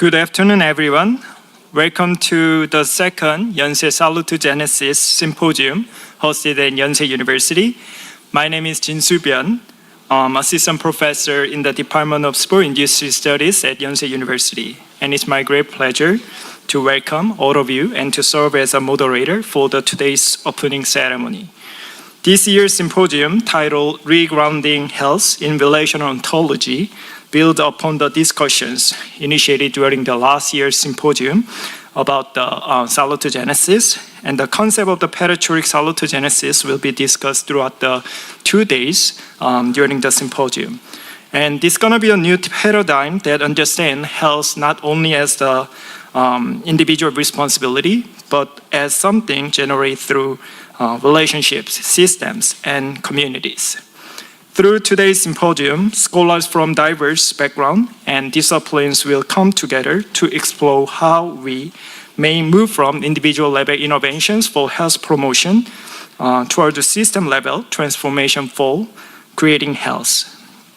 Good afternoon, everyone. Welcome to the second Yonsei Salutogenesis Symposium hosted at Yonsei University. My name is Hyun-Joo, assistant professor in the Department of Sport Industry Studies at Yonsei University. And it's my great pleasure to welcome all of you and to serve as a moderator for today's opening ceremony. This year's symposium, titled Regrounding Health in Relational Ontology, builds upon the discussions initiated during the last year's symposium about the salutogenesis, and the concept of the perichoretic salutogenesis will be discussed throughout the 2 days during the symposium. And this is going to be a new paradigm that understands health not only as the individual responsibility, but as something generated through relationships, systems, and communities. Through today's symposium, scholars from diverse backgrounds and disciplines will come together to explore how we may move from individual level interventions for health promotion toward the system level transformation for creating health.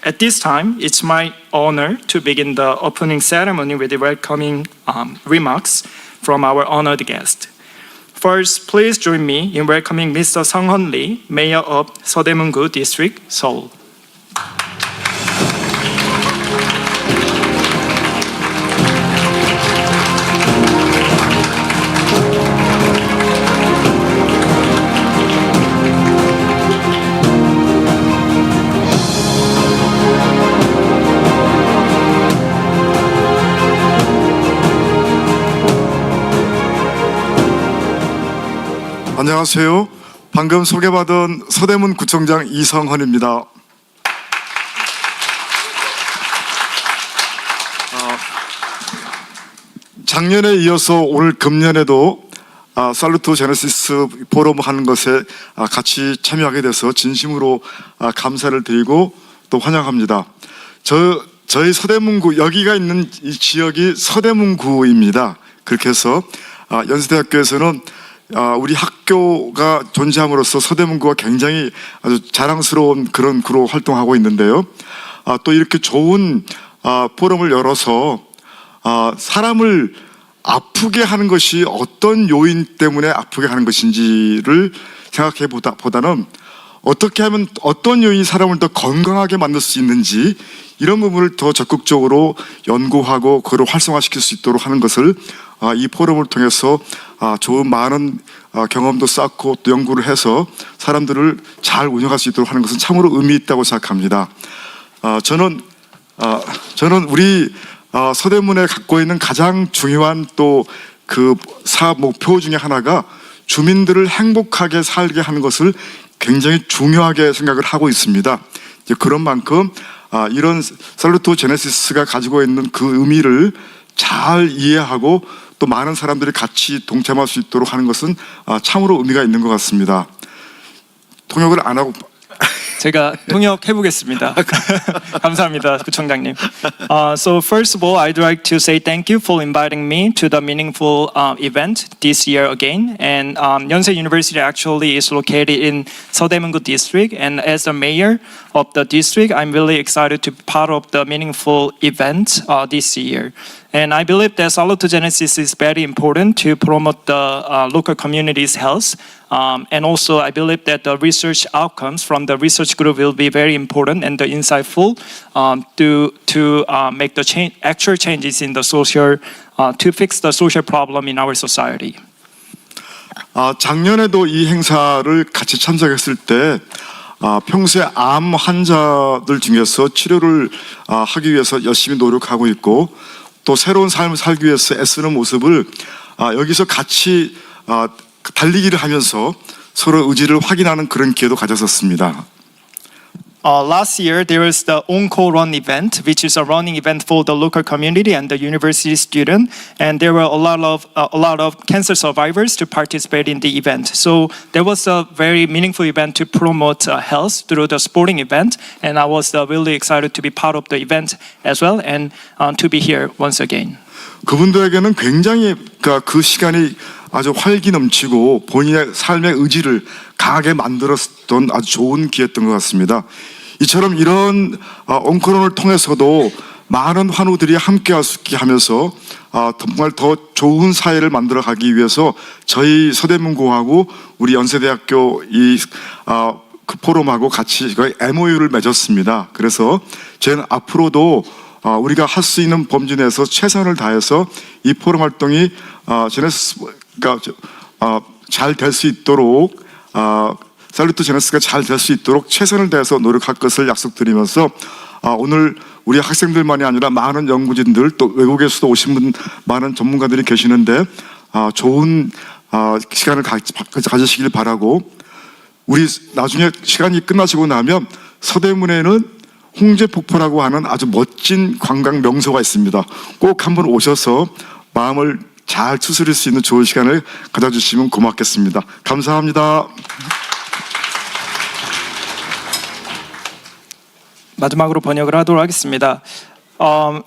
At this time, it's my honor to begin the opening ceremony with the welcoming remarks from our honored guest. First, please join me in welcoming Mr. Sung-Hun Lee, Mayor of Seoul District, Seoul. 안녕하세요. 방금 소개받은 서대문 구청장 이성헌입니다. 작년에 이어서 오늘 금년에도 살루토제네시스 포럼 하는 것에 같이 참여하게 돼서 진심으로 감사를 드리고 또 환영합니다. 저희 서대문구, 여기가 있는 이 지역이 서대문구입니다. 그렇게 해서 연세대학교에서는 우리 학교가 존재함으로써 서대문구가 굉장히 아주 자랑스러운 그런 구로 활동하고 있는데요. 또 이렇게 좋은 포럼을 열어서 사람을 아프게 하는 것이 어떤 요인 때문에 아프게 하는 것인지를 생각해 보다는 어떻게 하면 어떤 요인이 사람을 더 건강하게 만들 수 있는지 이런 부분을 더 적극적으로 연구하고 그걸 활성화시킬 수 있도록 하는 것을 이 포럼을 통해서 좋은 많은 경험도 쌓고 또 연구를 해서 사람들을 잘 운영할 수 있도록 하는 것은 참으로 의미 있다고 생각합니다. 저는 우리 서대문에 갖고 있는 가장 중요한 또 그 사업 목표 중에 하나가 주민들을 행복하게 살게 하는 것을 굉장히 중요하게 생각을 하고 있습니다. 그런 만큼 이런 살루토제네시스가 가지고 있는 그 의미를 잘 이해하고 또 많은 사람들이 같이 동참할 수 있도록 하는 것은 참으로 의미가 있는 것 같습니다. 통역을 안 하고 제가 통역해 보겠습니다. 감사합니다, 구청장님. So first of all, I'd like to say thank you for inviting me to the meaningful event this year again. And Yonsei University actually is located in Seoul District, and as the mayor of the district, I'm really excited to be part of the meaningful event this year. And I believe that salutogenesis is very important to promote the local community's health. And also, I believe that the research outcomes from the research group will be very important and insightful to make the actual changes in the social, to fix the social problem in our society. 작년에도 이 행사를 같이 참석했을 때 평소에 암 환자들 중에서 치료를 하기 위해서 열심히 노력하고 있고 또 새로운 삶을 살기 위해서 애쓰는 모습을 여기서 같이 달리기를 하면서 서로 의지를 확인하는 그런 기회도 가졌었습니다. Last year, there was the on-call run event, which is a running event for the local community and the university student, and there were a lot of cancer survivors to participate in the event. So there was a very meaningful event to promote health through the sporting event, and I was really excited to be part of the event as well, and to be here once again. 그분들에게는 굉장히 그 시간이 아주 활기 넘치고 본인의 삶의 의지를 강하게 만들었던 아주 좋은 기회였던 것 같습니다. 이처럼 이런 온코론을 통해서도 많은 환우들이 함께할 수 있게 하면서 정말 더 좋은 사회를 만들어가기 위해서 저희 서대문고하고 우리 연세대학교 그 포럼하고 같이 거의 MOU를 맺었습니다. 그래서 저희는 앞으로도 우리가 할 수 있는 범주 내에서 최선을 다해서 이 포럼 활동이 잘 될 수 있도록 살루토제네시스가 잘 될 수 있도록 최선을 다해서 노력할 것을 약속드리면서 오늘 우리 학생들만이 아니라 많은 연구진들 또 외국에서도 오신 많은 전문가들이 계시는데 좋은 시간을 가지시길 바라고, 우리 나중에 시간이 끝나시고 나면 서대문에는 홍제폭포라고 하는 아주 멋진 관광 명소가 있습니다. 꼭 한번 오셔서 마음을 잘 추스릴 수 있는 좋은 시간을 가져주시면 고맙겠습니다. 감사합니다. 마지막으로 번역을 하도록 하겠습니다.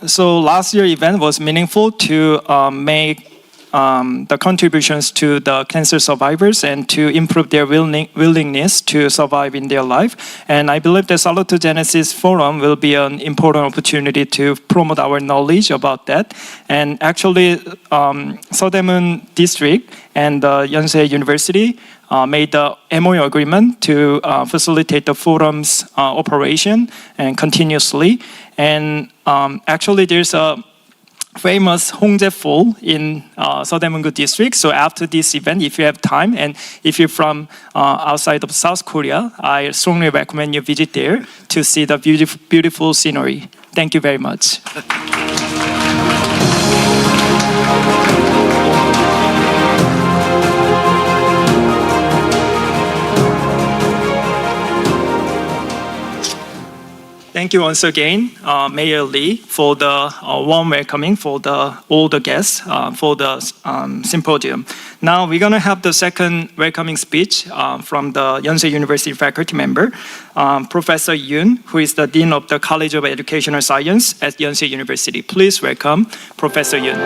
So last year event was meaningful to make the contributions to the cancer survivors and to improve their willingness to survive in their life. And I believe the Salutogenesis Forum will be an important opportunity to promote our knowledge about that. And actually, Seoul District and Yonsei University made the MOU agreement to facilitate the forum's operation and continuously. And actually, there's a famous Hongjae Fall in Seodaemungu district. So after this event, if you have time and if you're from outside of South Korea, I strongly recommend you visit there to see the beautiful scenery. Thank you very much. Thank you once again, Mayor Lee, for the warm welcoming for all the guests for the symposium. Now we're going to have the second welcoming speech from the Yonsei University faculty member, Professor Yoon, who is the Dean of the College of Educational Science at Yonsei University. Please welcome Professor Yoon.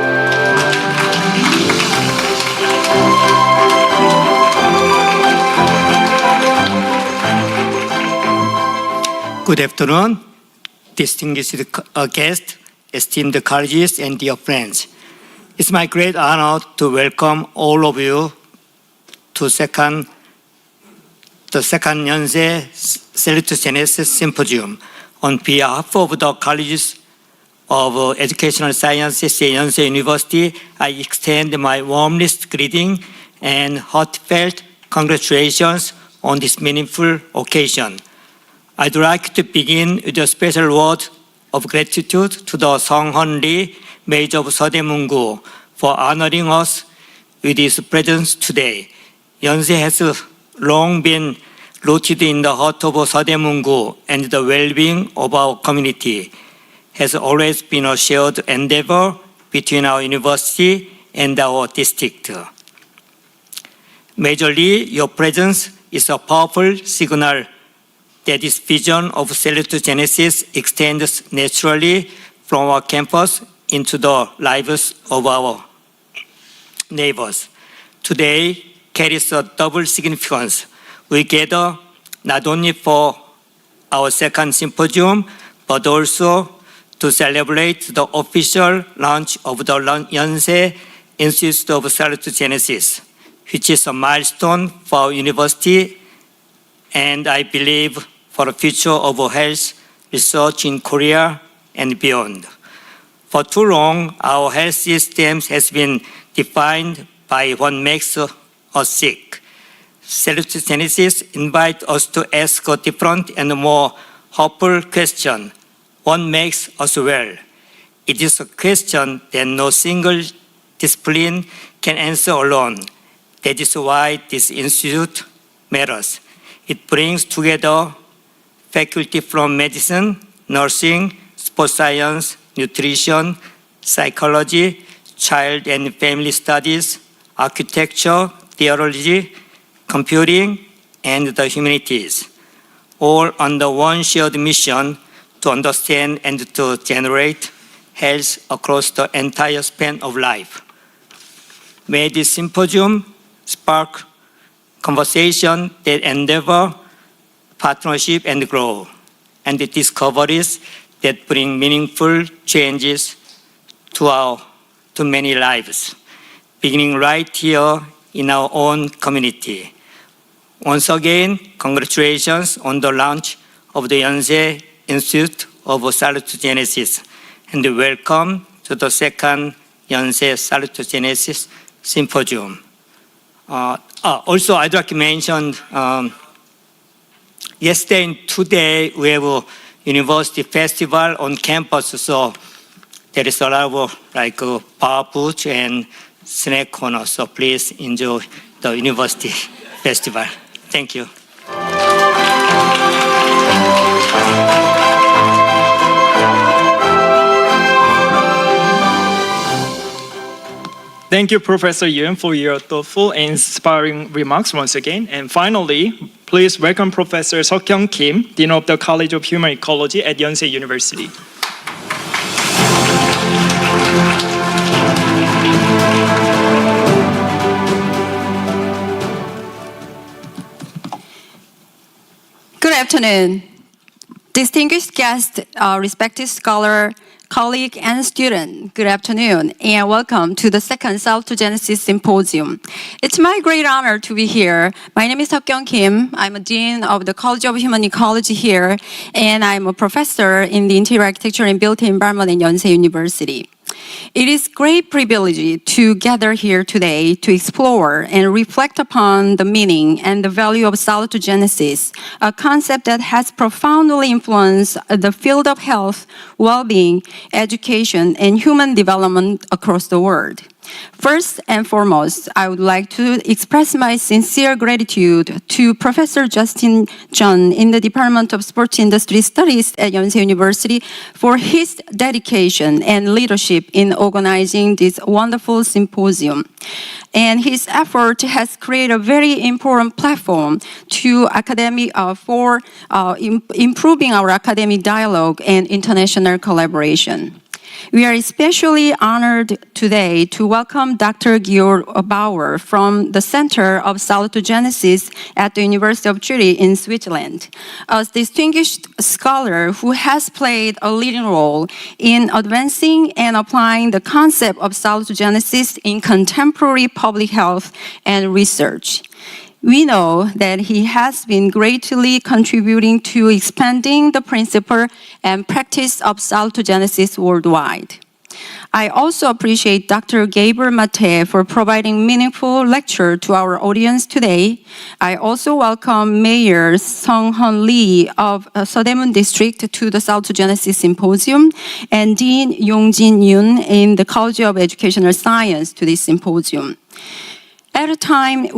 Good afternoon, distinguished guests, esteemed colleagues, and dear friends. It's my great honor to welcome all of you to the second Yonsei Salutogenesis Symposium. On behalf of the Colleges of Educational Sciences at Yonsei University, I extend my warmest greeting and heartfelt congratulations on this meaningful occasion. I'd like to begin with a special word of gratitude to the Seong-Hun Lee, Mayor of Seodaemungu, for honoring us with his presence today. Yonsei has long been rooted in the heart of Seodaemungu, and the well-being of our community has always been a shared endeavor between our university and our district. Major Lee, your presence is a powerful signal that this vision of salutogenesis extends naturally from our campus into the lives of our neighbors. Today carries a double significance. We gather not only for our second symposium, but also to celebrate the official launch of the Yonsei Institute of Salutogenesis, which is a milestone for our university and I believe for the future of health research in Korea and beyond. For too long, our health system has been defined by what makes us sick. Salutogenesis invites us to ask a different and more hopeful question. What makes us well? It is a question that no single discipline can answer alone. That is why this institute matters. It brings together faculty from medicine, nursing, sports science, nutrition, psychology, child and family studies, architecture, theology, computing, and the humanities, all under one shared mission to understand and to generate health across the entire span of life. May this symposium spark conversation that endeavor partnership and grow, and the discoveries that bring meaningful changes to many lives, beginning right here in our own community. Once again, congratulations on the launch of the Yonsei Institute of Salutogenesis, and welcome to the second Yonsei Salutogenesis Symposium. Also, I'd like to mention yesterday and today we have a university festival on campus, so there is a lot of power booth and snack corner, so please enjoy the university festival. Thank you. Thank you, Professor Yun, for your thoughtful and inspiring remarks once again. And finally, please welcome Professor Seokhyung Kim, Dean of the College of Human Ecology at Yonsei University. Good afternoon. Distinguished guests, respected scholar, colleague, and student, good afternoon, and welcome to the second Salutogenesis Symposium. It's my great honor to be here. My name is Seokhyung Kim. I'm a dean of the College of Human Ecology here, and I'm a professor in the Interior Architecture and Built Environment at Yonsei University. It is a great privilege to gather here today to explore and reflect upon the meaning and the value of salutogenesis, a concept that has profoundly influenced the field of health, well-being, education, and human development across the world. First and foremost, I would like to express my sincere gratitude to Professor Justin Jeon in the Department of Sports Industry Studies at Yonsei University for his dedication and leadership in organizing this wonderful symposium. And his effort has created a very important platform to for improving our academic dialogue and international collaboration. We are especially honored today to welcome Dr. Georg Bauer from the Center of Salutogenesis at the University of Zurich in Switzerland, a distinguished scholar who has played a leading role in advancing and applying the concept of salutogenesis in contemporary public health and research. We know that he has been greatly contributing to expanding the principle and practice of salutogenesis worldwide. I also appreciate Dr. Gabor Maté for providing meaningful lecture to our audience today. I also welcome Mayor Sung-Hun Lee of Seoul District to the Salutogenesis Symposium and Dean Yong-Jin Yoon in the College of Educational Science to this symposium. At a time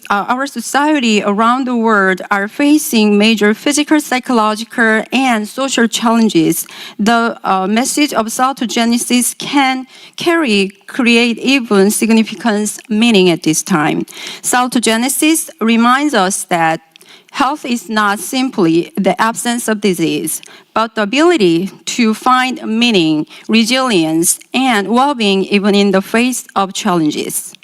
our society around the world are facing major physical, psychological, and social challenges, the message of salutogenesis can create even significant meaning at this time. Salutogenesis reminds us that health is not simply the absence of disease, but the ability to find meaning, resilience, and well-being even in the face of challenges.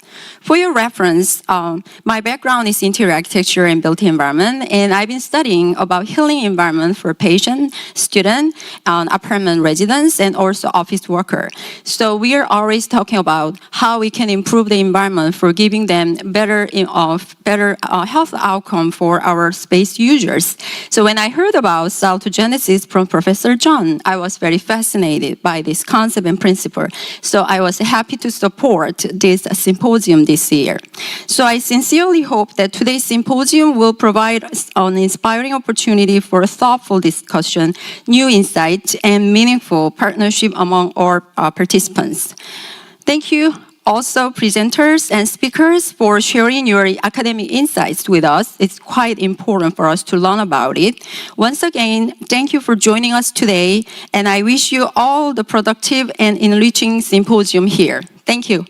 For your reference, my background is interior architecture and built environment, and I've been studying about healing environment for patient, student, apartment residents, and also office worker. So we are always talking about how we can improve the environment for giving them better health outcome for our space users. So when I heard about salutogenesis from Professor Jeon, I was very fascinated by this concept and principle. So I was happy to support this symposium this year. So I sincerely hope that today's symposium will provide an inspiring opportunity for thoughtful discussion, new insights, and meaningful partnership among all participants. Thank you also presenters and speakers for sharing your academic insights with us. It's quite important for us to learn about it. Once again, thank you for joining us today, and I wish you all the productive and enriching symposium here. Thank you.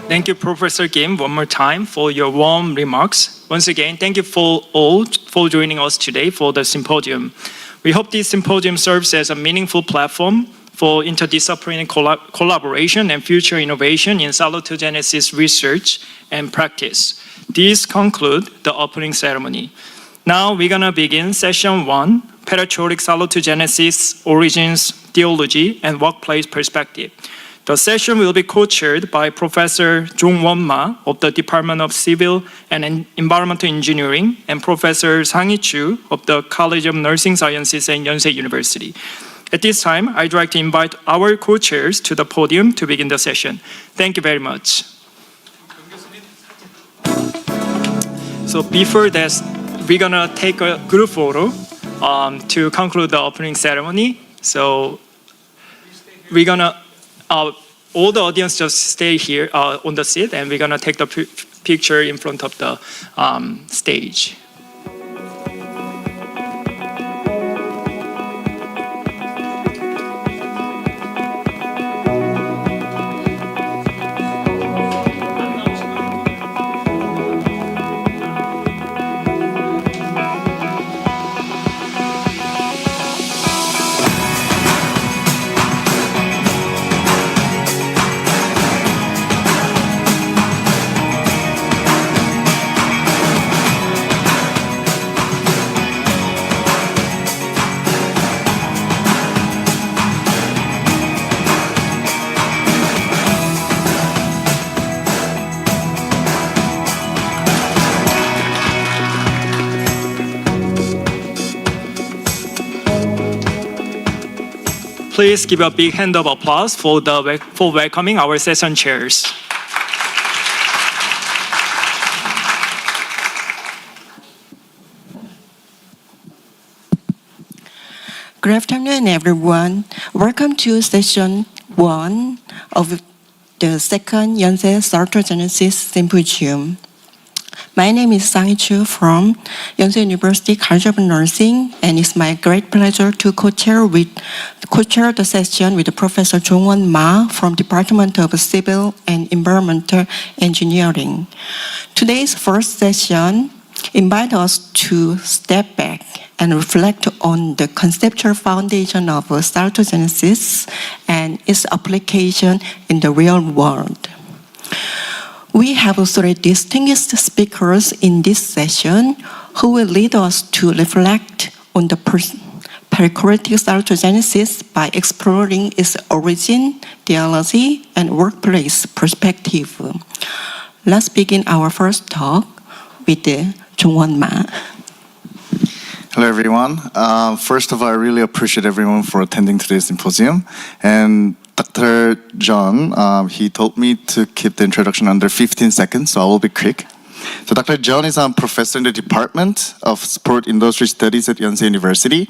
Thank you, Professor Kim, one more time for your warm remarks. Once again, thank you for all for joining us today for the symposium. We hope this symposium serves as a meaningful platform for for interdisciplinary collaboration and future innovation in salutogenesis research and practice. These conclude the opening ceremony. Now we're gonna begin session 1, Perichoretic Salutogenesis, Origins, Theology, and Workplace Perspective. The session will be co-chaired by Professor Chung Ma of the Department of Civil and Environmental Engineering and Professor Hyangkyu of the College of Nursing Sciences at Yonsei University. At this time, I'd like to invite our co-chairs to the podium to begin the session. Thank you very much. So before that, we're gonna take a group photo to conclude the opening ceremony. So we're gonna, all the audience just stay here on the seat, and we're gonna take the picture in front of the stage. Please give a big hand of applause for welcoming our session chairs. Good afternoon, everyone. Welcome to session 1 of the second Yonsei Salutogenesis Symposium. My name is Hyun-Joo from Yonsei University College of Nursing, and it's my great pleasure to co-chair the session with Professor Chung Ma from Department of Civil and Environmental Engineering. Today's first session invites us to step back and reflect on the conceptual foundation of salutogenesis and its application in the real world. We have 3 distinguished speakers in this session who will lead us to reflect on the perichoretic salutogenesis by exploring its origin, theology, and workplace perspective. Let's begin our first talk with Chung Ma. Hello, everyone. First of all, I really appreciate everyone for attending today's symposium. And Dr. Jeong, he told me to keep the introduction under 15 seconds, so I will be quick. So Dr. Jeon is a professor in the Department of Sport Industry Studies at Yonsei University.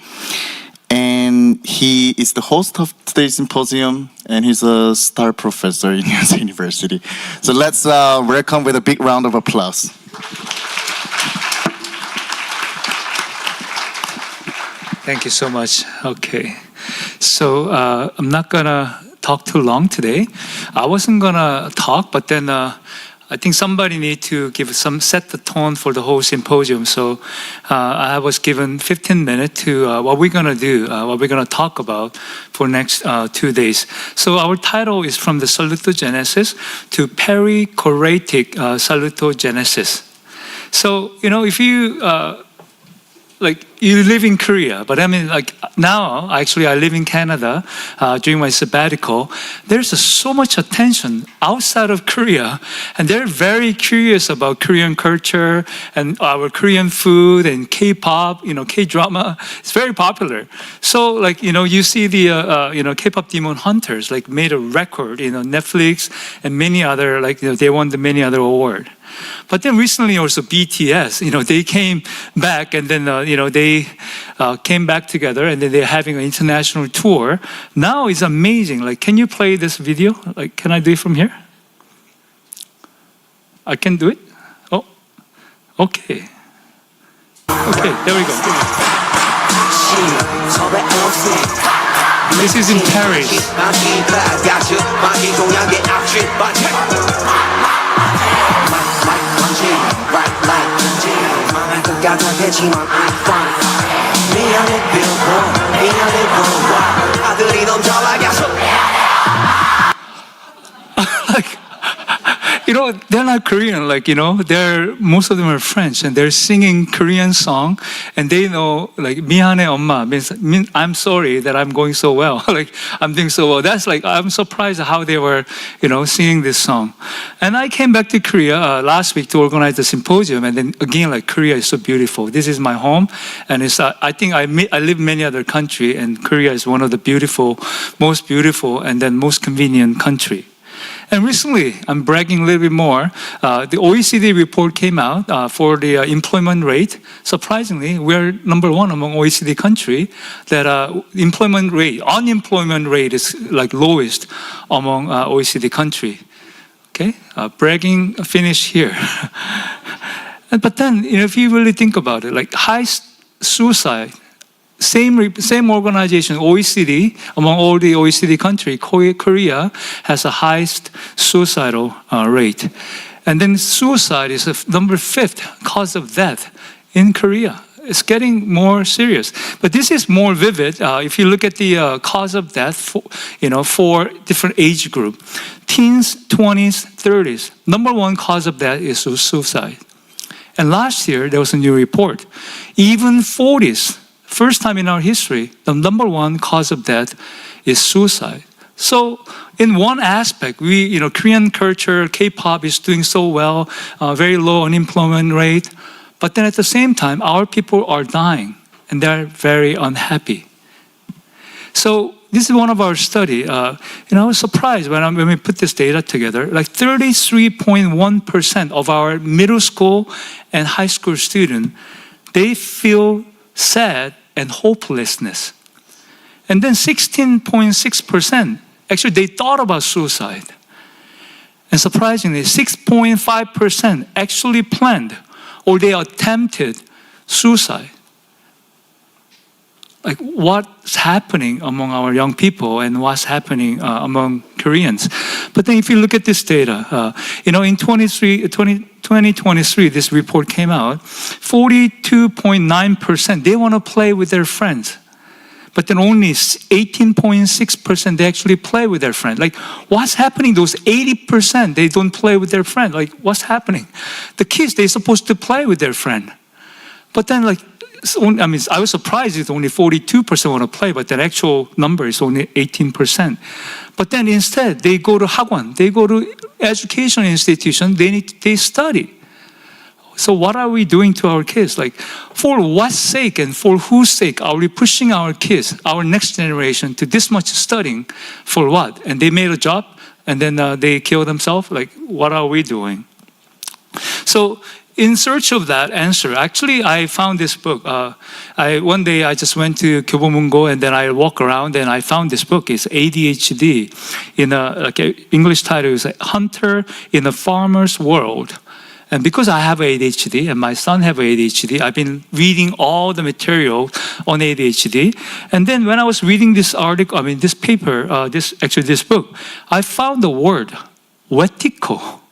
And he is the host of today's symposium, and he's a star professor in Yonsei University. So let's welcome with a big round of applause. Thank you so much. Okay. So I'm not going to talk too long today. I wasn't going to talk, but then I think somebody need to set the tone for the whole symposium. So I was given 15 minutes to what we're going to do, what we're going to talk about for next 2 days. So our title is From the Salutogenesis to Perichoretic Salutogenesis. So, if you you live in Korea, but I mean, now, actually, I live in Canada during my sabbatical. There's so much attention outside of Korea, and they're very curious about Korean culture and our Korean food and K-pop, K-drama. It's very popular. So, you see the, K-pop Demon Hunters, made a record, Netflix and many other, they won the many other awards. But then recently also BTS, they came back and then, they came back together and then they're having an international tour. Now it's amazing. Can you play this video? Can I do it from here? I can do it? Oh, okay. Okay, there we go. This is in Paris. 미안해 billboard 미안해 worldwide 아들이 넘쳐나가서 they're not Korean, most of them are French, and they're singing Korean song, and they know, 미안해 엄마, means, I'm sorry that I'm going so well, I'm doing so well. That's I'm surprised at how they were, singing this song. And I came back to Korea last week to organize the symposium, and then again, Korea is so beautiful. This is my home, and it's, I think I live in many other countries, and Korea is one of the most beautiful, and then most convenient country. And recently, I'm bragging a little bit more. The OECD report came out for the employment rate. Surprisingly, we're number one among OECD country that unemployment rate is lowest among OECD country. Okay, bragging finish here. But then, if you really think about it, high suicide. Same organization, OECD, among all the OECD countries, Korea has the highest suicidal rate. And then suicide is the number 5th cause of death in Korea. It's getting more serious. But this is more vivid if you look at the cause of death for different age group. Teens, 20s, 30s. Number 1 cause of death is suicide. And last year, there was a new report. Even 40s, first time in our history, the number 1 cause of death is suicide. So, in one aspect, Korean culture, K-pop is doing so well, very low unemployment rate. But then at the same time, our people are dying, and they're very unhappy. So, this is one of our study. I was surprised when we put this data together. 33.1% of our middle school and high school students, they feel sad and hopelessness. And then 16.6%, actually they thought about suicide. And surprisingly, 6.5% actually planned or they attempted suicide. What's happening among our young people and what's happening among Koreans. But then if you look at this data, in 2023, this report came out, 42.9%, they want to play with their friends. But then only 18.6% they actually play with their friends. What's happening? Those 80%, they don't play with their friend. What's happening? The kids, they're supposed to play with their friend. But then I was surprised it's only 42% want to play, but the actual number is only 18%. But then instead, they go to hagwon, they go to education institution, they study. So what are we doing to our kids? For what sake and for whose sake are we pushing our kids, our next generation, to this much studying? For what? And they made a job, and then they kill themselves? What are we doing? So, in search of that answer, actually, I found this book. One day, I just went to 교보문고, and then I walk around, and I found this book. It's ADHD. English title is Hunter in a Farmer's World. And because I have ADHD and my son have ADHD, I've been reading all the material on ADHD. And then when I was reading this article, this paper, this book, I found the word, wetico.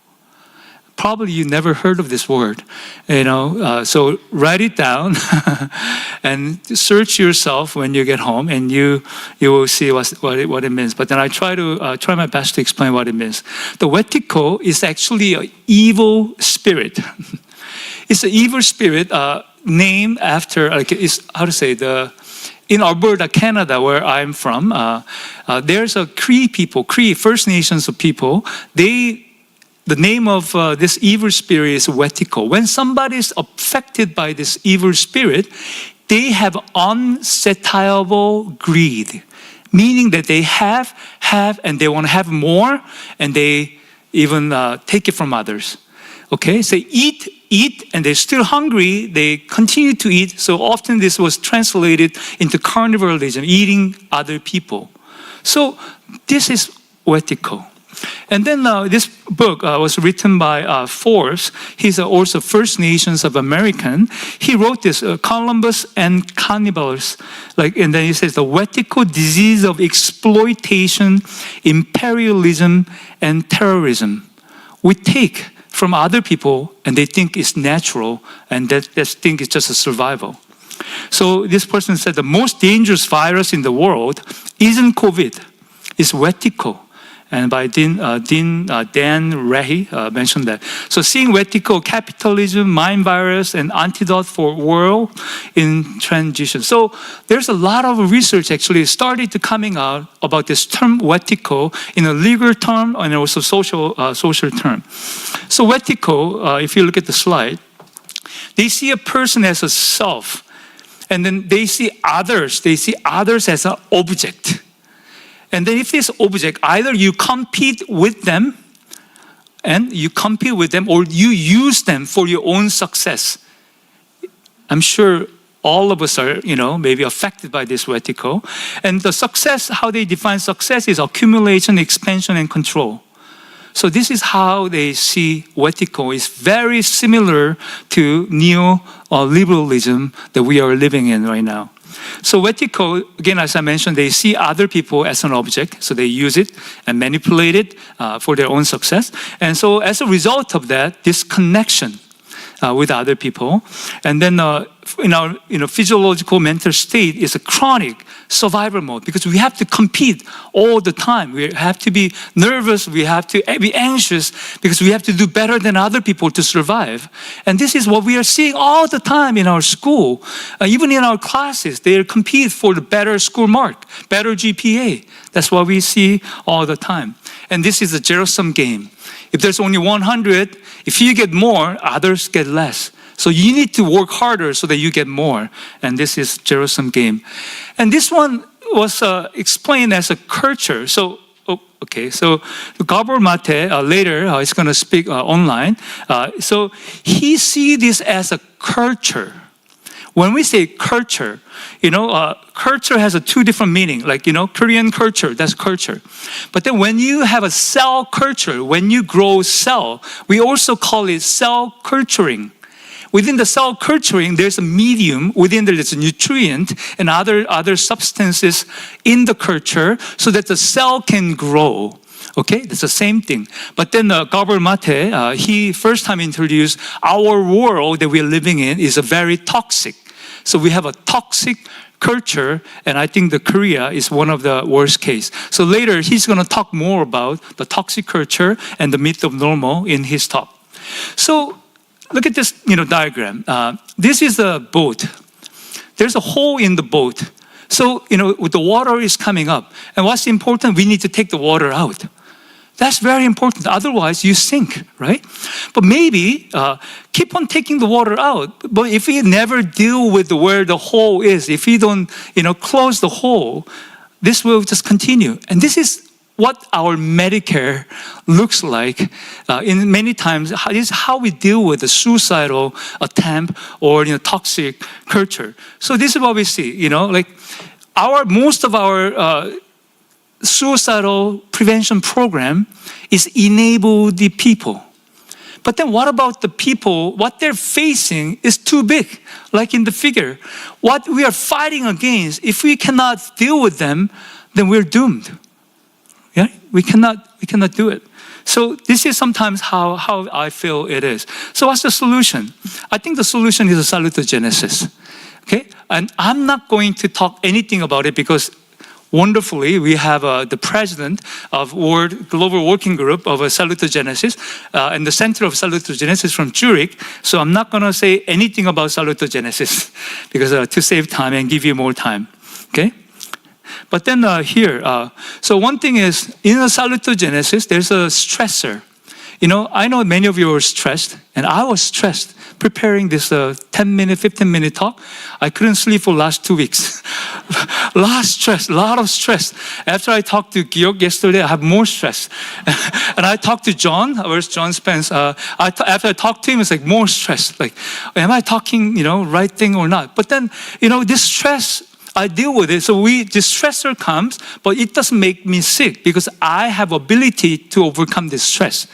Probably you never heard of this word, so write it down and search yourself when you get home, and you will see what it means. But then I try my best to explain what it means. The wetico is actually an evil spirit. It's an evil spirit named after in Alberta, Canada, where I'm from. There's a Cree people, First Nations of people. The name of this evil spirit is wetico. When somebody is affected by this evil spirit, they have unsatiable greed, meaning that they have, and they want to have more, and they even take it from others. Okay, so eat, and they're still hungry, they continue to eat. So often this was translated into carnivalism, eating other people. So this is wetico. And then this book was written by Forbes. He's also First Nations of American. He wrote this, Columbus and Cannibals. And then he says, the wetico disease of exploitation, imperialism, and terrorism. We take from other people, and they think it's natural, and they think it's just a survival. So this person said the most dangerous virus in the world isn't COVID, it's wetico. And by Dan Rehy mentioned that. So seeing vertical, capitalism, mind virus, and antidote for world in transition. So there's a lot of research actually started to coming out about this term vertical in a legal term and also social term. So vertical, if you look at the slide, they see a person as a self, and then they see others as an object. And then if this object, either you compete with them or you use them for your own success. I'm sure all of us are, maybe affected by this vertical. And the success, how they define success is accumulation, expansion, and control. So this is how they see vertical. It's very similar to neo-liberalism that we are living in right now. So vertical, again, as I mentioned, they see other people as an object, so they use it and manipulate it for their own success. And so as a result of that, this connection with other people, and then in our physiological mental state is a chronic survival mode, because we have to compete all the time. We have to be nervous, we have to be anxious, because we have to do better than other people to survive. And this is what we are seeing all the time in our school. Even in our classes, they compete for the better school mark, better GPA. That's what we see all the time. And this is a zero-sum game. If there's only 100, if you get more, others get less. So you need to work harder so that you get more. And this is zero-sum game. And this one was explained as a culture. So Gabor Maté later is going to speak online. So he sees this as a culture. When we say culture, culture has a two different meaning. Like, Korean culture, that's culture. But then when you have a cell culture, when you grow cell, we also call it cell culturing. Within the cell culturing, there's a medium, within there is a nutrient and other substances in the culture so that the cell can grow. Okay, that's the same thing. But then Gabor Maté, he first time introduced our world that we're living in is a very toxic. So we have a toxic culture, and I think the Korea is one of the worst case. So later he's going to talk more about the toxic culture and the myth of normal in his talk. So look at this, diagram. This is a boat. There's a hole in the boat. So, the water is coming up. And what's important? We need to take the water out. That's very important. Otherwise, you sink, right? But maybe keep on taking the water out. But if we never deal with where the hole is, if we don't, close the hole, this will just continue. And this is what our Medicare looks like in many times. This is how we deal with the suicidal attempt or toxic culture. So this is what we see. Most of our suicidal prevention program is enable the people. But then what about the people? What they're facing is too big, like in the figure. What we are fighting against, if we cannot deal with them, then we're doomed. Yeah, we cannot do it. So this is sometimes how I feel it is. So what's the solution? I think the solution is a salutogenesis. Okay, and I'm not going to talk anything about it because wonderfully we have the president of World Global Working Group of salutogenesis and the Center of Salutogenesis from Zurich. So I'm not going to say anything about salutogenesis because to save time and give you more time. Okay. But then so one thing is, in a salutogenesis, there's a stressor. I know many of you are stressed, and I was stressed preparing this 10-minute, 15-minute talk. I couldn't sleep for last 2 weeks. A lot of stress. After I talked to Georg yesterday, I have more stress. And I talked to John, where's John Spence? After I talked to him, it's like more stress. Like, am I talking, right thing or not? But then, this stress, I deal with it. So this stressor comes, but it doesn't make me sick because I have ability to overcome this stress.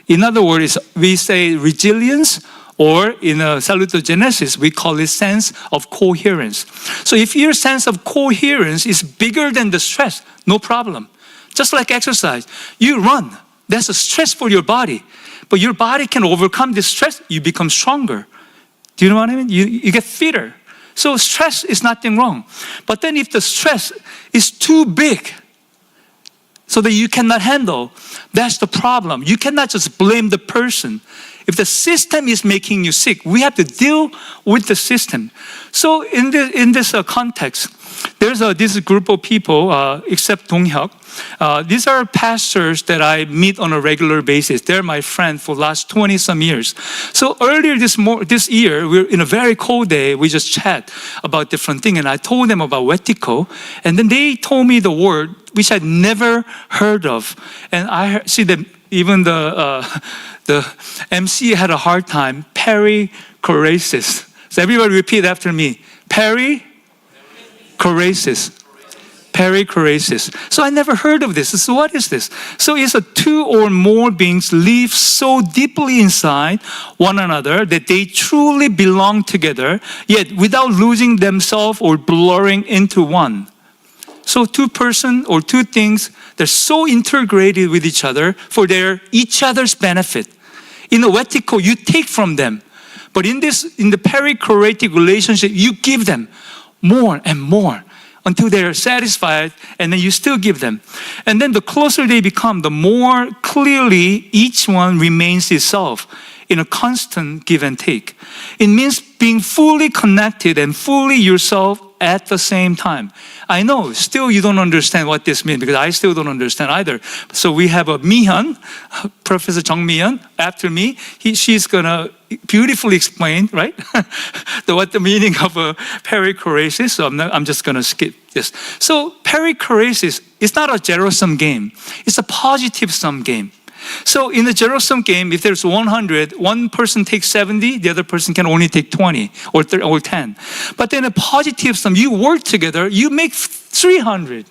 In other words, we say resilience, or in a salutogenesis, we call it sense of coherence. So if your sense of coherence is bigger than the stress, no problem. Just like exercise, you run. That's a stress for your body. But your body can overcome this stress, you become stronger. Do you know what I mean? You get fitter. So stress is nothing wrong. But then if the stress is too big, so that you cannot handle. That's the problem. You cannot just blame the person. If the system is making you sick, we have to deal with the system. So in this context, there's this group of people, except Dong-hyuk. These are pastors that I meet on a regular basis. They're my friend for the last 20-some years. So earlier this year, we were in a very cold day. We just chat about different things, and I told them about Wetiko, and then they told me the word which I'd never heard of. And I see that even the MC had a hard time. Perichoretic. So everybody repeat after me. Perichoretic. Perichoretic. So I never heard of this. So what is this? So it's a two or more beings live so deeply inside one another that they truly belong together, yet without losing themselves or blurring into one. So two person or two things, they're so integrated with each other for each other's benefit. In a Wetiko, you take from them. But in the perichoretic relationship, you give them more and more until they're satisfied, and then you still give them. And then the closer they become, the more clearly each one remains itself in a constant give and take. It means being fully connected and fully yourself at the same time. I know, still you don't understand what this means, because I still don't understand either. So we have a Meehyun, Professor Meehyun, after me. She's gonna beautifully explain, right? what the meaning of a perichoresis. So I'm just gonna skip this. So perichoresis is not a zero-sum game. It's a positive sum game. So in the zero-sum game, if there's 100, one person takes 70, the other person can only take 20 or 10. But then a positive sum, you work together, you make 300.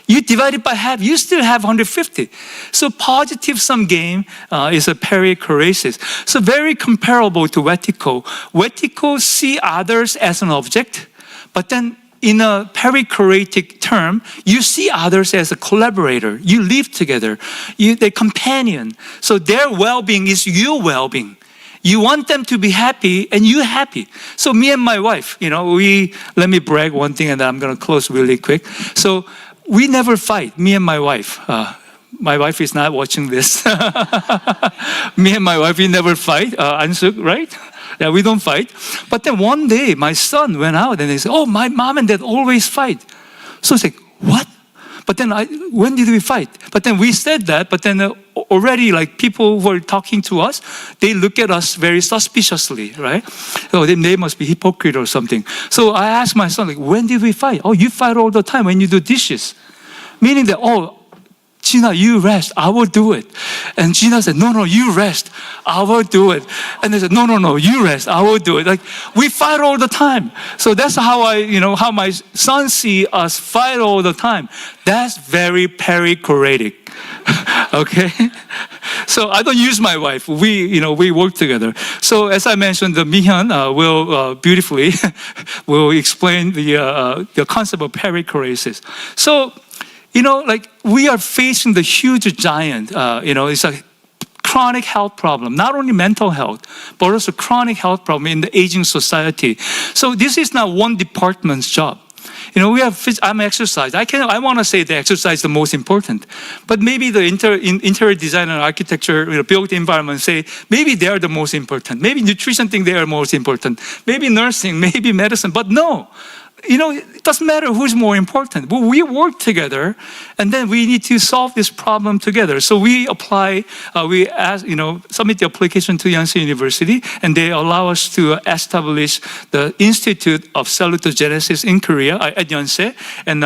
You divide it by half, you still have 150. So positive sum game is a perichoresis. So very comparable to Wetiko. Wetiko see others as an object, but then in a perichoretic term, you see others as a collaborator. You live together. They're companion. So their well-being is your well-being. You want them to be happy, and you're happy. So me and my wife, let me brag one thing, and then I'm going to close really quick. So we never fight, me and my wife. My wife is not watching this. Me and my wife, we never fight. Ansuk, right? Yeah, we don't fight. But then one day, my son went out and they said, "Oh, my mom and dad always fight." So it's like, what? But then when did we fight? But then we said that, but then already like people who are talking to us, they look at us very suspiciously, right? Oh, they must be hypocrite or something. So I asked my son, like, when did we fight? Oh, you fight all the time when you do dishes. Meaning that, oh, Gina, you rest, I will do it. And Gina said, no, you rest, I will do it. And they said, no, you rest, I will do it. Like, we fight all the time. So that's how how my son see us fight all the time. That's very perichoretic. Okay? So I don't use my wife. We work together. So as I mentioned, the Meehyun will beautifully will explain the concept of perichoresis. So, we are facing the huge giant, it's a chronic health problem, not only mental health, but also chronic health problem in the aging society. So this is not one department's job. I'm exercise. I want to say the exercise is the most important, but maybe the interior design and architecture, built environment say maybe they are the most important. Maybe nutrition think they are most important. Maybe nursing, maybe medicine, but no. It doesn't matter who's more important. But we work together, and then we need to solve this problem together. So we apply, submit the application to Yonsei University, and they allow us to establish the Institute of Salutogenesis in Korea at Yonsei, and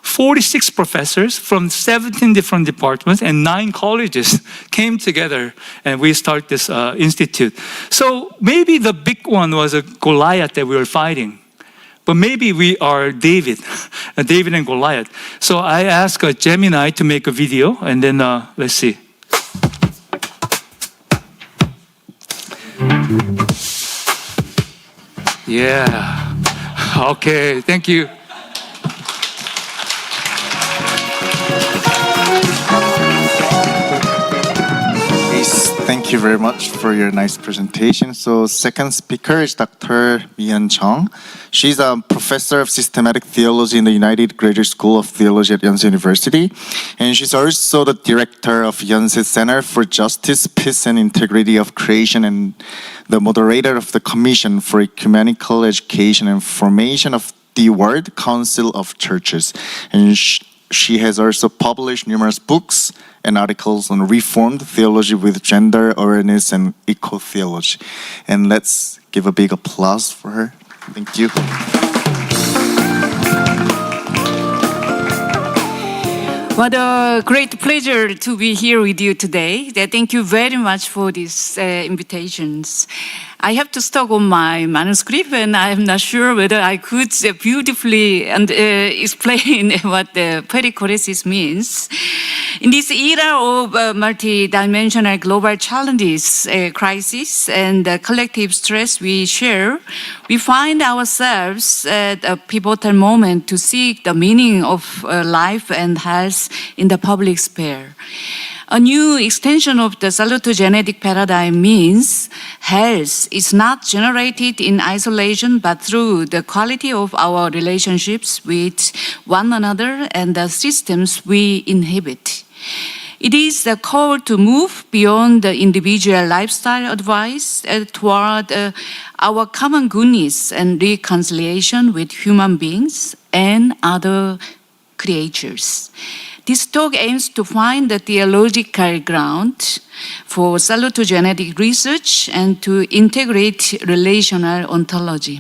46 professors from 17 different departments and 9 colleges came together, and we start this institute. So maybe the big one was a Goliath that we were fighting. But maybe we are David and Goliath. So I asked Gemini to make a video, and then let's see. Yeah. Okay, thank you. Peace. Thank you very much for your nice presentation. So second speaker is Dr. Meehyun Chung. She's a professor of systematic theology in the United Graduate School of Theology at Yonsei University. And she's also the director of Yonsei Center for Justice, Peace, and Integrity of Creation and the moderator of the Commission for Ecumenical Education and Formation of the World Council of Churches. And she has also published numerous books and articles on Reformed theology with gender awareness and eco-theology. And let's give a big applause for her. Thank you. What a great pleasure to be here with you today. Thank you very much for these invitations. I have to stock on my manuscript, and I'm not sure whether I could beautifully explain what the perichoresis means. In this era of multidimensional global challenges, crisis, and collective stress we share, we find ourselves at a pivotal moment to seek the meaning of life and health in the public sphere. A new extension of the salutogenetic paradigm means health is not generated in isolation but through the quality of our relationships with one another and the systems we inhabit. It is the call to move beyond the individual lifestyle advice toward our common goodness and reconciliation with human beings and other creatures. This talk aims to find the theological ground for salutogenetic research and to integrate relational ontology.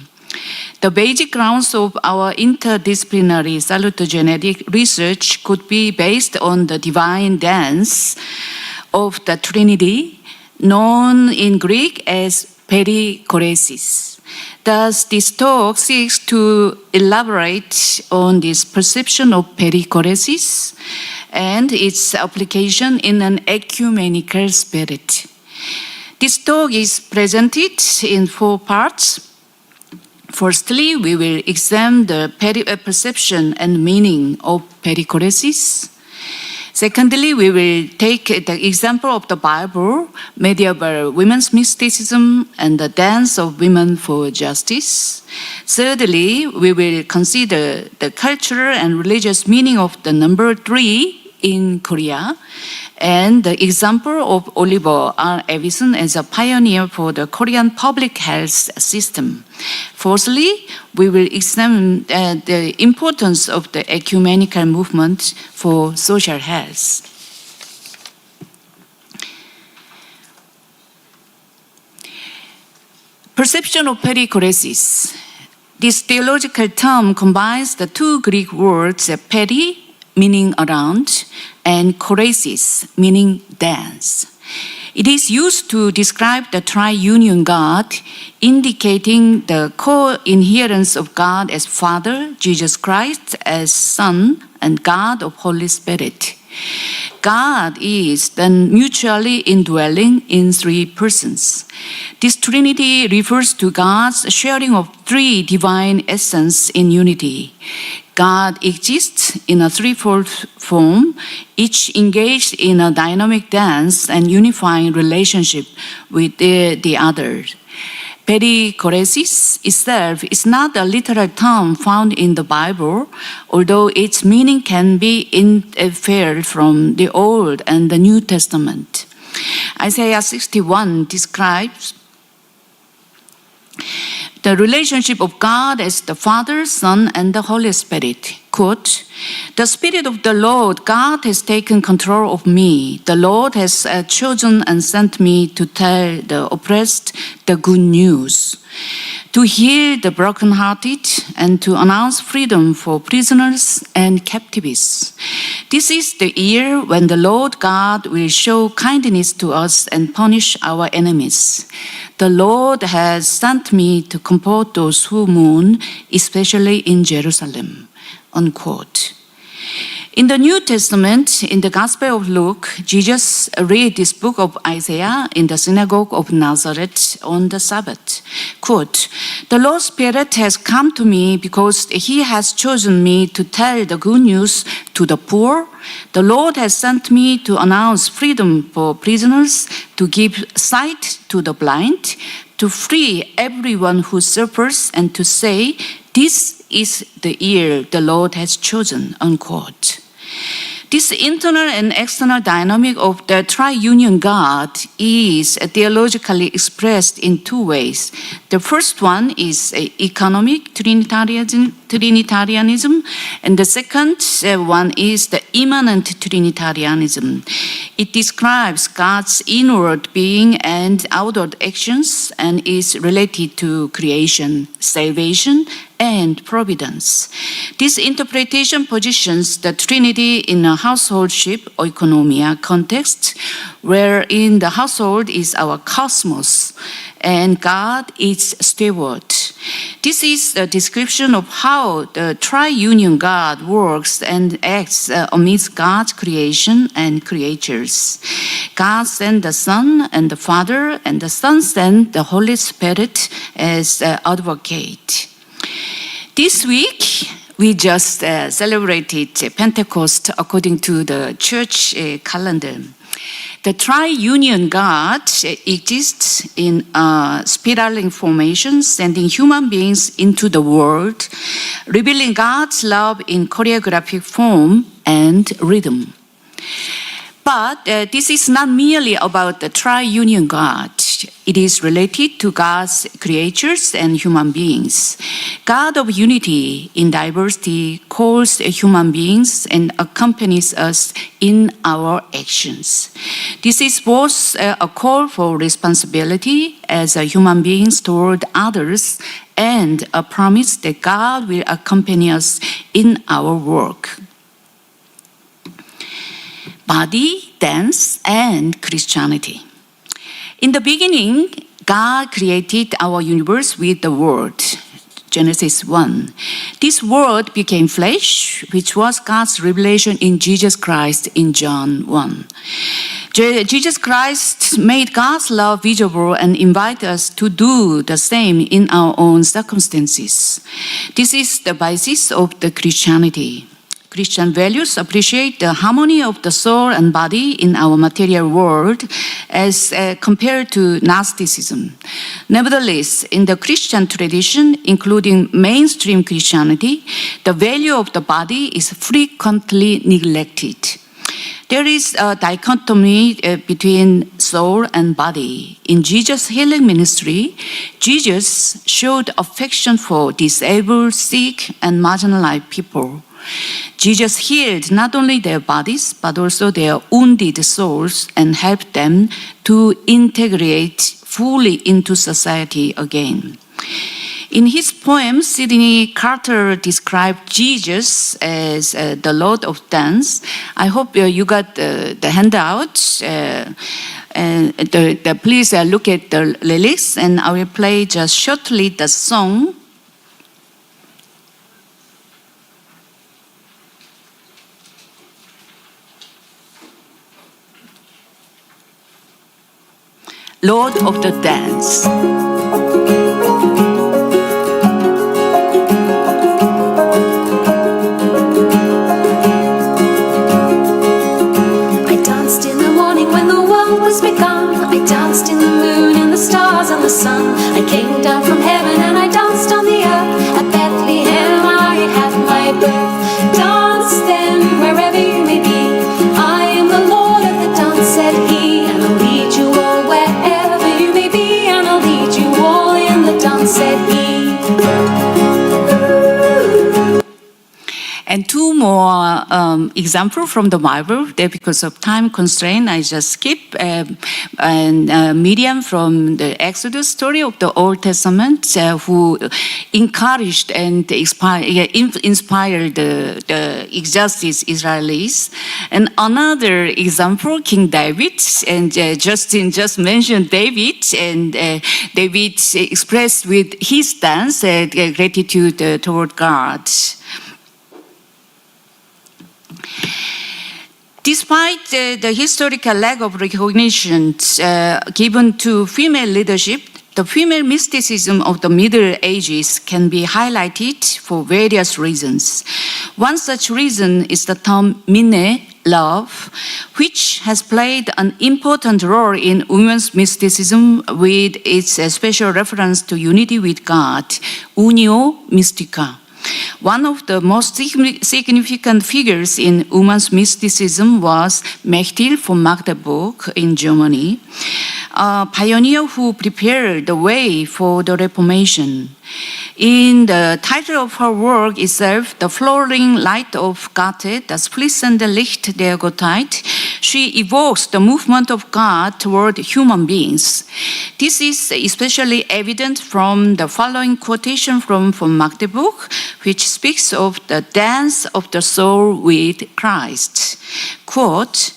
The basic grounds of our interdisciplinary salutogenetic research could be based on the divine dance of the Trinity, known in Greek as perichoresis. Thus, this talk seeks to elaborate on this perception of perichoresis and its application in an ecumenical spirit. This talk is presented in 4 parts. Firstly, we will examine the perception and meaning of perichoresis. Secondly, we will take the example of the Bible, medieval women's mysticism, and the dance of women for justice. Thirdly, we will consider the cultural and religious meaning of the number 3 in Korea, and the example of Oliver R. Avison as a pioneer for the Korean public health system. Fourthly, we will examine the importance of the ecumenical movement for social health. Perception of perichoresis. This theological term combines the 2 Greek words, peri, meaning around, and choresis, meaning dance. It is used to describe the triunion God, indicating the co-inherence of God as Father, Jesus Christ as Son, and God of Holy Spirit. God is then mutually indwelling in 3 persons. This Trinity refers to God's sharing of 3 divine essence in unity. God exists in a threefold form, each engaged in a dynamic dance and unifying relationship with the other. Perichoresis itself is not a literal term found in the Bible, although its meaning can be inferred from the Old and the New Testament. Isaiah 61 describes the relationship of God as the Father, Son, and the Holy Spirit. Quote, "The Spirit of the Lord God has taken control of me. The Lord has chosen and sent me to tell the oppressed the good news, to heal the brokenhearted, and to announce freedom for prisoners and captives. This is the year when the Lord God will show kindness to us and punish our enemies. The Lord has sent me to comfort those who mourn, especially in Jerusalem." Unquote. In the New Testament, in the Gospel of Luke, Jesus read this book of Isaiah in the synagogue of Nazareth on the Sabbath. Quote, "The Lord Spirit has come to me because he has chosen me to tell the good news to the poor. The Lord has sent me to announce freedom for prisoners, to give sight to the blind, to free everyone who suffers, and to say, this is the year the Lord has chosen," unquote. This internal and external dynamic of the triunion God is theologically expressed in two ways. The first one is economic Trinitarianism, and the second one is the immanent Trinitarianism. It describes God's inward being and outward actions and is related to creation, salvation, and providence. This interpretation positions the Trinity in a householdship oikonomia context, wherein the household is our cosmos and God is steward. This is a description of how the triunion God works and acts amidst God's creation and creatures. God sent the Son and the Father, and the Son sent the Holy Spirit as advocate. This week, we just celebrated Pentecost according to the church calendar. The triunion God exists in spiraling formation, sending human beings into the world, revealing God's love in choreographic form and rhythm. But this is not merely about the triunion God. It is related to God's creatures and human beings. God of unity in diversity calls human beings and accompanies us in our actions. This is both a call for responsibility as human beings toward others and a promise that God will accompany us in our work. Body, dance, and Christianity. In the beginning, God created our universe with the Word, Genesis 1. This Word became flesh, which was God's revelation in Jesus Christ in John 1. Jesus Christ made God's love visible and invited us to do the same in our own circumstances. This is the basis of the Christianity. Christian values appreciate the harmony of the soul and body in our material world as compared to Gnosticism. Nevertheless, in the Christian tradition, including mainstream Christianity, the value of the body is frequently neglected. There is a dichotomy between soul and body. In Jesus' healing ministry, Jesus showed affection for disabled, sick, and marginalized people. Jesus healed not only their bodies, but also their wounded souls and helped them to integrate fully into society again. In his poem, Sidney Carter described Jesus as the Lord of Dance. I hope you got the handout. Please look at the lyrics, and I will play just shortly the song. Lord of the Dance. I danced in the morning when the world was begun. I danced in the moon and the stars and the sun. I came down from heaven and I danced on the earth. At Bethlehem I had my birth. Dance then wherever you may be. I am the Lord of the dance, said he, and I'll lead you all wherever you may be, and I'll lead you all in the dance, said he. And two more examples from the Bible. That because of time constraint, I just skip. And Miriam from the Exodus story of the Old Testament, who encouraged and inspired the exhausted Israelis. And another example, King David, and Justin just mentioned David, and David expressed with his dance gratitude toward God. Despite the historical lack of recognition given to female leadership, the female mysticism of the Middle Ages can be highlighted for various reasons. One such reason is the term minne, love, which has played an important role in women's mysticism with its special reference to unity with God, unio mystica. One of the most significant figures in women's mysticism was Mechthild von Magdeburg in Germany, a pioneer who prepared the way for the Reformation. In the title of her work itself, The Flowering Light of Gottheit, das fließende Licht der Gottheit, she evokes the movement of God toward human beings. This is especially evident from the following quotation from von Magdeburg, which speaks of the dance of the soul with Christ. Quote,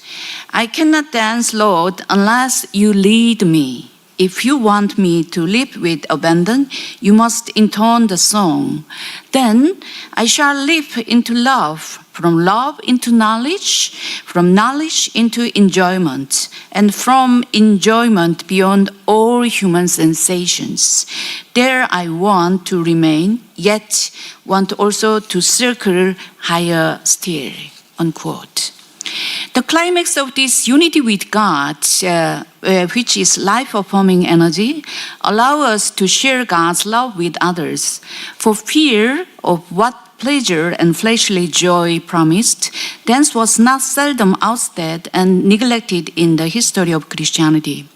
"I cannot dance, Lord, unless you lead me. If you want me to live with abandon, you must intone the song. Then I shall live into love, from love into knowledge, from knowledge into enjoyment, and from enjoyment beyond all human sensations. There I want to remain, yet want also to circle higher still." Unquote. The climax of this unity with God, which is life-affirming energy, allow us to share God's love with others. For fear of what pleasure and fleshly joy promised, dance was not seldom ousted and neglected in the history of Christianity.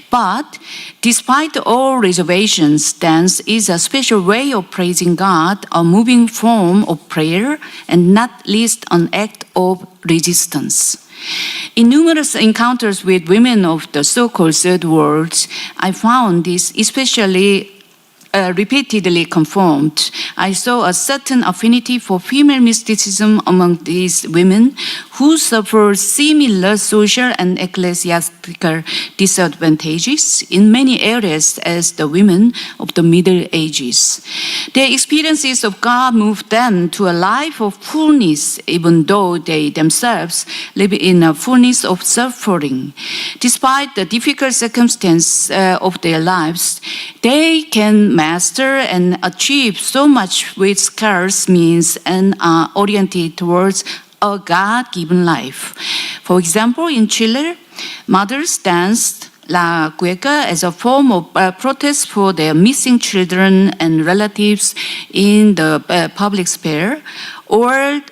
But despite all reservations, dance is a special way of praising God, a moving form of prayer, and not least an act of resistance. In numerous encounters with women of the so-called third world, I found this especially repeatedly confirmed. I saw a certain affinity for female mysticism among these women who suffer similar social and ecclesiastical disadvantages in many areas as the women of the Middle Ages. Their experiences of God moved them to a life of fullness, even though they themselves live in a fullness of suffering. Despite the difficult circumstances of their lives, they can master and achieve so much with scarce means and are oriented towards a God-given life. For example, in Chile, mothers danced La Cueca as a form of protest for their missing children and relatives in the public sphere, or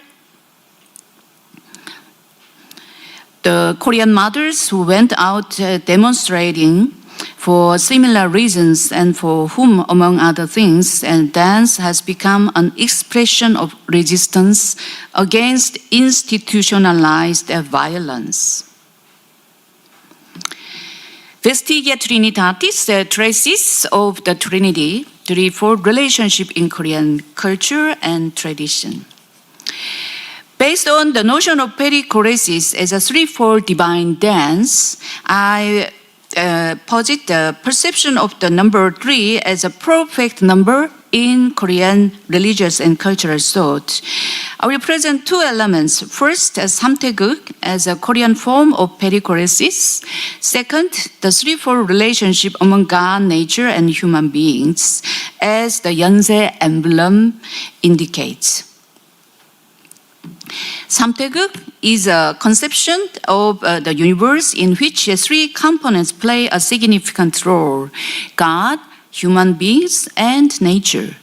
the Korean mothers who went out demonstrating for similar reasons and for whom, among other things, and dance has become an expression of resistance against institutionalized violence. Vestigia Trinitatis, traces of the Trinity, threefold relationship in Korean culture and tradition. Based on the notion of perichoresis as a threefold divine dance, I posit the perception of the number 3 as a perfect number in Korean religious and cultural thought. I will present two elements. First, samtaeguk as a Korean form of perichoresis. Second, the threefold relationship among God, nature, and human beings, as the Yonsei emblem indicates. Samtaeguk is a conception of the universe in which three components play a significant role: God, human beings, and nature.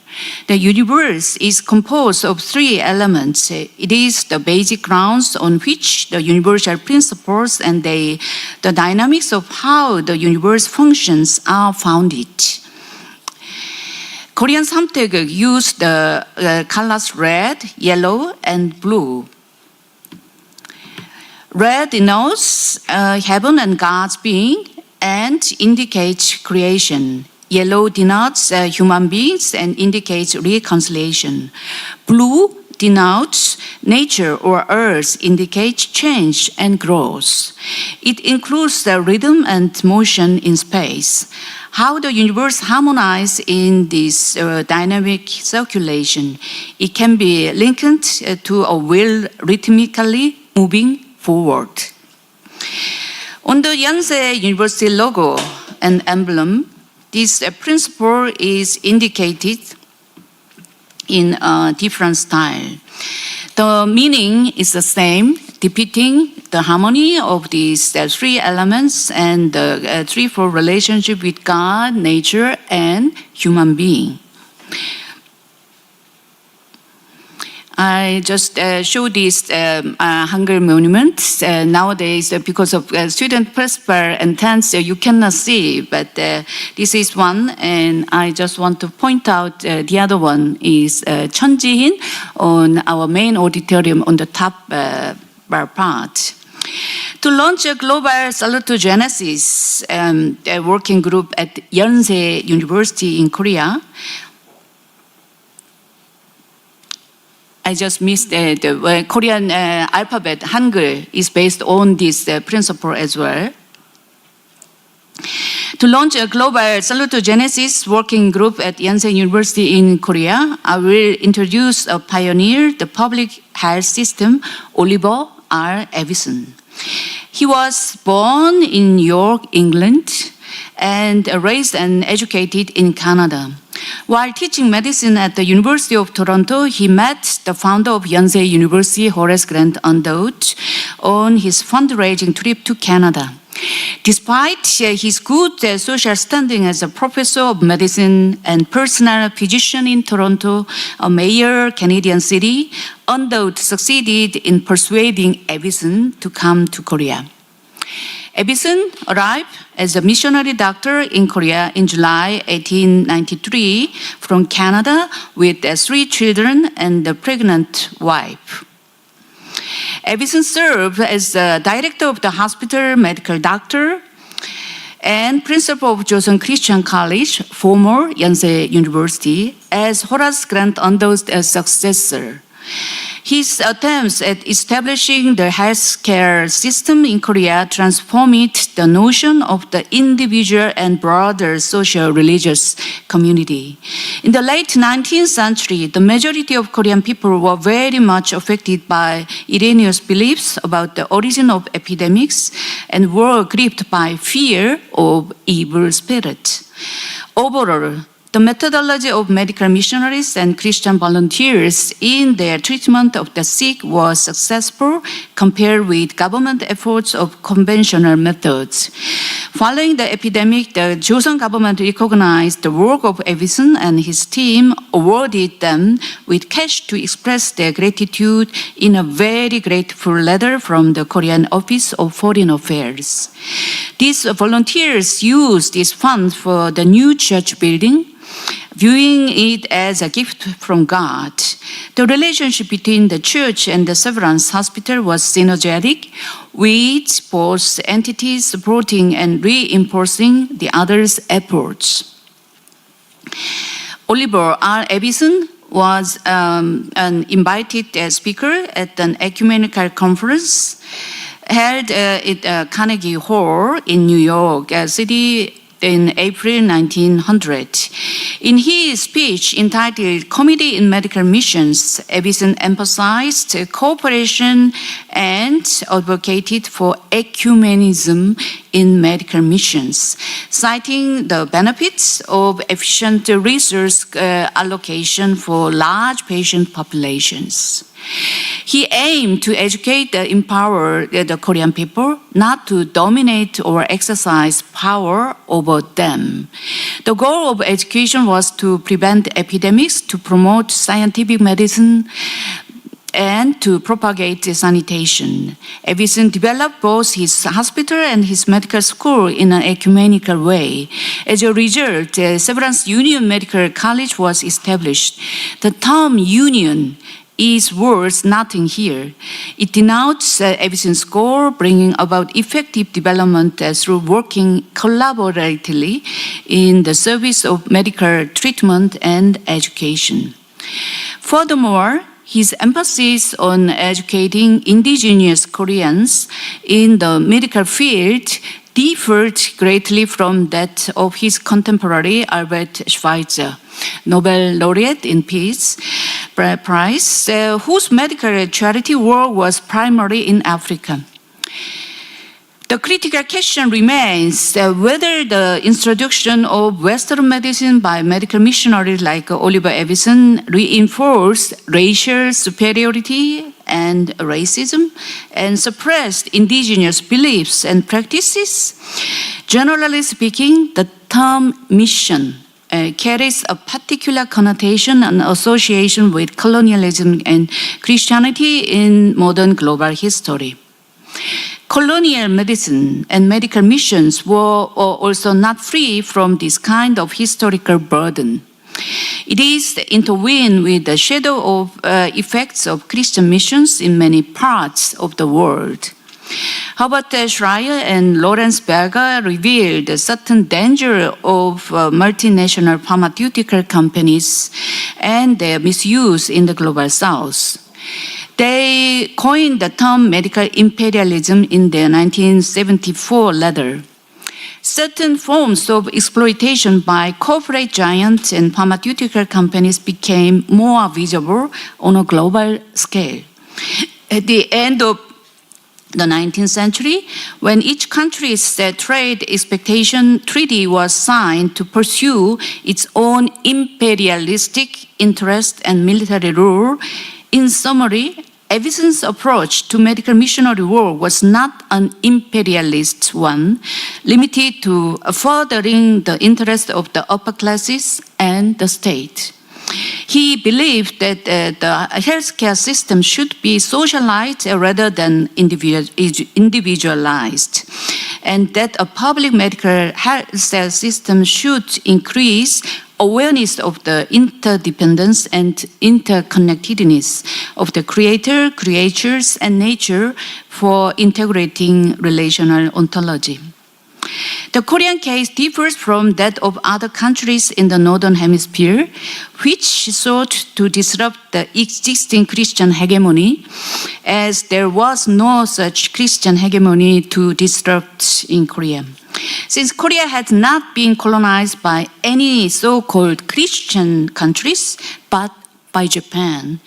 The universe is composed of three elements. It is the basic grounds on which the universal principles and the dynamics of how the universe functions are founded. Korean samtaeguk use the colors red, yellow, and blue. Red denotes heaven and God's being and indicates creation. Yellow denotes human beings and indicates reconciliation. Blue denotes nature or earth, indicates change and growth. It includes the rhythm and motion in space. How the universe harmonizes in this dynamic circulation. It can be likened to a wheel rhythmically moving forward. On the Yonsei University logo and emblem, this principle is indicated in a different style. The meaning is the same, depicting the harmony of these three elements and the threefold relationship with God, nature, and human being. I just show this Hangul monument. Nowadays, because of student presbyter and tents, you cannot see, but this is one, and I just want to point out the other one is Cheonjihin on our main auditorium on the top bar part. To launch a global salutogenesis a working group at Yonsei University in Korea, I just missed the Korean alphabet, Hangul, is based on this principle as well. To launch a global salutogenesis working group at Yonsei University in Korea, I will introduce a pioneer, the public health system, Oliver R. Avison. He was born in York, England, and raised and educated in Canada. While teaching medicine at the University of Toronto, he met the founder of Yonsei University, Horace Grant Underwood, on his fundraising trip to Canada. Despite his good social standing as a professor of medicine and personal physician in Toronto, a major Canadian city, Underwood succeeded in persuading Avison to come to Korea. Avison arrived as a missionary doctor in Korea in July 1893 from Canada with 3 children and a pregnant wife. Avison served as the director of the hospital, medical doctor, and principal of Joseon Christian College, former Yonsei University, as Horace Grant Underwood's successor. His attempts at establishing the healthcare system in Korea transformed the notion of the individual and broader social religious community. In the late 19th century, the majority of Korean people were very much affected by erroneous beliefs about the origin of epidemics and were gripped by fear of evil spirits. Overall, the methodology of medical missionaries and Christian volunteers in their treatment of the sick was successful compared with government efforts of conventional methods. Following the epidemic, the Joseon government recognized the work of Avison and his team, awarded them with cash to express their gratitude in a very grateful letter from the Korean Office of Foreign Affairs. These volunteers used these funds for the new church building, viewing it as a gift from God. The relationship between the church and the Severance Hospital was synergetic, with both entities supporting and reinforcing the other's efforts. Oliver R. Avison was an invited speaker at an ecumenical conference held at Carnegie Hall in New York City in April 1900. In his speech entitled Committee in Medical Missions, Avison emphasized cooperation and advocated for ecumenism in medical missions, citing the benefits of efficient resource allocation for large patient populations. He aimed to educate and empower the Korean people, not to dominate or exercise power over them. The goal of education was to prevent epidemics, to promote scientific medicine, and to propagate sanitation. Avison developed both his hospital and his medical school in an ecumenical way. As a result, Severance Union Medical College was established. The term union is worth nothing here. It denotes Avison's goal, bringing about effective development through working collaboratively in the service of medical treatment and education. Furthermore, his emphasis on educating indigenous Koreans in the medical field differed greatly from that of his contemporary Albert Schweitzer, Nobel laureate in Peace Prize, whose medical charity work was primarily in Africa. The critical question remains whether the introduction of Western medicine by medical missionaries like Oliver Avison reinforced racial superiority and racism and suppressed indigenous beliefs and practices. Generally speaking, the term mission carries a particular connotation and association with colonialism and Christianity in modern global history. Colonial medicine and medical missions were also not free from this kind of historical burden. It is intertwined with the shadow of effects of Christian missions in many parts of the world. Herbert Schreier and Lawrence Berger revealed a certain danger of multinational pharmaceutical companies and their misuse in the global south. They coined the term medical imperialism in their 1974 letter. Certain forms of exploitation by corporate giants and pharmaceutical companies became more visible on a global scale. At the end of the 19th century, when each country's trade expectation treaty was signed to pursue its own imperialistic interest and military rule, in summary, Avison's approach to medical missionary work was not an imperialist one, limited to furthering the interests of the upper classes and the state. He believed that the healthcare system should be socialized rather than individualized, and that a public medical health system should increase awareness of the interdependence and interconnectedness of the creator, creatures, and nature for integrating relational ontology. The Korean case differs from that of other countries in the Northern Hemisphere, which sought to disrupt the existing Christian hegemony, as there was no such Christian hegemony to disrupt in Korea. Since Korea had not been colonized by any so-called Christian countries, but by Japan,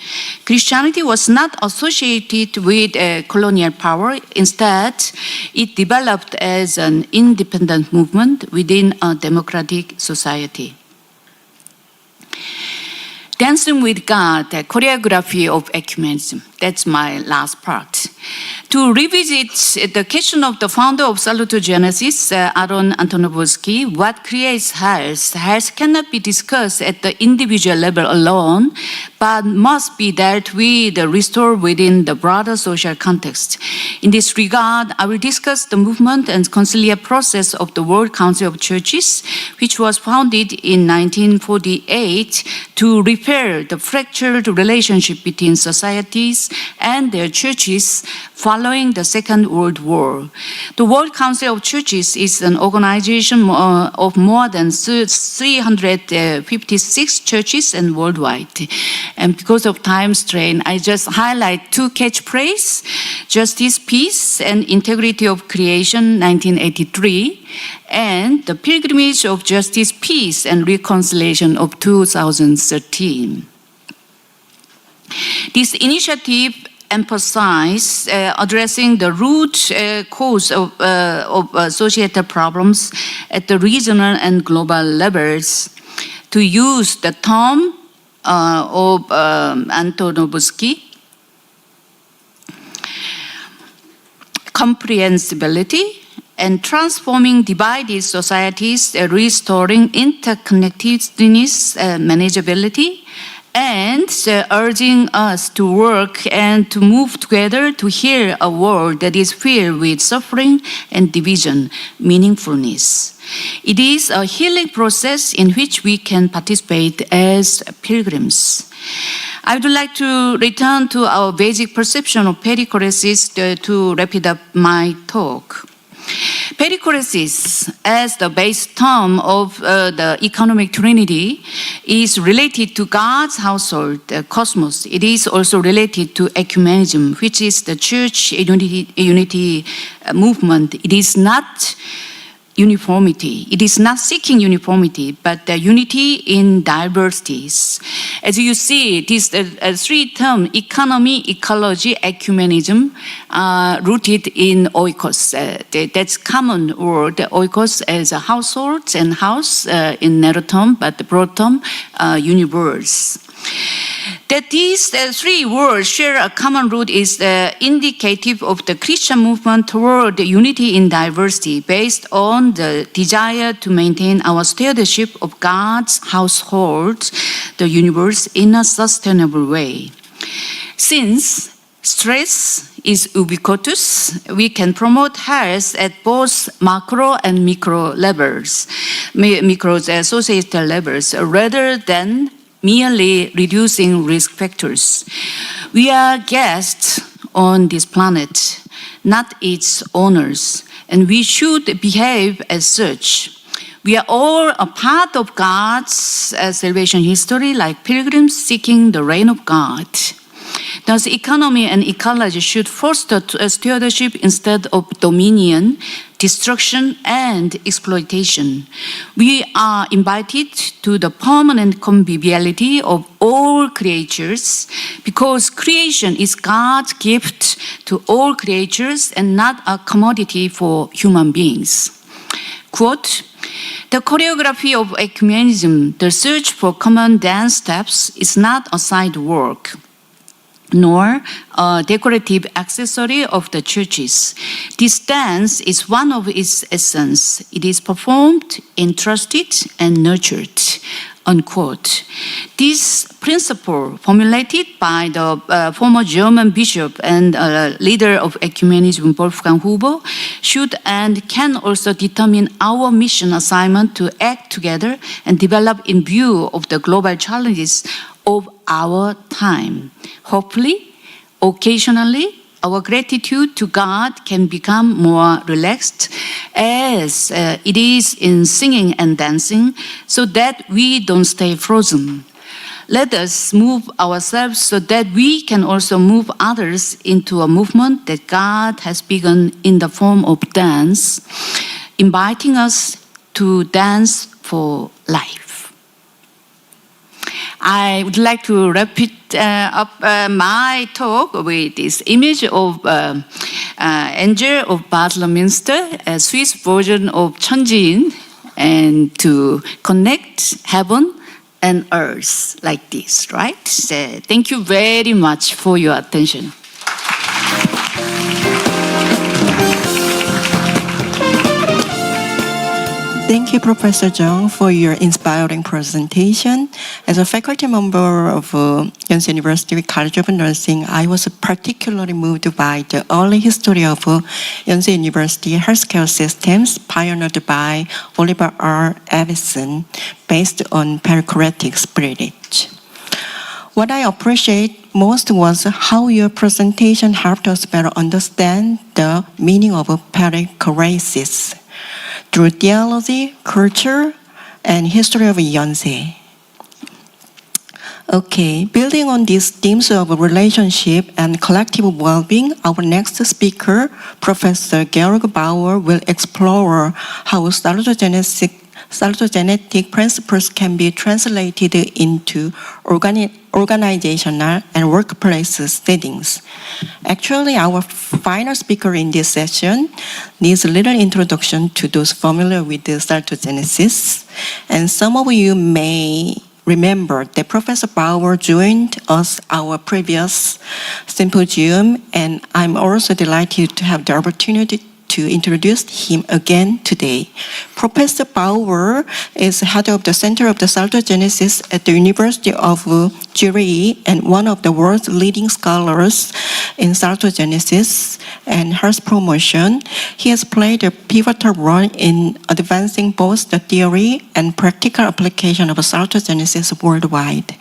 Christianity was not associated with colonial power. Instead, it developed as an independent movement within a democratic society. Dancing with God, the choreography of ecumenism. That's my last part. To revisit the question of the founder of Salutogenesis, Aaron Antonovsky, what creates health? Health cannot be discussed at the individual level alone, but must be dealt with, restored within the broader social context. In this regard, I will discuss the movement and conciliar process of the World Council of Churches, which was founded in 1948 to repair the fractured relationship between societies and their churches following the Second World War. The World Council of Churches is an organization of more than 356 churches and worldwide. And because of time strain, I just highlight two catchphrases: justice, peace, and integrity of creation, 1983, and the pilgrimage of justice, peace, and reconciliation of 2013. This initiative emphasizes addressing the root cause of societal problems at the regional and global levels. To use the term of Antonovsky, comprehensibility and transforming divided societies, restoring interconnectedness, manageability, and urging us to work and to move together to heal a world that is filled with suffering and division, meaningfulness. It is a healing process in which we can participate as pilgrims. I would like to return to our basic perception of perichoresis to wrap it up my talk. Perichoresis, as the base term of the economic trinity, is related to God's household, the cosmos. It is also related to ecumenism, which is the church unity movement. It is not uniformity. It is not seeking uniformity, but the unity in diversities. As you see, these three terms, economy, ecology, ecumenism, rooted in oikos. That's common word, oikos as a household and house in narrow term, but the broad term, universe. That these three words share a common root is indicative of the Christian movement toward the unity in diversity based on the desire to maintain our stewardship of God's household, the universe, in a sustainable way. Since stress is ubiquitous, we can promote health at both macro and micro levels, societal levels, rather than merely reducing risk factors. We are guests on this planet, not its owners, and we should behave as such. We are all a part of God's salvation history, like pilgrims seeking the reign of God. Thus, economy and ecology should foster stewardship instead of dominion, destruction, and exploitation. We are invited to the permanent conviviality of all creatures because creation is God's gift to all creatures and not a commodity for human beings. Quote, "The choreography of ecumenism, the search for common dance steps, is not a side work, nor a decorative accessory of the churches. This dance is one of its essence. It is performed, entrusted, and nurtured." Unquote. This principle, formulated by the former German bishop and leader of ecumenism, Wolfgang Huber, should and can also determine our mission assignment to act together and develop in view of the global challenges of our time. Hopefully, occasionally, our gratitude to God can become more relaxed as it is in singing and dancing, so that we don't stay frozen. Let us move ourselves so that we can also move others into a movement that God has begun in the form of dance, inviting us to dance for life. I would like to wrap it up my talk with this image of angel of Baslerminster, a Swiss version of 천지인, and to connect heaven and earth like this, right? So thank you very much for your attention. Thank you, Professor Jeong, for your inspiring presentation. As a faculty member of Yonsei University College of Nursing, I was particularly moved by the early history of Yonsei University healthcare systems pioneered by Oliver R. Avison, based on perichoretic spirit. What I appreciate most was how your presentation helped us better understand the meaning of perichoresis through theology, culture, and history of Yonsei. Okay, building on these themes of relationship and collective well-being, our next speaker, Professor Georg Bauer, will explore how salutogenetic principles can be translated into organizational and workplace settings. Actually, our final speaker in this session needs a little introduction to those familiar with the salutogenesis. And some of you may remember that Professor Bauer joined us our previous symposium, and I'm also delighted to have the opportunity to introduce him again today. Professor Bauer is head of the Center of the Salutogenesis at the University of Zurich and one of the world's leading scholars in salutogenesis and health promotion. He has played a pivotal role in advancing both the theory and practical application of salutogenesis worldwide.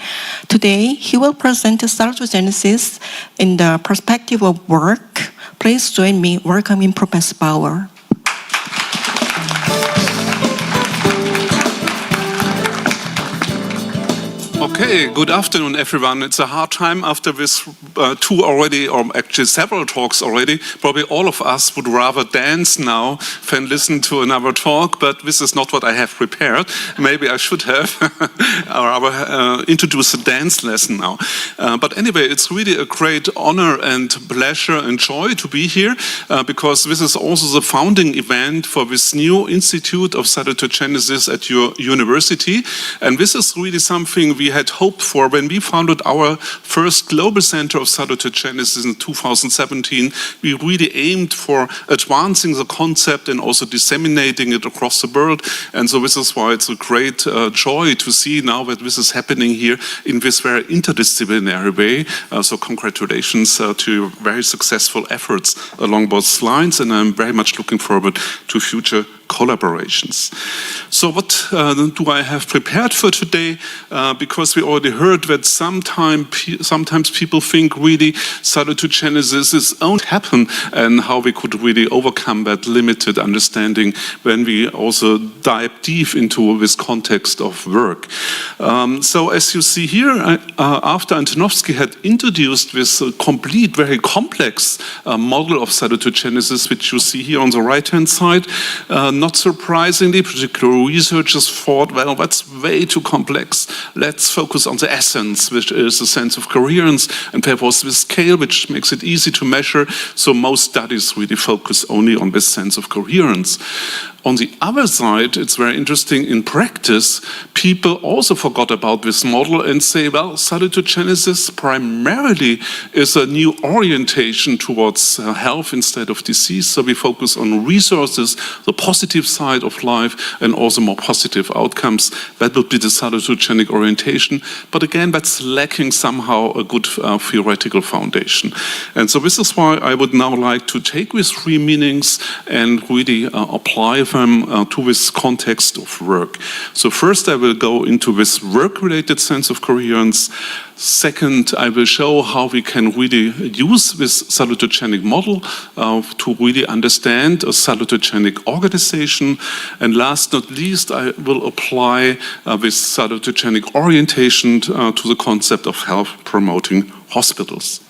Today, he will present salutogenesis in the perspective of work. Please join me welcoming Professor Bauer. Okay, good afternoon, everyone. It's a hard time after this two already, or actually several talks already. Probably all of us would rather dance now than listen to another talk, but this is not what I have prepared. Maybe I should have, or I will introduce a dance lesson now. But anyway, it's really a great honor and pleasure and joy to be here, because this is also the founding event for this new Institute of Salutogenesis at your university. And this is really something we had hoped for when we founded our first global center of salutogenesis in 2017. We really aimed for advancing the concept and also disseminating it across the world. And so this is why it's a great joy to see now that this is happening here in this very interdisciplinary way. So congratulations to your very successful efforts along both lines, and I'm very much looking forward to future collaborations. So what do I have prepared for today? Because we already heard that sometimes people think really salutogenesis is only happen, and how we could really overcome that limited understanding when we also dive deep into this context of work. So as you see here, after Antonovsky had introduced this complete, very complex model of salutogenesis, which you see here on the right-hand side, not surprisingly, particular researchers thought, well, that's way too complex. Let's focus on the essence, which is a sense of coherence, and there was this scale, which makes it easy to measure. So most studies really focus only on this sense of coherence. On the other side, it's very interesting, in practice, people also forgot about this model and say, well, salutogenesis primarily is a new orientation towards health instead of disease. So we focus on resources, the positive side of life, and also more positive outcomes. That would be the salutogenic orientation. But again, that's lacking somehow a good theoretical foundation. And so this is why I would now like to take these three meanings and really apply them to this context of work. So first I will go into this work-related sense of coherence. Second, I will show how we can really use this salutogenic model to really understand a salutogenic organization. And last not least, I will apply this salutogenic orientation to the concept of health-promoting hospitals.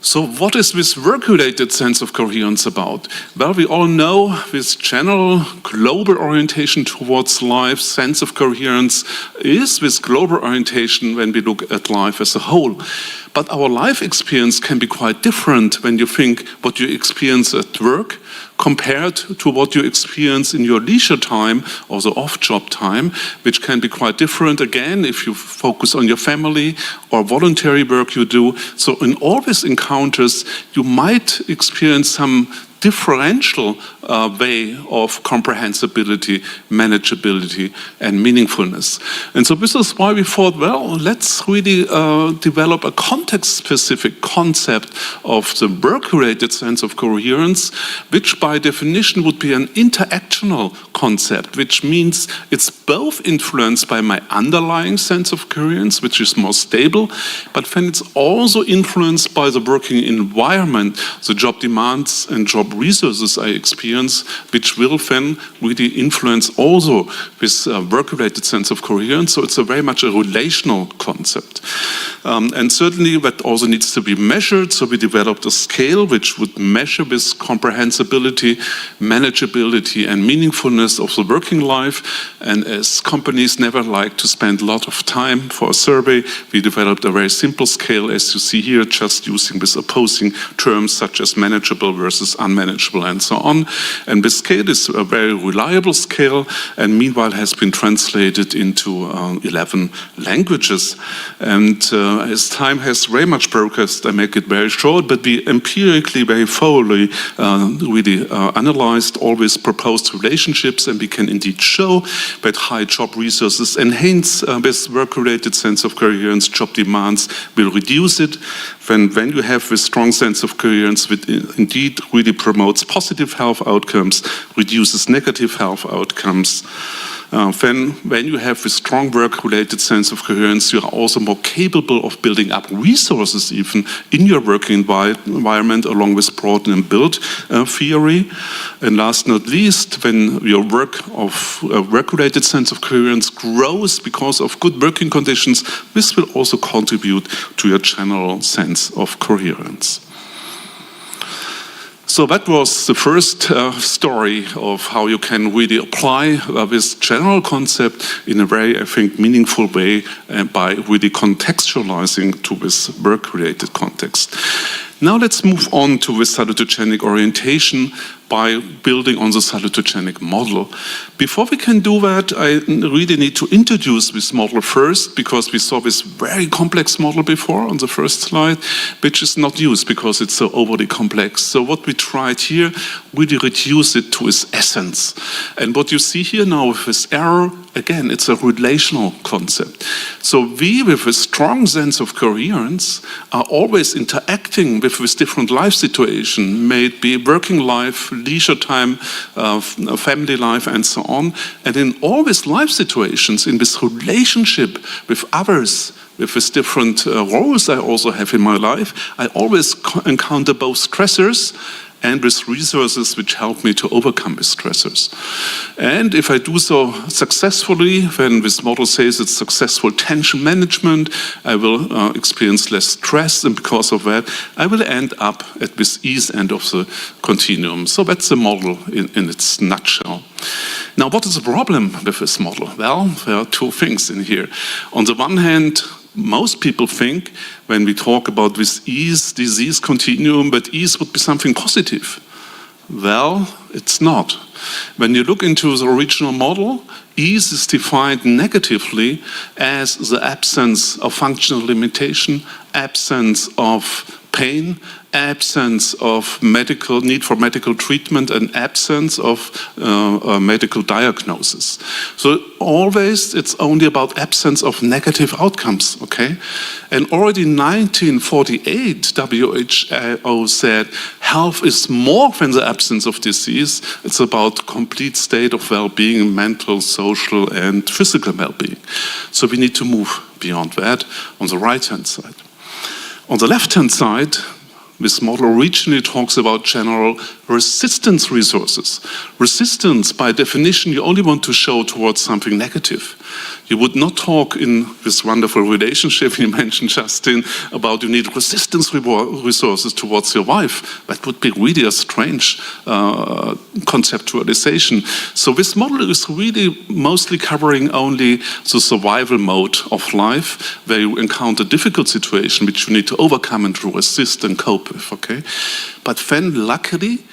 So what is this work-related sense of coherence about? Well, we all know this general global orientation towards life, sense of coherence is this global orientation when we look at life as a whole. But our life experience can be quite different when you think what you experience at work compared to what you experience in your leisure time or the off-job time, which can be quite different again if you focus on your family or voluntary work you do. So in all these encounters, you might experience some differential way of comprehensibility, manageability, and meaningfulness. And so this is why we thought, well, let's really develop a context-specific concept of the work-related sense of coherence, which by definition would be an interactional concept, which means it's both influenced by my underlying sense of coherence, which is more stable, but then it's also influenced by the working environment, the job demands and job resources I experience, which will then really influence also this work-related sense of coherence. So it's a very much a relational concept. And certainly that also needs to be measured. So we developed a scale which would measure this comprehensibility, manageability, and meaningfulness of the working life. And as companies never like to spend a lot of time for a survey, we developed a very simple scale, as you see here, just using this opposing terms such as manageable versus unmanageable and so on. And this scale is a very reliable scale, and meanwhile has been translated into 11 languages. And as time has very much progressed, I make it very short, but we empirically very thoroughly really analyzed all these proposed relationships, and we can indeed show that high job resources enhance this work-related sense of coherence, job demands will reduce it. When you have this strong sense of coherence, which indeed really promotes positive health outcomes, reduces negative health outcomes. When you have a strong work-related sense of coherence, you are also more capable of building up resources even in your working environment, along with broad and build theory. And last not least, when your work-related sense of coherence grows because of good working conditions, this will also contribute to your general sense of coherence. So that was the first story of how you can really apply this general concept in a very, I think, meaningful way by really contextualizing to this work-related context. Now let's move on to the salutogenic orientation by building on the salutogenic model. Before we can do that, I really need to introduce this model first, because we saw this very complex model before on the first slide, which is not used because it's so overly complex. So what we tried here, really reduce it to its essence. And what you see here now with this arrow, again, it's a relational concept. So we, with a strong sense of coherence, are always interacting with this different life situation, may it be working life, leisure time, family life, and so on. And in all these life situations, in this relationship with others, with these different roles I also have in my life, I always encounter both stressors and with resources which help me to overcome these stressors. And if I do so successfully, when this model says it's successful tension management, I will experience less stress, and because of that, I will end up at this ease end of the continuum. So that's the model in its nutshell. Now, what is the problem with this model? Well, there are two things in here. On the one hand, most people think when we talk about this ease, disease continuum, that ease would be something positive. Well, it's not. When you look into the original model, ease is defined negatively as the absence of functional limitation, absence of pain, absence of need for medical treatment, and absence of medical diagnosis. So always it's only about absence of negative outcomes, okay? And already in 1948, WHO said health is more than the absence of disease. It's about complete state of well-being, mental, social, and physical well-being. So we need to move beyond that on the right-hand side. On the left-hand side, this model originally talks about general resistance resources. Resistance, by definition, you only want to show towards something negative. You would not talk in this wonderful relationship you mentioned, Justin, about you need resistance resources towards your wife. That would be really a strange conceptualization. So this model is really mostly covering only the survival mode of life, where you encounter difficult situations which you need to overcome and to resist and cope with, okay? But then, luckily,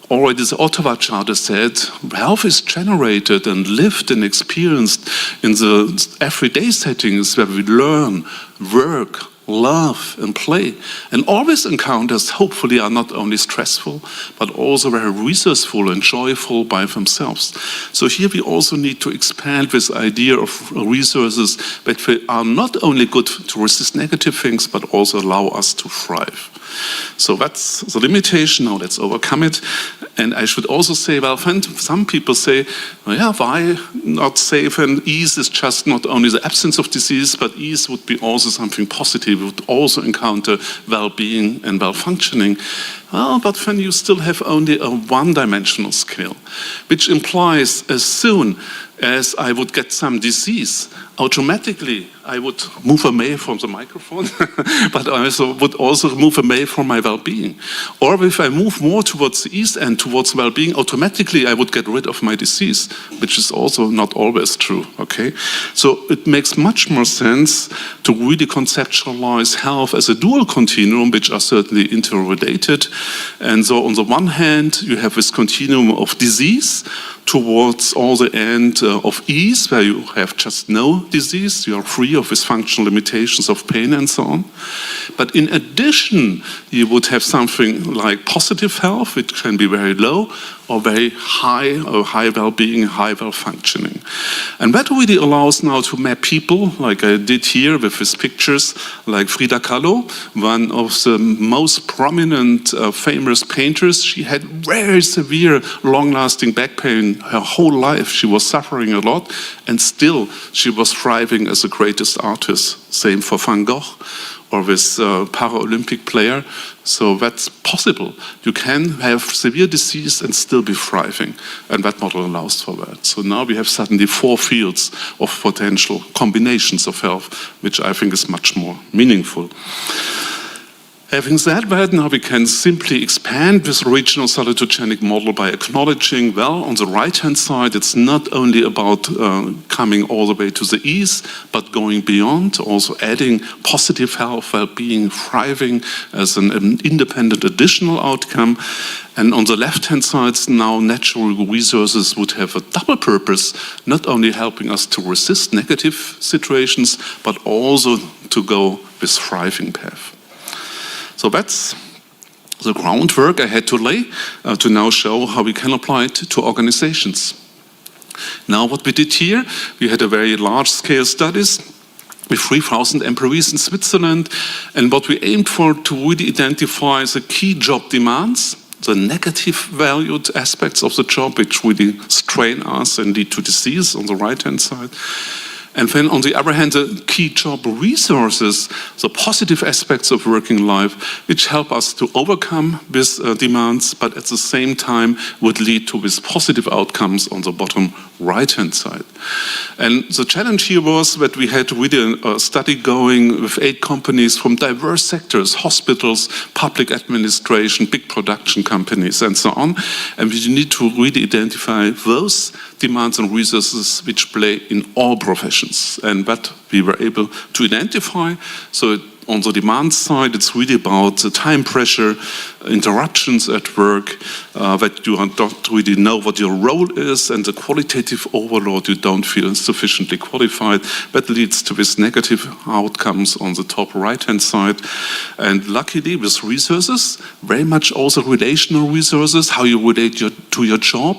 already the Ottawa Charter said health is generated and lived and experienced in the everyday settings where we learn, work, love, and play. And all these encounters, hopefully, are not only stressful, but also very resourceful and joyful by themselves. So here we also need to expand this idea of resources that are not only good to resist negative things, but also allow us to thrive. So that's the limitation. Now let's overcome it. And I should also say, well, some people say, well, yeah, why not say then ease is just not only the absence of disease, but ease would be also something positive. We would also encounter well-being and well-functioning. Well, but then you still have only a one-dimensional scale, which implies as soon as I would get some disease, automatically I would move away from the microphone, but I would also move away from my well-being. Or if I move more towards the east end, towards well-being, automatically I would get rid of my disease, which is also not always true, okay? So it makes much more sense to really conceptualize health as a dual continuum, which are certainly interrelated. And so on the one hand, you have this continuum of disease towards all the end of ease, where you have just no disease, you are free of these functional limitations of pain and so on. But in addition, you would have something like positive health, which can be very low, or very high, or high well-being, high well-functioning. And that really allows now to map people, like I did here with his pictures, like Frida Kahlo, one of the most prominent famous painters. She had very severe, long-lasting back pain her whole life. She was suffering a lot, and still she was thriving as the greatest artist. Same for Van Gogh, or with Paralympic player. So that's possible. You can have severe disease and still be thriving, and that model allows for that. So now we have suddenly 4 fields of potential combinations of health, which I think is much more meaningful. Having said that, now we can simply expand this regional salutogenic model by acknowledging, well, on the right-hand side, it's not only about coming all the way to the east, but going beyond, also adding positive health, well-being, thriving as an independent additional outcome. And on the left-hand side, now natural resources would have a double purpose, not only helping us to resist negative situations, but also to go with thriving path. So that's the groundwork I had to lay to now show how we can apply it to organizations. Now what we did here, we had a very large-scale studies with 3,000 employees in Switzerland, and what we aimed for to really identify the key job demands, the negative valued aspects of the job which really strain us and lead to disease on the right-hand side. And then on the other hand, the key job resources, the positive aspects of working life, which help us to overcome these demands, but at the same time would lead to these positive outcomes on the bottom right-hand side. And the challenge here was that we had really a study going with 8 companies from diverse sectors, hospitals, public administration, big production companies, and so on. And we need to really identify those demands and resources which play in all professions, and that we were able to identify. So on the demand side, it's really about the time pressure, interruptions at work, that you don't really know what your role is, and the qualitative overload, you don't feel sufficiently qualified. That leads to these negative outcomes on the top right-hand side. And luckily, with resources, very much also relational resources, how you relate to your job.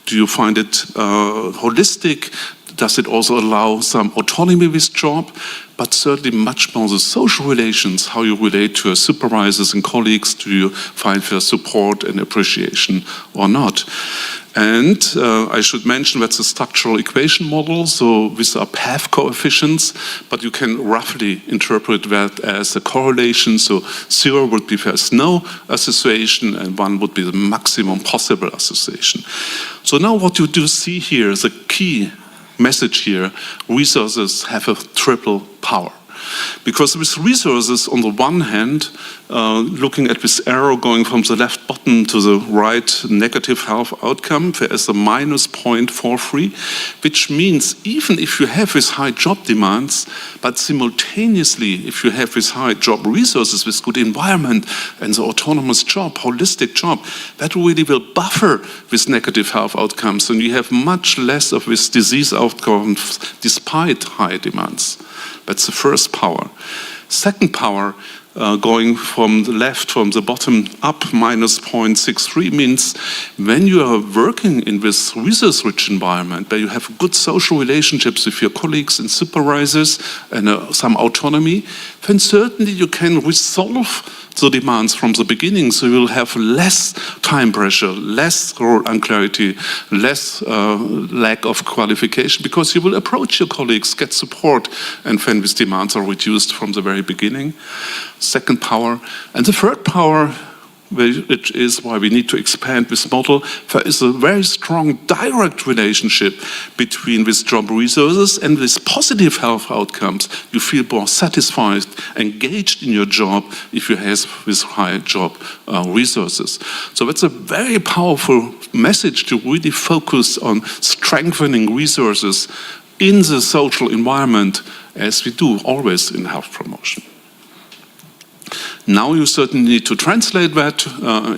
Do you find it holistic? Does it also allow some autonomy with job? But certainly much more the social relations, how you relate to your supervisors and colleagues. Do you find their support and appreciation or not? And I should mention that's a structural equation model, so these are path coefficients, but you can roughly interpret that as a correlation. So 0 would be there's no association, and 1 would be the maximum possible association. So now what you do see here is a key message here: resources have a triple power. Because with resources, on the one hand, looking at this arrow going from the left bottom to the right negative health outcome, there is a minus 0.43, which means even if you have these high job demands, but simultaneously, if you have these high job resources with good environment and the autonomous job, holistic job, that really will buffer with negative health outcomes, and you have much less of this disease outcomes despite high demands. That's the first power. Second power, going from the left, from the bottom up, minus 0.63, means when you are working in this resource-rich environment, where you have good social relationships with your colleagues and supervisors and some autonomy, then certainly you can resolve the demands from the beginning, so you'll have less time pressure, less role unclarity, less lack of qualification, because you will approach your colleagues, get support, and then these demands are reduced from the very beginning. Second power. And the third power, which is why we need to expand this model, there is a very strong direct relationship between these job resources and these positive health outcomes. You feel more satisfied, engaged in your job if you have these high job resources. So that's a very powerful message to really focus on strengthening resources in the social environment, as we do always in health promotion. Now you certainly need to translate that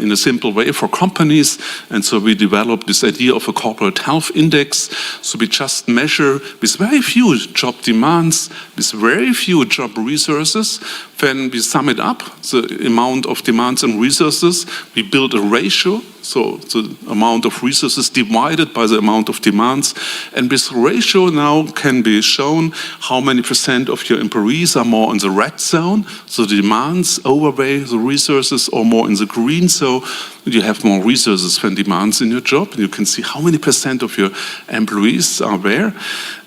in a simple way for companies, and so we developed this idea of a corporate health index. So we just measure with very few job demands, with very few job resources. When we sum it up, the amount of demands and resources, we build a ratio, so the amount of resources divided by the amount of demands. And this ratio now can be shown how many % of your employees are more in the red zone, so the demands overweigh the resources, or more in the green, so you have more resources than demands in your job. And you can see how many % of your employees are there.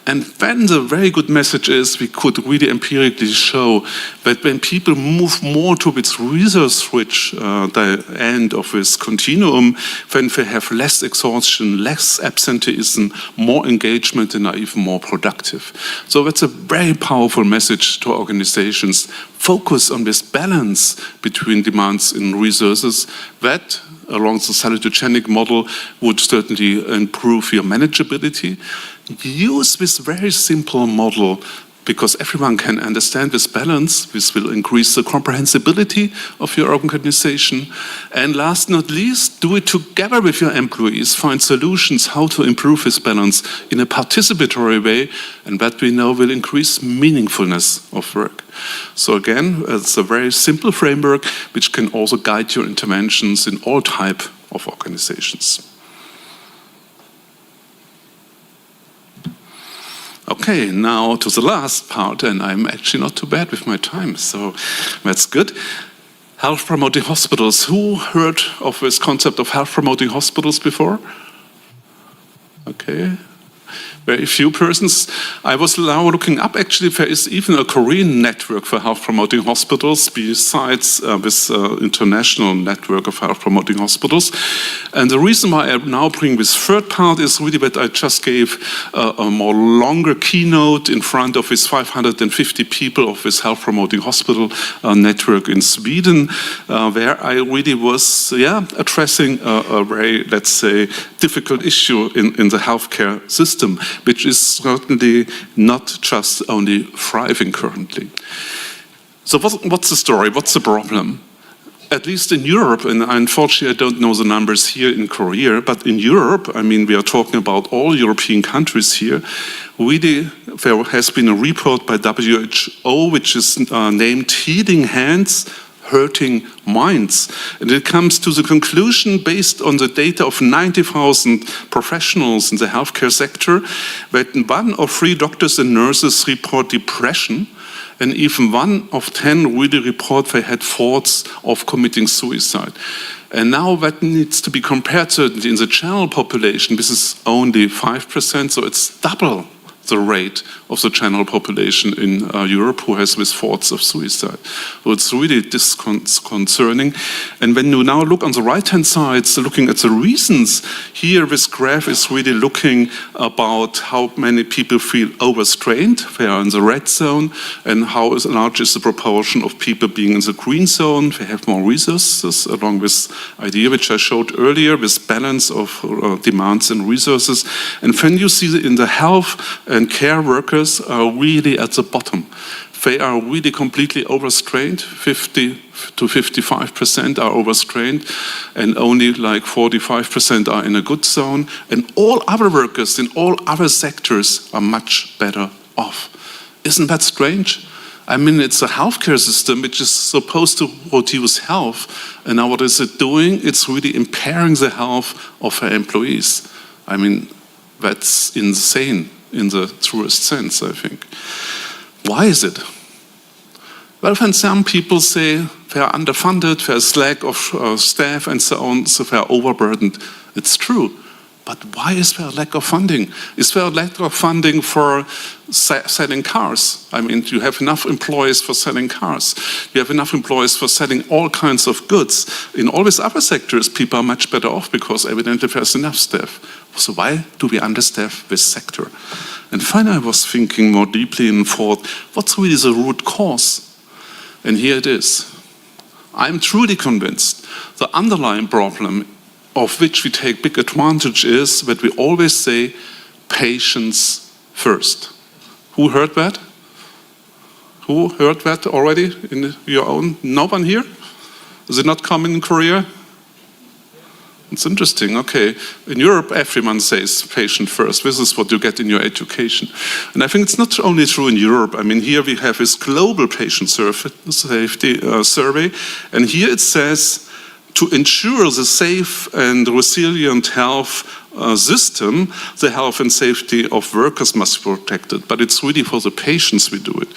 And then the very good message is we could really empirically show that when people move more to its resource-rich the end of this continuum, then they have less exhaustion, less absenteeism, more engagement, and are even more productive. So that's a very powerful message to organizations. Focus on this balance between demands and resources that, along the salutogenic model, would certainly improve your manageability. Use this very simple model because everyone can understand this balance. This will increase the comprehensibility of your organization. And last not least, do it together with your employees. Find solutions how to improve this balance in a participatory way, and that we know will increase meaningfulness of work. So again, it's a very simple framework which can also guide your interventions in all types of organizations. Okay, now to the last part, and I'm actually not too bad with my time, so that's good. Health promoting hospitals. Who heard of this concept of health promoting hospitals before? Okay. Very few persons. I was now looking up, actually, there is even a Korean network for health promoting hospitals besides this international network of health promoting hospitals. And the reason why I now bring this third part is really that I just gave a more longer keynote in front of this 550 people of this health promoting hospital network in Sweden, where I really was addressing a very, let's say, difficult issue in the healthcare system, which is certainly not just only thriving currently. So what's the story? What's the problem? At least in Europe, and unfortunately I don't know the numbers here in Korea, but in Europe, I mean, we are talking about all European countries here, really there has been a report by WHO which is named Healing Hands, Hurting Minds. And it comes to the conclusion, based on the data of 90,000 professionals in the healthcare sector, that 1 of 3 doctors and nurses report depression, and even 1 of 10 really report they had thoughts of committing suicide. And now that needs to be compared certainly in the general population. This is only 5%, so it's double the rate of the general population in Europe who has these thoughts of suicide. So it's really disconcerting. And when you now look on the right-hand side, so looking at the reasons, here this graph is really looking about how many people feel overstrained. They are in the red zone, and how large is the proportion of people being in the green zone. They have more resources, along this idea which I showed earlier, this balance of demands and resources. And when you see in the health and care workers are really at the bottom. They are really completely overstrained. 50 to 55% are overstrained, and only like 45% are in a good zone. And all other workers in all other sectors are much better off. Isn't that strange? I mean, it's a healthcare system which is supposed to produce health, and now what is it doing? It's really impairing the health of her employees. I mean, that's insane in the truest sense, I think. Why is it? Well, when some people say they are underfunded, there's lack of staff and so on, so they are overburdened, it's true. But why is there a lack of funding? Is there a lack of funding for selling cars? I mean, you have enough employees for selling cars. You have enough employees for selling all kinds of goods. In all these other sectors, people are much better off because evidently there's enough staff. So why do we understaff this sector? And finally, I was thinking more deeply and thought, what's really the root cause? And here it is. I'm truly convinced the underlying problem of which we take big advantage is that we always say patients first. Who heard that? Who heard that already in your own? No one here? Is it not common in Korea? It's interesting, okay. In Europe, everyone says patient first. This is what you get in your education. And I think it's not only true in Europe. I mean, here we have this global patient safety survey. And here it says, to ensure the safe and resilient health system, the health and safety of workers must be protected. But it's really for the patients we do it.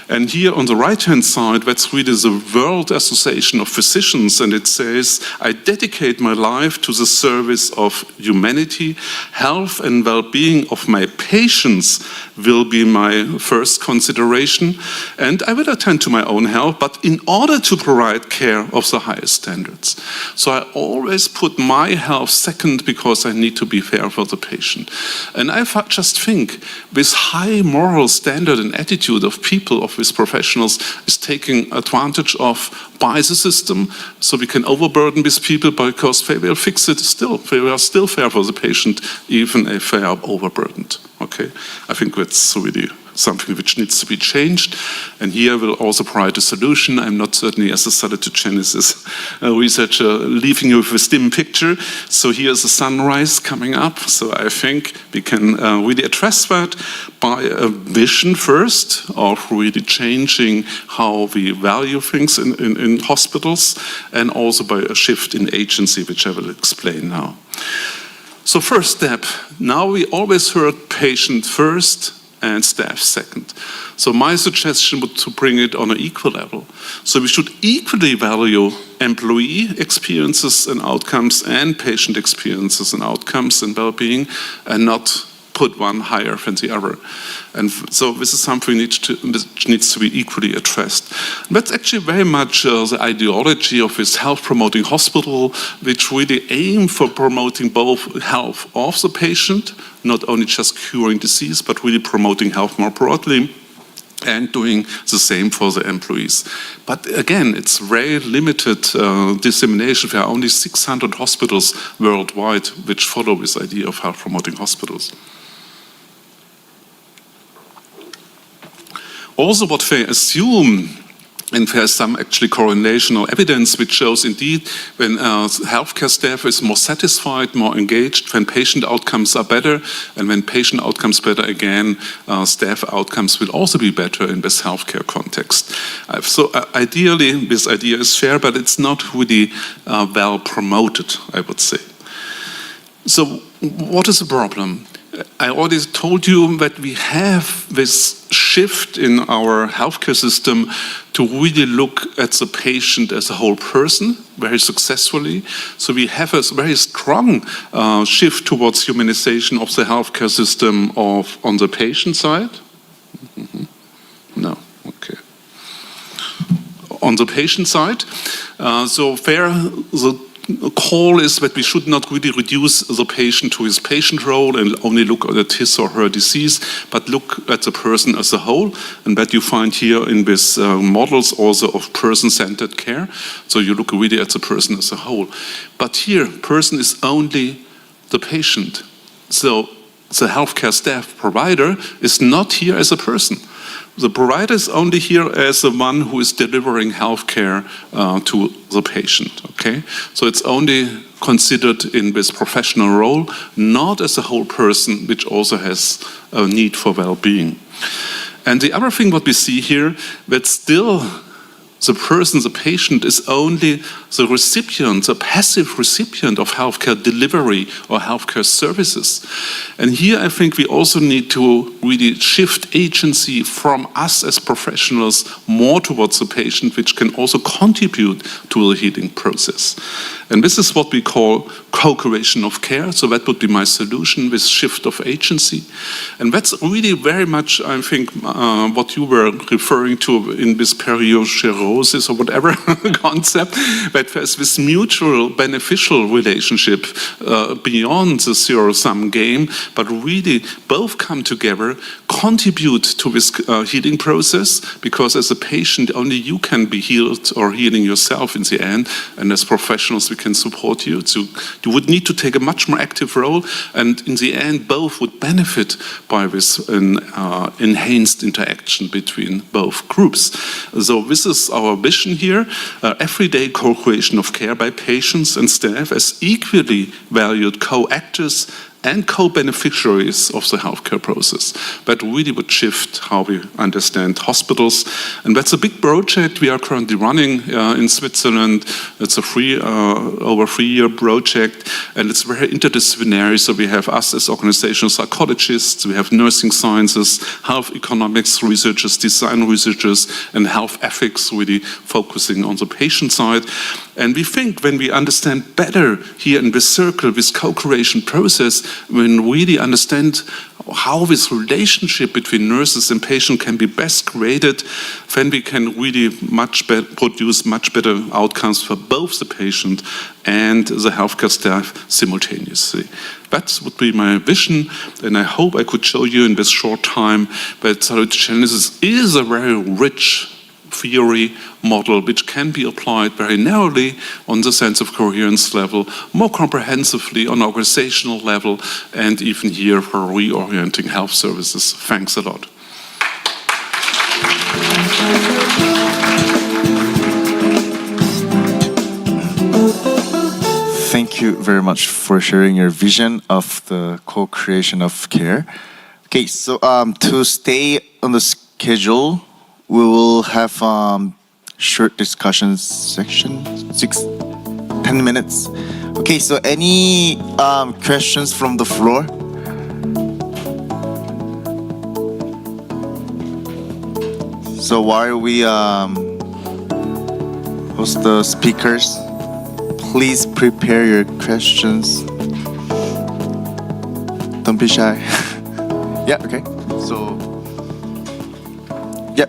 And here on the right-hand side, that's really the World Association of Physicians, and it says, I dedicate my life to the service of humanity. Health and well-being of my patients will be my first consideration, and I will attend to my own health, but in order to provide care of the highest standards. So I always put my health second because I need to be fair for the patient. And I just think this high moral standard and attitude of people, of these professionals, is taking advantage of by the system, so we can overburden these people because they will fix it still. They are still fair for the patient, even if they are overburdened. Okay, I think that's really something which needs to be changed. And here we'll also provide a solution. I'm not certainly as a salutogenesis researcher leaving you with a dim picture. So here's the sunrise coming up. So I think we can really address that by a vision first of really changing how we value things in hospitals, and also by a shift in agency, which I will explain now. So first step, now we always heard patient first and staff second. So my suggestion would to bring it on an equal level. So we should equally value employee experiences and outcomes and patient experiences and outcomes and well-being, and not put one higher than the other. And so this is something which needs to be equally addressed. And that's actually very much the ideology of this health-promoting hospital, which really aim for promoting both health of the patient, not only just curing disease, but really promoting health more broadly, and doing the same for the employees. But again, it's very limited dissemination. There are only 600 hospitals worldwide which follow this idea of health-promoting hospitals. Also, what they assume, and there's some actually correlational evidence which shows indeed when healthcare staff is more satisfied, more engaged, when patient outcomes are better, and when patient outcomes better again, staff outcomes will also be better in this healthcare context. So ideally, this idea is fair, but it's not really well promoted, I would say. So what is the problem? I already told you that we have this shift in our healthcare system to really look at the patient as a whole person very successfully. So we have a very strong shift towards humanization of the healthcare system on the patient side. No, okay. On the patient side, so there the call is that we should not really reduce the patient to his patient role and only look at his or her disease, but look at the person as a whole, and that you find here in these models also of person-centered care. So you look really at the person as a whole. But here, person is only the patient. So the healthcare staff provider is not here as a person. The provider is only here as the one who is delivering healthcare to the patient, okay? So it's only considered in this professional role, not as a whole person, which also has a need for well-being. And the other thing what we see here, that still the person, the patient, is only the recipient, the passive recipient of healthcare delivery or healthcare services. And here I think we also need to really shift agency from us as professionals more towards the patient, which can also contribute to the healing process. And this is what we call co-creation of care. So that would be my solution, this shift of agency. And that's really very much, I think, what you were referring to in this Perichoretic symbiosis or whatever concept, but there's this mutual beneficial relationship beyond the zero-sum game, but really both come together, contribute to this healing process, because as a patient, only you can be healed or healing yourself in the end, and as professionals, we can support you. So you would need to take a much more active role, and in the end, both would benefit by this enhanced interaction between both groups. So this is our vision here, everyday co-creation of care by patients and staff as equally valued co-actors and co-beneficiaries of the healthcare process. That really would shift how we understand hospitals. And that's a big project we are currently running in Switzerland. It's a over 3-year project, and it's very interdisciplinary. So we have us as organizational psychologists, we have nursing sciences, health economics researchers, design researchers, and health ethics, really focusing on the patient side. And we think when we understand better here in this circle, this co-creation process, when we really understand how this relationship between nurses and patient can be best created, then we can really produce much better outcomes for both the patient and the healthcare staff simultaneously. That would be my vision, and I hope I could show you in this short time that salutogenesis is a very rich theory model which can be applied very narrowly on the sense of coherence level, more comprehensively on organizational level, and even here for reorienting health services. Thanks a lot. Thank you very much for sharing your vision of the co-creation of care. Okay, so to stay on the schedule, we will have short discussion section, 10 minutes. Okay, so any questions from the floor? So while we host the speakers, please prepare your questions. Don't be shy. Yeah, okay. So, yep.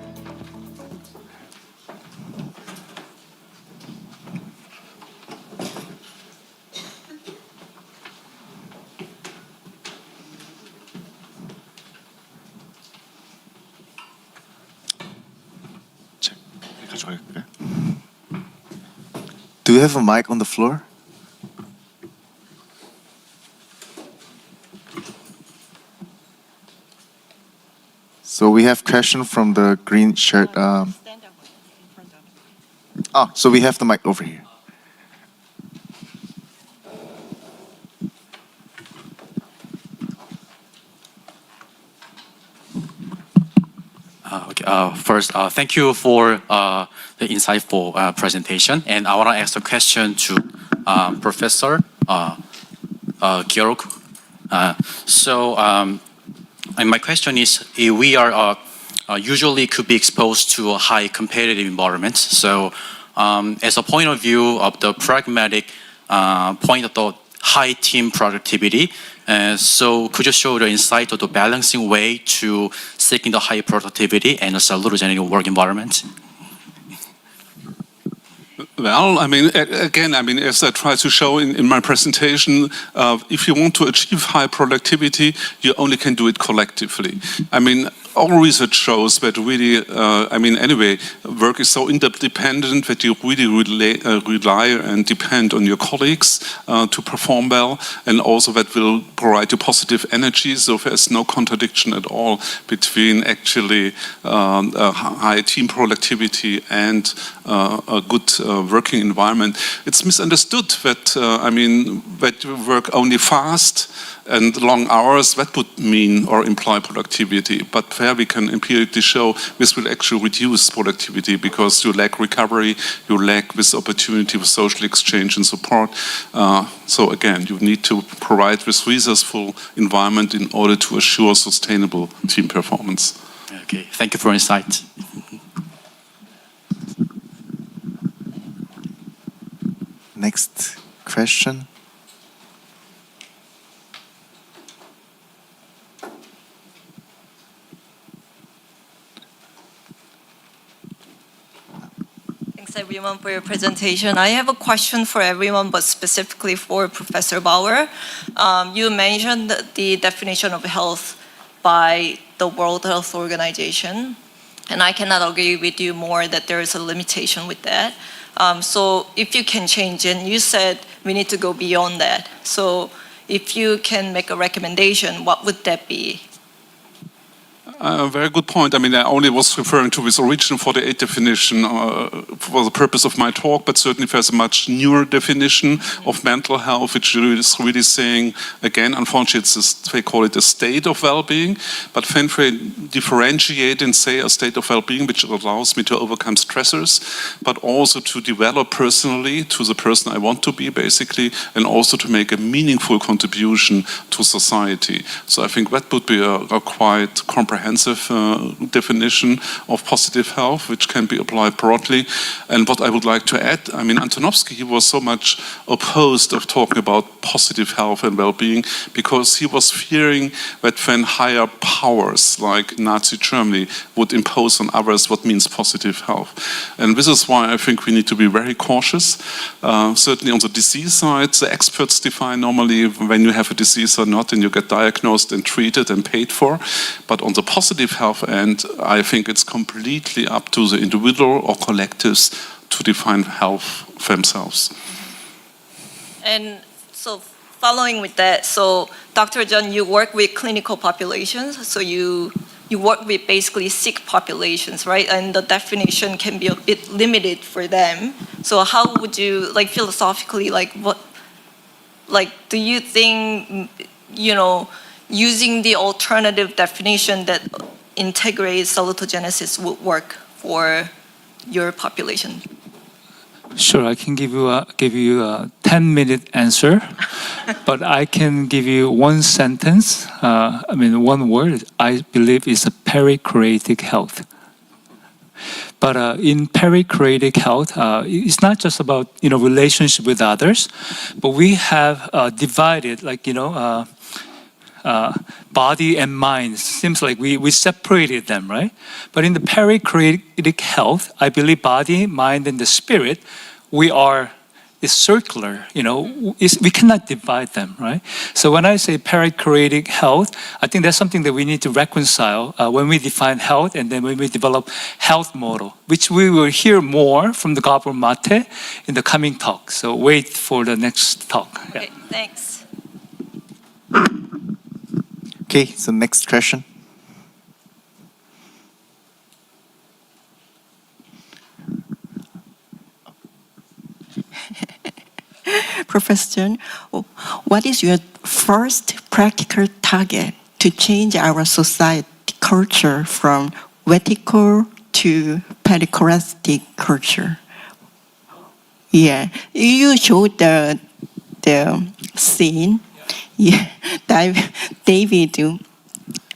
Do you have a mic on the floor? So we have question from the green shirt. So we have the mic over here. First, thank you for the insightful presentation. And I want to ask a question to Professor Georg. And my question is, we are usually could be exposed to a high competitive environment. So as a point of view of the pragmatic point of the high team productivity, so could you show the insight of the balancing way to seeking the high productivity and a salutogenic work environment? Well, I mean, again, as I tried to show in my presentation, if you want to achieve high productivity, you only can do it collectively. I mean, all research shows that really, anyway, work is so interdependent that you really rely and depend on your colleagues to perform well, and also that will provide you positive energy. So there's no contradiction at all between actually high team productivity and a good working environment. It's misunderstood that that you work only fast and long hours, that would mean or imply productivity. But there we can empirically show this will actually reduce productivity because you lack recovery, you lack this opportunity for social exchange and support. So again, you need to provide this resourceful environment in order to assure sustainable team performance. Okay, thank you for insight. Next question. everyone for your presentation. I have a question for everyone, but specifically for Professor Bauer. You mentioned the definition of health by the World Health Organization, and I cannot agree with you more that there is a limitation with that. So if you can change it, you said we need to go beyond that. So if you can make a recommendation, what would that be? A very good point. I mean, I only was referring to this original 48 definition for the purpose of my talk, but certainly there's a much newer definition of mental health, which is really saying, again, unfortunately, they call it a state of well-being, but then they differentiate and say a state of well-being which allows me to overcome stressors, but also to develop personally to the person I want to be, basically, and also to make a meaningful contribution to society. So I think that would be a quite comprehensive definition of positive health, which can be applied broadly. And what I would like to add, I mean, Antonovsky, he was so much opposed of talking about positive health and well-being because he was fearing that when higher powers like Nazi Germany would impose on others what means positive health. And this is why I think we need to be very cautious. Certainly on the disease side, the experts define normally when you have a disease or not, and you get diagnosed and treated and paid for. But on the positive health end, I think it's completely up to the individual or collectives to define health themselves. And so following with that, so Dr. Jeon, you work with clinical populations, so you work with basically sick populations, right? And the definition can be a bit limited for them. So how would you, like philosophically, like what, like do you think, you know, using the alternative definition that integrates salutogenesis would work for your population? Sure, I can give you a 10-minute answer, but I can give you one sentence. One word. I believe is a perichoretic health. But in perichoretic health, it's not just about relationship with others, but we have divided body and mind. Seems like we separated them, right? But in the perichoretic health, I believe body, mind, and the spirit, is circular. We cannot divide them, right? So when I say perichoretic health, I think that's something that we need to reconcile when we define health and then when we develop health model, which we will hear more from the Gabor Maté in the coming talk. So wait for the next talk. Okay, thanks. Okay, so next question. Professor, what is your first practical target to change our society culture from vertical to perichoretic culture? Yeah, you showed the scene. Yeah, David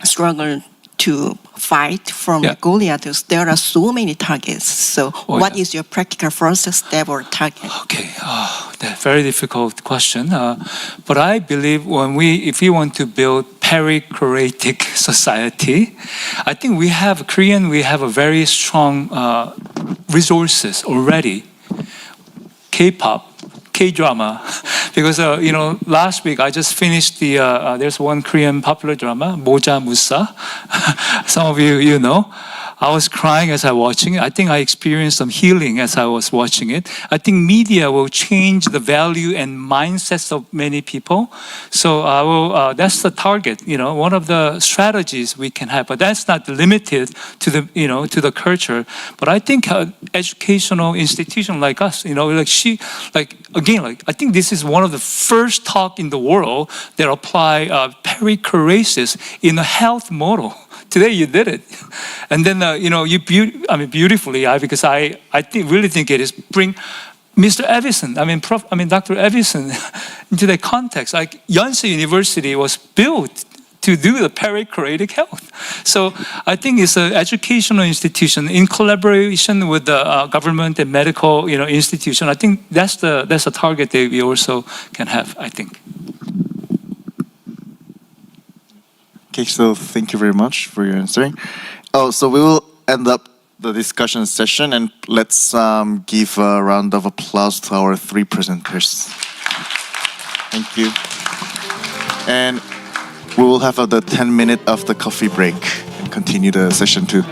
struggled to fight from Goliath. There are so many targets. So what is your practical first step or target? Okay, very difficult question. But I believe if we want to build perichoretic society, I think we have a very strong resources already. K-pop, K-drama, because last week I just finished there's one Korean popular drama, Moja Musa. Some of you know. I was crying as I was watching it. I think I experienced some healing as I was watching it. I think media will change the value and mindsets of many people. So that's the target. One of the strategies we can have, but that's not limited to the culture. But I think educational institution like us, I think this is one of the first talk in the world that apply perichoresis in a health model. Today you did it, and then beautifully. Because I really think it is bring Mr. Evison. Dr. Evison into the context. Like Yonsei University was built to do the perichoretic health. So I think it's an educational institution in collaboration with the government and medical institution. I think that's a target that we also can have. I think. Okay, so thank you very much for your answering. So we will end up the discussion session, and let's give a round of applause to our three presenters. Thank you. And we will have the 10-minute of the coffee break and continue the session 2.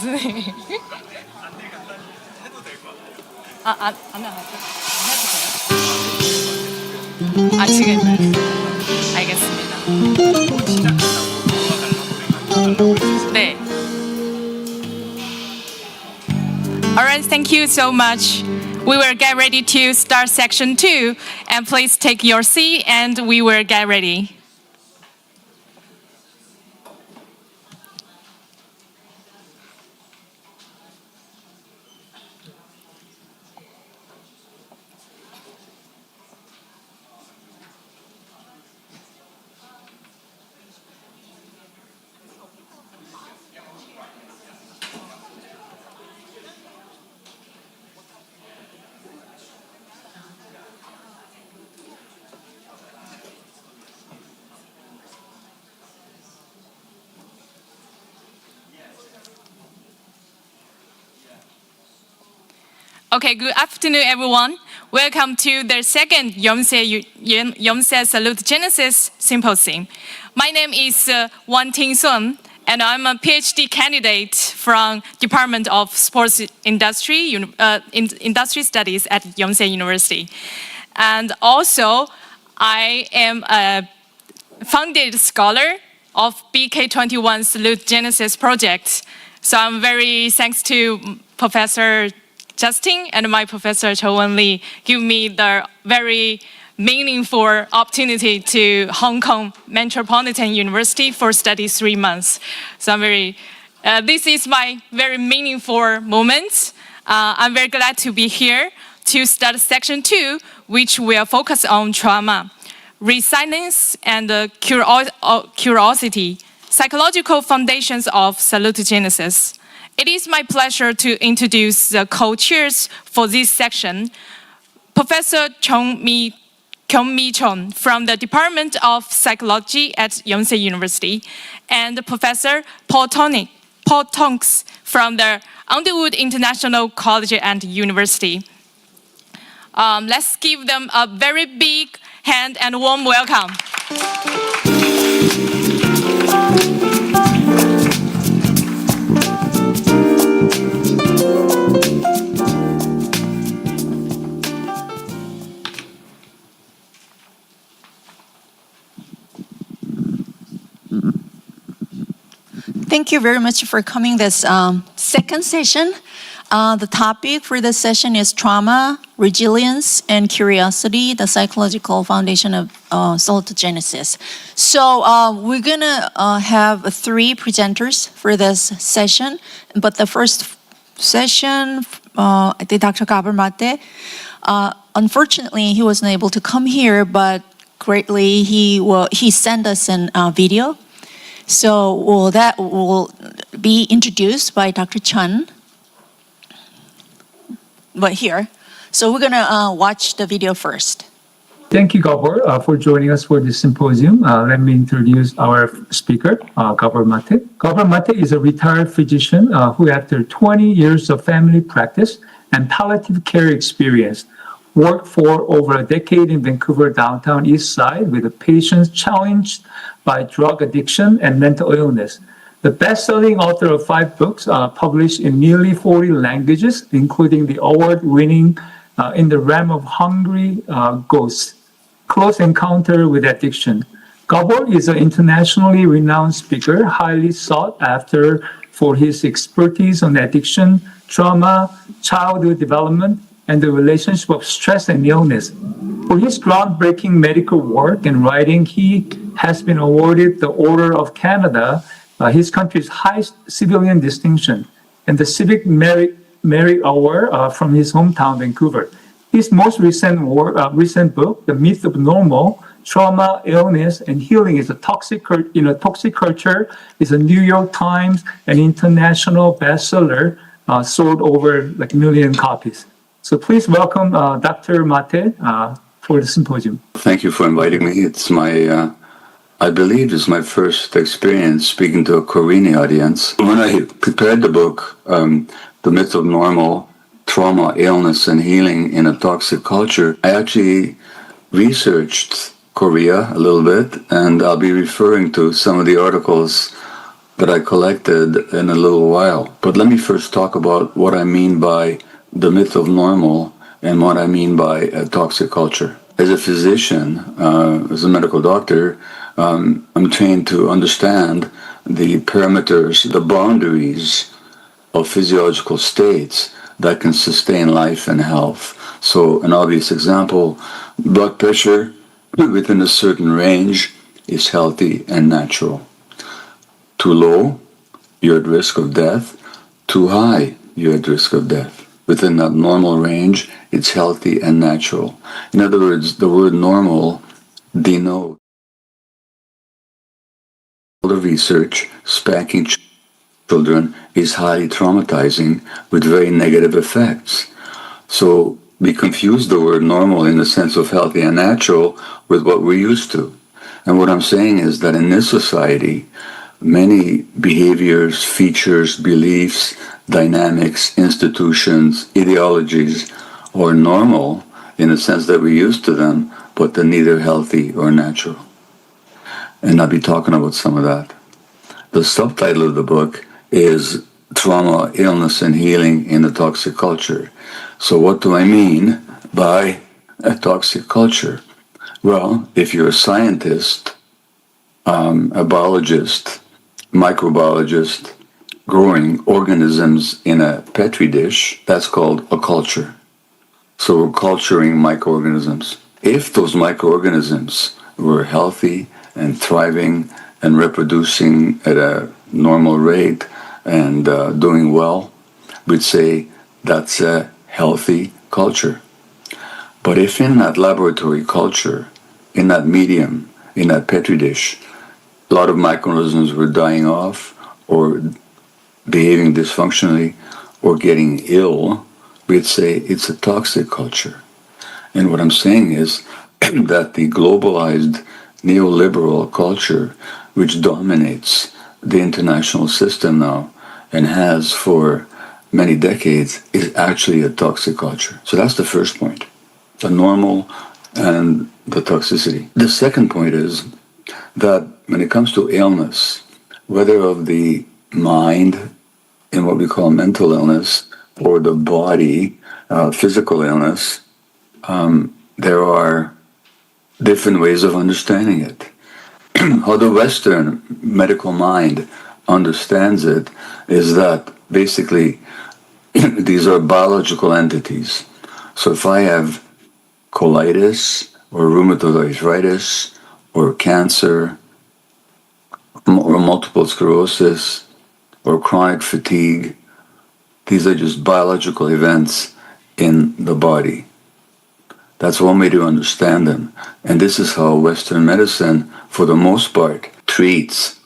네. 안 해도 돼요? 지금 알겠습니다. 네. Alright, thank you so much. We will get ready to start section 2, and please take your seat and we will get ready. Okay, good afternoon, everyone. Welcome to the second Yonsei Salutogenesis Symposium. My name is Won Ting-sun, and I'm a PhD candidate from Department of Sports Industry, Industry Studies at Yonsei University. And also, I am a founded scholar of BK21 Salutogenesis project. So I'm very thanks to Professor Justin and my professor Choi give me the very meaningful opportunity to Hong Kong Metropolitan University for study 3 months. So I'm very, this is my very meaningful moment. I'm very glad to be here to start section 2, which will focus on trauma, resilience, and curiosity, psychological foundations of salutogenesis. It is my pleasure to introduce the co-chairs for this section, Professor Chung Meehyun from the Department of Psychology at Yonsei University, and Professor Paul Tonks from the Underwood International College and University. Let's give them a very big hand and warm welcome. Thank you very much for coming this second session. The topic for this session is trauma, resilience, and curiosity, the psychological foundation of salutogenesis. So we're gonna have 3 presenters for this session, but the first session, I think Dr. Gabor Maté, unfortunately he wasn't able to come here, but greatly he sent us a video. So that will be introduced by Dr. Chung. But here. So we're gonna watch the video first. Thank you, Gabor, for joining us for this symposium. Let me introduce our speaker, Gabor Maté. Gabor Maté is a retired physician who, after 20 years of family practice and palliative care experience, worked for over a decade in Vancouver downtown East Side with patients challenged by drug addiction and mental illness. The best-selling author of 5 books published in nearly 40 languages, including the award-winning In the Realm of Hungry Ghosts, Close Encounter with Addiction. Gabor is an internationally renowned speaker, highly sought after for his expertise on addiction, trauma, childhood development, and the relationship of stress and illness. For his groundbreaking medical work and writing, he has been awarded the Order of Canada, his country's highest civilian distinction, and the Civic Merit Award from his hometown, Vancouver. His most recent book, The Myth of Normal, Trauma, Illness, and Healing is a Toxic Culture, is a New York Times and international bestseller, sold over like 1 million copies. So please welcome Dr. Maté for the symposium. Thank you for inviting me. It's my, I believe it's my first experience speaking to a Korean audience. When I prepared the book, The Myth of Normal, Trauma, Illness, and Healing in a Toxic Culture, I actually researched Korea a little bit, and I'll be referring to some of the articles that I collected in a little while. But let me first talk about what I mean by the myth of normal and what I mean by a toxic culture. As a physician, as a medical doctor, I'm trained to understand the parameters, the boundaries of physiological states that can sustain life and health. So an obvious example, blood pressure within a certain range is healthy and natural. Too low, you're at risk of death. Too high, you're at risk of death. Within that normal range, it's healthy and natural. In other words, the word normal denotes the research spanking children is highly traumatizing with very negative effects. So we confuse the word normal in the sense of healthy and natural with what we're used to. And what I'm saying is that in this society, many behaviors, features, beliefs, dynamics, institutions, ideologies are normal in the sense that we're used to them, but they're neither healthy or natural. And I'll be talking about some of that. The subtitle of the book is Trauma, Illness, and Healing in the Toxic Culture. So what do I mean by a toxic culture? Well, if you're a scientist, a biologist, microbiologist, growing organisms in a petri dish, that's called a culture. So we're culturing microorganisms. If those microorganisms were healthy and thriving and reproducing at a normal rate and doing well, we'd say that's a healthy culture. But if in that laboratory culture, in that medium, in that petri dish, a lot of microorganisms were dying off or behaving dysfunctionally or getting ill, we'd say it's a toxic culture. And what I'm saying is that the globalized neoliberal culture, which dominates the international system now and has for many decades, is actually a toxic culture. So that's the first point, the normal and the toxicity. The second point is that when it comes to illness, whether of the mind in what we call mental illness or the body, physical illness, there are different ways of understanding it. How the Western medical mind understands it is that basically these are biological entities. So if I have colitis or rheumatoid arthritis or cancer or multiple sclerosis or chronic fatigue, these are just biological events in the body. That's one way to understand them. And this is how Western medicine, for the most part, treats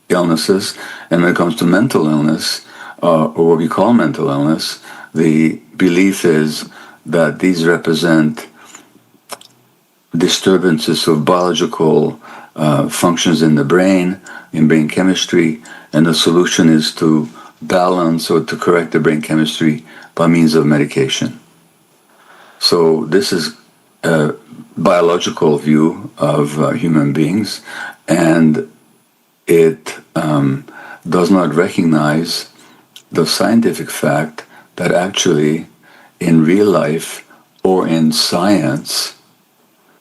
illnesses. And when it comes to mental illness, or what we call mental illness, the belief is that these represent disturbances of biological functions in the brain, in brain chemistry, and the solution is to balance or to correct the brain chemistry by means of medication. So this is a biological view of human beings, and it does not recognize the scientific fact that actually in real life or in science,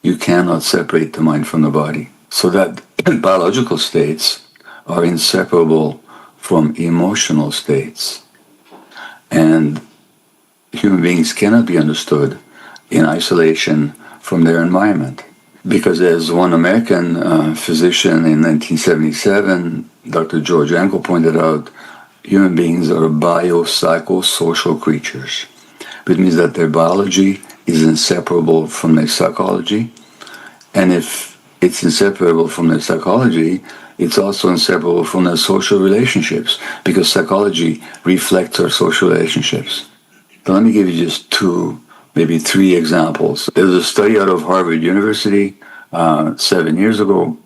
you cannot separate the mind from the body. So that biological states are inseparable from emotional states. And human beings cannot be understood in isolation from their environment. Because as one American physician in 1977, Dr. Georg pointed out, human beings are biopsychosocial creatures, which means that their biology is inseparable from their psychology. And if it's inseparable from their psychology, it's also inseparable from their social relationships, because psychology reflects our social relationships. So let me give you just two, maybe three examples. There's a study out of Harvard University 7 years ago.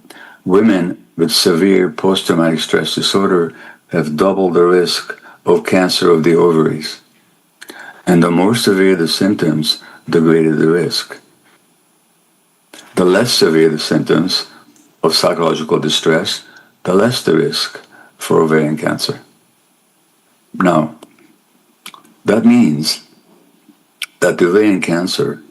Women with severe post-traumatic stress disorder have double the risk of cancer of the ovaries. And the more severe the symptoms, the greater the risk. The less severe the symptoms of psychological distress, the less the risk for ovarian cancer. Now, that means that the ovarian cancer,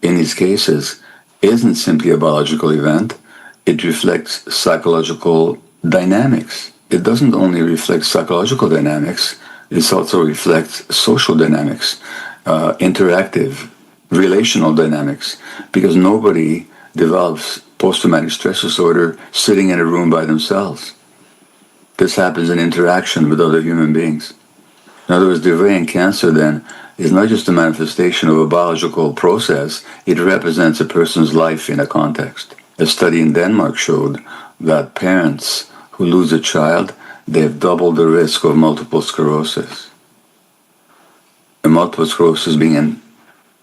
in these cases, isn't simply a biological event. It reflects psychological dynamics. It doesn't only reflect psychological dynamics, it also reflects social dynamics, interactive, relational dynamics, because nobody develops post-traumatic stress disorder sitting in a room by themselves. This happens in interaction with other human beings. In other words, the ovarian cancer then is not just a manifestation of a biological process, it represents a person's life in a context. A study in Denmark showed that parents who lose a child, they have doubled the risk of multiple sclerosis. And multiple sclerosis being an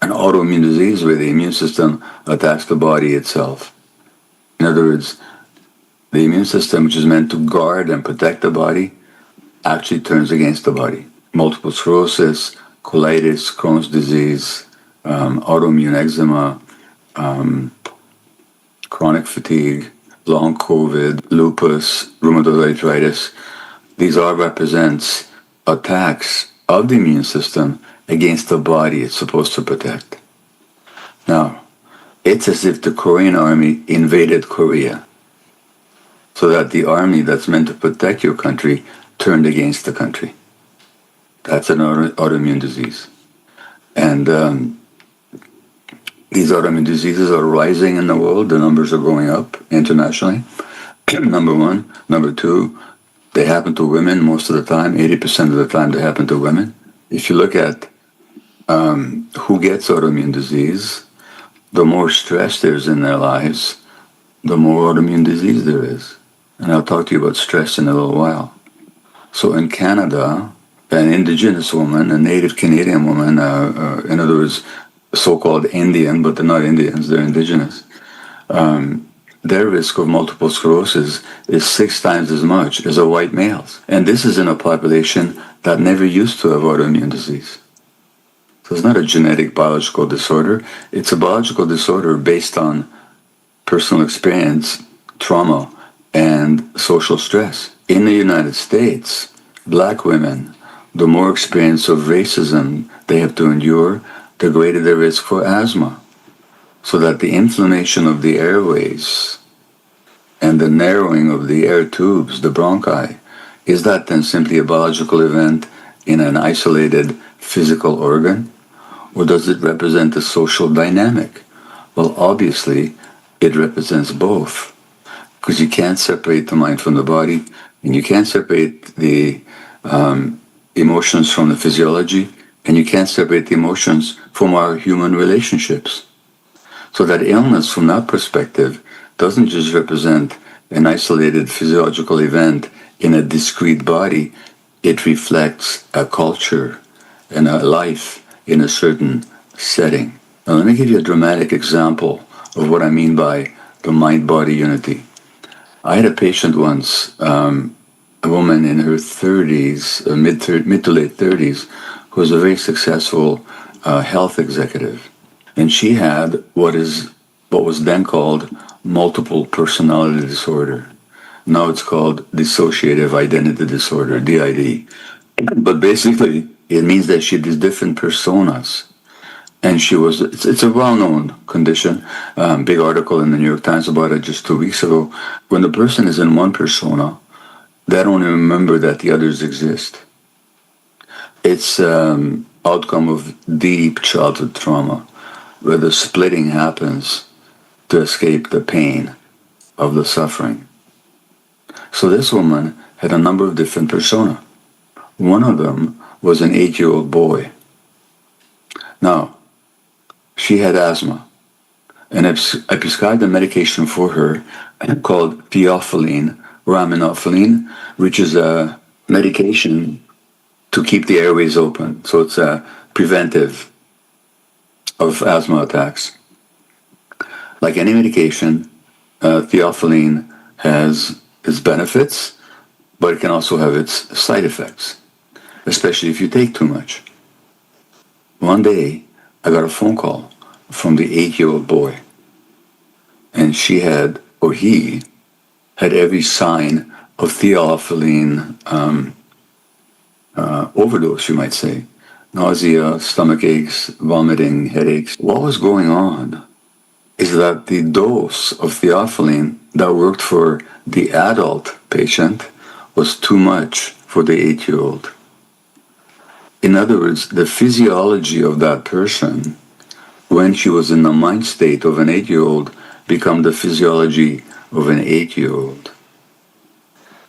autoimmune disease where the immune system attacks the body itself. In other words, the immune system, which is meant to guard and protect the body, actually turns against the body. Multiple sclerosis, colitis, Crohn's disease, autoimmune eczema, chronic fatigue, long COVID, lupus, rheumatoid arthritis. These all represents attacks of the immune system against the body it's supposed to protect. Now, it's as if the Korean army invaded Korea, so that the army that's meant to protect your country turned against the country. That's an autoimmune disease. And these autoimmune diseases are rising in the world. The numbers are going up internationally, number one. Number two, they happen to women most of the time. 80% of the time they happen to women. If you look at who gets autoimmune disease, the more stress there is in their lives, the more autoimmune disease there is. And I'll talk to you about stress in a little while. So in Canada, an indigenous woman, a native Canadian woman, in other words, so-called Indian, but they're not Indians, they're indigenous, their risk of multiple sclerosis is 6 times as much as a white male's. And this is in a population that never used to have autoimmune disease. So it's not a genetic biological disorder, it's a biological disorder based on personal experience, trauma, and social stress. In the United States, black women, the more experience of racism they have to endure, the greater the risk for asthma. So that the inflammation of the airways and the narrowing of the air tubes, the bronchi, is that then simply a biological event in an isolated physical organ? Or does it represent a social dynamic? Well, obviously, it represents both. Because you can't separate the mind from the body, and you can't separate the emotions from the physiology, and you can't separate the emotions from our human relationships. So that illness, from that perspective, doesn't just represent an isolated physiological event in a discrete body, it reflects a culture and a life in a certain setting. Now let me give you a dramatic example of what I mean by the mind-body unity. I had a patient once, a woman in her 30s, mid to late 30s, who was a very successful health executive. And she had what was then called multiple personality disorder. Now it's called dissociative identity disorder, DID. But basically, it means that she has different personas. And it's a well-known condition, big article in the New York Times about it just 2 weeks ago. When the person is in one persona, they don't even remember that the others exist. It's outcome of deep childhood trauma, where the splitting happens to escape the pain of the suffering. So this woman had a number of different persona. One of them was an 8-year-old boy. Now, she had asthma, and I prescribed a medication for her called theophylline, raminophylline, which is a medication to keep the airways open. So it's a preventive of asthma attacks. Like any medication, theophylline has its benefits, but it can also have its side effects, especially if you take too much. One day, I got a phone call from the 8-year-old boy, and he had every sign of theophylline overdose, you might say. Nausea, stomach aches, vomiting, headaches. What was going on is that the dose of theophylline that worked for the adult patient was too much for the 8-year-old. In other words, the physiology of that person, when she was in the mind state of an 8-year-old, become the physiology of an 8-year-old.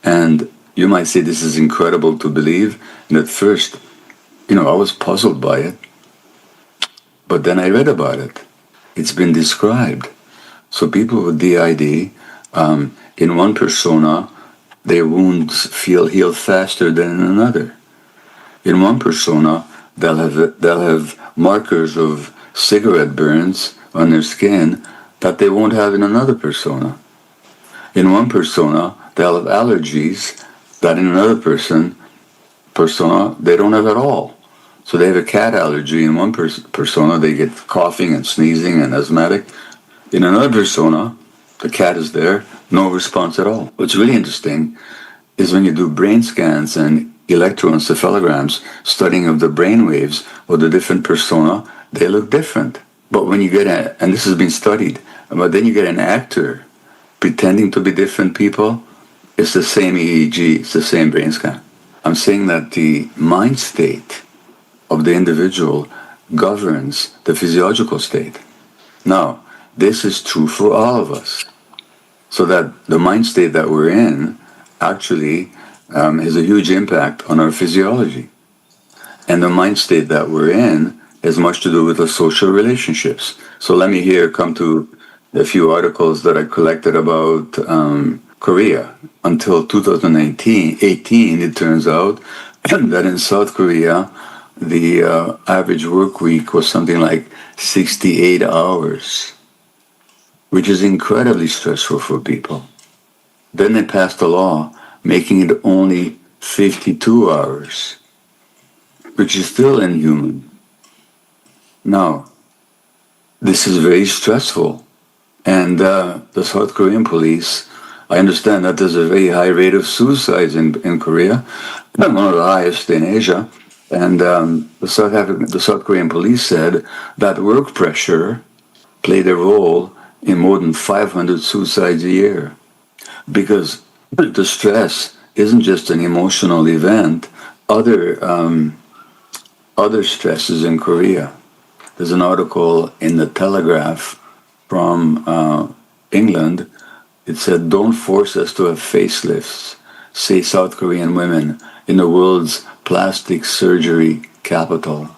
And you might say this is incredible to believe, and at first, I was puzzled by it. But then I read about it. It's been described. So people with DID, in one persona, their wounds heal faster than in another. In one persona, they'll have markers of cigarette burns on their skin that they won't have in another persona. In one persona, they'll have allergies that in another persona they don't have at all. So they have a cat allergy in one persona, they get coughing and sneezing and asthmatic. In another persona, the cat is there, no response at all. What's really interesting is when you do brain scans and electroencephalograms, studying of the brain waves of the different persona, they look different. But when you get and this has been studied, but then you get an actor pretending to be different people, it's the same EEG, it's the same brain scan. I'm saying that the mind state of the individual governs the physiological state. Now, this is true for all of us. So that the mind state that we're in actually has a huge impact on our physiology. And the mind state that we're in has much to do with the social relationships. So let me here come to a few articles that I collected about Korea. Until 2018, it turns out that in South Korea, the average work week was something like 68 hours, which is incredibly stressful for people. Then they passed a law making it only 52 hours, which is still inhuman. Now, this is very stressful. And the South Korean police, I understand that there's a very high rate of suicides in Korea, one of the highest in Asia. And the South Korean police said that work pressure played a role in more than 500 suicides a year. Because the stress isn't just an emotional event. Other stresses in Korea. There's an article in the Telegraph from England. It said, "Don't force us to have facelifts," say South Korean women in the world's plastic surgery capital.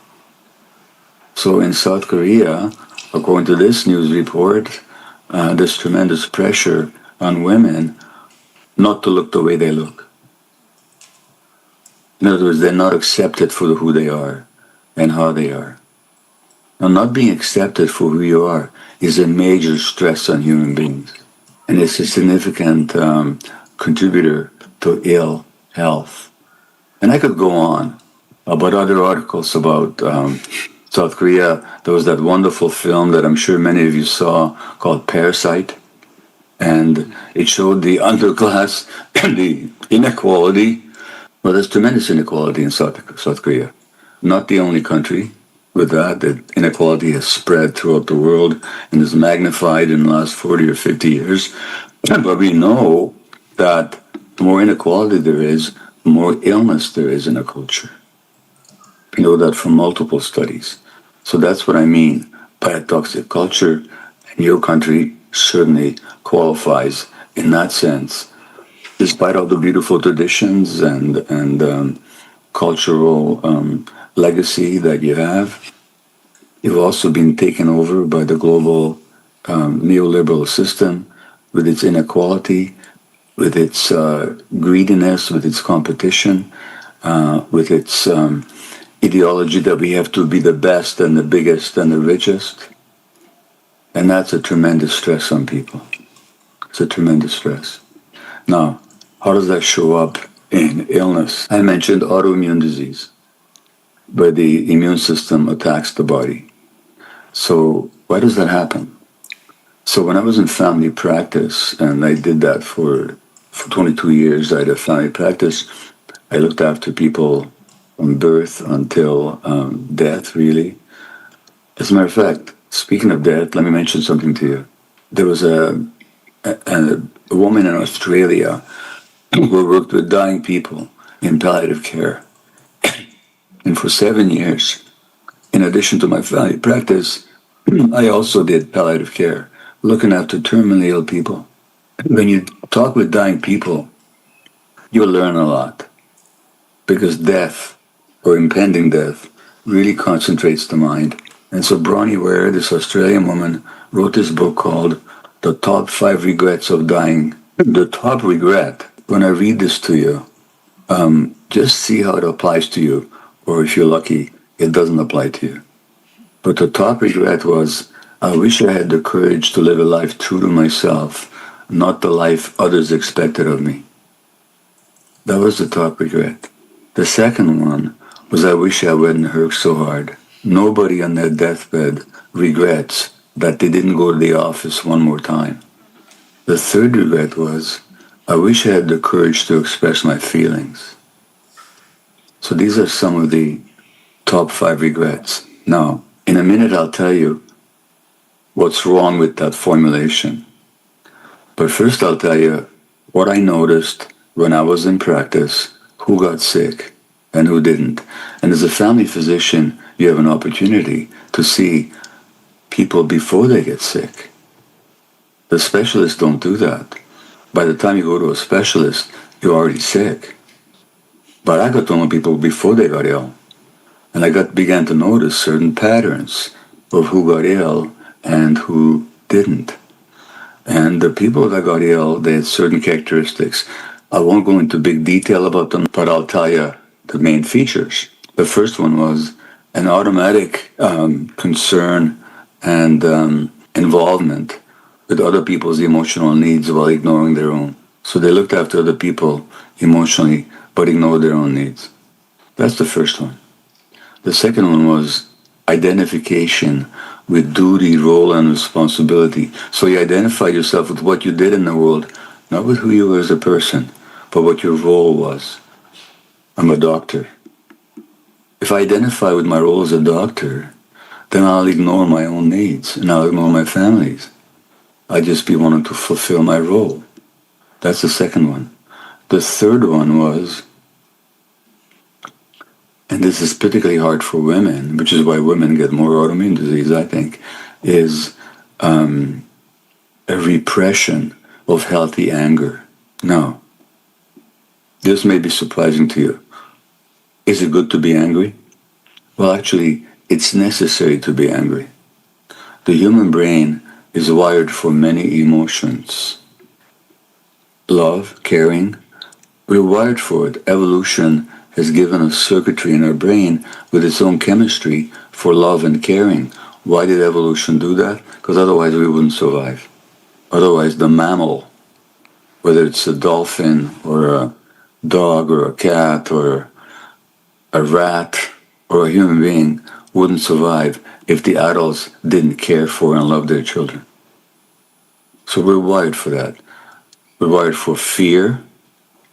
So in South Korea, according to this news report, there's tremendous pressure on women not to look the way they look. In other words, they're not accepted for who they are and how they are. Now, not being accepted for who you are is a major stress on human beings. And it's a significant contributor to ill health. And I could go on about other articles about South Korea. There was that wonderful film that I'm sure many of you saw called Parasite. And it showed the underclass and the inequality. Well, there's tremendous inequality in South Korea. Not the only country with that. The inequality has spread throughout the world and is magnified in the last 40 or 50 years. But we know that the more inequality there is, the more illness there is in a culture. We know that from multiple studies. So that's what I mean by a toxic culture. And your country certainly qualifies in that sense. Despite all the beautiful traditions and cultural legacy that you have, you've also been taken over by the global neoliberal system with its inequality, with its greediness, with its competition, with its ideology that we have to be the best and the biggest and the richest. And that's a tremendous stress on people. It's a tremendous stress. Now, how does that show up in illness? I mentioned autoimmune disease, where the immune system attacks the body. So why does that happen? So when I was in family practice, and I did that for For 22 years, I had a family practice. I looked after people from birth until death, really. As a matter of fact, speaking of death, let me mention something to you. There was a woman in Australia who worked with dying people in palliative care. And for 7 years, in addition to my family practice, I also did palliative care, looking after terminally ill people. When you talk with dying people, you learn a lot, because death, or impending death, really concentrates the mind. And so Bronnie Ware, this Australian woman, wrote this book called The Top 5 Regrets of Dying. The top regret, when I read this to you, just see how it applies to you, or if you're lucky, it doesn't apply to you. But the top regret was, I wish I had the courage to live a life true to myself, not the life others expected of me. That was the top regret. The second one was, I wish I wouldn't work so hard. Nobody on their deathbed regrets that they didn't go to the office one more time. The third regret was, I wish I had the courage to express my feelings. So these are some of the top 5 regrets. Now, in a minute I'll tell you what's wrong with that formulation. But first I'll tell you what I noticed when I was in practice, who got sick and who didn't. And as a family physician, you have an opportunity to see people before they get sick. The specialists don't do that. By the time you go to a specialist, you're already sick. But I got to know people before they got ill. And I began to notice certain patterns of who got ill and who didn't. And the people that got ill, they had certain characteristics. I won't go into big detail about them, but I'll tell you the main features. The first one was an automatic concern and involvement with other people's emotional needs while ignoring their own. So they looked after other people emotionally, but ignored their own needs. That's the first one. The second one was identification with duty, role, and responsibility. So you identify yourself with what you did in the world, not with who you were as a person, but what your role was. I'm a doctor. If I identify with my role as a doctor, then I'll ignore my own needs, and I'll ignore my family's. I'll just be wanting to fulfill my role. That's the second one. The third one was, and this is particularly hard for women, which is why women get more autoimmune disease, I think, is a repression of healthy anger. Now, this may be surprising to you. Is it good to be angry? Well, actually, it's necessary to be angry. The human brain is wired for many emotions. Love, caring, we're wired for it. Evolution has given us circuitry in our brain with its own chemistry for love and caring. Why did evolution do that? Because otherwise we wouldn't survive. Otherwise the mammal, whether it's a dolphin or a dog or a cat or a rat or a human being, wouldn't survive if the adults didn't care for and love their children. So we're wired for that. We're wired for fear,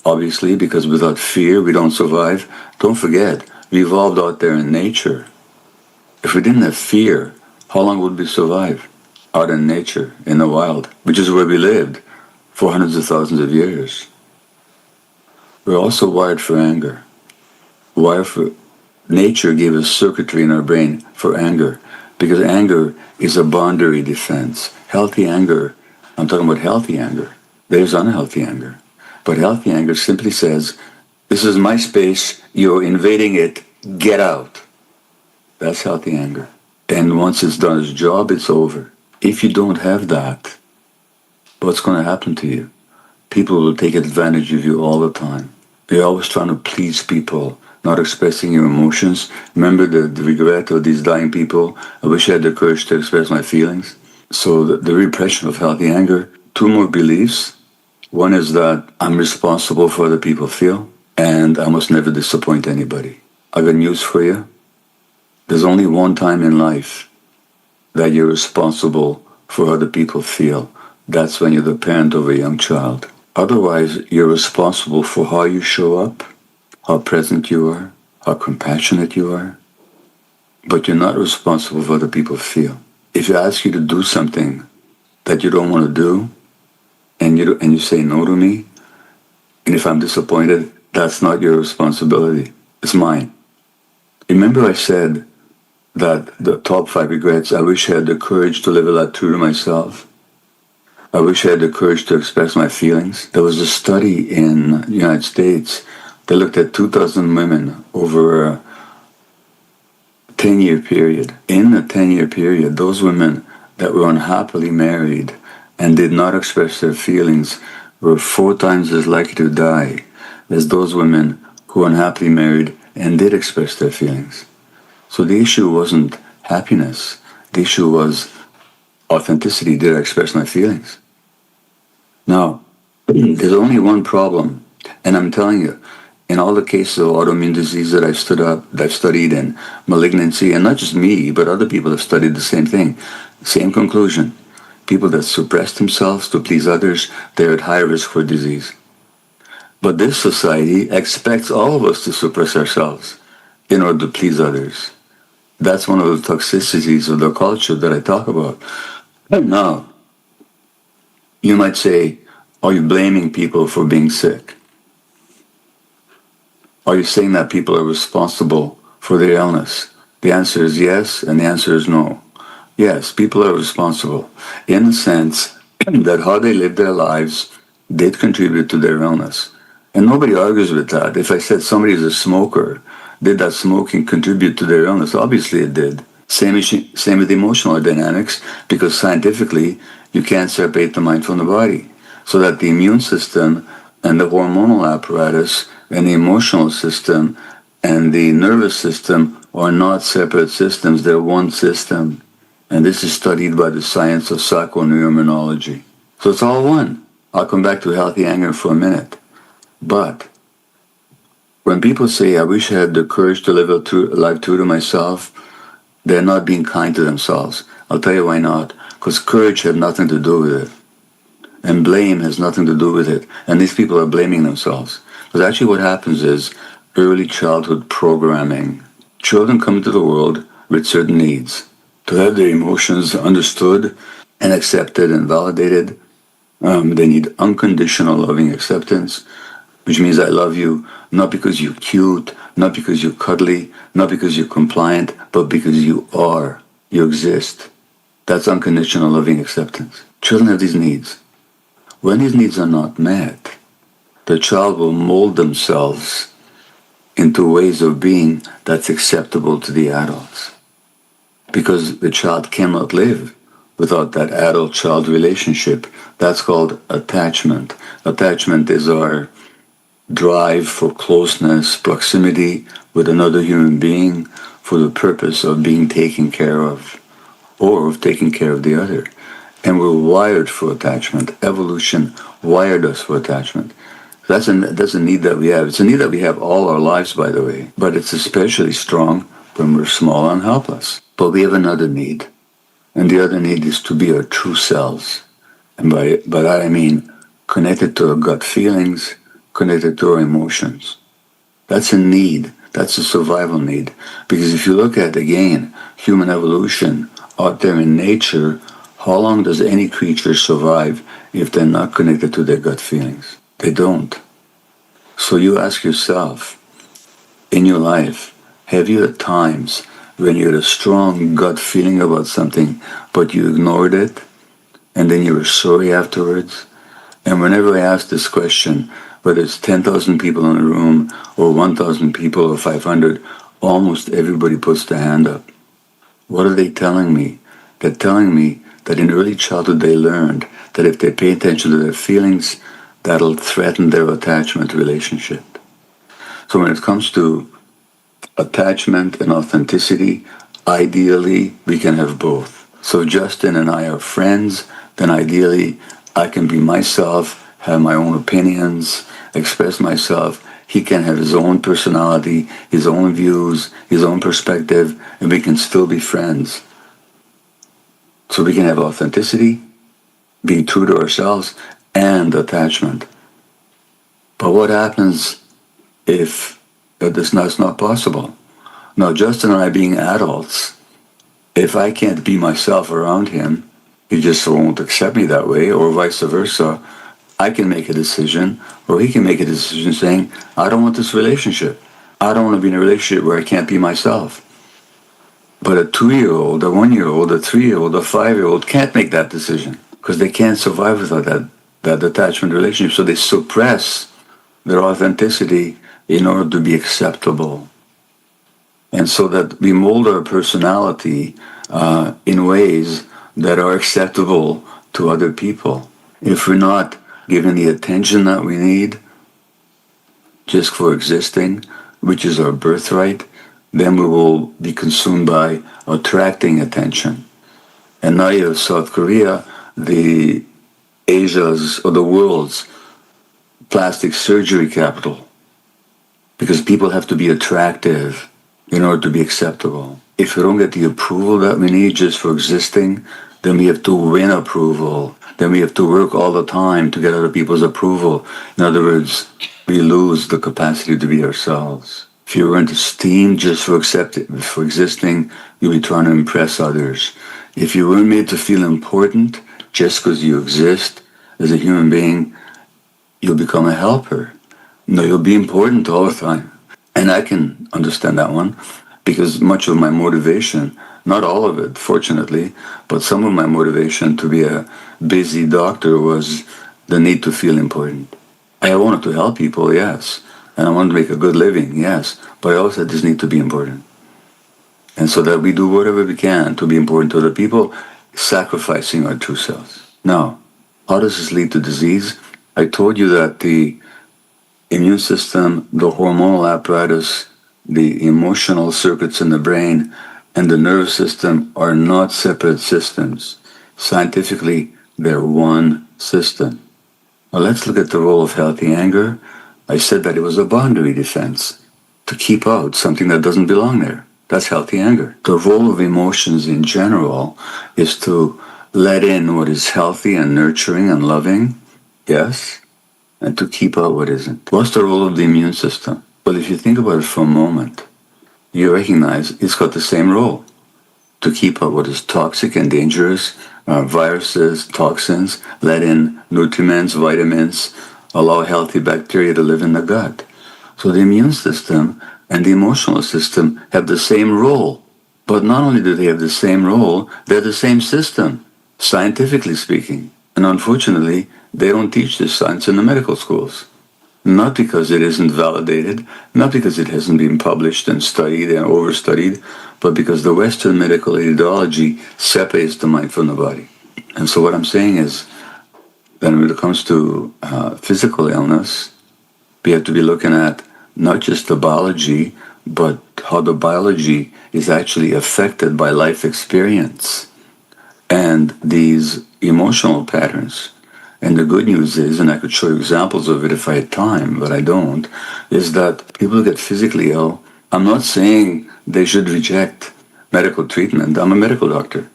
obviously, because without fear we don't survive. Don't forget, we evolved out there in nature. If we didn't have fear, how long would we survive? Out in nature, in the wild, which is where we lived for hundreds of thousands of years. We're also wired for anger. Nature gave us circuitry in our brain for anger, because anger is a boundary defense. Healthy anger, I'm talking about healthy anger. There's unhealthy anger. But healthy anger simply says, this is my space, you're invading it, get out. That's healthy anger. And once it's done its job, it's over. If you don't have that, what's going to happen to you? People will take advantage of you all the time. You're always trying to please people, not expressing your emotions. Remember the regret of these dying people? I wish I had the courage to express my feelings. So the repression of healthy anger. 2 more beliefs. One is that I'm responsible for other people feel, and I must never disappoint anybody. I got news for you. There's only one time in life that you're responsible for how other people feel. That's when you're the parent of a young child. Otherwise, you're responsible for how you show up, how present you are, how compassionate you are, but you're not responsible for what other people feel. If I ask you to do something that you don't want to do, and you say no to me, and if I'm disappointed, that's not your responsibility. It's mine. Remember I said that the top 5 regrets, I wish I had the courage to live a lot true to myself. I wish I had the courage to express my feelings. There was a study in the United States that looked at 2,000 women over a 10-year period. In a 10-year period, those women that were unhappily married and did not express their feelings were 4 times as likely to die as those women who were unhappily married and did express their feelings. So the issue wasn't happiness. The issue was authenticity. Did I express my feelings? Now, there's only one problem, and I'm telling you, in all the cases of autoimmune disease that I've studied in malignancy, and not just me, but other people have studied the same thing, same conclusion. People that suppress themselves to please others, they're at high risk for disease. But this society expects all of us to suppress ourselves in order to please others. That's one of the toxicities of the culture that I talk about. Now, you might say, are you blaming people for being sick? Are you saying that people are responsible for their illness? The answer is yes, and the answer is no. Yes, people are responsible in the sense that how they live their lives did contribute to their illness. And nobody argues with that. If I said somebody is a smoker, did that smoking contribute to their illness? Obviously it did. Same with emotional dynamics, because scientifically you can't separate the mind from the body. So that the immune system and the hormonal apparatus and the emotional system and the nervous system are not separate systems, they're one system. And this is studied by the science of psychoneuroimmunology. So it's all one. I'll come back to healthy anger for a minute. But when people say, I wish I had the courage to live a life true to myself, they're not being kind to themselves. I'll tell you why not. Because courage had nothing to do with it. And blame has nothing to do with it. And these people are blaming themselves. Because actually what happens is early childhood programming. Children come into the world with certain needs. To have their emotions understood and accepted and validated, they need unconditional loving acceptance, which means I love you not because you're cute, not because you're cuddly, not because you're compliant, but because you are. You exist. That's unconditional loving acceptance. Children have these needs. When these needs are not met, the child will mold themselves into ways of being that's acceptable to the adults. Because the child cannot live without that adult-child relationship. That's called attachment. Attachment is our drive for closeness, proximity with another human being for the purpose of being taken care of or of taking care of the other. And we're wired for attachment. Evolution wired us for attachment. That's a need that we have. It's a need that we have all our lives, by the way, but it's especially strong when we're small and helpless. But we have another need, and the other need is to be our true selves. And by that I mean connected to our gut feelings, connected to our emotions. That's a need. That's a survival need. Because if you look at, again, human evolution out there in nature, how long does any creature survive if they're not connected to their gut feelings? They don't. So you ask yourself, in your life, have you at times when you had a strong gut feeling about something, but you ignored it, and then you were sorry afterwards? And whenever I ask this question, whether it's 10,000 people in a room, or 1,000 people, or 500, almost everybody puts their hand up. What are they telling me? They're telling me that in early childhood they learned that if they pay attention to their feelings, that'll threaten their attachment relationship. So when it comes to attachment and authenticity, ideally we can have both. So Justin and I are friends, then ideally I can be myself, have my own opinions, express myself. He can have his own personality, his own views, his own perspective, and we can still be friends. So we can have authenticity, being true to ourselves, and attachment. But what happens if that's not possible? Now, Justin and I being adults, if I can't be myself around him, he just won't accept me that way, or vice versa. I can make a decision, or he can make a decision saying, I don't want this relationship. I don't want to be in a relationship where I can't be myself. But a 2-year-old, a 1-year-old, a 3-year-old, a 5-year-old can't make that decision because they can't survive without that attachment relationship. So they suppress their authenticity in order to be acceptable. And so that we mold our personality in ways that are acceptable to other people. If we're not given the attention that we need just for existing, which is our birthright, then we will be consumed by attracting attention. And now you have South Korea, the Asia's or the world's plastic surgery capital, because people have to be attractive in order to be acceptable. If we don't get the approval that we need just for existing, then we have to win approval. Then we have to work all the time to get other people's approval. In other words, we lose the capacity to be ourselves. If you weren't esteemed just for existing, you'll be trying to impress others. If you weren't made to feel important just because you exist as a human being, you'll become a helper. No, you'll be important all the time. And I can understand that one because much of my motivation, not all of it, fortunately, but some of my motivation to be a busy doctor was the need to feel important. I wanted to help people, yes. And I wanted to make a good living, yes. But I also had this need to be important. And so that we do whatever we can to be important to other people, sacrificing our true selves. Now, how does this lead to disease? I told you that the immune system, the hormonal apparatus, the emotional circuits in the brain, and the nervous system are not separate systems. Scientifically, they're one system. Now let's look at the role of healthy anger. I said that it was a boundary defense to keep out something that doesn't belong there. That's healthy anger. The role of emotions in general is to let in what is healthy and nurturing and loving, yes, and to keep out what isn't. What's the role of the immune system? Well, if you think about it for a moment, you recognize it's got the same role, to keep out what is toxic and dangerous, viruses, toxins, let in nutriments, vitamins, allow healthy bacteria to live in the gut. So the immune system and the emotional system have the same role. But not only do they have the same role, they're the same system, scientifically speaking. And unfortunately, they don't teach this science in the medical schools. Not because it isn't validated, not because it hasn't been published and studied and overstudied, but because the Western medical ideology separates the mind from the body. And so what I'm saying is that when it comes to physical illness, we have to be looking at not just the biology, but how the biology is actually affected by life experience and these emotional patterns. And the good news is, and I could show you examples of it if I had time, but I don't, is that people who get physically ill, I'm not saying they should reject medical treatment. I'm a medical doctor.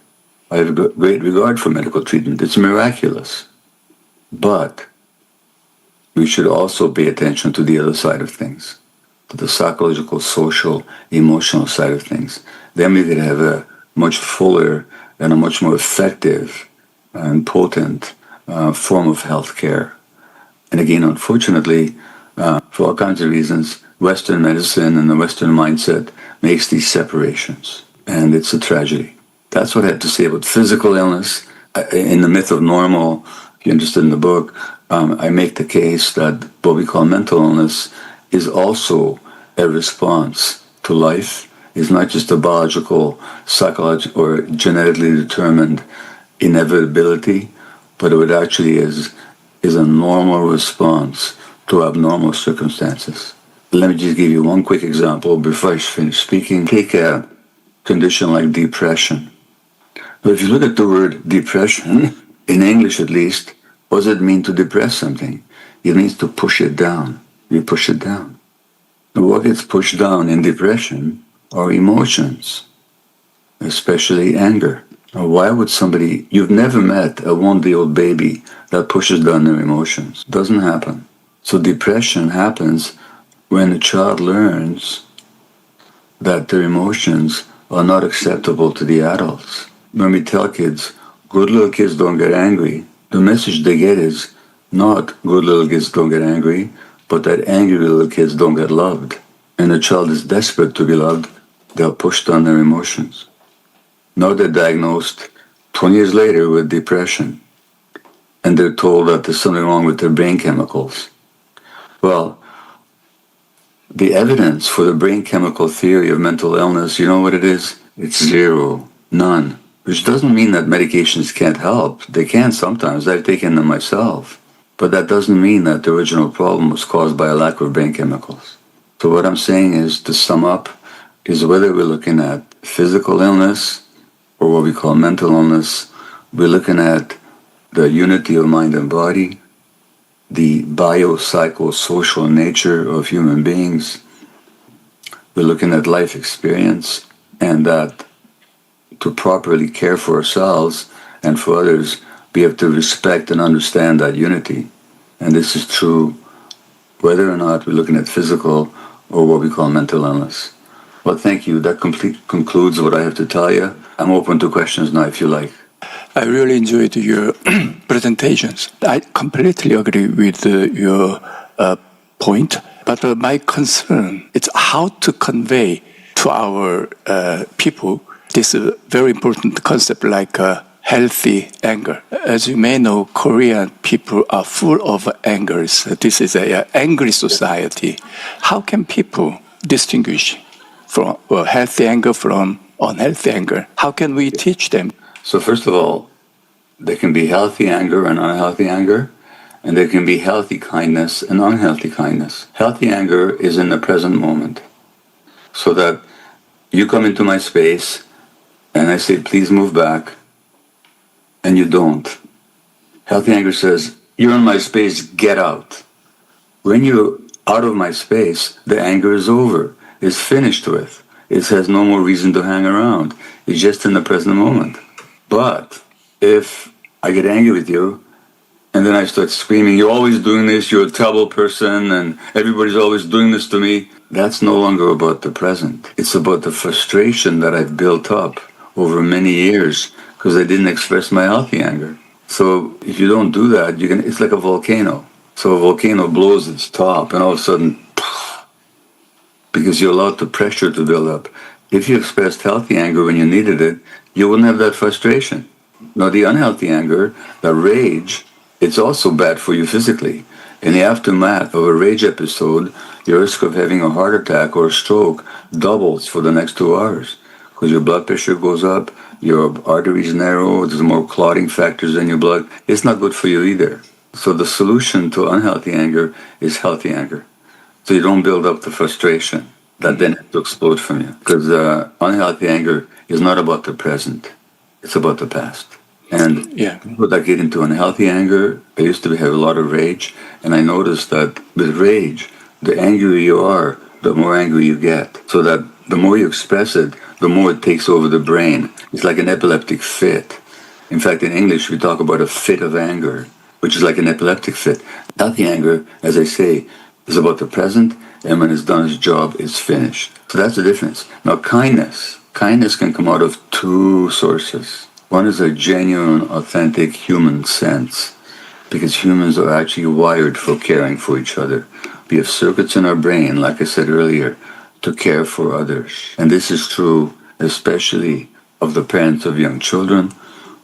I have great regard for medical treatment. It's miraculous. But we should also pay attention to the other side of things, to the psychological, social, emotional side of things. Then we could have a much fuller and a much more effective and potent form of healthcare. And again, unfortunately, for all kinds of reasons, Western medicine and the Western mindset makes these separations. And it's a tragedy. That's what I have to say about physical illness. In the myth of normal, if you're interested in the book, I make the case that what we call mental illness is also a response to life. It's not just a biological, psychological, or genetically determined inevitability, but it actually is a normal response to abnormal circumstances. Let me just give you one quick example before I finish speaking. Take a condition like depression. But if you look at the word depression, in English at least, what does it mean to depress something? It means to push it down. You push it down. And what gets pushed down in depression are emotions, especially anger. Now, why would somebody, you've never met a 1-day-old baby that pushes down their emotions. Doesn't happen. So depression happens when a child learns that their emotions are not acceptable to the adults. When we tell kids, good little kids don't get angry, the message they get is not good little kids don't get angry, but that angry little kids don't get loved. And the child is desperate to be loved, they're pushed on their emotions. Now they're diagnosed 20 years later with depression, and they're told that there's something wrong with their brain chemicals. Well, the evidence for the brain chemical theory of mental illness, you know what it is? It's zero, none. Which doesn't mean that medications can't help. They can sometimes. I've taken them myself. But that doesn't mean that the original problem was caused by a lack of brain chemicals. So what I'm saying is, to sum up, is whether we're looking at physical illness or what we call mental illness, we're looking at the unity of mind and body, the biopsychosocial nature of human beings. We're looking at life experience, and that to properly care for ourselves and for others, we have to respect and understand that unity. And this is true whether or not we're looking at physical or what we call mental illness. Well, thank you. That concludes what I have to tell you. I'm open to questions now if you like. I really enjoyed your presentations. I completely agree with your point, but my concern is how to convey to our people this very important concept like healthy anger. As you may know, Korean people are full of angers. This is an angry society. How can people distinguish from healthy anger from unhealthy anger? How can we teach them? So first of all, there can be healthy anger and unhealthy anger, and there can be healthy kindness and unhealthy kindness. Healthy anger is in the present moment. So that you come into my space and I say, please move back, and you don't. Healthy anger says, you're in my space, get out. When you're out of my space, the anger is over. It's finished with. It has no more reason to hang around. It's just in the present moment. But if I get angry with you, and then I start screaming, you're always doing this, you're a terrible person, and everybody's always doing this to me, that's no longer about the present. It's about the frustration that I've built up over many years because I didn't express my healthy anger. So if you don't do that, it's like a volcano. So a volcano blows its top, and all of a sudden, because you allowed the pressure to build up. If you expressed healthy anger when you needed it, you wouldn't have that frustration. Now, the unhealthy anger, the rage, it's also bad for you physically. In the aftermath of a rage episode, your risk of having a heart attack or a stroke doubles for the next 2 hours because your blood pressure goes up, your arteries narrow, there's more clotting factors in your blood. It's not good for you either. So the solution to unhealthy anger is healthy anger. So you don't build up the frustration that then has to explode from you. Because unhealthy anger is not about the present. It's about the past. And people that get into unhealthy anger, I used to have a lot of rage, and I noticed that with rage, the angrier you are, the more angry you get. So that the more you express it, the more it takes over the brain. It's like an epileptic fit. In fact, in English, we talk about a fit of anger, which is like an epileptic fit. Healthy anger, as I say, is about the present, and when it's done its job, it's finished. So that's the difference. Now, kindness. Kindness can come out of two sources. One is a genuine, authentic human sense, because humans are actually wired for caring for each other. We have circuits in our brain, like I said earlier, to care for others. And this is true especially of the parents of young children,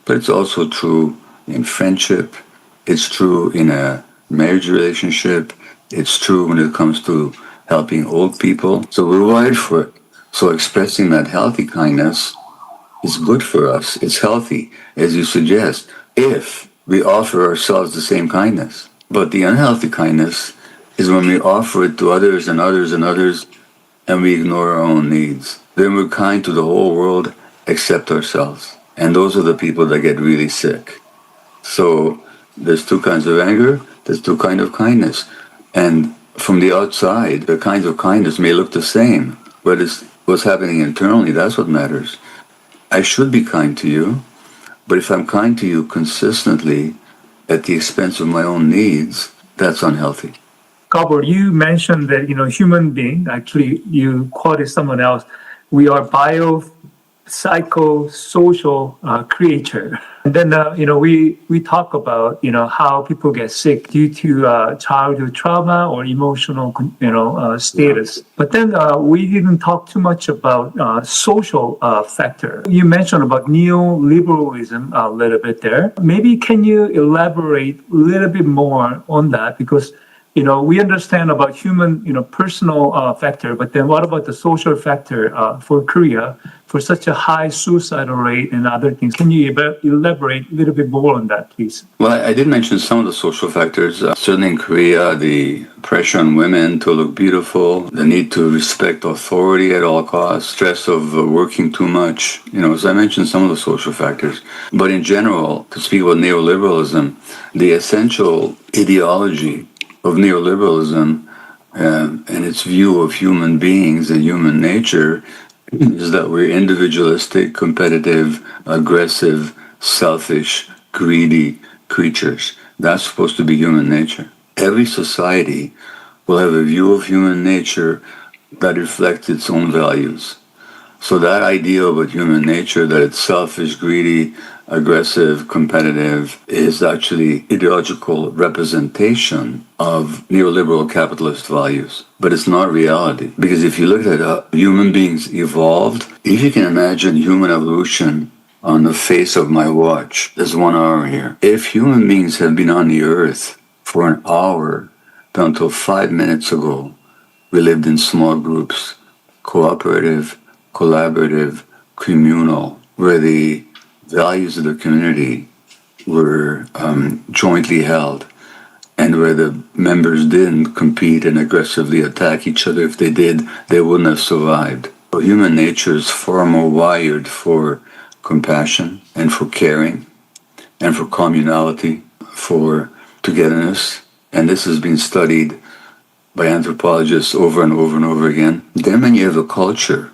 but it's also true in friendship. It's true in a marriage relationship. It's true when it comes to helping old people. So we're wired for it. So expressing that healthy kindness is good for us. It's healthy, as you suggest, if we offer ourselves the same kindness. But the unhealthy kindness is when we offer it to others and others and others, and we ignore our own needs. Then we're kind to the whole world except ourselves. And those are the people that get really sick. So there's two kinds of anger, there's two kinds of kindness. And from the outside, the kinds of kindness may look the same, but it's what's happening internally, that's what matters. I should be kind to you, but if I'm kind to you consistently at the expense of my own needs, that's unhealthy. Gabor, you mentioned that, human being, actually, you quoted someone else, we are psychosocial creature. And then, we talk about, how people get sick due to childhood trauma or emotional, status. But then we didn't talk too much about social factor. You mentioned about neoliberalism a little bit there. Maybe can you elaborate a little bit more on that? Because we understand about human, personal factor, but then what about the social factor for Korea for such a high suicidal rate and other things? Can you elaborate a little bit more on that, please? Well, I did mention some of the social factors. Certainly in Korea, the pressure on women to look beautiful, the need to respect authority at all costs, stress of working too much. As I mentioned, some of the social factors. But in general, to speak about neoliberalism, the essential ideology of neoliberalism and its view of human beings and human nature is that we're individualistic, competitive, aggressive, selfish, greedy creatures. That's supposed to be human nature. Every society will have a view of human nature that reflects its own values. So that idea about human nature, that it's selfish, greedy, aggressive, competitive, is actually ideological representation of neoliberal capitalist values. But it's not reality. Because if you look at how human beings evolved, if you can imagine human evolution on the face of my watch, there's 1 hour here. If human beings have been on the earth for an hour until 5 minutes ago, we lived in small groups, cooperative, collaborative, communal, where the values of the community were jointly held, and where the members didn't compete and aggressively attack each other. If they did, they wouldn't have survived. But human nature is far more wired for compassion and for caring and for communality, for togetherness. And this has been studied by anthropologists over and over and over again. Then when you have a culture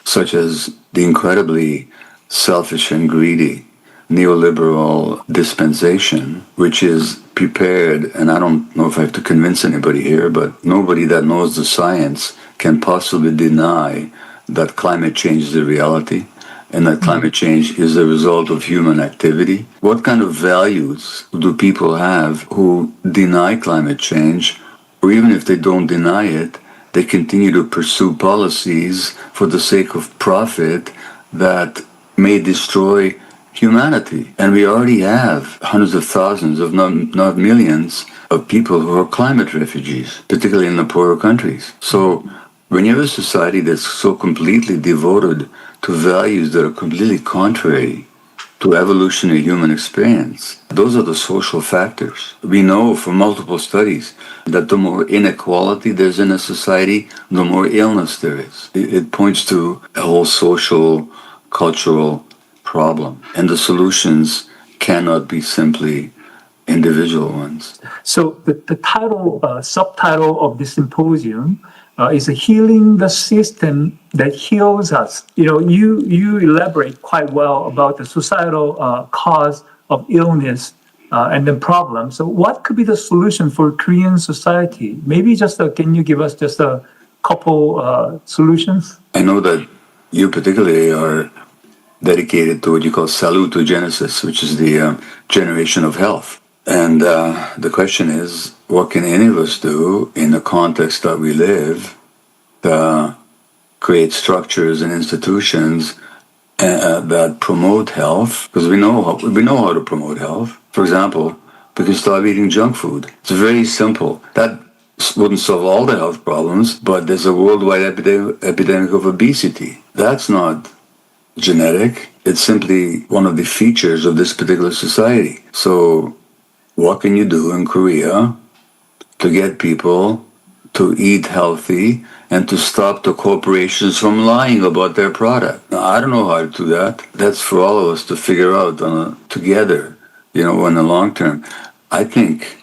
such as the incredibly selfish and greedy neoliberal dispensation, which is prepared, and I don't know if I have to convince anybody here, but nobody that knows the science can possibly deny that climate change is a reality and that climate change is a result of human activity. What kind of values do people have who deny climate change, or even if they don't deny it, they continue to pursue policies for the sake of profit that may destroy humanity? And we already have hundreds of thousands, if not millions, of people who are climate refugees, particularly in the poorer countries. So when you have a society that's so completely devoted to values that are completely contrary to evolutionary human experience, those are the social factors. We know from multiple studies that the more inequality there's in a society, the more illness there is. It points to a whole social, cultural problem, and the solutions cannot be simply individual ones. So the title, subtitle of this symposium is Healing the System That Heals Us. You elaborate quite well about the societal cause of illness and the problem. So what could be the solution for Korean society? Maybe can you give us just a couple solutions? I know that you particularly are dedicated to what you call salutogenesis, which is the generation of health. And the question is, what can any of us do in the context that we live to create structures and institutions that promote health? Because we know how to promote health. For example, we can stop eating junk food. It's very simple. That wouldn't solve all the health problems, but there's a worldwide epidemic of obesity. That's not genetic. It's simply one of the features of this particular society. So what can you do in Korea to get people to eat healthy and to stop the corporations from lying about their product? Now, I don't know how to do that. That's for all of us to figure out together, in the long term. I think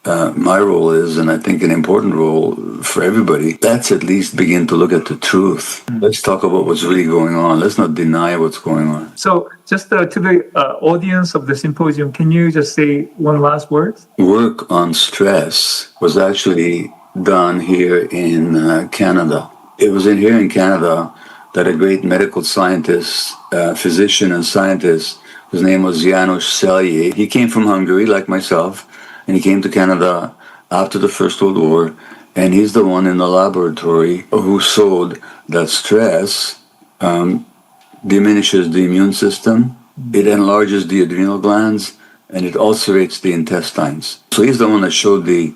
my role is, and I think an important role for everybody, let's at least begin to look at the truth. Let's talk about what's really going on. Let's not deny what's going on. So, just to the audience of the symposium, can you just say one last word? Work on stress was actually done here in Canada. It was here in Canada that a great medical scientist, physician and scientist, whose name was János Selye, he came from Hungary like myself, and he came to Canada after the First World War, and he's the one in the laboratory who showed that stress diminishes the immune system, it enlarges the adrenal glands, and it ulcerates the intestines. So he's the one that showed the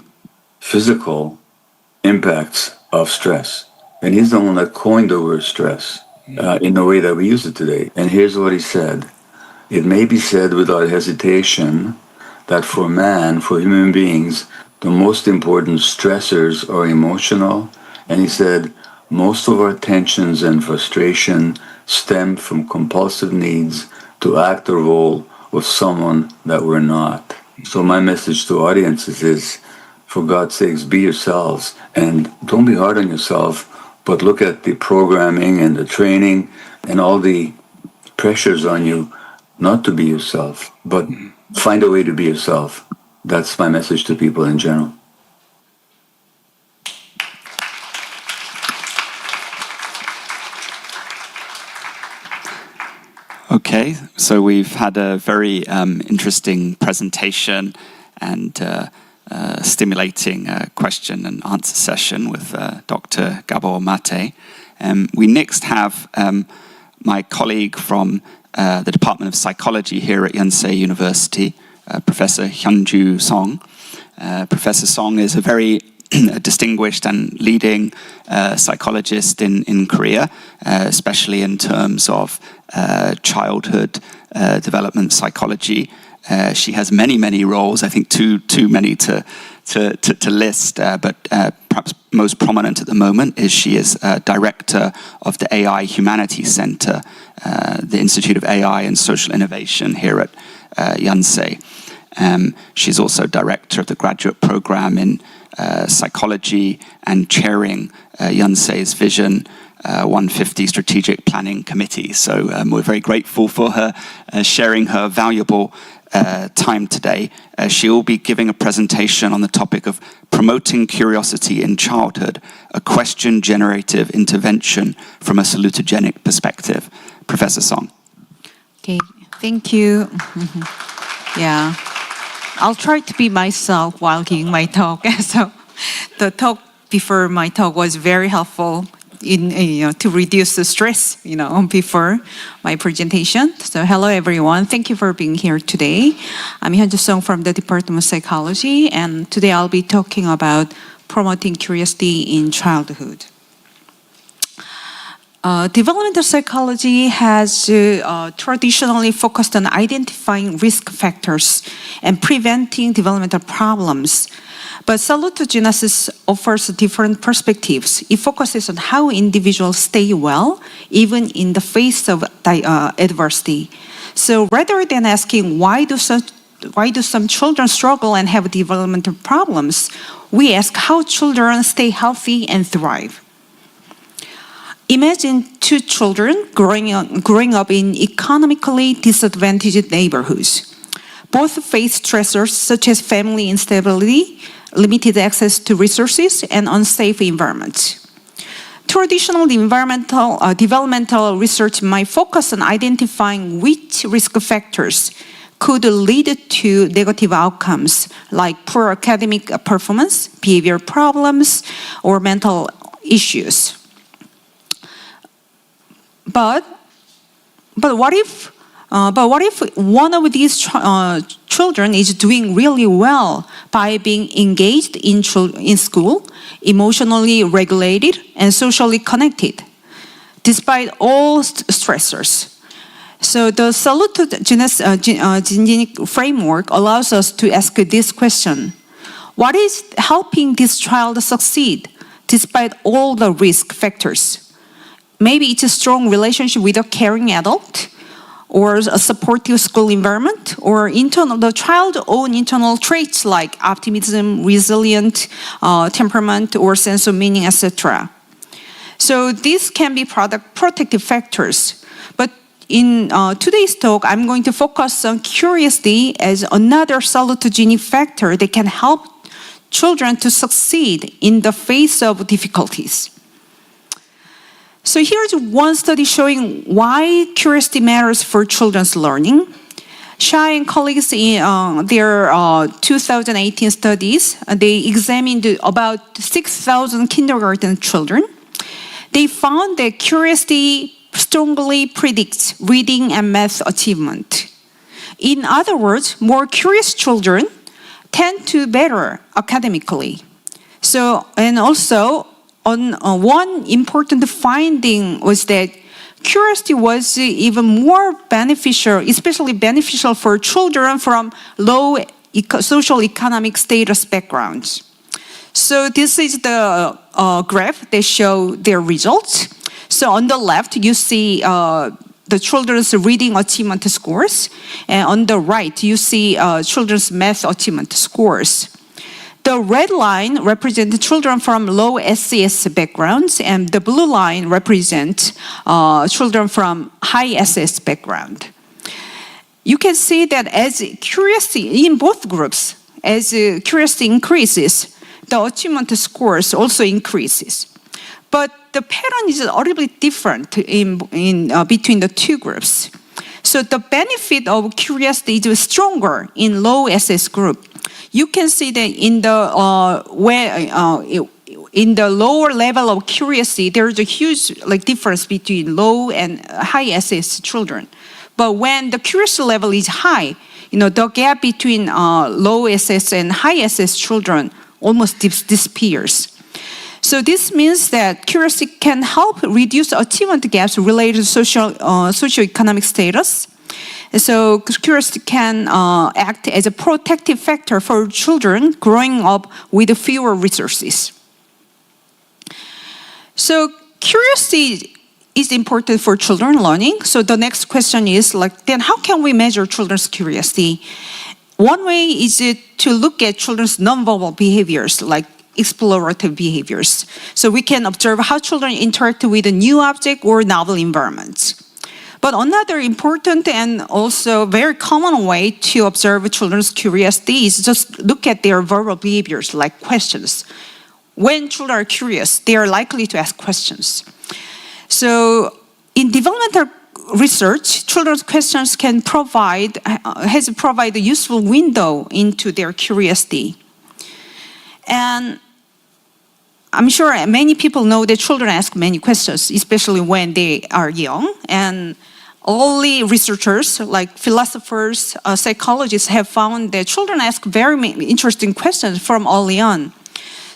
physical impacts of stress. And he's the one that coined the word stress in the way that we use it today. And here's what he said. It may be said without hesitation that for man, for human beings, the most important stressors are emotional. And he said, most of our tensions and frustration stem from compulsive needs to act the role of someone that we're not. So my message to audiences is, for God's sakes, be yourselves and don't be hard on yourself, but look at the programming and the training and all the pressures on you not to be yourself, but find a way to be yourself. That's my message to people in general. Okay, so we've had a very interesting presentation and stimulating question and answer session with Dr. Gabor Maté. We next have my colleague from the Department of Psychology here at Yonsei University, Professor Hyun-Joo Song. Professor Song is a very distinguished and leading psychologist in Korea, especially in terms of childhood development psychology. She has many roles. I think too many to list, but perhaps most prominent at the moment is she is director of the AI Humanities Center, the Institute of AI and Social Innovation here at Yonsei. She's also director of the graduate program in psychology and chairing Yonsei's Vision 150 Strategic Planning Committee. So we're very grateful for her sharing her valuable time today. She will be giving a presentation on the topic of promoting curiosity in childhood, a question-generative intervention from a salutogenic perspective. Professor Song. Okay, thank you. Yeah, I'll try to be myself while giving my talk. So the talk before my talk was very helpful in to reduce the stress before my presentation. So hello everyone, thank you for being here today. I'm Hyun-Joo from the Department of Psychology, and today I'll be talking about promoting curiosity in childhood. Developmental psychology has traditionally focused on identifying risk factors and preventing developmental problems. But salutogenesis offers different perspectives. It focuses on how individuals stay well, even in the face of adversity. So rather than asking why do some children struggle and have developmental problems, we ask how children stay healthy and thrive. Imagine two children growing up in economically disadvantaged neighborhoods. Both face stressors such as family instability, limited access to resources, and unsafe environments. Traditional developmental research might focus on identifying which risk factors could lead to negative outcomes like poor academic performance, behavior problems, or mental issues. But what if one of these children is doing really well by being engaged in school, emotionally regulated, and socially connected, despite all stressors? So the Salutogenic framework allows us to ask this question: what is helping this child succeed despite all the risk factors? Maybe it's a strong relationship with a caring adult, or a supportive school environment, or the child's own internal traits like optimism, resilient temperament, or sense of meaning, etc. So these can be protective factors. But in today's talk, I'm going to focus on curiosity as another salutogenic factor that can help children to succeed in the face of difficulties. So here's one study showing why curiosity matters for children's learning. Choi and colleagues in their 2018 studies, they examined about 6,000 kindergarten children. They found that curiosity strongly predicts reading and math achievement. In other words, more curious children tend to better academically. So, and also, one important finding was that curiosity was even more beneficial, especially beneficial for children from low social economic status backgrounds. So this is the graph that show their results. So on the left, you see the children's reading achievement scores, and on the right, you see children's math achievement scores. The red line represents children from low SES backgrounds, and the blue line represents children from high SES background. You can see that as curiosity in both groups, as curiosity increases, the achievement scores also increases. But the pattern is a little bit different in between the two groups. So the benefit of curiosity is stronger in low SS group. You can see that in the lower level of curiosity, there is a huge difference between low and high SS children. But when the curiosity level is high, the gap between low SS and high SS children almost disappears. So this means that curiosity can help reduce achievement gaps related to socioeconomic status. So curiosity can act as a protective factor for children growing up with fewer resources. So curiosity is important for children learning. So the next question is then how can we measure children's curiosity? One way is to look at children's nonverbal behaviors like explorative behaviors. So we can observe how children interact with a new object or novel environments. But another important and also very common way to observe children's curiosity is just look at their verbal behaviors like questions. When children are curious, they are likely to ask questions. So in developmental research, children's questions can provide a useful window into their curiosity. And I'm sure many people know that children ask many questions, especially when they are young. And early researchers, like philosophers, psychologists, have found that children ask very interesting questions from early on.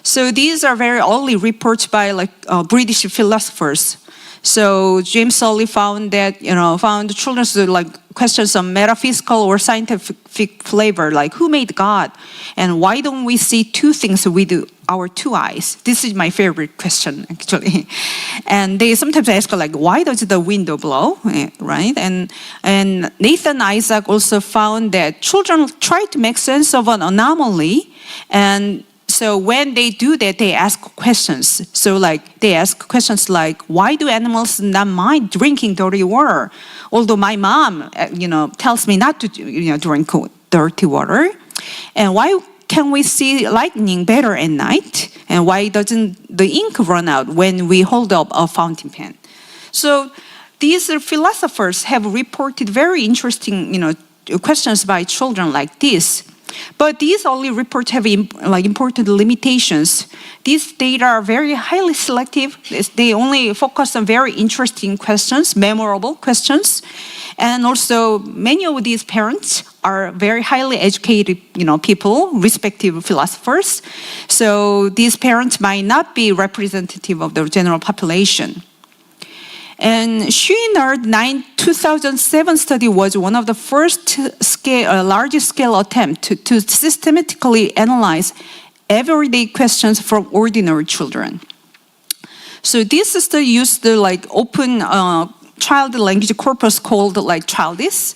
So these are very early reports by British philosophers. So James Sully found children's questions of metaphysical or scientific flavor, like who made God, and why don't we see two things with our two eyes? This is my favorite question, actually. And they sometimes ask why does the window blow, right? And Nathan Isaac also found that children try to make sense of an anomaly, and so when they do that, they ask questions. So they ask questions like, why do animals not mind drinking dirty water? Although my mom, tells me not to, drink dirty water. And why can we see lightning better at night? And why doesn't the ink run out when we hold up a fountain pen? So these philosophers have reported very interesting, questions by children like this. But these early reports have important limitations. These data are very highly selective. They only focus on very interesting questions, memorable questions. And also, many of these parents are very highly educated, people, respective philosophers. So these parents might not be representative of the general population. And Schuiner's 2007 study was one of the first large-scale attempts to systematically analyze everyday questions from ordinary children. So this study used open child language corpus called like CHILDIS.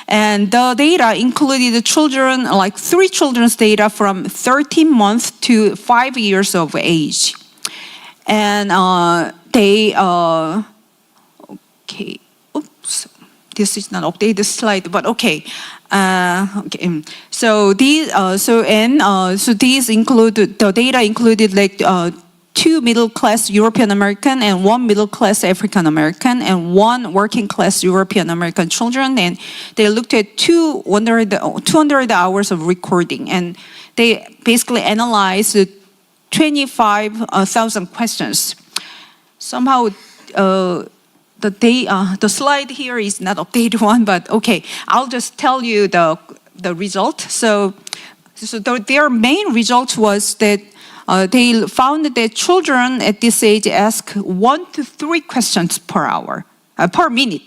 And the data included the children, like 3 children's data from 13 months to 5 years of age. And okay, oops, this is not updated slide, but okay. Okay. So these, so these include, the data included like 2 middle-class European American and 1 middle-class African American and 1 working-class European American children, and they looked at 200 hours of recording, and they basically analyzed 25,000 questions. Somehow, the slide here is not updated one, but okay, I'll just tell you the result. So their main result was that they found that children at this age ask 1 to 3 questions per hour, per minute.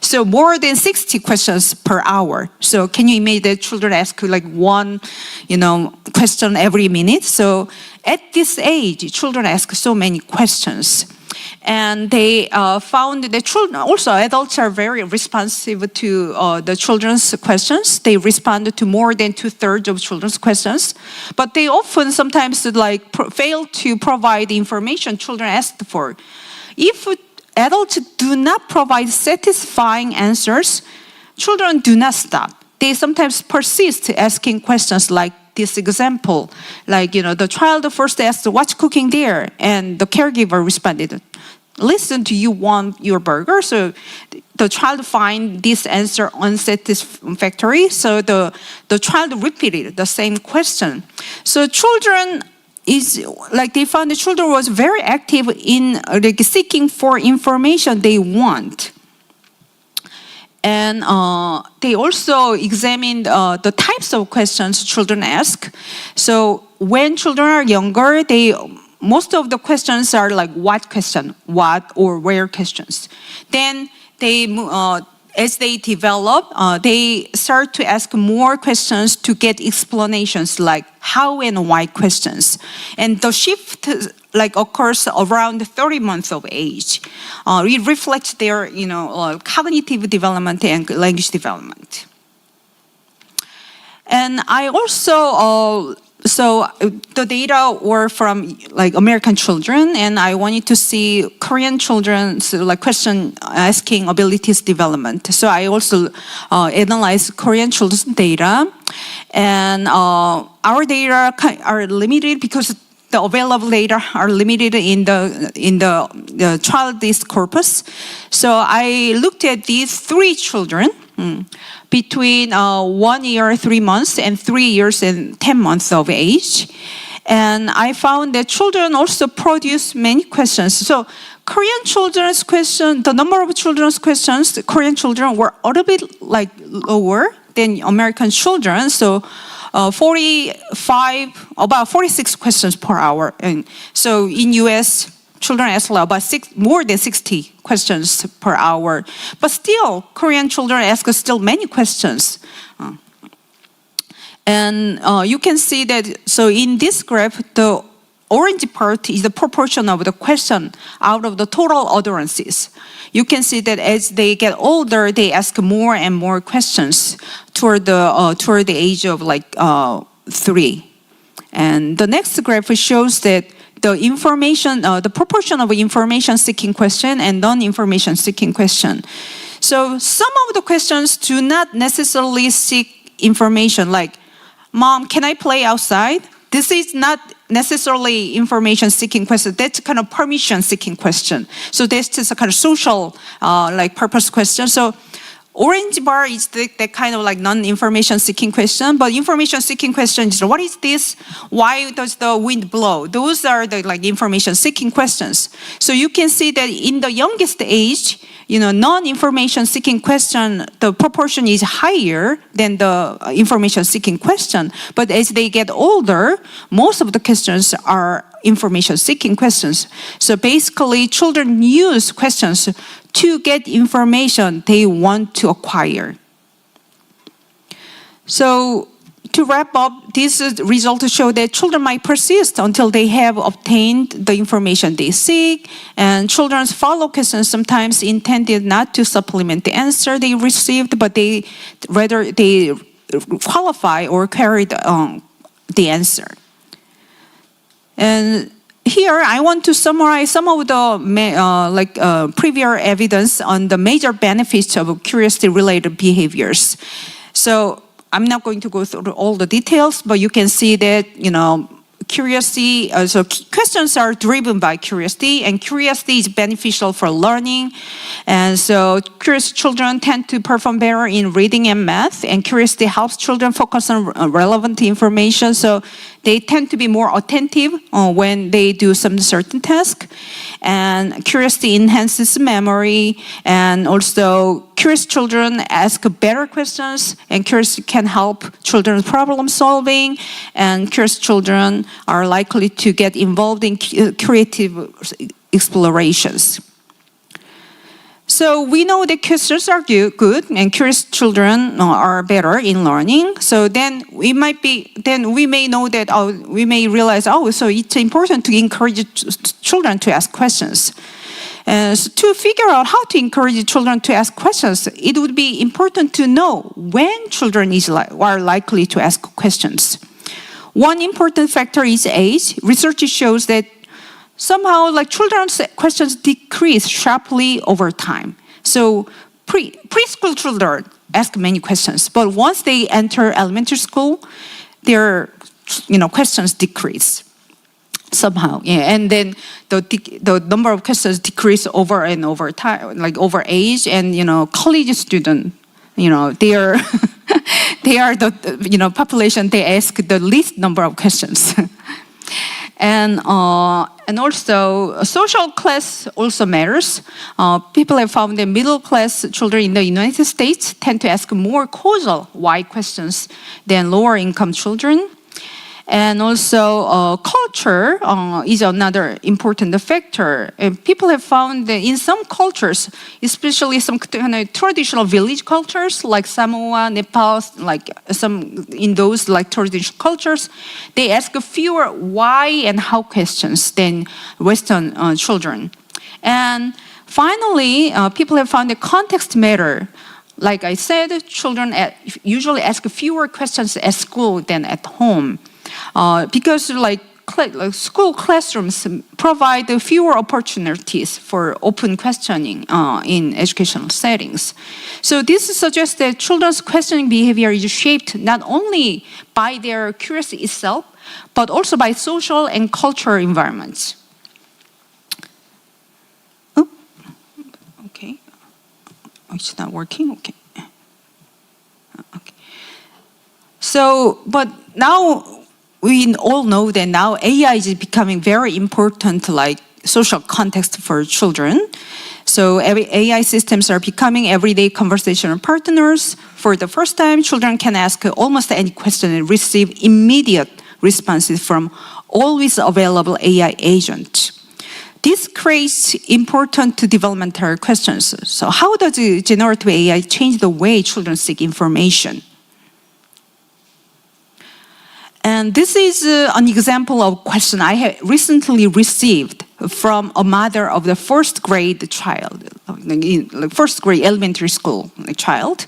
So more than 60 questions per hour. So can you imagine that children ask like 1, question every minute? So at this age, children ask so many questions. And they found that children, also adults are very responsive to the children's questions. They respond to more than 2/3 of children's questions. But they often sometimes fail to provide the information children asked for. If adults do not provide satisfying answers, children do not stop. They sometimes persist asking questions like this example. The child first asked, "What's cooking there?" And the caregiver responded, "Listen, do you want your burger?" So the child find this answer unsatisfactory. So the child repeated the same question. So children they found the children was very active in seeking for information they want. And they also examined the types of questions children ask. So when children are younger, most of the questions are like what question, what or where questions. Then as they develop, they start to ask more questions to get explanations like how and why questions. And the shift occurs around 30 months of age. It reflects their cognitive development and language development. And I also so the data were from American children, and I wanted to see Korean children's question asking abilities development. So I also analyzed Korean children's data, and our data are limited because the available data are limited in the CHILDIS corpus. So I looked at these 3 children between 1 year, 3 months, and 3 years and 10 months of age. And I found that children also produce many questions. So Korean children's question, the number of children's questions, Korean children were a little bit lower than American children. So 46 questions per hour. And so in US, children ask more than 60 questions per hour. But still, Korean children ask still many questions. And you can see that, so in this graph, the orange part is the proportion of the question out of the total utterances. You can see that as they get older, they ask more and more questions toward the age of 3. And the next graph shows that the proportion of information-seeking question and non-information-seeking question. So some of the questions do not necessarily seek information, like, "Mom, can I play outside?" This is not necessarily information-seeking question. That's kind of permission-seeking question. So that's just a kind of social, purpose question. So orange bar is the kind of non-information-seeking question, but information-seeking question is, what is this? Why does the wind blow? Those are the information-seeking questions. So you can see that in the youngest age, non-information-seeking question, the proportion is higher than the information-seeking question. But as they get older, most of the questions are information-seeking questions. So basically, children use questions to get information they want to acquire. So to wrap up, these results show that children might persist until they have obtained the information they seek, and children's follow questions sometimes intended not to supplement the answer they received, but rather they qualify or carry the answer. And here, I want to summarize some of the previous evidence on the major benefits of curiosity-related behaviors. So I'm not going to go through all the details, but you can see that, curiosity, so questions are driven by curiosity, and curiosity is beneficial for learning. And so curious children tend to perform better in reading and math, and curiosity helps children focus on relevant information. So they tend to be more attentive when they do some certain task. And curiosity enhances memory, and also curious children ask better questions, and curiosity can help children's problem solving, and curious children are likely to get involved in creative explorations. So we know that questions are good, and curious children are better in learning. So then we may know that, we may realize, so it's important to encourage children to ask questions. So to figure out how to encourage children to ask questions, it would be important to know when children are likely to ask questions. One important factor is age. Research shows that somehow children's questions decrease sharply over time. So preschool children ask many questions, but once they enter elementary school, their questions decrease somehow. And then the number of questions decrease over and over time, over age. And college students, they are they are the population they ask the least number of questions. And also social class also matters. People have found that middle class children in the United States tend to ask more causal why questions than lower income children. And also culture is another important factor. And people have found that in some cultures, especially some traditional village cultures like Samoa, Nepal, in those traditional cultures, they ask fewer why and how questions than Western children. And finally, people have found that context matter. Like I said, children usually ask fewer questions at school than at home. Because school classrooms provide fewer opportunities for open questioning in educational settings. So this suggests that children's questioning behavior is shaped not only by their curiosity itself, but also by social and cultural environments. Oh, okay. It's not working, okay. So, but now, we all know that now AI is becoming very important, social context for children. So AI systems are becoming everyday conversational partners. For the first time, children can ask almost any question and receive immediate responses from always available AI agents. This creates important developmental questions. So how does generative AI change the way children seek information? And this is an example of a question I have recently received from a mother of the first grade child, first grade elementary school child.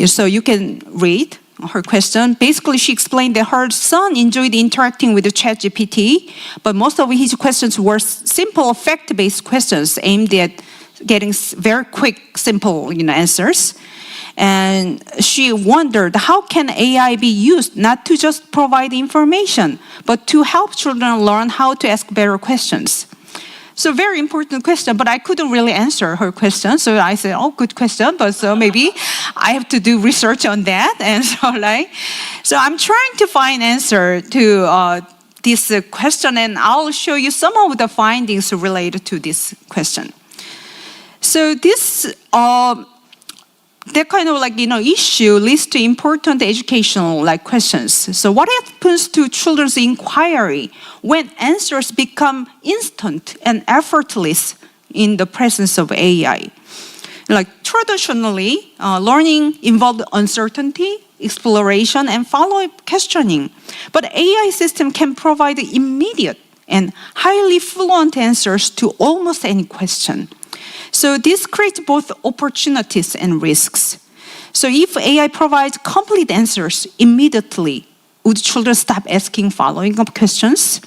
So you can read her question. Basically, she explained that her son enjoyed interacting with the ChatGPT, but most of his questions were simple fact-based questions aimed at getting very quick, simple answers. And she wondered, how can AI be used not to just provide information, but to help children learn how to ask better questions? So very important question, but I couldn't really answer her question. So I said, good question, but so maybe I have to do research on that. And so I'm trying to find answer to this question, and I'll show you some of the findings related to this question. So this that kind of issue leads to important educational questions. So what happens to children's inquiry when answers become instant and effortless in the presence of AI? Traditionally, learning involved uncertainty, exploration and follow-up questioning. But AI system can provide immediate and highly fluent answers to almost any question. So this creates both opportunities and risks. So if AI provides complete answers immediately, would children stop asking following up questions?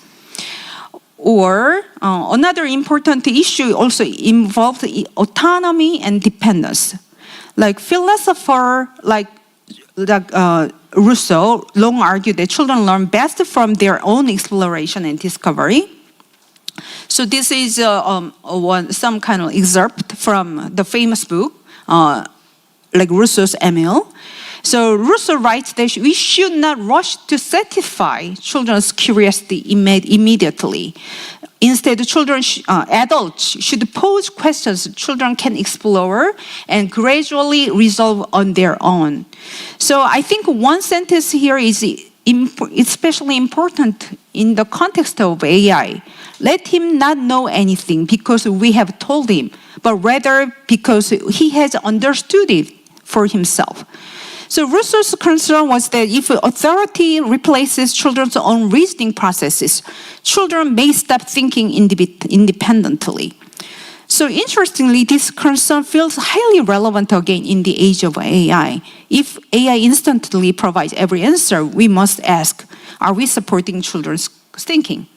Or another important issue also involves autonomy and dependence. Like philosopher like Rousseau long argued that children learn best from their own exploration and discovery. So this is some kind of excerpt from the famous book, like Rousseau's Emile. So Rousseau writes that we should not rush to satisfy children's curiosity immediately. Instead, adults should pose questions children can explore and gradually resolve on their own. So I think one sentence here is especially important in the context of AI. Let him not know anything because we have told him, but rather because he has understood it for himself. So Rousseau's concern was that if authority replaces children's own reasoning processes, children may stop thinking independently. So interestingly, this concern feels highly relevant again in the age of AI. If AI instantly provides every answer, we must ask, are we supporting children's thinking?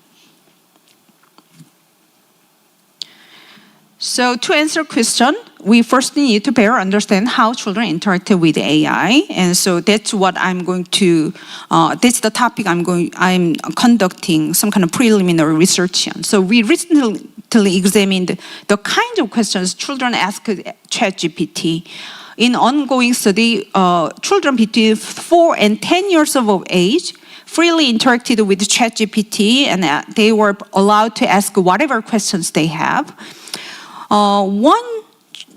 So to answer question, we first need to better understand how children interact with AI, and so that's what I'm going to. That's the topic I'm conducting some kind of preliminary research on. So we recently examined the kind of questions children ask ChatGPT. In ongoing study, children between 4 and 10 years of age freely interacted with ChatGPT, and they were allowed to ask whatever questions they have. One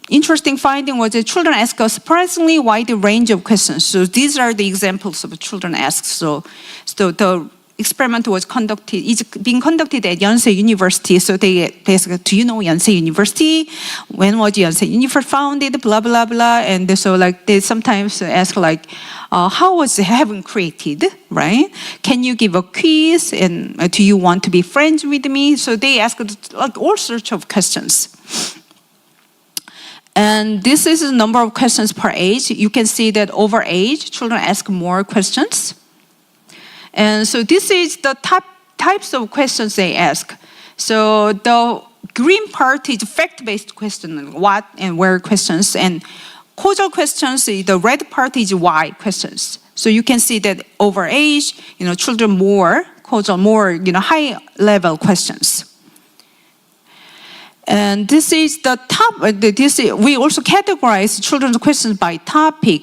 interesting finding was that children ask a surprisingly wide range of questions. So these are the examples of children asked. So the experiment was is being conducted at Yonsei University. So they ask, do you know Yonsei University? When was Yonsei University founded? Blah, blah, blah. And so like they sometimes ask like, how was heaven created, right? Can you give a quiz? And do you want to be friends with me? So they ask like all sorts of questions. And this is the number of questions per age. You can see that over age, children ask more questions. And so this is the types of questions they ask. So the green part is fact-based question, what and where questions, and causal questions, the red part is why questions. So you can see that over age, children more causal, more, high-level questions. And this is the top. We also categorize children's questions by topic.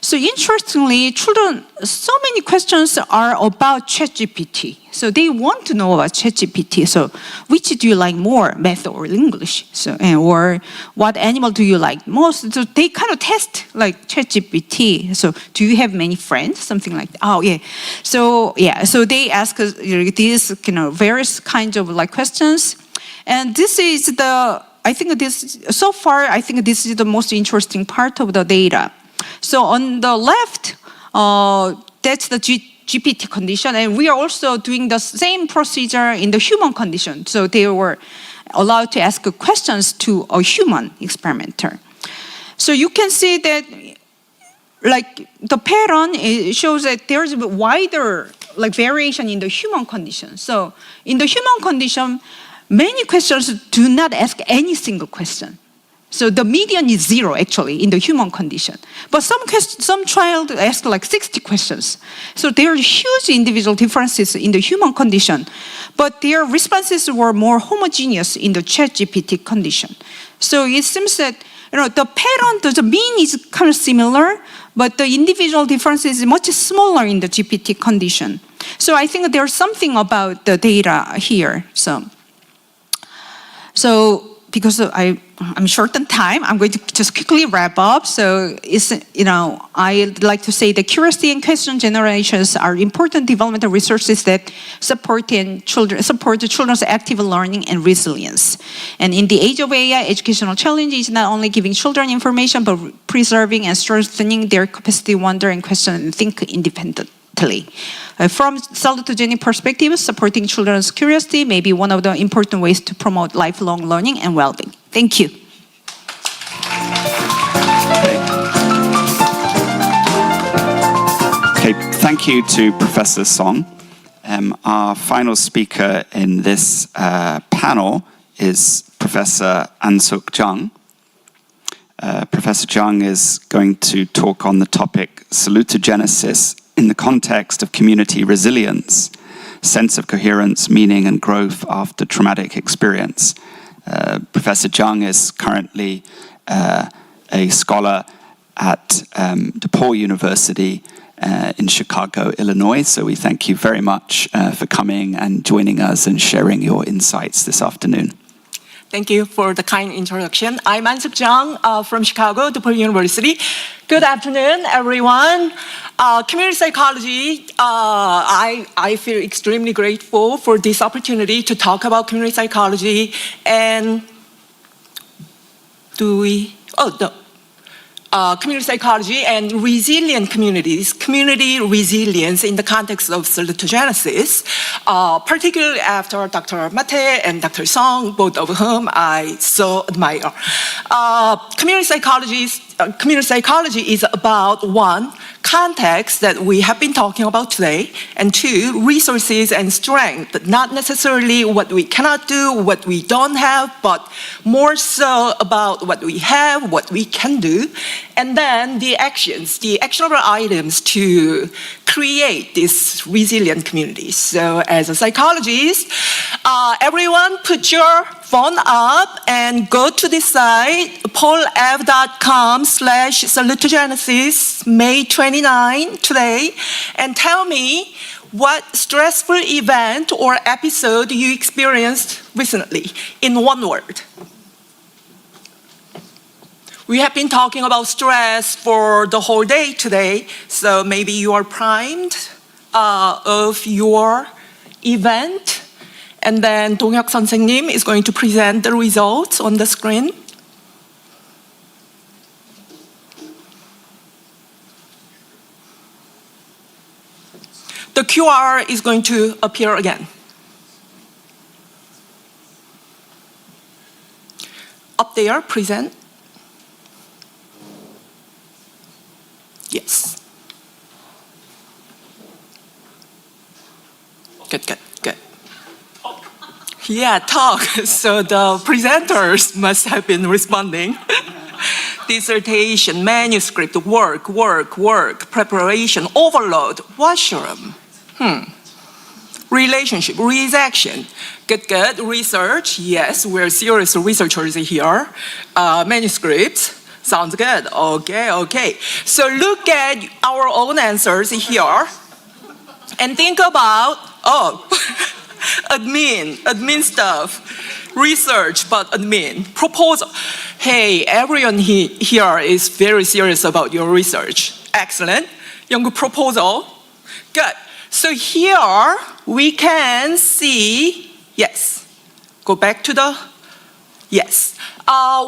So interestingly, so many questions are about ChatGPT. So they want to know about ChatGPT. So which do you like more, math or English? So or what animal do you like most? So they kind of test like ChatGPT. So do you have many friends? Something like that. Oh yeah. So yeah. So they ask these various kinds of like questions. And this is so far, I think this is the most interesting part of the data. So on the left, that's the GPT condition, and we are also doing the same procedure in the human condition. So they were allowed to ask questions to a human experimenter. So you can see that, like the pattern shows that there's a wider like variation in the human condition. So in the human condition, many questions do not ask any single question. So the median is 0 actually in the human condition. But some child ask like 60 questions. So there are huge individual differences in the human condition. But their responses were more homogeneous in the ChatGPT condition. So it seems that the pattern, the mean is kind of similar, but the individual difference is much smaller in the GPT condition. So I think there's something about the data here. So because I'm short on time, I'm going to just quickly wrap up. So, I'd like to say that curiosity and question generations are important developmental resources that support the children's active learning and resilience. And in the age of AI, educational challenge is not only giving children information, but preserving and strengthening their capacity to wonder and question and think independently. From salutogenic perspective, supporting children's curiosity may be one of the important ways to promote lifelong learning and well-being. Thank you. Okay, thank you to Professor Song. Our final speaker in this panel is Professor Ansuk Chung. Professor Jeong is going to talk on the topic Salutogenesis in the context of community resilience, sense of coherence, meaning and growth after traumatic experience. Professor Jeong is currently a scholar at DePaul University in Chicago, Illinois. So we thank you very much for coming and joining us and sharing your insights this afternoon. Thank you for the kind introduction. I'm Ansuk Chung from Chicago, DePaul University. Good afternoon, everyone. Community psychology, I feel extremely grateful for this opportunity to talk about community psychology. And community psychology and resilient communities, community resilience in the context of salutogenesis, particularly after Dr. Maté and Dr. Song, both of whom I so admire. Community psychology is about one, context that we have been talking about today, and two, resources and strength, not necessarily what we cannot do, what we don't have, but more so about what we have, what we can do, and then the actions, the actionable items to create these resilient communities. So as a psychologist, everyone put your phone up and go to this site, paulev.com/salutogenesis, May 29 today, and tell me what stressful event or episode you experienced recently in one word. We have been talking about stress for the whole day today, so maybe you are primed of your event. And then Dong-hyuk 선생님 is going to present the results on the screen. The QR is going to appear again. Up there, present. Yes. Good. Yeah, talk. So the presenters must have been responding. Dissertation, manuscript, work, preparation, overload, washroom. Relationship, rejection. Good. Research, yes, we're serious researchers here. Manuscripts, sounds good. Okay. So look at our own answers here and think about, admin stuff, research, but admin, proposal. Hey, everyone here is very serious about your research. Excellent. 연구 proposal. Good. So here we can see, yes, go back to the, yes.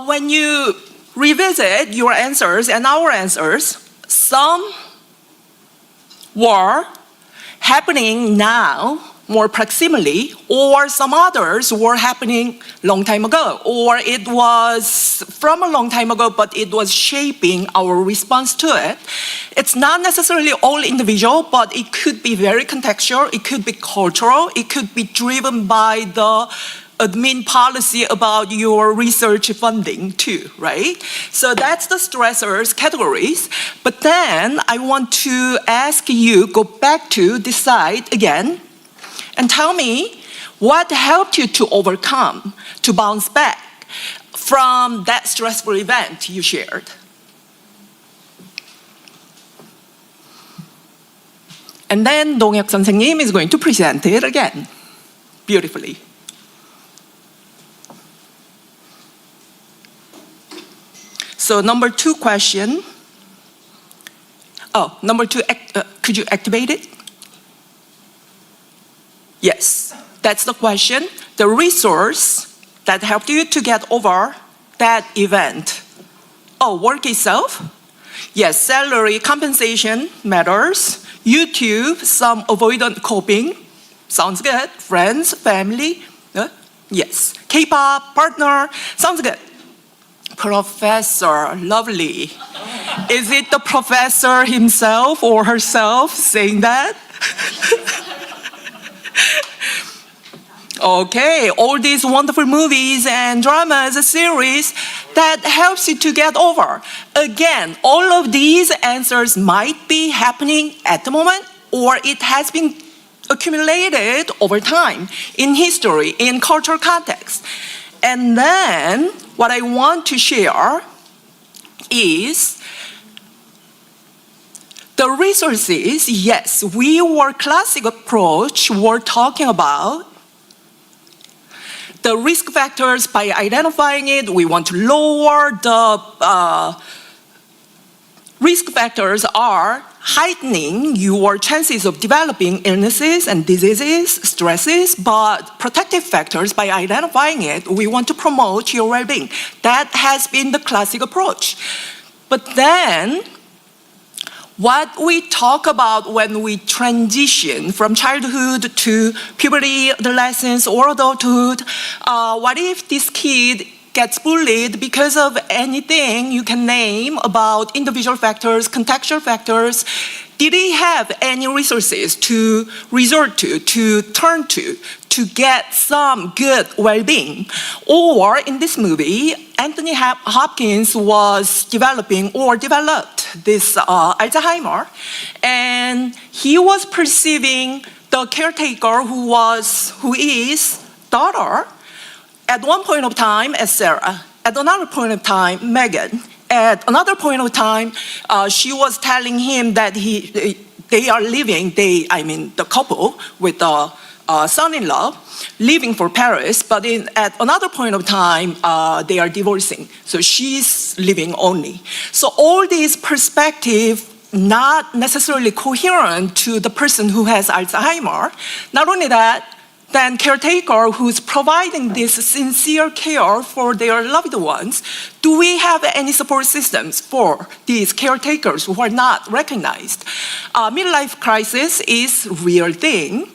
When you revisit your answers and our answers, some were happening now, more proximally, or some others were happening long time ago, or it was from a long time ago, but it was shaping our response to it. It's not necessarily all individual, but it could be very contextual, it could be cultural, it could be driven by the admin policy about your research funding too, right? So that's the stressors categories. But then I want to ask you, go back to this side again, and tell me what helped you to overcome, to bounce back from that stressful event you shared. And then Dong-hyuk 선생님 is going to present it again, beautifully. So number 2 question. Oh, number 2, could you activate it? Yes, that's the question. The resource that helped you to get over that event. Oh, work itself? Yes, salary compensation matters. YouTube, some avoidant coping. Sounds good. Friends, family. Yes. K-pop, partner. Sounds good. Professor, lovely. Is it the professor himself or herself saying that? Okay, all these wonderful movies and dramas, series, that helps you to get over. Again, all of these answers might be happening at the moment, or it has been accumulated over time in history, in cultural context. And then what I want to share is the resources. Yes, our classic approach, we're talking about the risk factors. By identifying it, we want to lower the risk factors are heightening your chances of developing illnesses and diseases, stresses, but protective factors, by identifying it, we want to promote your well-being. That has been the classic approach. But then, what we talk about when we transition from childhood to puberty, adolescence, or adulthood, what if this kid gets bullied because of anything you can name about individual factors, contextual factors? Did he have any resources to resort to turn to get some good well-being? Or in this movie, Anthony Hopkins was developed this Alzheimer, and he was perceiving the caretaker who is daughter at one point of time as Sarah, at another point of time, Megan. At another point of time, she was telling him that they are living, the couple with the son-in-law, leaving for Paris, but at another point of time, they are divorcing. So she's living only. So all these perspectives, not necessarily coherent to the person who has Alzheimer. Not only that, then caretaker who's providing this sincere care for their loved ones, do we have any support systems for these caretakers who are not recognized? Midlife crisis is a real thing.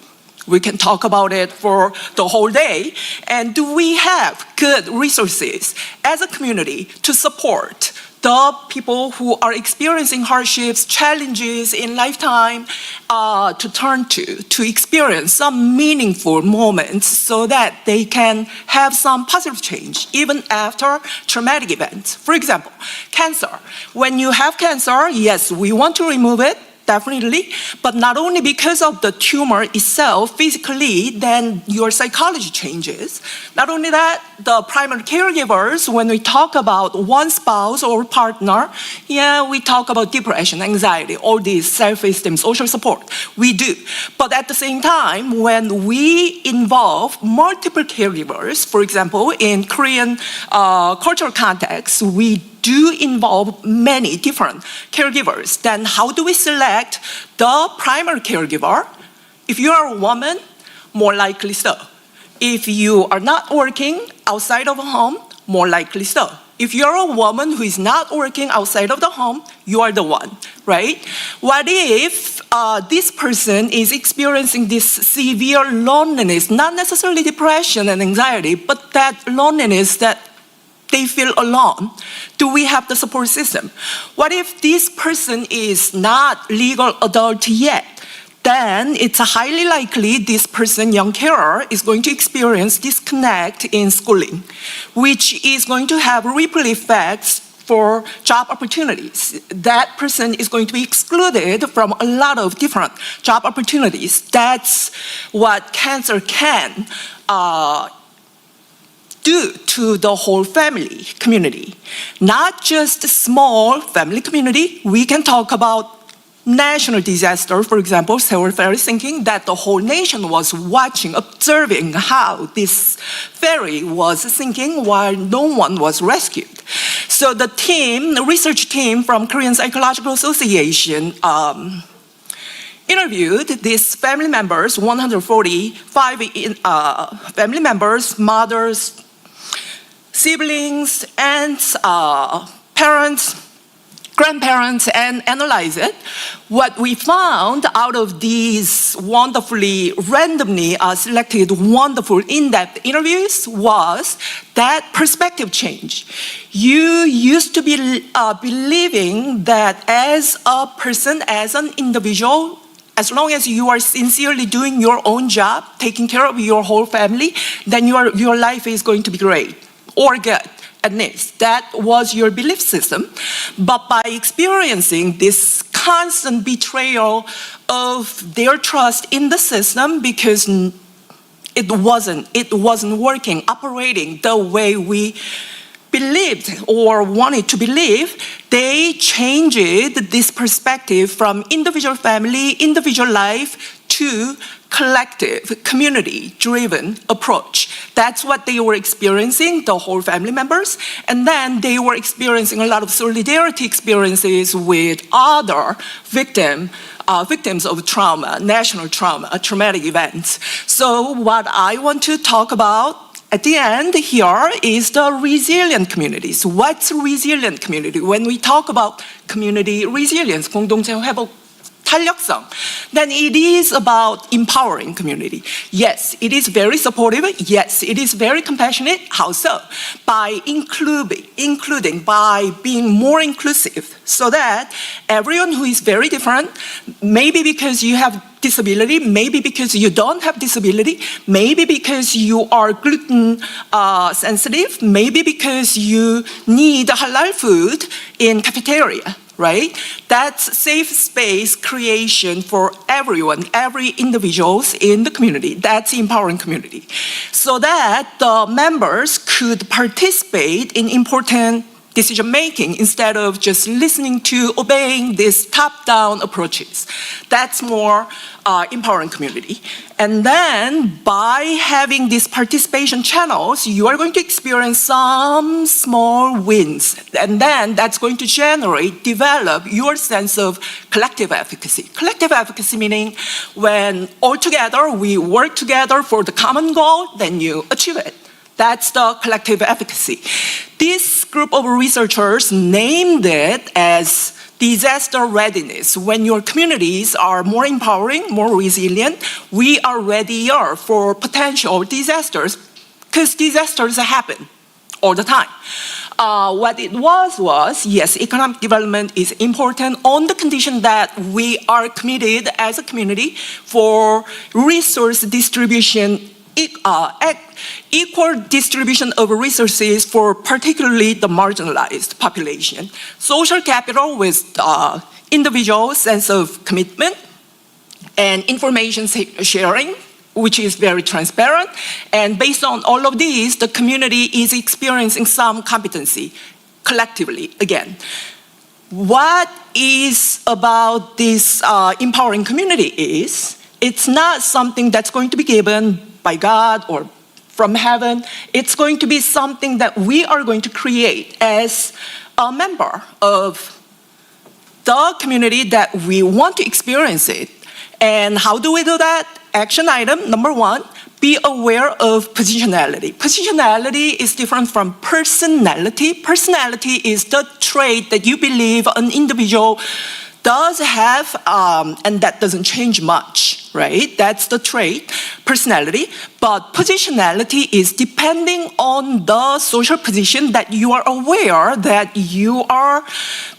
We can talk about it for the whole day. And do we have good resources as a community to support the people who are experiencing hardships, challenges in lifetime, to turn to experience some meaningful moments so that they can have some positive change even after traumatic events? For example, cancer. When you have cancer, yes, we want to remove it, definitely, but not only because of the tumor itself physically, then your psychology changes. Not only that, the primary caregivers, when we talk about one spouse or partner, we talk about depression, anxiety, all these self-esteem, social support. We do. But at the same time, when we involve multiple caregivers, for example, in Korean cultural context, we do involve many different caregivers. Then how do we select the primary caregiver? If you are a woman, more likely so. If you are not working outside of home, more likely so. If you're a woman who is not working outside of the home, you are the one, right? What if this person is experiencing this severe loneliness, not necessarily depression and anxiety, but that loneliness that they feel alone? Do we have the support system? What if this person is not legal adult yet? Then it's highly likely this person, young carer, is going to experience disconnect in schooling, which is going to have ripple effects for job opportunities. That person is going to be excluded from a lot of different job opportunities. That's what cancer can do to the whole family community. Not just a small family community. We can talk about national disaster, for example, Seoul ferry sinking, that the whole nation was watching, observing how this ferry was sinking while no one was rescued. So the research team from Korean Psychological Association interviewed these family members, 145 family members, mothers, siblings, aunts, parents, grandparents, and analyze it. What we found out of these wonderfully, randomly selected, wonderful, in-depth interviews was that perspective change. You used to be believing that as a person, as an individual, as long as you are sincerely doing your own job, taking care of your whole family, then your life is going to be great or good. At least that was your belief system. But by experiencing this constant betrayal of their trust in the system, because it wasn't working, operating the way we believed or wanted to believe, they changed this perspective from individual family, individual life to collective, community-driven approach. That's what they were experiencing, the whole family members. And then they were experiencing a lot of solidarity experiences with other victims of trauma, national trauma, traumatic events. So what I want to talk about at the end here is the resilient communities. What's resilient community? When we talk about community resilience, 공동체 회복 탄력성, then it is about empowering community. Yes, it is very supportive. Yes, it is very compassionate. How so? By including, by being more inclusive, so that everyone who is very different, maybe because you have disability, maybe because you don't have disability, maybe because you are gluten sensitive, maybe because you need halal food in cafeteria, right? That's safe space creation for everyone, every individuals in the community. That's empowering community. So that the members could participate in important decision making instead of just listening to obeying these top-down approaches. That's more empowering community. And then by having these participation channels, you are going to experience some small wins. And then that's going to develop your sense of collective efficacy. Collective efficacy meaning when all together we work together for the common goal, then you achieve it. That's the collective efficacy. This group of researchers named it as disaster readiness. When your communities are more empowering, more resilient, we are readier for potential disasters, because disasters happen all the time. What it was, yes, economic development is important on the condition that we are committed as a community for resource distribution, equal distribution of resources for particularly the marginalized population. Social capital with individual sense of commitment and information sharing, which is very transparent. And based on all of these, the community is experiencing some competency collectively again. What is about this empowering community is, it's not something that's going to be given by God or from heaven. It's going to be something that we are going to create as a member of the community that we want to experience it. And how do we do that? Action item number 1, be aware of positionality. Positionality is different from personality. Personality is the trait that you believe an individual does have, and that doesn't change much, right? That's the trait, personality. But positionality is depending on the social position that you are aware that you are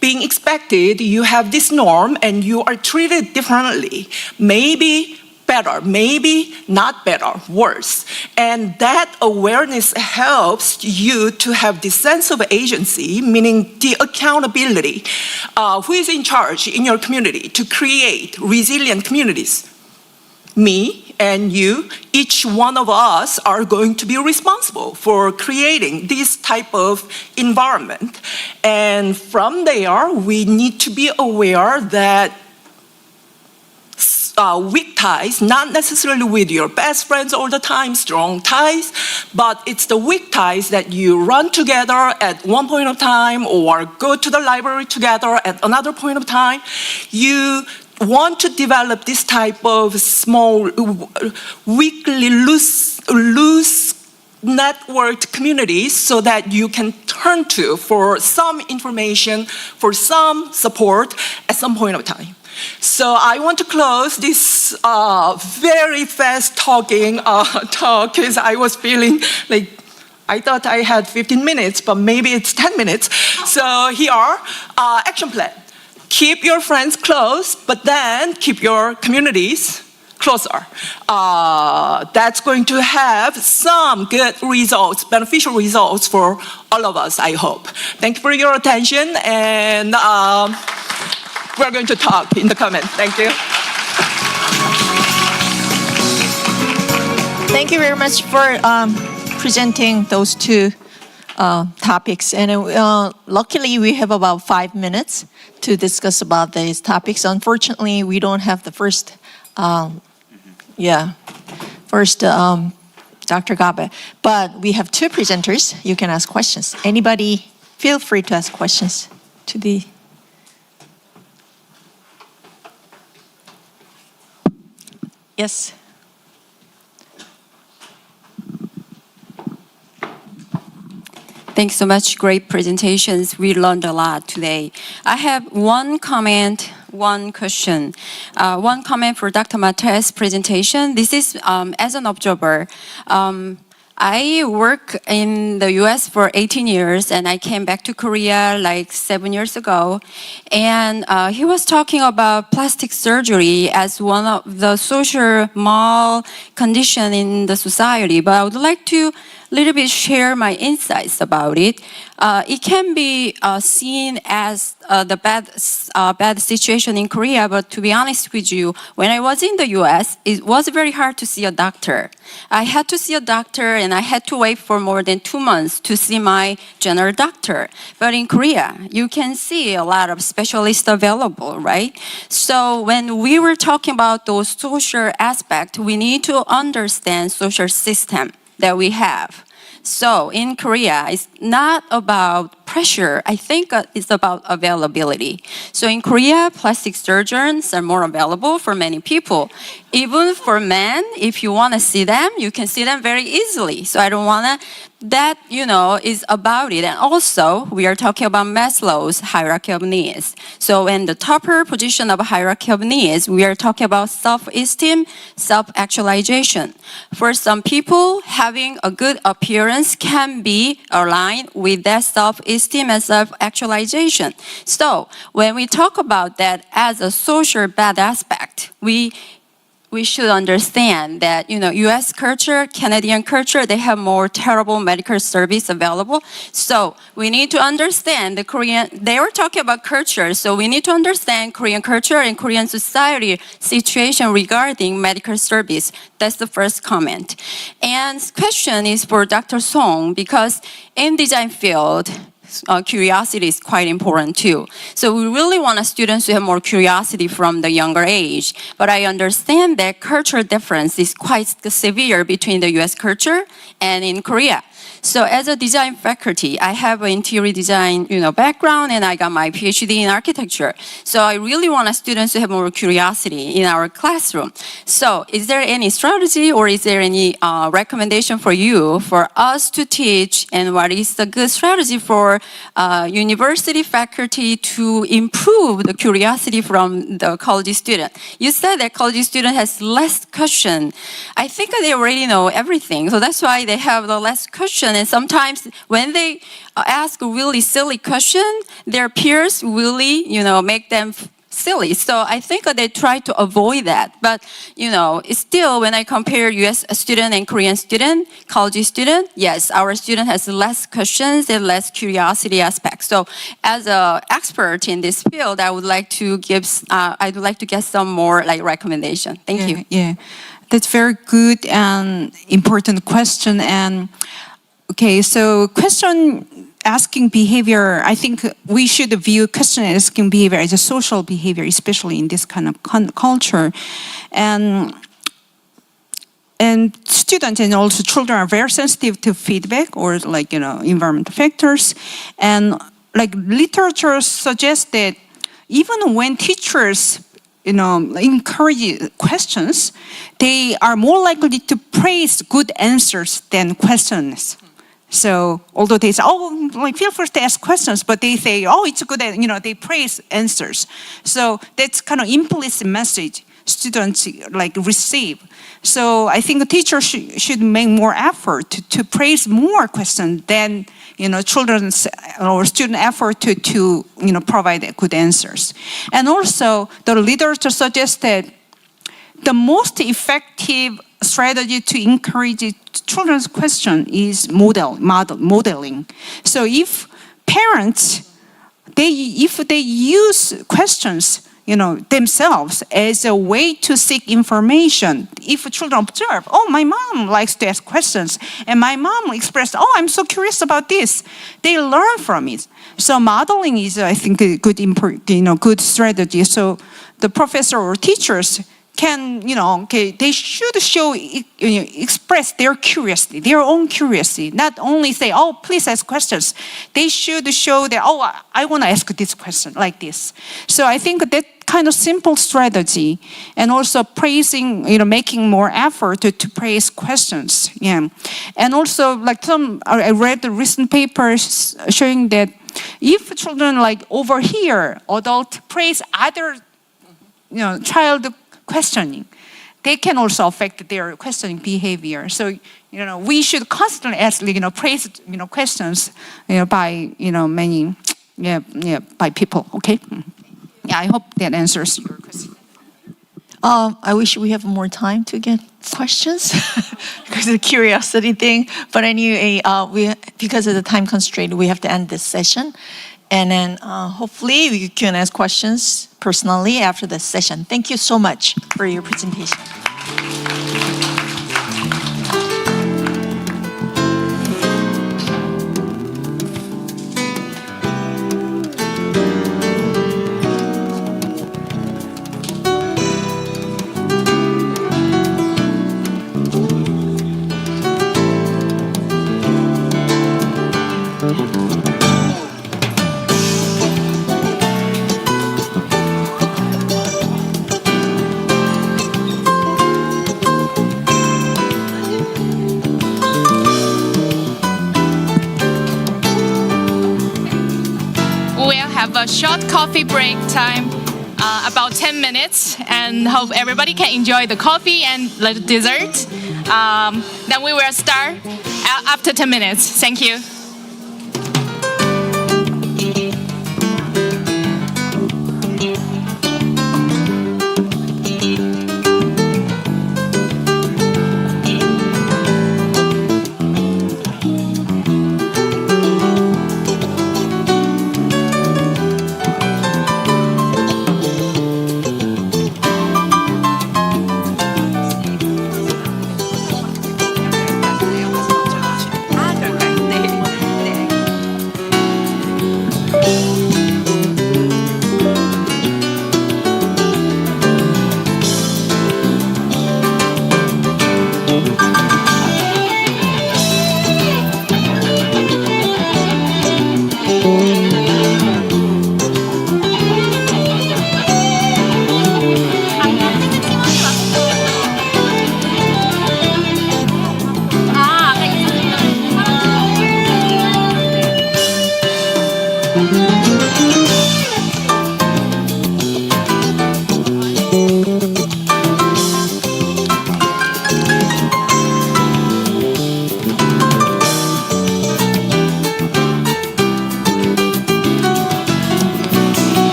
being expected, you have this norm, and you are treated differently. Maybe better, maybe not better, worse. And that awareness helps you to have this sense of agency, meaning the accountability. Who is in charge in your community to create resilient communities? Me and you, each one of us are going to be responsible for creating this type of environment. And from there, we need to be aware that weak ties, not necessarily with your best friends all the time, strong ties, but it's the weak ties that you run together at one point of time or go to the library together at another point of time. You want to develop this type of small, weakly loose networked communities so that you can turn to for some information, for some support at some point of time. So I want to close this very fast talking talk because I was feeling like I thought I had 15 minutes, but maybe it's 10 minutes. So here are action plan. Keep your friends close, but then keep your communities closer. That's going to have some good results, beneficial results for all of us, I hope. Thank you for your attention, and we're going to talk in the comments. Thank you. Thank you very much for presenting those two topics. And luckily, we have about 5 minutes to discuss about these topics. Unfortunately, we don't have the first, Dr. Gabe. But we have two presenters. You can ask questions. Anybody, feel free to ask questions to the... Yes. Thanks so much. Great presentations. We learned a lot today. I have one comment, one question. One comment for Dr. Maté's presentation. This is as an observer. I work in the US for 18 years and I came back to Korea like 7 years ago. And he was talking about plastic surgery as one of the social condition in the society. But I would like to little bit share my insights about it. It can be seen as the bad situation in Korea, but to be honest with you, when I was in the US, it was very hard to see a doctor. I had to see a doctor and I had to wait for more than 2 months to see my general doctor. But in Korea, you can see a lot of specialists available, right? So when we were talking about those social aspects, we need to understand social system that we have. So in Korea, it's not about pressure. I think it's about availability. So in Korea, plastic surgeons are more available for many people. Even for men, if you want to see them, you can see them very easily. So I don't want to, that, is about it. And also, we are talking about Maslow's hierarchy of needs. So in the topper position of hierarchy of needs, we are talking about self-esteem, self-actualization. For some people, having a good appearance can be aligned with that self-esteem and self-actualization. So when we talk about that as a social bad aspect, we should understand that, US culture, Canadian culture, they have more terrible medical service available. So we need to understand the Korean, they were talking about culture, so we need to understand Korean culture and Korean society situation regarding medical service. That's the first comment. And question is for Dr. Song, because in design field, curiosity is quite important too. So we really want our students to have more curiosity from the younger age. But I understand that cultural difference is quite severe between the US culture and in Korea. So as a design faculty, I have an interior design, background, and I got my PhD in architecture. So I really want our students to have more curiosity in our classroom. So is there any strategy or is there any recommendation for you for us to teach, and what is the good strategy for university faculty to improve the curiosity from the college student? You said that college student has less question. I think they already know everything, so that's why they have the less question. And sometimes when they ask a really silly question, their peers really, make them silly. So I think they try to avoid that. But, still, when I compare US student and Korean student, college student, yes, our student has less questions and less curiosity aspects. So as an expert in this field, I would like to get some more recommendation. Thank you. Yeah, that's very good and important question. And okay, so question asking behavior, I think we should view question asking behavior as a social behavior, especially in this kind of culture. And students and also children are very sensitive to feedback or like, environmental factors. And like literature suggests that even when teachers, encourage questions, they are more likely to praise good answers than questions. So although they say, feel free to ask questions, but they say, it's good, they praise answers. So that's kind of implicit message students receive. So I think the teacher should make more effort to praise more questions than children's or student effort to provide good answers. And also the literature suggests that the most effective strategy to encourage children's question is modeling. So if parents, if they use questions themselves as a way to seek information. If children observe, my mom likes to ask questions, and my mom expressed, I'm so curious about this, they learn from it. So modeling is, I think, a good, good strategy. So the professor or teachers can, they should show, express their curiosity, their own curiosity. Not only say, please ask questions. They should show that, I want to ask this question like this. So I think that kind of simple strategy, and also praising, making more effort to praise questions. Yeah. And also, I read the recent papers showing that if children overhear adult praise other, child questioning, they can also affect their questioning behavior. So, we should constantly ask, praise, questions, by, many, by people. Okay. Yeah, I hope that answers your question. I wish we have more time to get questions because of the curiosity thing. But anyway, because of the time constraint, we have to end this session. And then hopefully you can ask questions personally after this session. Thank you so much for your presentation. A short coffee break time, about 10 minutes, and hope everybody can enjoy the coffee and the dessert. Then we will start after 10 minutes. Thank you.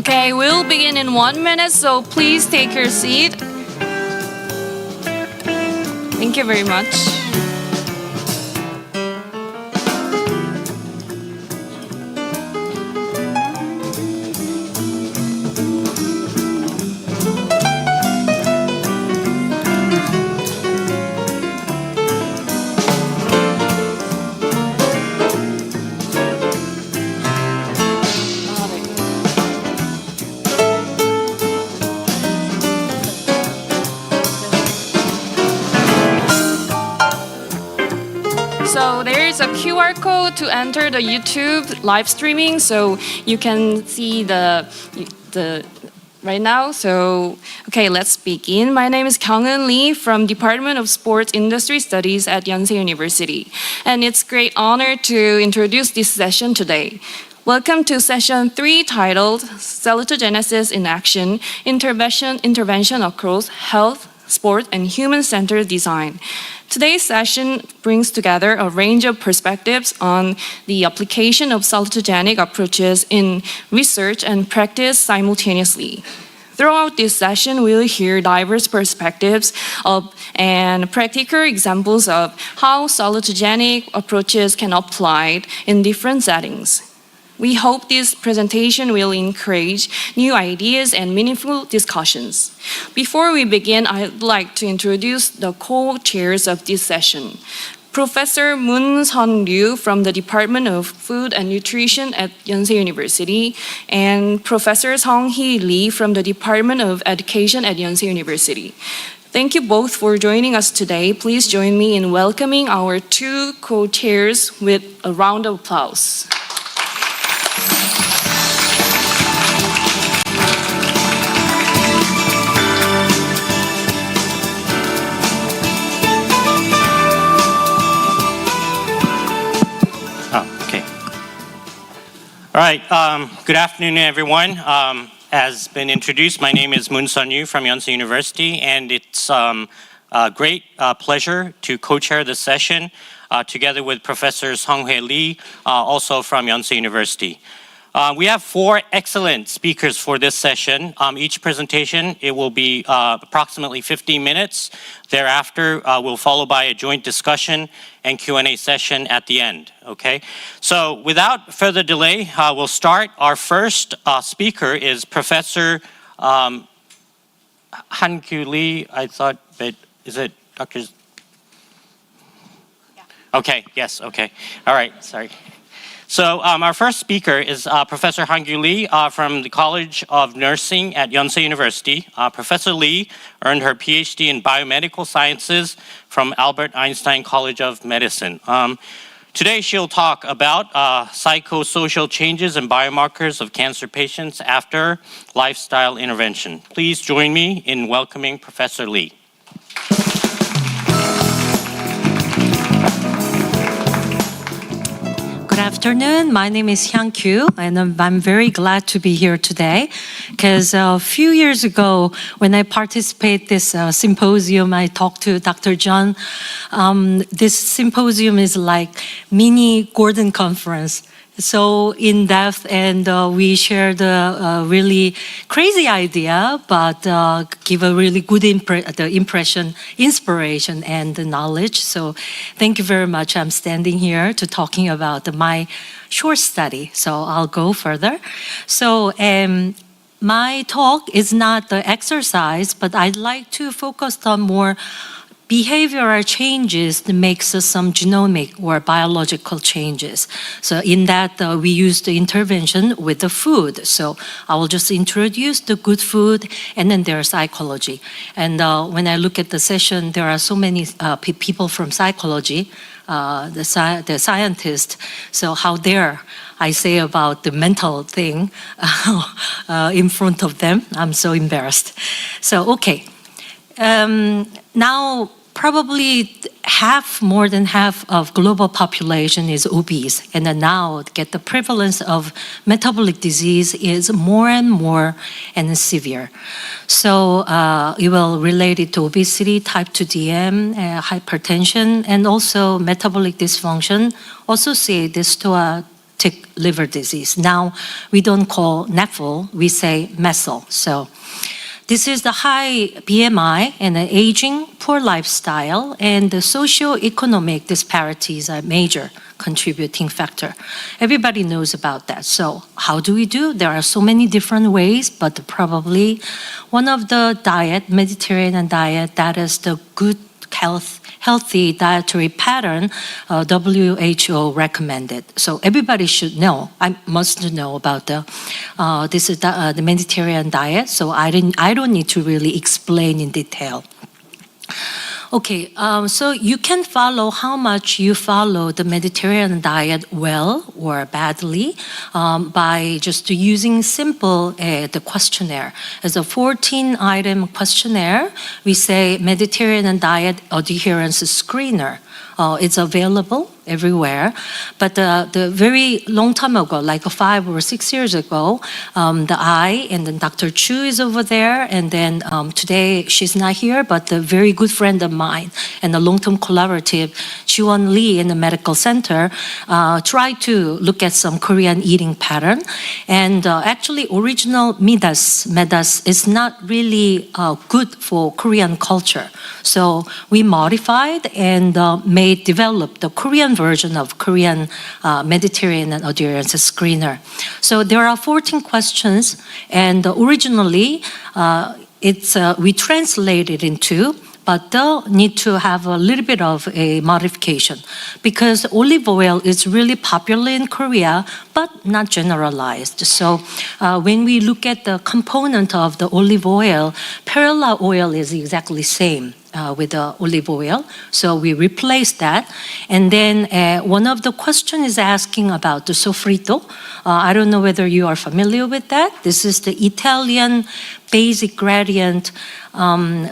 Okay, we'll begin in 1 minute, so please take your seat. Thank you very much. So there is a QR code to enter the YouTube live streaming, so you can see the right now. So okay, let's begin. My name is Kyung-eun Lee from Department of Sports Industry Studies at Yonsei University, and it's great honor to introduce this session today. Welcome to session 3 titled Salutogenesis in Action, Intervention Across Health, Sport, and Human-Centered Design. Today's session brings together a range of perspectives on the application of salutogenic approaches in research and practice simultaneously. Throughout this session, we'll hear diverse perspectives and practical examples of how salutogenic approaches can be applied in different settings. We hope this presentation will encourage new ideas and meaningful discussions. Before we begin, I'd like to introduce the co-chairs of this session. Professor Moon-sun Ryu from the Department of Food and Nutrition at Yonsei University, and Professor Sung-hee Lee from the Department of Education at Yonsei University. Thank you both for joining us today. Please join me in welcoming our 2 co-chairs with a round of applause. All right, good afternoon, everyone. As been introduced, my name is Moon-sun Ryu from Yonsei University, and it's a great pleasure to co-chair this session together with Professor Sung-hee Lee, also from Yonsei University. We have 4 excellent speakers for this session. Each presentation, it will be approximately 15 minutes. Thereafter, we'll follow by a joint discussion and Q&A session at the end, okay? So without further delay, we'll start. Our first speaker is Professor Hyangkyu Lee. I thought, but is it Dr. Okay, yes, okay. All right, sorry. So our first speaker is Professor Hyangkyu Lee from the College of Nursing at Yonsei University. Professor Lee earned her PhD in biomedical sciences from Albert Einstein College of Medicine. Today she'll talk about psychosocial changes and biomarkers of cancer patients after lifestyle intervention. Please join me in welcoming Professor Lee. Good afternoon. My name is Hyangkyu, and I'm very glad to be here today because a few years ago, when I participated in this symposium, I talked to Dr. Jeon. This symposium is like mini Gordon conference. So in depth, and we shared a really crazy idea, but give a really good impression, inspiration, and the knowledge. So thank you very much. I'm standing here to talking about my short study. So I'll go further. So my talk is not the exercise, but I'd like to focus on more behavioral changes that makes some genomic or biological changes. So in that, we use the intervention with the food. So I will just introduce the good food, and then there's psychology. And when I look at the session, there are so many people from psychology, the scientists. So how dare I say about the mental thing in front of them? I'm so embarrassed. So, okay. Now, probably more than half of global population is obese, and now the prevalence of metabolic disease is more and more and severe. So it will relate it to obesity, type 2 DM, hypertension, and also metabolic dysfunction, associated with liver disease. Now we don't call NAFL, we say MESL. So this is the high BMI and the aging, poor lifestyle, and the socio-economic disparities are major contributing factor. Everybody knows about that. So how do we do? There are so many different ways, but probably one of the diet, Mediterranean diet, that is the good healthy dietary pattern WHO recommended. So everybody should know. I must know about this is the Mediterranean diet. So I don't need to really explain in detail. Okay, so you can follow how much you follow the Mediterranean diet well or badly by just using simple the questionnaire. As a 14-item questionnaire, we say Mediterranean diet adherence screener. It's available everywhere, but the very long time ago, like 5 or 6 years ago, I and then Dr. Chu is over there, and then today she's not here, but a very good friend of mine and a long-term collaborative, Jeon Lee in the medical center, tried to look at some Korean eating pattern, and actually original medas is not really good for Korean culture. So we modified and developed the Korean version of Korean Mediterranean adherence screener. So there are 14 questions, and originally we translated into, but they'll need to have a little bit of a modification because olive oil is really popular in Korea, but not generalized. So when we look at the component of the olive oil, perilla oil is exactly same. With the olive oil. So we replace that. And then one of the questions is asking about the sofrito. I don't know whether you are familiar with that. This is the Italian basic gradient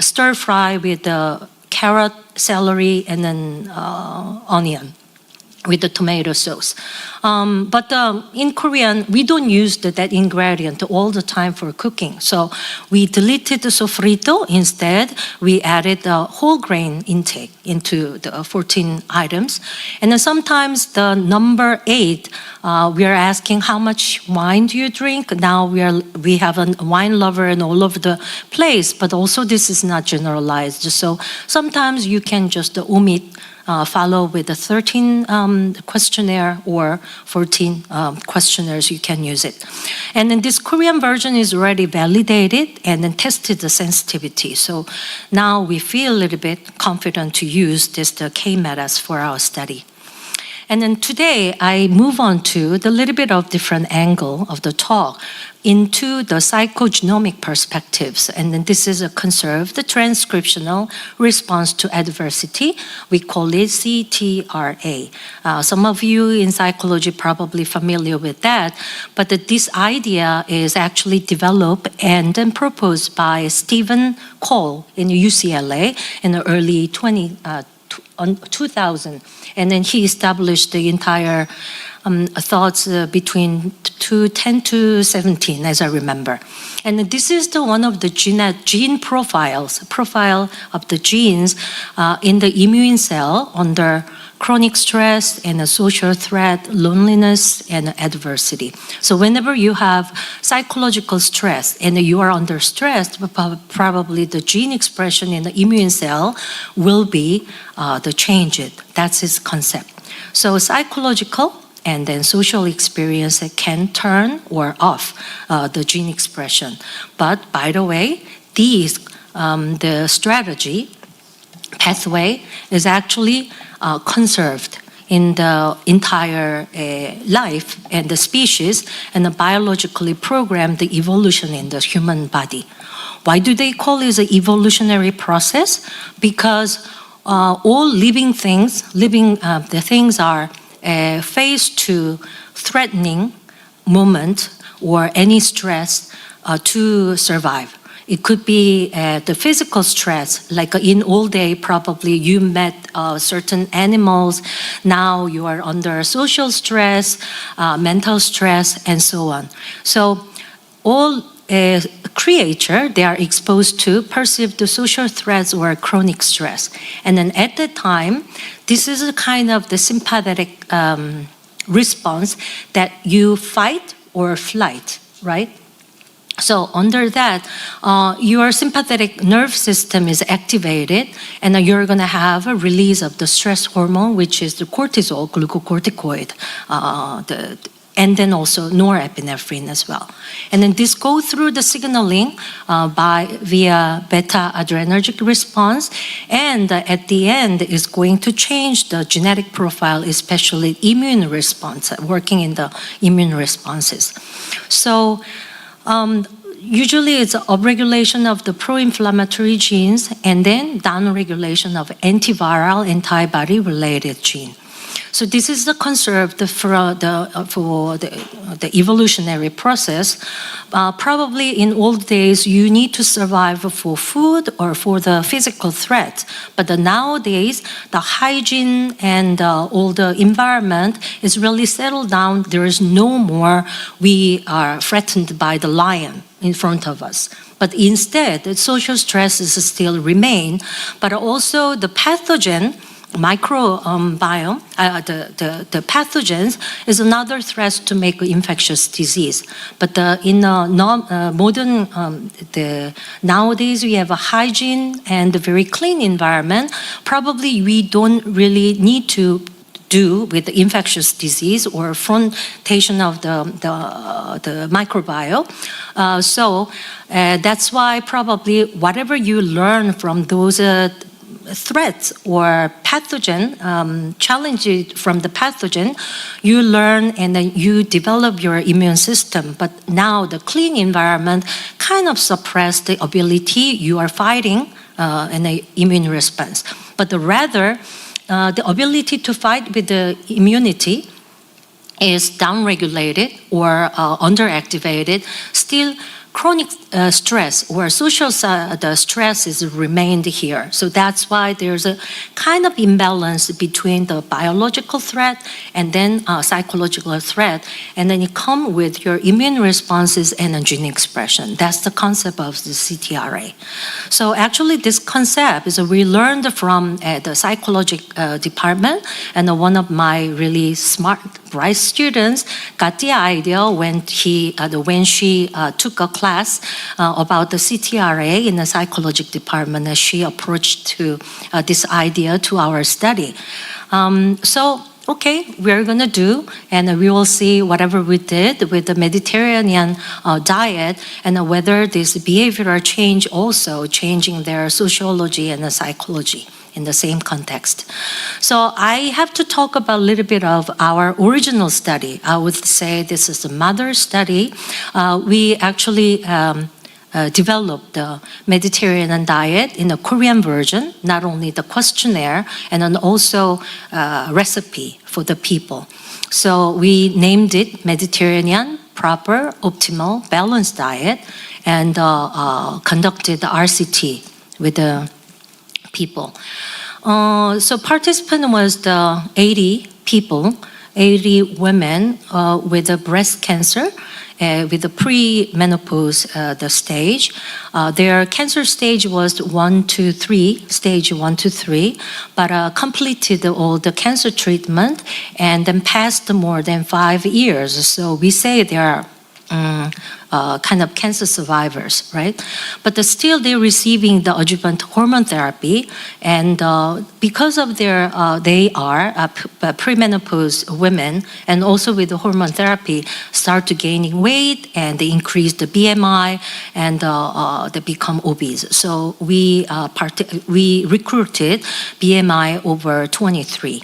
stir fry with the carrot, celery, and then onion with the tomato sauce. But in Korean, we don't use that ingredient all the time for cooking. So we deleted the sofrito. Instead, we added the whole grain intake into the 14 items. And then sometimes the number 8, we are asking how much wine do you drink? Now we have a wine lover in all over the place, but also this is not generalized. So sometimes you can just omit follow with the 13 questionnaire or 14 questionnaires, you can use it. And then this Korean version is already validated and then tested the sensitivity. So now we feel a little bit confident to use this the K-metas for our study. And then today I move on to the little bit of different angle of the talk into the psychogenomic perspectives. And then this is a conserved transcriptional response to adversity. We call it CTRA. Some of you in psychology probably familiar with that, but this idea is actually developed and then proposed by Stephen Cole in UCLA in the early 2000. And then he established the entire thoughts between 10 to 17, as I remember. And this is one of the gene profile of the genes in the immune cell under chronic stress and a social threat, loneliness, and adversity. So whenever you have psychological stress and you are under stress, probably the gene expression in the immune cell will be the change it. That's his concept. So psychological and then social experience can turn or off the gene expression. But by the way, the strategy pathway is actually conserved in the entire life and the species and biologically programmed the evolution in the human body. Why do they call it an evolutionary process? Because all living things, the things are faced to threatening moment or any stress to survive. It could be the physical stress, like in old day, probably you met certain animals. Now you are under social stress, mental stress, and so on. So all creature, they are exposed to perceived social threats or chronic stress. And then at that time, this is a kind of the sympathetic response that you fight or flight, right? So under that, your sympathetic nerve system is activated, and you're going to have a release of the stress hormone, which is the cortisol, glucocorticoid, and then also norepinephrine as well. And then this go through the signaling via beta adrenergic response, and at the end is going to change the genetic profile, especially immune response, working in the immune responses. So usually it's upregulation of the pro-inflammatory genes and then downregulation of antiviral, antibody-related gene. So this is the concept for the evolutionary process. Probably in old days, you need to survive for food or for the physical threat. But nowadays, the hygiene and all the environment is really settled down. There is no more we are threatened by the lion in front of us. But instead, the social stresses still remain, but also the pathogen microbiome, the pathogens is another threat to make infectious disease. But in modern, nowadays we have a hygiene and a very clean environment. Probably we don't really need to do with the infectious disease or frontation of the microbiome. So that's why probably whatever you learn from those threats or pathogen, challenges from the pathogen, you learn and then you develop your immune system. But now the clean environment kind of suppress the ability you are fighting an immune response. But rather, the ability to fight with the immunity is downregulated or underactivated. Still, chronic stress or social the stress is remained here. So that's why there's a kind of imbalance between the biological threat and then psychological threat. And then you come with your immune responses and a gene expression. That's the concept of the CTRA. So actually this concept is we learned from the psychology department, and one of my really smart, bright students got the idea when she took a class about the CTRA in the psychology department, as she approached to this idea to our study. So, okay, we're going to do, and we will see whatever we did with the Mediterranean diet, and whether this behavioral change also changing their sociology and the psychology in the same context. So I have to talk about a little bit of our original study. I would say this is the mother study. We actually developed the Mediterranean diet in a Korean version, not only the questionnaire, and then also recipe for the people. So we named it Mediterranean Proper, Optimal, Balanced Diet, and conducted the RCT with the people. So participant was the 80 people, 80 women with a breast cancer, with the pre-menopause the stage. Their cancer stage was 1 to 3, stage 1 to 3, but completed all the cancer treatment and then passed more than 5 years. So we say they are kind of cancer survivors, right? But still they're receiving the adjuvant hormone therapy, and because of their, they are premenopause women, and also with the hormone therapy, start to gaining weight, and they increase the BMI, and they become obese. So we recruited BMI over 23.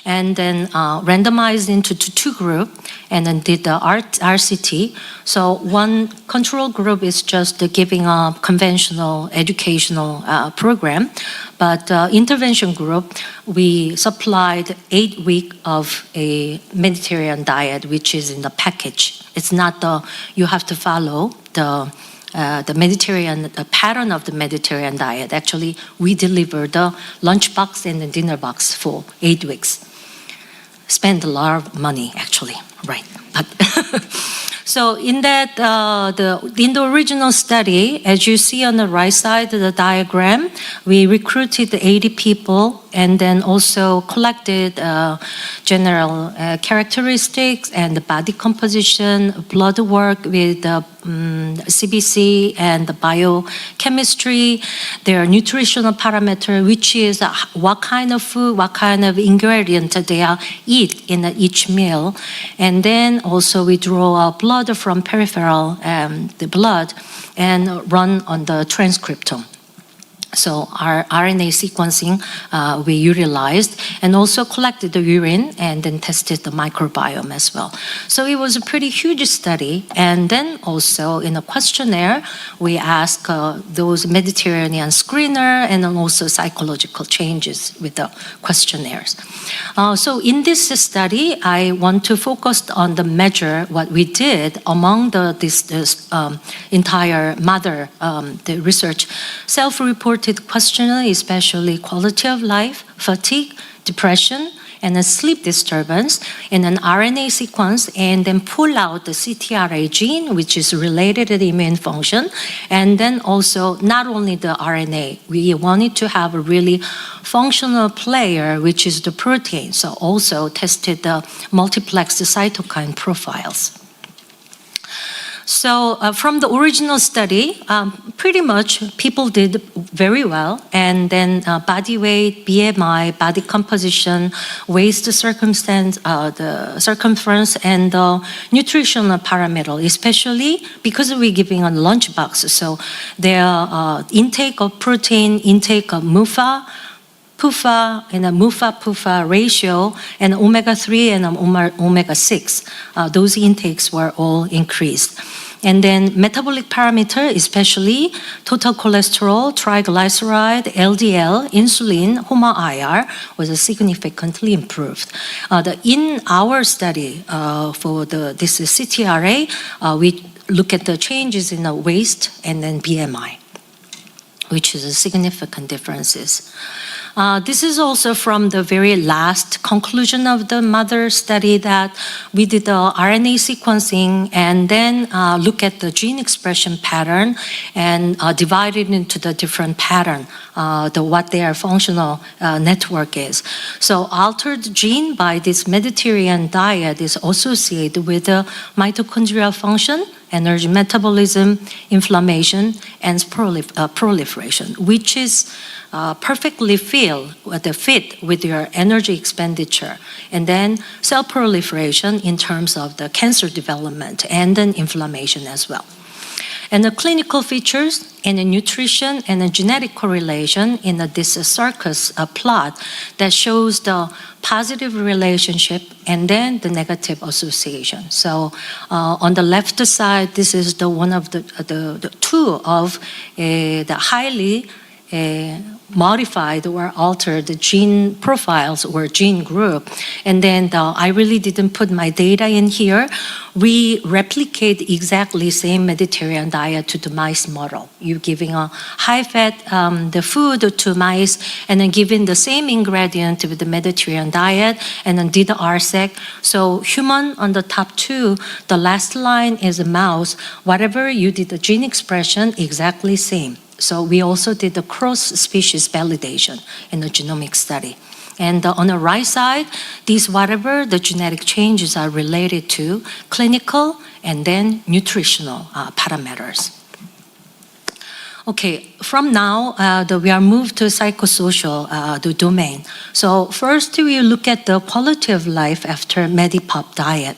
And then randomized into two groups, and then did the RCT. So one control group is just giving a conventional educational program, but intervention group, we supplied 8 weeks of a Mediterranean diet, which is in the package. It's not you have to follow the Mediterranean pattern of the Mediterranean diet. Actually, we deliver the lunch box and the dinner box for 8 weeks. Spend a lot of money, actually, right? But so in that, in the original study, as you see on the right side of the diagram, we recruited 80 people, and then also collected general characteristics and the body composition, blood work with CBC and the biochemistry, their nutritional parameter, which is what kind of food, what kind of ingredient they eat in each meal. And then also we draw blood from peripheral, the blood, and run on the transcriptome. So our RNA sequencing we utilized, and also collected the urine and then tested the microbiome as well. So it was a pretty huge study. And then also in a questionnaire, we asked those Mediterranean screener and then also psychological changes with the questionnaires. So in this study, I want to focus on the measure what we did among this entire mother, the research self-reported questionnaire, especially quality of life, fatigue, depression, and a sleep disturbance in an RNA sequence, and then pull out the CTRA gene, which is related to the immune function, and then also not only the RNA, we wanted to have a really functional player, which is the protein, so also tested the multiplexed cytokine profiles. So from the original study, pretty much people did very well. And then body weight, BMI, body composition, waist circumference, and the nutritional parameter, especially because we're giving a lunchbox. So their intake of protein, intake of MUFA, PUFA, and a MUFA-PUFA ratio, and omega-3 and omega-6. Those intakes were all increased. And then metabolic parameter, especially total cholesterol, triglyceride, LDL, insulin, HOMA-IR, was significantly improved. In our study for this CTRA, we look at the changes in the waist and then BMI, which is a significant differences. This is also from the very last conclusion of the mother study that we did the RNA sequencing and then look at the gene expression pattern and divide it into the different pattern, what their functional network is. So altered gene by this Mediterranean diet is associated with the mitochondrial function, energy metabolism, inflammation, and proliferation, which is perfectly fit with your energy expenditure, and then cell proliferation in terms of the cancer development and then inflammation as well. And the clinical features in the nutrition and the genetic correlation in this circus plot that shows the positive relationship and then the negative association. So on the left side, this is the one of the two of the highly modified or altered gene profiles or gene group. And then I really didn't put my data in here. We replicate exactly same Mediterranean diet to the mice model. You're giving a high-fat the food to mice and then giving the same ingredient with the Mediterranean diet and then did the RSEC. So human on the top two, the last line is a mouse. Whatever you did the gene expression, exactly same. So we also did the cross-species validation in the genomic study. And on the right side, these whatever the genetic changes are related to clinical and then nutritional parameters. Okay, from now, we are moved to psychosocial the domain. So first we look at the quality of life after Medipop diet.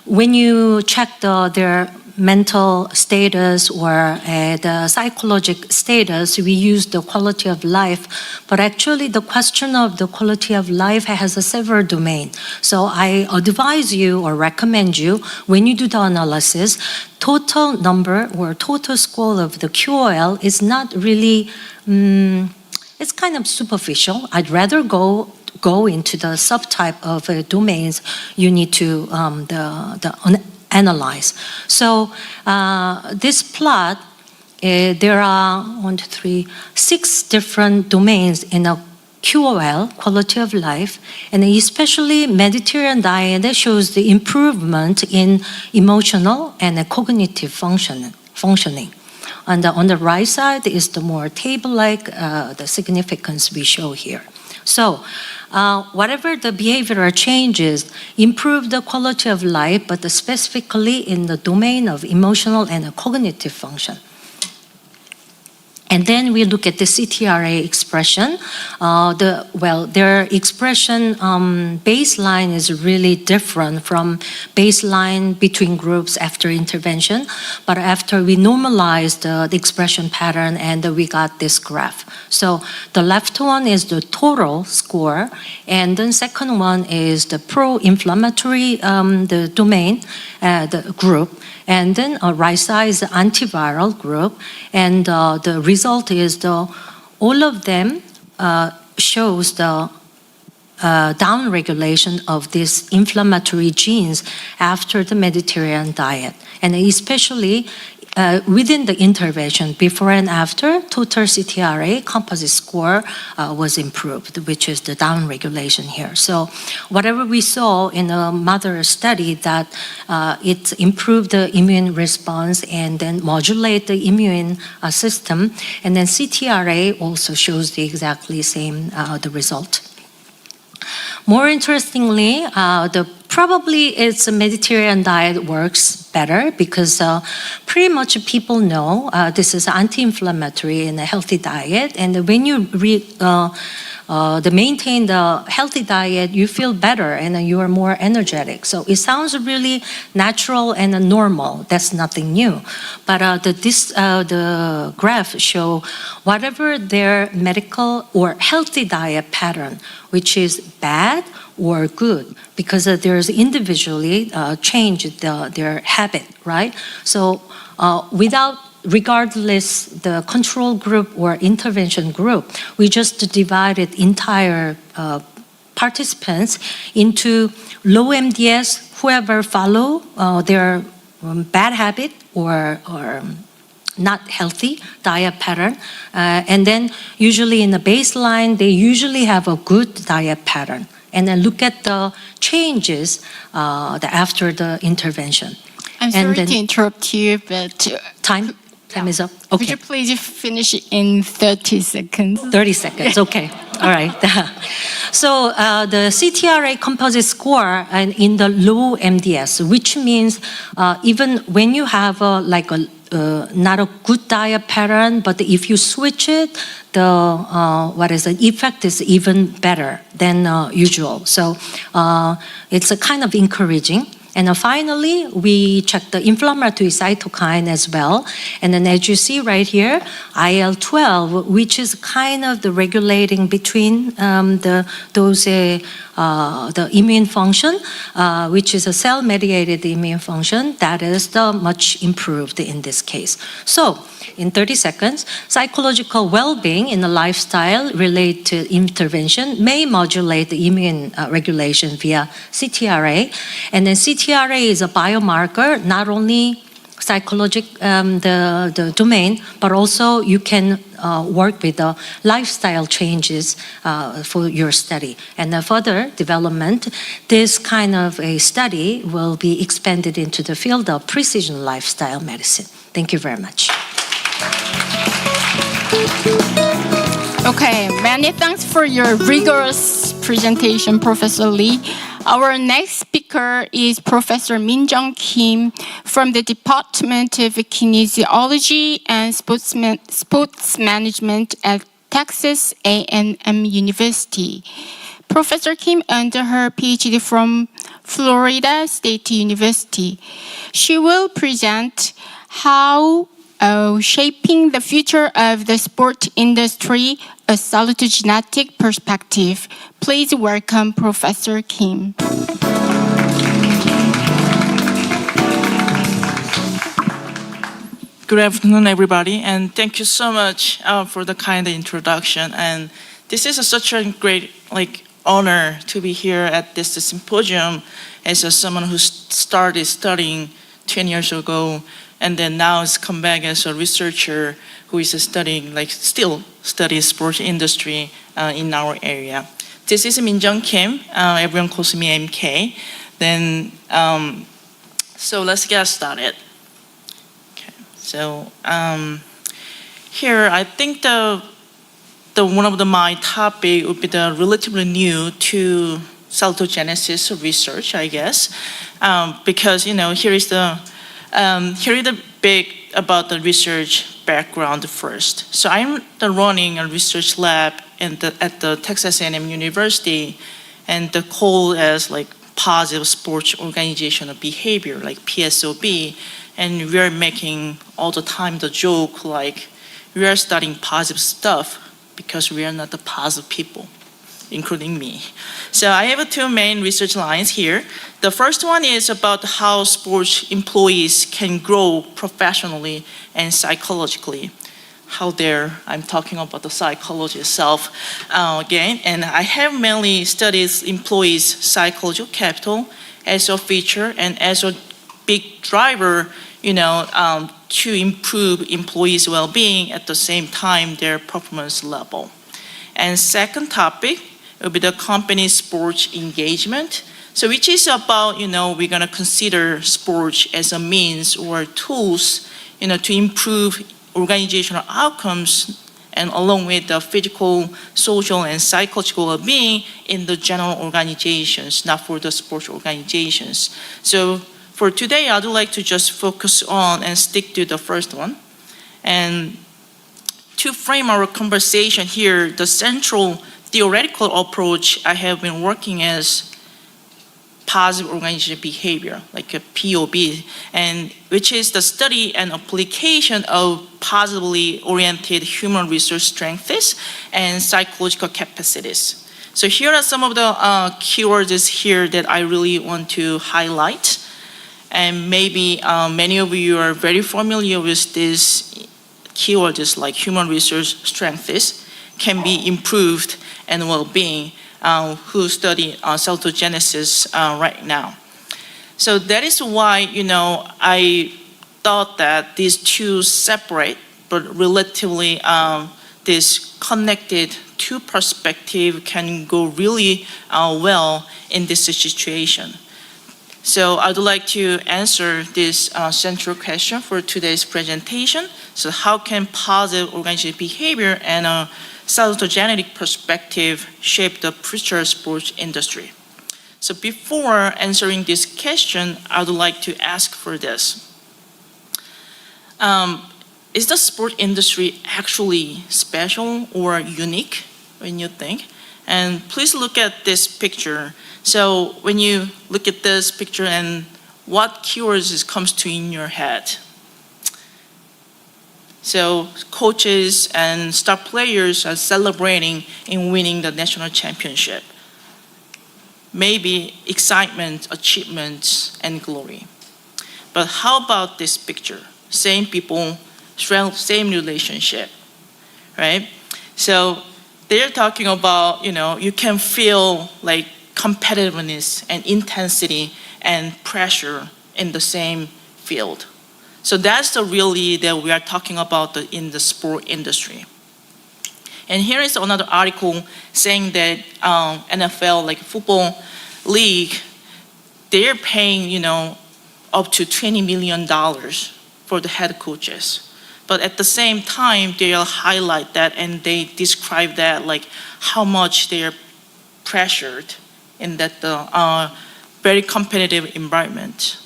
When you check their mental status or the psychological status, we use the quality of life. But actually the question of the quality of life has a several domains. So I advise you or recommend you, when you do the analysis, total number or total score of the QOL is not really, it's kind of superficial. I'd rather go into the subtype of domains you need to analyze. So this plot, there are 6 different domains in a QOL, quality of life, and especially Mediterranean diet that shows the improvement in emotional and cognitive functioning. And on the right side is the more table-like, the significance we show here. So whatever the behavioral changes improve the quality of life, but specifically in the domain of emotional and cognitive function. And then we look at the CTRA expression. Their expression baseline is really different from baseline between groups after intervention. But after we normalized the expression pattern, and we got this graph. So the left one is the total score, and then second one is the pro-inflammatory, the domain, the group. And then right side is the antiviral group, and the result is all of them shows the downregulation of these inflammatory genes after the Mediterranean diet, and especially within the intervention, before and after, total CTRA composite score was improved, which is the downregulation here. So whatever we saw in a mother study, that it improved the immune response and then modulate the immune system, and then CTRA also shows the exactly same the result. More interestingly, probably it's a Mediterranean diet works better because pretty much people know this is anti-inflammatory and a healthy diet. And when you maintain the healthy diet, you feel better and you are more energetic. So it sounds really natural and normal. That's nothing new. But the graph show whatever their medical or healthy diet pattern, which is bad or good, because there's individually change their habit, right? So regardless the control group or intervention group, we just divided entire participants into low MDS, whoever follow their bad habit or not healthy diet pattern, and then usually in the baseline they usually have a good diet pattern, and then look at the changes after the intervention. I'm sorry to interrupt you, but time is up. Okay. Could you please finish in 30 seconds? 30 seconds, okay. All right. So the CTRA composite score in the low MDS, which means even when you have not a good diet pattern, but if you switch it, the effect is even better than usual. So it's a kind of encouraging. And finally, we check the inflammatory cytokine as well. And then as you see right here, IL-12, which is kind of the regulating between the immune function, which is a cell-mediated immune function, that is the much improved in this case. So in 30 seconds, psychological well-being in the lifestyle related to intervention may modulate the immune regulation via CTRA. And then CTRA is a biomarker, not only psychological, the domain, but also you can work with the lifestyle changes for your study. And the further development, this kind of a study will be expanded into the field of precision lifestyle medicine. Thank you very much. Okay, many thanks for your rigorous presentation, Professor Lee. Our next speaker is Professor Minjung Kim from the Department of Kinesiology and Sports Management at Texas A&M University. Professor Kim earned her PhD from Florida State University. She will present how shaping the future of the sport industry, a salutogenetic perspective. Please welcome Professor Kim. Good afternoon, everybody, and thank you so much for the kind introduction. And this is such a great honor to be here at this symposium as someone who started studying 10 years ago, and then now has come back as a researcher who is studying, still studies sports industry in our area. This is Minjung Kim. Everyone calls me MK. Then, so let's get started. Okay. So here, I think the one of my topic would be the relatively new to salutogenesis research, I guess, because here is the big about the research background first. So I'm running a research lab at the Texas A&M University, and the call is like positive sports organizational behavior, like PSOB, and we are making all the time the joke like we are studying positive stuff because we are not the positive people, including me. So I have two main research lines here. The first one is about how sports employees can grow professionally and psychologically. How dare I'm talking about the psychology itself again. And I have mainly studied employees' psychological capital as a feature and as a big driver, to improve employees' well-being at the same time their performance level. And second topic will be the company sports engagement. So which is about, we're gonna consider sports as a means or tools, to improve organizational outcomes and along with the physical, social, and psychological well-being in the general organizations, not for the sports organizations. So for today, I'd like to just focus on and stick to the first one. And to frame our conversation here, the central theoretical approach I have been working as positive organizational behavior, like a POB, and which is the study and application of positively oriented human resource strengths and psychological capacities. So here are some of the keywords here that I really want to highlight. And maybe many of you are very familiar with these keywords like human resource strengths can be improved and well-being who study salutogenesis right now. So that is why, I thought that these two separate but relatively this connected two perspective can go really well in this situation. So I'd like to answer this central question for today's presentation. So how can positive organizational behavior and a salutogenic perspective shape the future sports industry? So before answering this question, I'd like to ask for this. Is the sport industry actually special or unique when you think? And please look at this picture. So when you look at this picture and what keywords comes to in your head? So coaches and star players are celebrating in winning the national championship. Maybe excitement, achievements, and glory. But how about this picture? Same people, same relationship, right? So they're talking about, you can feel like competitiveness and intensity and pressure in the same field. So that's the really that we are talking about in the sport industry. And here is another article saying that NFL, like football league, they're paying, up to $20 million for the head coaches. But at the same time, they'll highlight that and they describe that like how much they are pressured in that very competitive environment.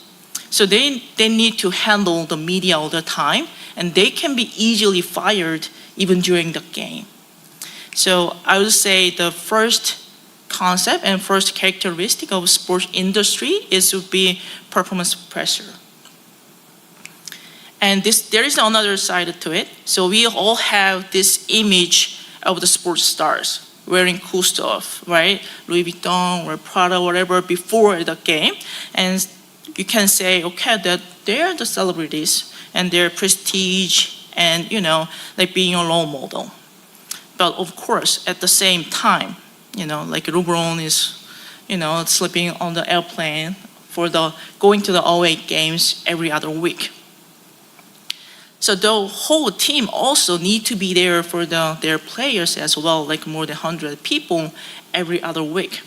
So they need to handle the media all the time, and they can be easily fired even during the game. So I would say the first concept and first characteristic of sports industry would be performance pressure. And there is another side to it. So we all have this image of the sports stars wearing cool stuff, right? Louis Vuitton or Prada, whatever, before the game. And you can say, okay, that they're the celebrities and their prestige and, like being a role model. But of course, at the same time, like LeBron is, sleeping on the airplane for going to the away games every other week. So the whole team also need to be there for their players as well, like more than 100 people every other week.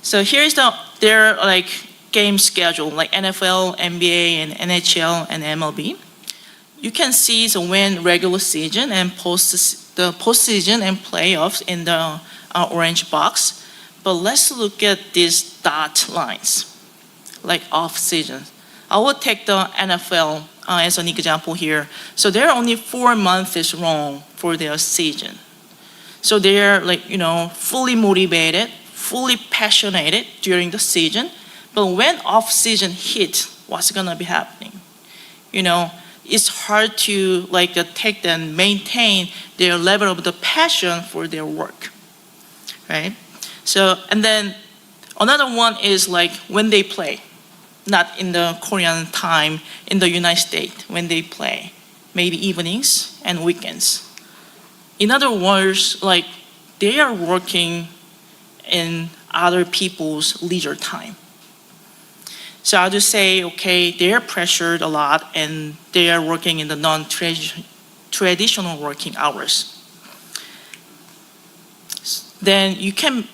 So here's their like game schedule, like NFL, NBA, and NHL, and MLB. you can see the when regular season and the postseason and playoffs in the orange box. But let's look at these dot lines, like off season. I will take the NFL as an example here. So they're only 4 months long for their season. So they're fully motivated, fully passionate during the season. But when off season hits, what's gonna be happening? It's hard to take them, maintain their level of the passion for their work, right? So, and then another one is when they play, not in the Korean time, in the United States, when they play, maybe evenings and weekends. In other words, they are working in other people's leisure time. So I'll just say, okay, they're pressured a lot and they are working in the non-traditional working hours. Then you can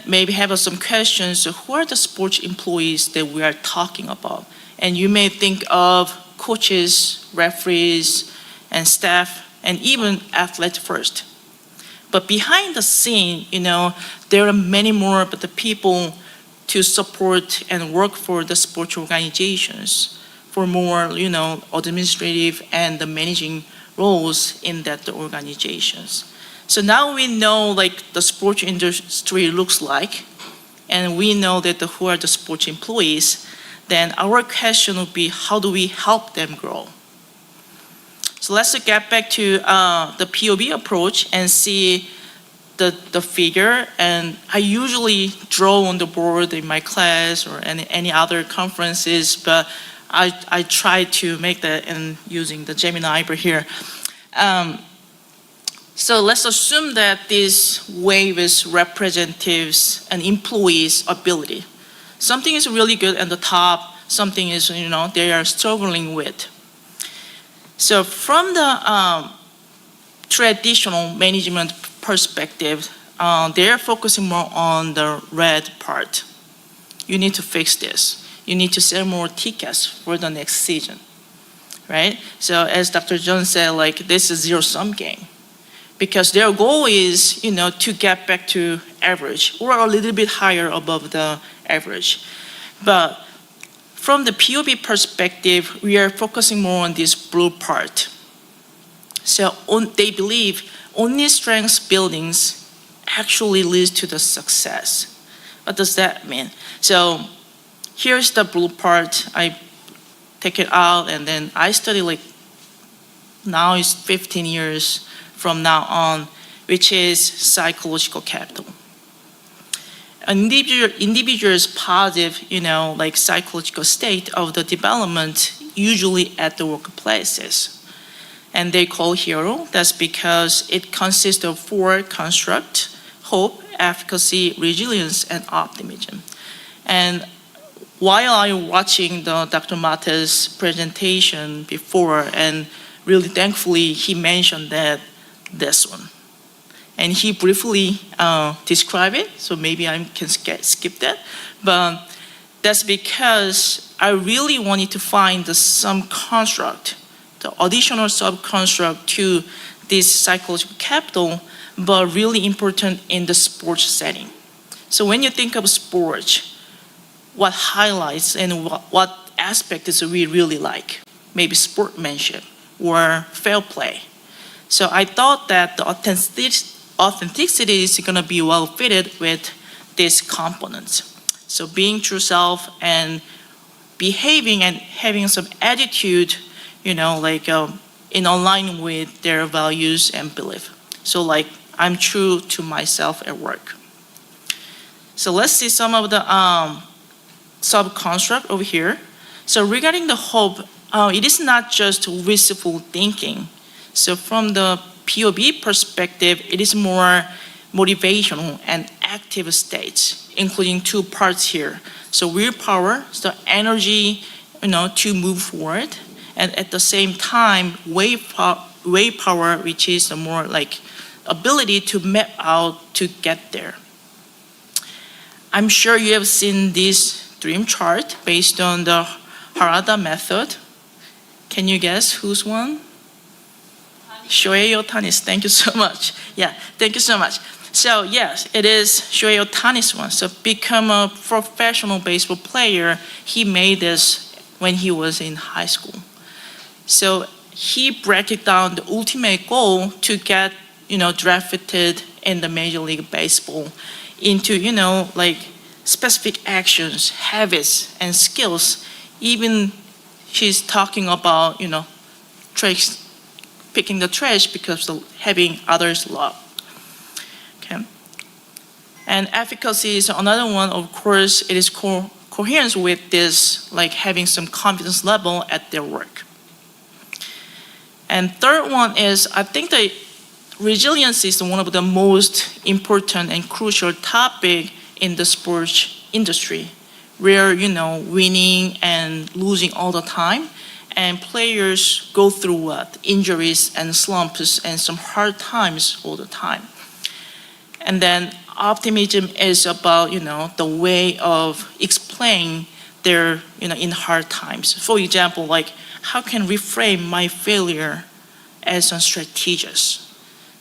maybe have some questions. So who are the sports employees that we are talking about? And you may think of coaches, referees, and staff, and even athletes first. But behind the scene, there are many more of the people to support and work for the sports organizations for more, administrative and the managing roles in that organizations. So now we know the sports industry looks like, and we know that who are the sports employees. Then our question would be, how do we help them grow? So let's get back to the POV approach and see the figure. And I usually draw on the board in my class or any other conferences, but I try to make that in using the Gemini over here. So let's assume that this wave is representatives and employees' ability. Something is really good at the top, something is, they are struggling with. So from the traditional management perspective, they're focusing more on the red part. You need to fix this. You need to sell more tickets for the next season, right? So as Dr. Jeon said, this is zero-sum game. Because their goal is, to get back to average or a little bit higher above the average. But from the POV perspective, we are focusing more on this blue part. So they believe only strengths buildings actually leads to the success. What does that mean? So here's the blue part. I take it out and then I study now it's 15 years from now on, which is psychological capital. An individual's positive, psychological state of the development, usually at the workplaces. And they call hero, that's because it consists of 4 constructs: hope, efficacy, resilience, and optimism. And while I was watching Dr. Maté's presentation before, and really thankfully he mentioned this one. And he briefly described it, so maybe I can skip that. But that's because I really wanted to find some construct, the additional sub-construct to this psychological capital, but really important in the sports setting. So when you think of sports, what highlights and what aspects we really like? Maybe sportsmanship or fair play. So I thought that the authenticity is going to be well fitted with these components. So being true self and behaving and having some attitude, in align with their values and belief. So I'm true to myself at work. So let's see some of the sub-construct over here. So regarding the hope, it is not just wishful thinking. So from the POV perspective, it is more motivational and active states, including 2 parts here. So willpower, so energy, to move forward, and at the same time, way power, which is the more ability to map out to get there. I'm sure you have seen this dream chart based on the Harada method. Can you guess whose one? Shohei Ohtani's. Thank you so much. Yeah, thank you so much. So yes, it is Shohei Ohtani's one. So become a professional baseball player, he made this when he was in high school. So he broke it down the ultimate goal to get, drafted in the Major League Baseball into, like specific actions, habits, and skills. Even she's talking about, picking the trash because of having others love. Okay. And efficacy is another one. Of course, it is coherence with this, like having some confidence level at their work. And third one is, I think that resilience is one of the most important and crucial topic in the sports industry, where, winning and losing all the time, and players go through what? Injuries and slumps and some hard times all the time. And then optimism is about, the way of explaining their, in hard times. For example, like, how can I reframe my failure as a strategist?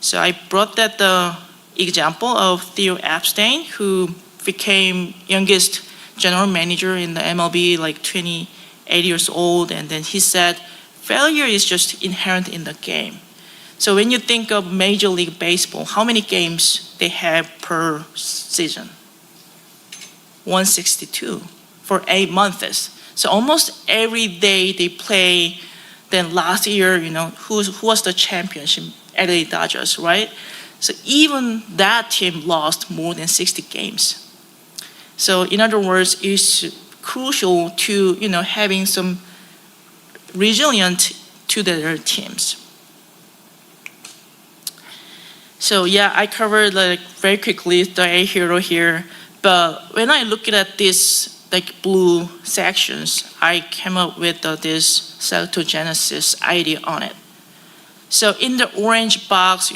So I brought that the example of Theo Epstein, who became youngest general manager in the MLB, like 28 years old, and then he said, failure is just inherent in the game. So when you think of Major League Baseball, how many games they have per season? 162 for 8 months. So almost every day they play. Then last year, who was the championship? LA Dodgers, right? So even that team lost more than 60 games. So in other words, it's crucial to, having some resilient to their teams. So yeah, I covered like very quickly the A hero here, but when I look at this like blue sections, I came up with this salutogenesis idea on it. So in the orange box,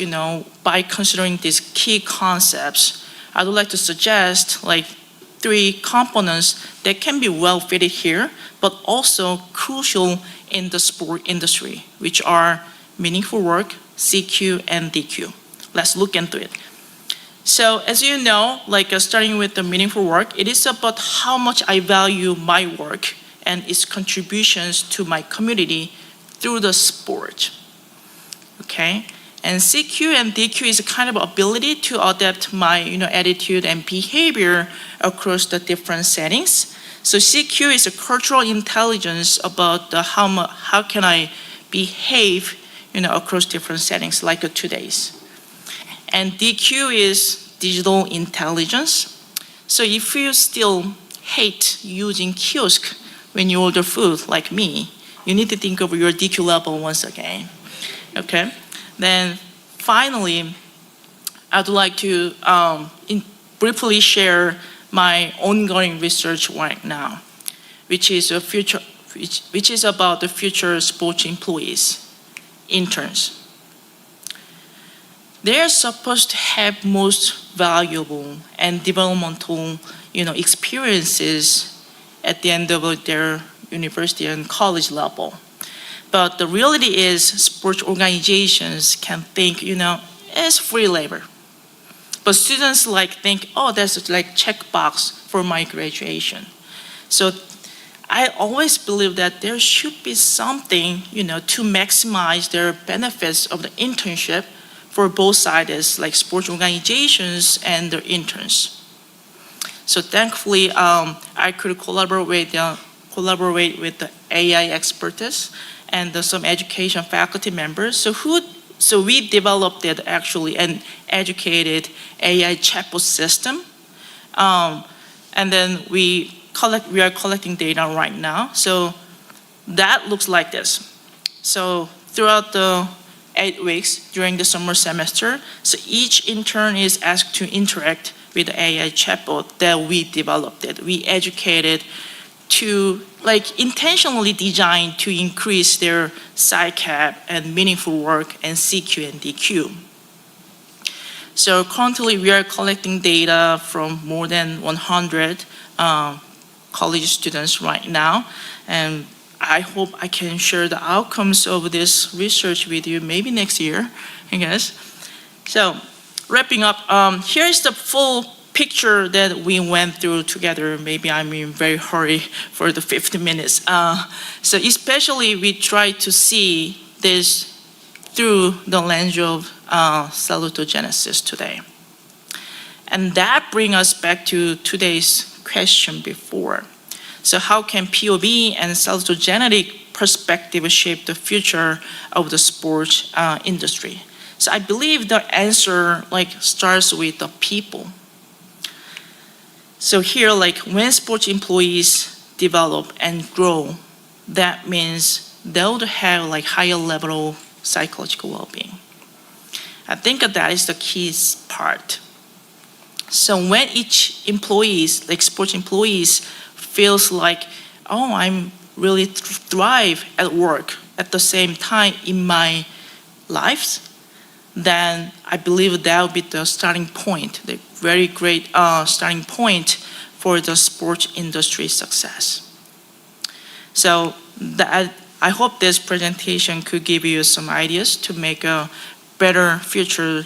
by considering these key concepts, I would like to suggest like 3 components that can be well fitted here, but also crucial in the sport industry, which are meaningful work, CQ, and DQ. Let's look into it. So as you know, like starting with the meaningful work, it is about how much I value my work and its contributions to my community through the sport. Okay, and CQ and DQ is a kind of ability to adapt my attitude and behavior across the different settings. So CQ is a cultural intelligence about how can I behave across different settings like today's. And DQ is digital intelligence. So if you still hate using kiosk when you order food like me, you need to think of your DQ level once again. Okay, then finally, I'd like to briefly share my ongoing research right now, which is about the future sports employees, interns. They are supposed to have most valuable and developmental, experiences at the end of their university and college level. But the reality is sports organizations can think, it's free labor. But students think, oh, that's like checkbox for my graduation. So I always believe that there should be something, to maximize their benefits of the internship for both sides, like sports organizations and their interns. So thankfully, I could collaborate with the AI expertise and some education faculty members. So we developed it actually an educated AI chatbot system, and then we are collecting data right now. So that looks like this. So throughout the 8 weeks during the summer semester, so each intern is asked to interact with the AI chatbot that we developed it. We educated to intentionally designed to increase their PsyCap and meaningful work and CQ and DQ. So currently we are collecting data from more than 100 college students right now, and I hope I can share the outcomes of this research with you maybe next year, I guess. So, wrapping up, here is the full picture that we went through together. Maybe I'm in very hurry for the 50 minutes. So especially we try to see this through the lens of salutogenesis today. And that brings us back to today's question before. So how can POV and salutogenetic perspective shape the future of the sports industry? So I believe the answer starts with the people. So here, when sports employees develop and grow, that means they'll have higher level of psychological well-being. I think that is the key part. So when each employees, sports employees, feels I'm really thrive at work at the same time in my lives, then I believe that will be the starting point, the very great starting point for the sports industry success. So I hope this presentation could give you some ideas to make a better future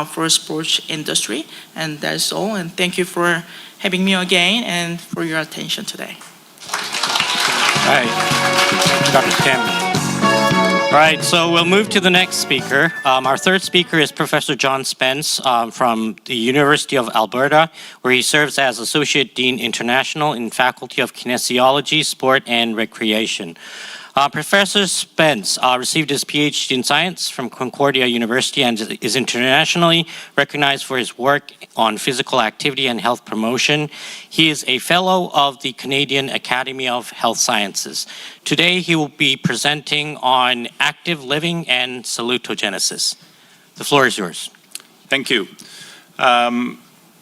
for sports industry. And that's all. And thank you for having me again and for your attention today. All right, Dr. Kim. All right, so we'll move to the next speaker. Our third speaker is Professor John Spence from the University of Alberta, where he serves as Associate Dean International in Faculty of Kinesiology, Sport, and Recreation. Professor Spence received his PhD in Science from Concordia University and is internationally recognized for his work on physical activity and health promotion. He is a fellow of the Canadian Academy of Health Sciences. Today, he will be presenting on active living and salutogenesis. The floor is yours. Thank you.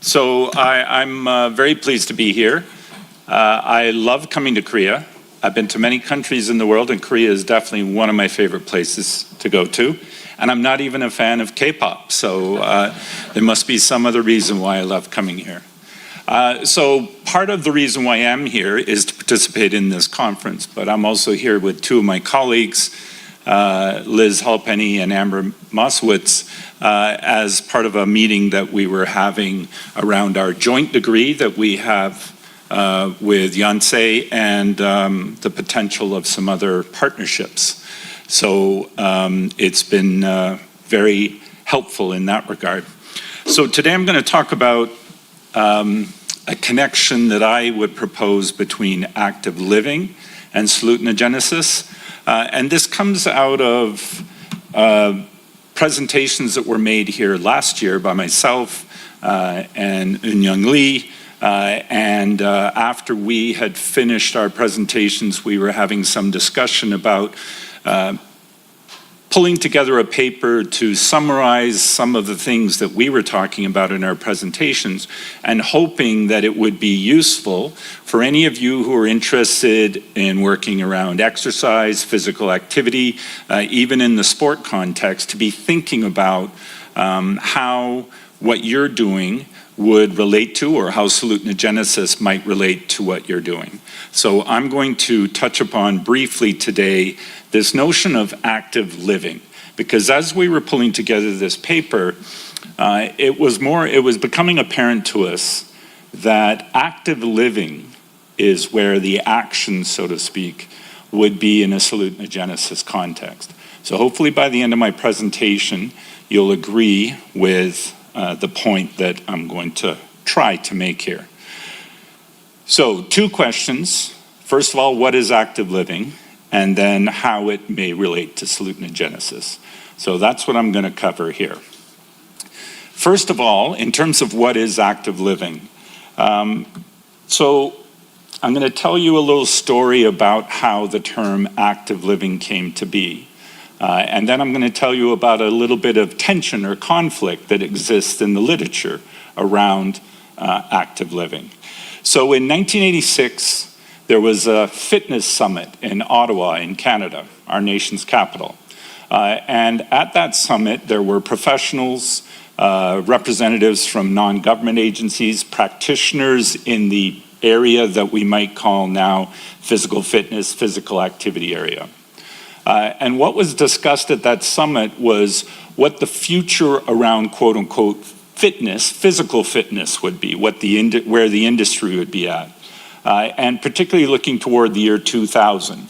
So I'm very pleased to be here. I love coming to Korea. I've been to many countries in the world, and Korea is definitely one of my favorite places to go to. And I'm not even a fan of K-pop, so there must be some other reason why I love coming here. So part of the reason why I'm here is to participate in this conference, but I'm also here with two of my colleagues, Liz Halpenny and Amber Moskowitz, as part of a meeting that we were having around our joint degree that we have with Yonsei and the potential of some other partnerships. So it's been very helpful in that regard. So today I'm going to talk about a connection that I would propose between active living and salutogenesis. And this comes out of presentations that were made here last year by myself and Eun-Young Lee. And after we had finished our presentations, we were having some discussion about pulling together a paper to summarize some of the things that we were talking about in our presentations and hoping that it would be useful for any of you who are interested in working around exercise, physical activity, even in the sport context, to be thinking about how what you're doing would relate to, or how salutogenesis might relate to what you're doing. So I'm going to touch upon briefly today this notion of active living, because as we were pulling together this paper, it was becoming apparent to us that active living is where the action, so to speak, would be in a salutogenesis context. So hopefully by the end of my presentation, you'll agree with the point that I'm going to try to make here. So, two questions. First of all, what is active living? And then how it may relate to salutogenesis. So that's what I'm going to cover here. First of all, in terms of what is active living, so I'm going to tell you a little story about how the term active living came to be. And then I'm going to tell you about a little bit of tension or conflict that exists in the literature around active living. So in 1986, there was a fitness summit in Ottawa in Canada, our nation's capital. And at that summit, there were professionals, representatives from non-government agencies, practitioners in the area that we might call now physical fitness, physical activity area. And what was discussed at that summit was what the future around quote unquote fitness, physical fitness would be, where the industry would be at. And particularly looking toward the year 2000,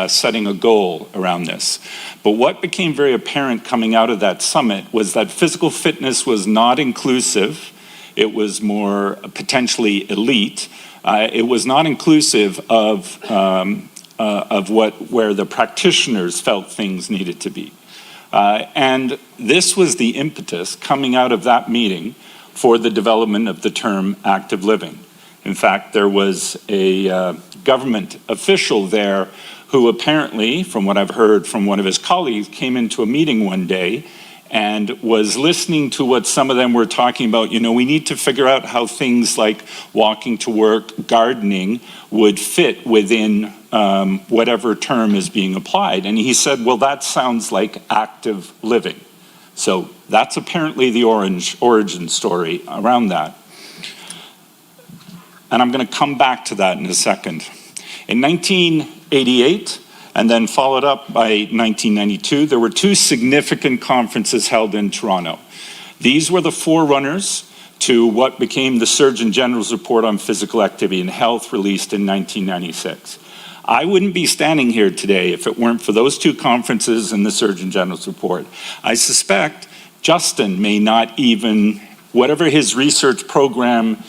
setting a goal around this. But what became very apparent coming out of that summit was that physical fitness was not inclusive. It was more potentially elite. It was not inclusive of where the practitioners felt things needed to be. And this was the impetus coming out of that meeting for the development of the term active living. In fact, there was a government official there who apparently, from what I've heard from one of his colleagues, came into a meeting one day and was listening to what some of them were talking about. You know, we need to figure out how things like walking to work, gardening would fit within whatever term is being applied. And he said, well, that sounds like active living. So that's apparently the origin story around that. And I'm going to come back to that in a second. In 1988, and then followed up by 1992, there were two significant conferences held in Toronto. These were the forerunners to what became the Surgeon General's report on physical activity and health, released in 1996. I wouldn't be standing here today if it weren't for those two conferences and the Surgeon General's report. I suspect Justin may not even, whatever his research program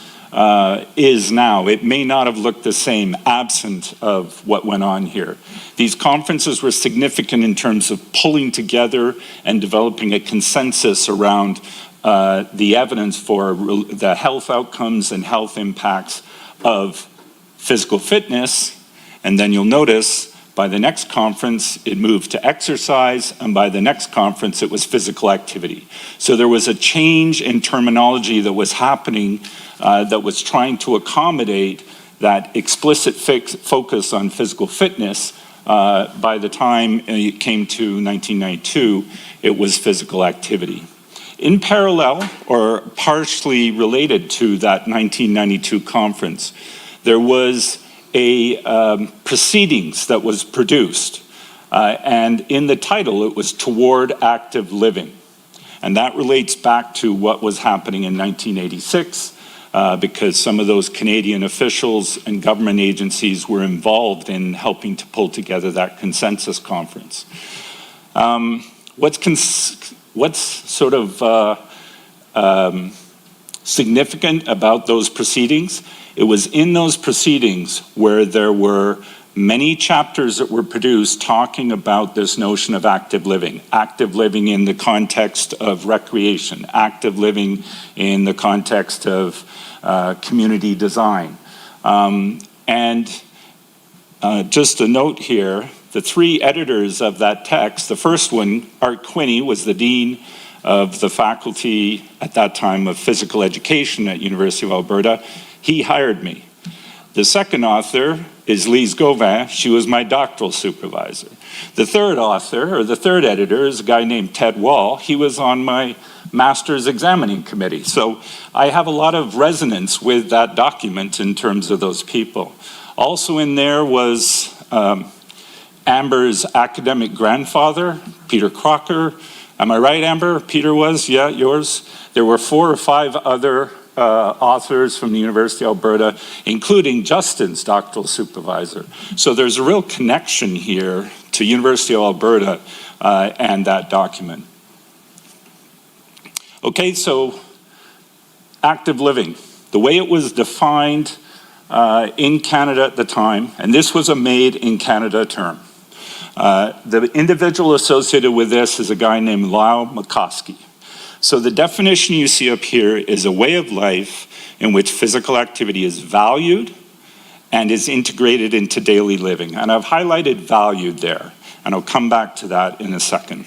is now, it may not have looked the same absent of what went on here. These conferences were significant in terms of pulling together and developing a consensus around the evidence for the health outcomes and health impacts of physical fitness. And then you'll notice by the next conference, it moved to exercise, and by the next conference, it was physical activity. So there was a change in terminology that was happening that was trying to accommodate that explicit focus on physical fitness. By the time it came to 1992, it was physical activity. In parallel, or partially related to that 1992 conference, there was a proceedings that was produced. And in the title, it was Toward Active Living. And that relates back to what was happening in 1986, because some of those Canadian officials and government agencies were involved in helping to pull together that consensus conference. What's sort of significant about those proceedings? It was in those proceedings where there were many chapters that were produced talking about this notion of active living in the context of recreation, active living in the context of community design. Just a note here, the three editors of that text, the first one, Art Quinney, was the dean of the faculty at that time of physical education at University of Alberta. He hired me. The second author is Lise Gauvin. She was my doctoral supervisor. The third author, or the third editor, is a guy named Ted Wall. He was on my master's examining committee. So I have a lot of resonance with that document in terms of those people. Also in there was Amber's academic grandfather, Peter Crocker. Am I right, Amber? Peter was? Yeah, yours? There were 4 or 5 other authors from the University of Alberta, including Justin's doctoral supervisor. So there's a real connection here to University of Alberta and that document. Okay, so active living. The way it was defined in Canada at the time, and this was a made in Canada term. The individual associated with this is a guy named Lyle McCoskey. So the definition you see up here is a way of life in which physical activity is valued and is integrated into daily living. And I've highlighted valued there, and I'll come back to that in a second.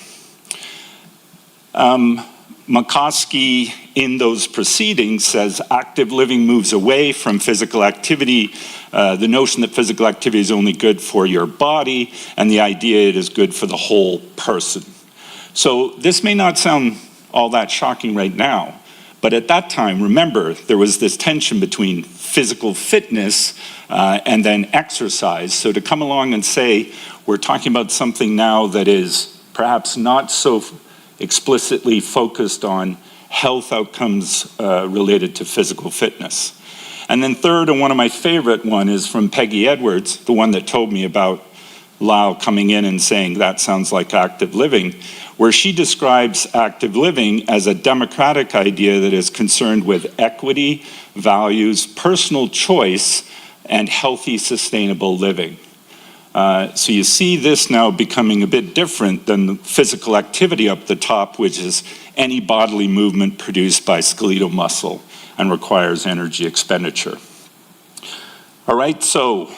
McCoskey, in those proceedings, says active living moves away from physical activity, the notion that physical activity is only good for your body, and the idea it is good for the whole person. So this may not sound all that shocking right now, But at that time, remember, there was this tension between physical fitness and then exercise. So to come along and say, we're talking about something now that is perhaps not so explicitly focused on health outcomes related to physical fitness. And then third, and one of my favorite one is from Peggy Edwards, the one that told me about Lau coming in and saying that sounds like active living, where she describes active living as a democratic idea that is concerned with equity, values, personal choice, and healthy, sustainable living. So you see this now becoming a bit different than the physical activity up the top, which is any bodily movement produced by skeletal muscle and requires energy expenditure. All right, so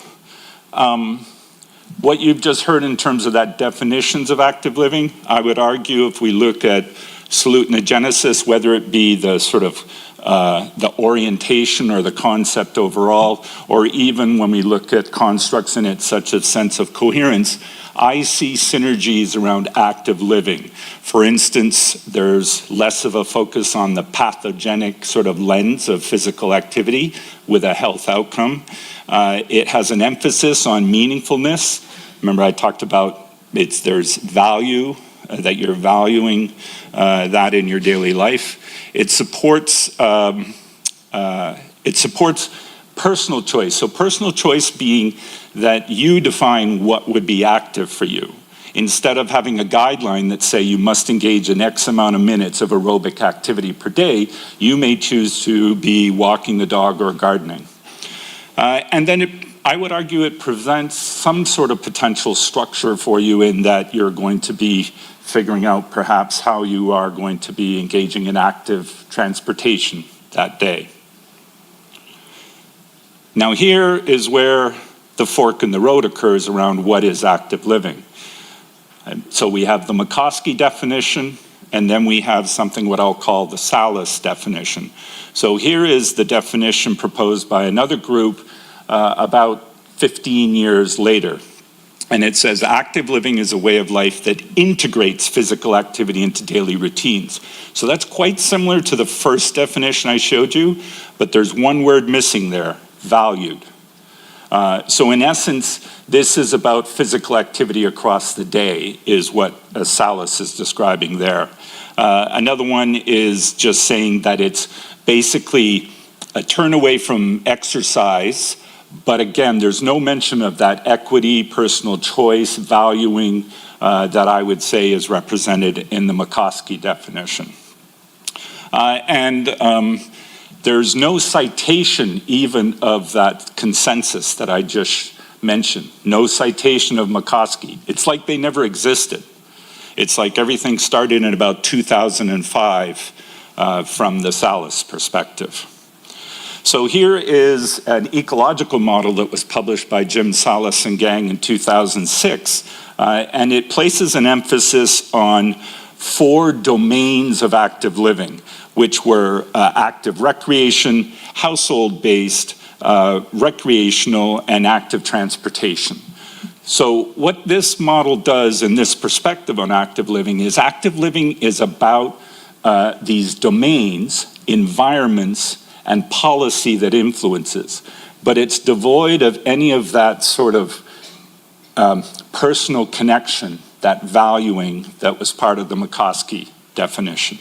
what you've just heard in terms of that definitions of active living, I would argue if we look at salutogenesis, whether it be the sort of the orientation or the concept overall, or even when we look at constructs in it such as sense of coherence, I see synergies around active living. For instance, there's less of a focus on the pathogenic sort of lens of physical activity with a health outcome. It has an emphasis on meaningfulness. Remember I talked about there's value, that you're valuing that in your daily life. It supports personal choice. So personal choice being that you define what would be active for you. Instead of having a guideline that say you must engage in X amount of minutes of aerobic activity per day, you may choose to be walking the dog or gardening. And then I would argue it presents some sort of potential structure for you in that you're going to be figuring out perhaps how you are going to be engaging in active transportation that day. Now here is where the fork in the road occurs around what is active living. And so we have the McCoskey definition, and then we have something what I'll call the Salas definition. So here is the definition proposed by another group about 15 years later. And it says active living is a way of life that integrates physical activity into daily routines. So that's quite similar to the first definition I showed you, but there's one word missing there, valued. So in essence, this is about physical activity across the day is what Salas is describing there. Another one is just saying that it's basically a turn away from exercise. But again, there's no mention of that equity, personal choice, valuing that I would say is represented in the McCoskey definition. There's no citation even of that consensus that I just mentioned. No citation of McCoskey. It's like they never existed. It's like everything started in about 2005 from the Salas perspective. So here is an ecological model that was published by Jim Salas and gang in 2006, and it places an emphasis on 4 domains of active living, which were active recreation, household-based, recreational, and active transportation. So what this model does in this perspective on active living is about these domains, environments, and policy that influences. But it's devoid of any of that sort of personal connection, that valuing that was part of the McCoskey definition.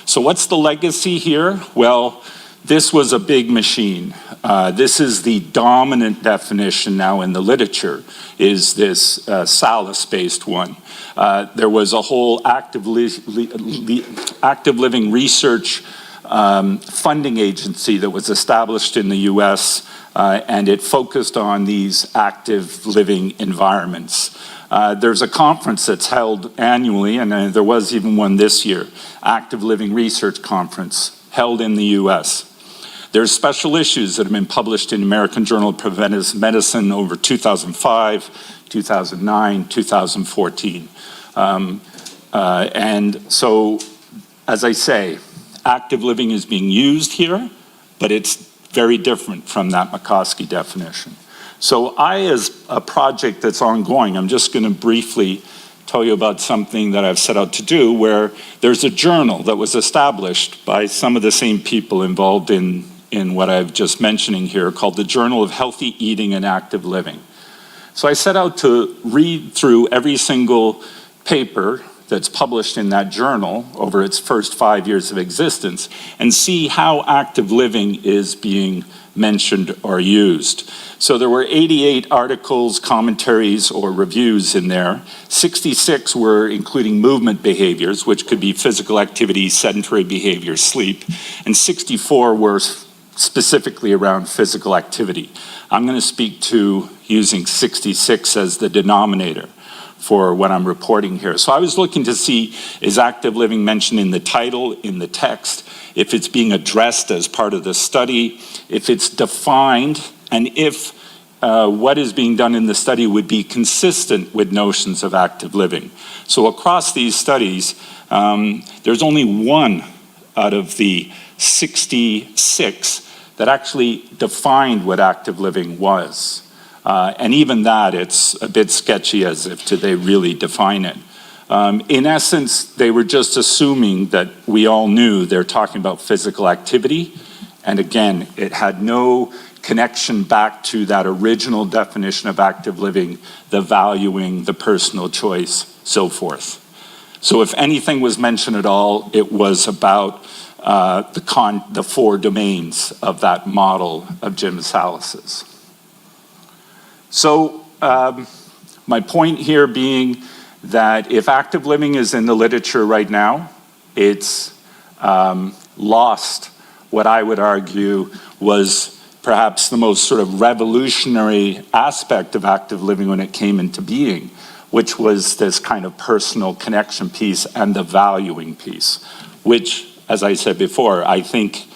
So what's the legacy here? Well, this was a big machine. This is the dominant definition now in the literature, is this Salas-based one. There was a whole active living research funding agency that was established in the US, and it focused on these active living environments. There's a conference that's held annually, and there was even one this year, Active Living Research Conference, held in the US. There's special issues that have been published in American Journal of Preventive Medicine over 2005, 2009, 2014. And so, as I say, active living is being used here, but it's very different from that McCoskey definition. So as a project that's ongoing, I'm just going to briefly tell you about something that I've set out to do, where there's a journal that was established by some of the same people involved in what I've just mentioning here, called the Journal of Healthy Eating and Active Living. So I set out to read through every single paper that's published in that journal over its first 5 years of existence and see how active living is being mentioned or used. So there were 88 articles, commentaries, or reviews in there. 66 were including movement behaviors, which could be physical activity, sedentary behavior, sleep, and 64 were specifically around physical activity. I'm going to speak to using 66 as the denominator for what I'm reporting here. So I was looking to see, is active living mentioned in the title, in the text, if it's being addressed as part of the study, if it's defined, and if what is being done in the study would be consistent with notions of active living. So across these studies, there's only one out of the 66 that actually defined what active living was. And even that, it's a bit sketchy as if do they really define it. In essence, they were just assuming that we all knew they're talking about physical activity. And again, it had no connection back to that original definition of active living, the valuing, the personal choice, so forth. So if anything was mentioned at all, it was about the 4 domains of that model of Jim Sallis's. So my point here being that if active living is in the literature right now, it's lost what I would argue was perhaps the most sort of revolutionary aspect of active living when it came into being, which was this kind of personal connection piece and the valuing piece, which, as I said before, I think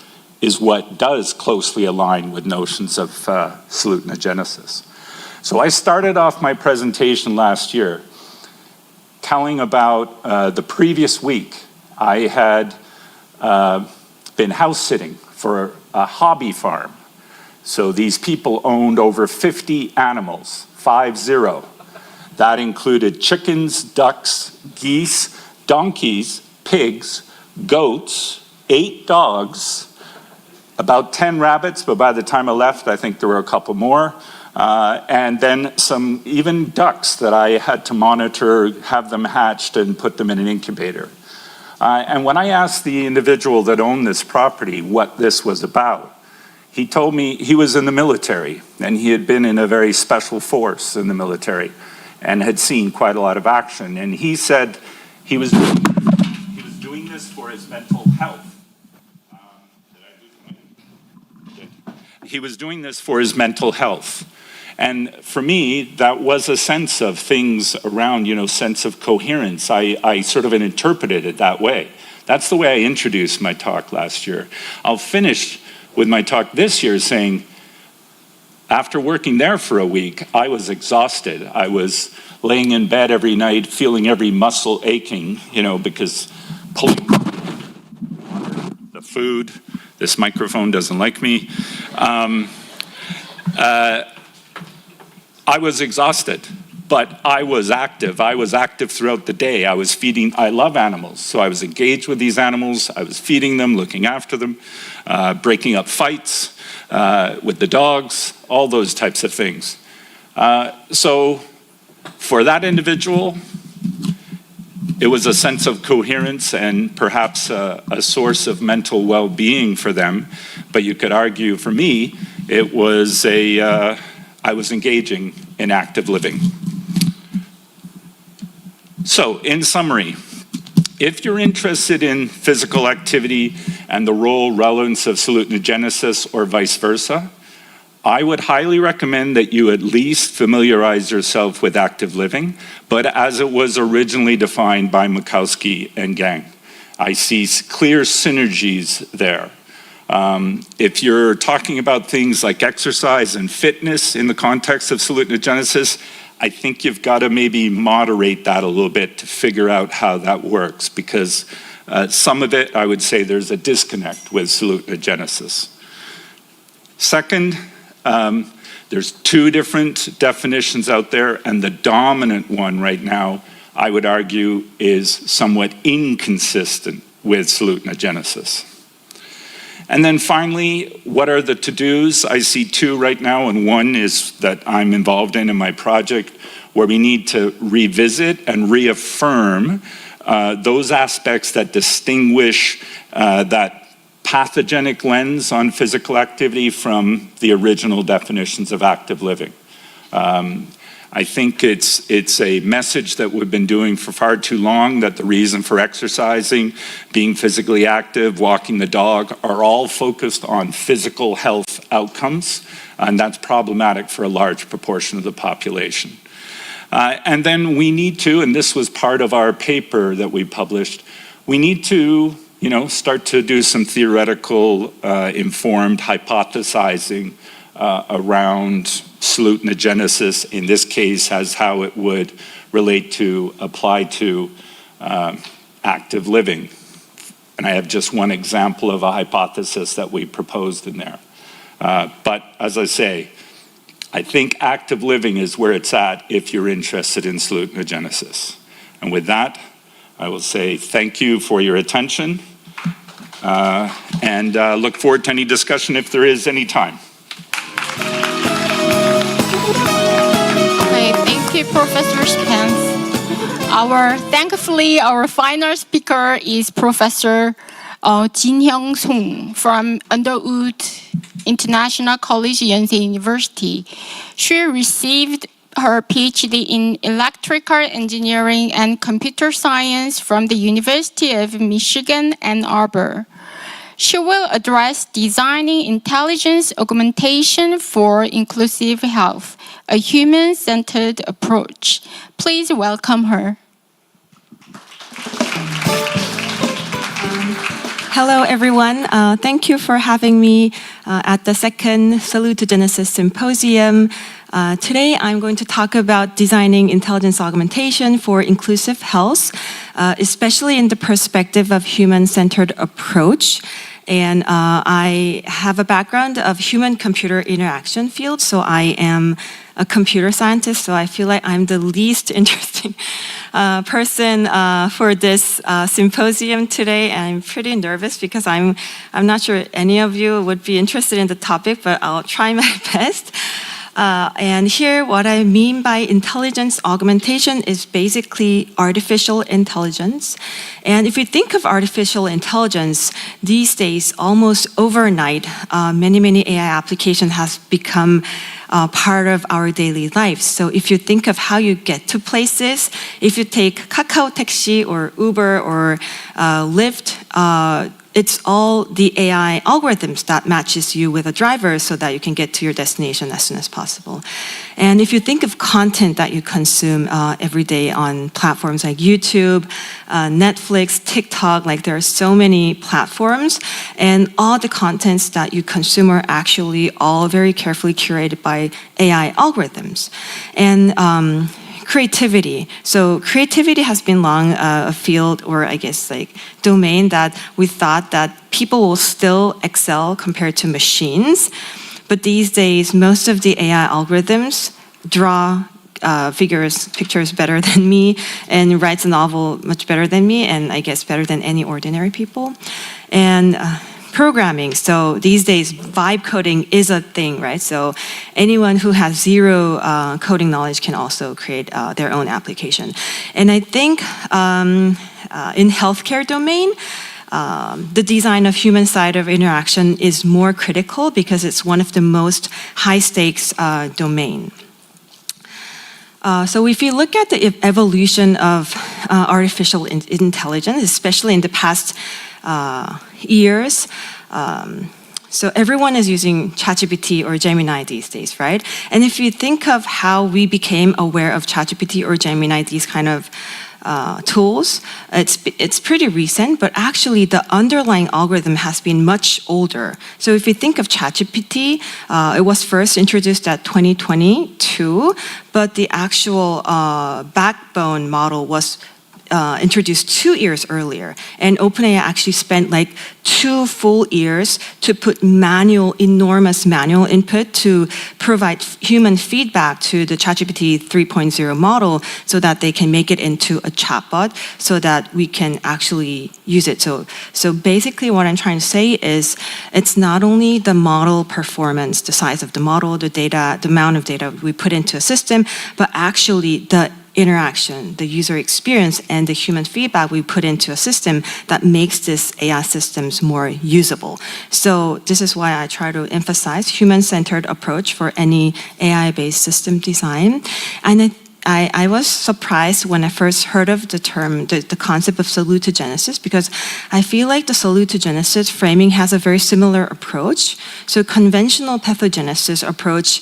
is what does closely align with notions of salutogenesis. So I started off my presentation last year telling about the previous week I had been house sitting for a hobby farm. So these people owned over 50 animals, 50. That included chickens, ducks, geese, donkeys, pigs, goats, 8 dogs, about 10 rabbits, but by the time I left, I think there were a couple more. And then some even ducks that I had to monitor, have them hatched and put them in an incubator. And when I asked the individual that owned this property what this was about, he told me he was in the military and he had been in a very special force in the military and had seen quite a lot of action. And he said he was doing this for his mental health. He was doing this for his mental health. And for me, that was a sense of things around, sense of coherence. I sort of interpreted it that way. That's the way I introduced my talk last year. I'll finish with my talk this year saying, after working there for a week, I was exhausted. I was laying in bed every night, feeling every muscle aching, because pulling the food, this microphone doesn't like me. I was exhausted, but I was active. I was active throughout the day. I was feeding, I love animals, so I was engaged with these animals. I was feeding them, looking after them, breaking up fights with the dogs, all those types of things. So for that individual, it was a sense of coherence and perhaps a source of mental well-being for them. But you could argue for me, it was I was engaging in active living. So in summary, if you're interested in physical activity and the role, relevance of salutogenesis or vice versa, I would highly recommend that you at least familiarize yourself with active living, but as it was originally defined by Mikowski and Gang. I see clear synergies there. If you're talking about things like exercise and fitness in the context of salutogenesis, I think you've got to maybe moderate that a little bit to figure out how that works, because some of it, I would say there's a disconnect with salutogenesis. Second, there's 2 different definitions out there, and the dominant one right now, I would argue, is somewhat inconsistent with salutogenesis. And then finally, what are the to-dos? I see two right now, and one is that I'm involved in my project, where we need to revisit and reaffirm those aspects that distinguish that pathogenic lens on physical activity from the original definitions of active living. I think it's a message that we've been doing for far too long, that the reason for exercising, being physically active, walking the dog, are all focused on physical health outcomes, and that's problematic for a large proportion of the population. And then we need to, and this was part of our paper that we published, we need to start to do some theoretical informed hypothesizing around salutogenesis, in this case, as how it would apply to active living. And I have just one example of a hypothesis that we proposed in there. But as I say, I think active living is where it's at if you're interested in salutogenesis. And with that, I will say thank you for your attention and look forward to any discussion if there is any time. Okay, thank you, Professor Spence. Thankfully, our final speaker is Professor Jeong from Underwood International College, Yonsei University. She received her PhD in electrical engineering and computer science from the University of Michigan, Ann Arbor. She will address designing intelligence augmentation for inclusive health, a human-centered approach. Please welcome her. Hello, everyone. Thank you for having me at the second Salutogenesis Symposium. Today, I'm going to talk about designing intelligence augmentation for inclusive health, especially in the perspective of human-centered approach. And I have a background of human-computer interaction field, so I am a computer scientist, so I feel like I'm the least interesting person for this symposium today. And I'm pretty nervous because I'm not sure any of you would be interested in the topic, but I'll try my best. And here, what I mean by intelligence augmentation is basically artificial intelligence. And if you think of artificial intelligence, these days, almost overnight, many AI applications have become part of our daily lives. So if you think of how you get to places, if you take Kakao Taxi or Uber or Lyft, it's all the AI algorithms that matches you with a driver so that you can get to your destination as soon as possible. And if you think of content that you consume every day on platforms like YouTube, Netflix, TikTok, like there are so many platforms, and all the contents that you consume are actually all very carefully curated by AI algorithms. And creativity. So creativity has been long a field, or I guess like domain, that we thought that people will still excel compared to machines. But these days, most of the AI algorithms draw pictures better than me, and writes a novel much better than me, and I guess better than any ordinary people. And programming. So these days, vibe coding is a thing, right? So anyone who has zero coding knowledge can also create their own application. And I think in healthcare domain, the design of human side of interaction is more critical because it's one of the most high stakes domain. So if you look at the evolution of artificial intelligence, especially in the past years, so everyone is using ChatGPT or Gemini these days, right? And if you think of how we became aware of ChatGPT or Gemini, these kind of tools, it's pretty recent, but actually the underlying algorithm has been much older. So if you think of ChatGPT, it was first introduced at 2022, but the actual backbone model was introduced 2 years earlier. And OpenAI actually spent like 2 full years to put enormous manual input to provide human feedback to the ChatGPT 3.0 model so that they can make it into a chatbot so that we can actually use it. So basically what I'm trying to say is it's not only the model performance, the size of the model, the data, the amount of data we put into a system, but actually the interaction, the user experience, and the human feedback we put into a system that makes this AI systems more usable. So this is why I try to emphasize human-centered approach for any AI-based system design. And I was surprised when I first heard of the term, the concept of salutogenesis, because I feel like the salutogenesis framing has a very similar approach. So conventional pathogenesis approach,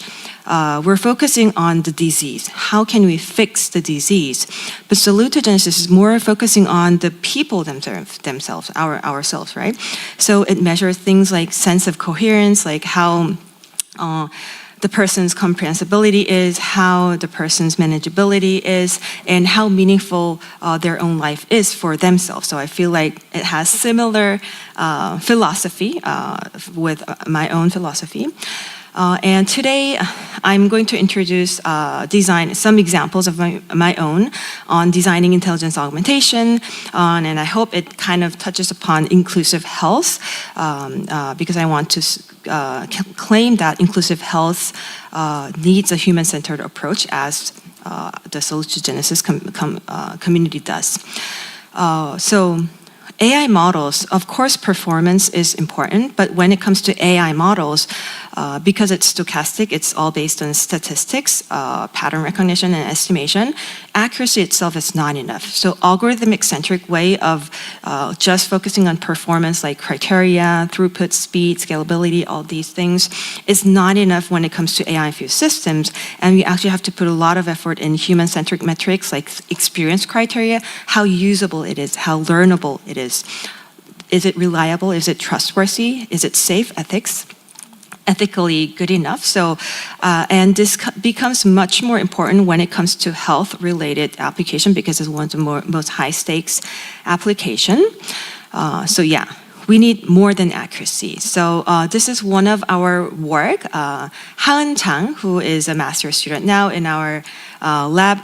we're focusing on the disease. How can we fix the disease? But salutogenesis is more focusing on the people themselves, ourselves, right? So it measures things like sense of coherence, like how the person's comprehensibility is, how the person's manageability is, and how meaningful their own life is for themselves. So I feel like it has similar philosophy with my own philosophy. And today, I'm going to introduce some examples of my own on designing intelligence augmentation, and I hope it kind of touches upon inclusive health, because I want to claim that inclusive health needs a human-centered approach as the salutogenesis community does. So AI models, of course, performance is important, but when it comes to AI models, because it's stochastic, it's all based on statistics, pattern recognition, and estimation, accuracy itself is not enough. So algorithmic-centric way of just focusing on performance like criteria, throughput, speed, scalability, all these things is not enough when it comes to AI-infused systems, and we actually have to put a lot of effort in human-centric metrics like experience criteria, how usable it is, how learnable it is. Is it reliable? Is it trustworthy? Is it safe? Ethically good enough? So, and this becomes much more important when it comes to health-related application because it's one of the most high-stakes application. So yeah, we need more than accuracy. So this is one of our work. Hyun-Joo, who is a master's student now in our lab,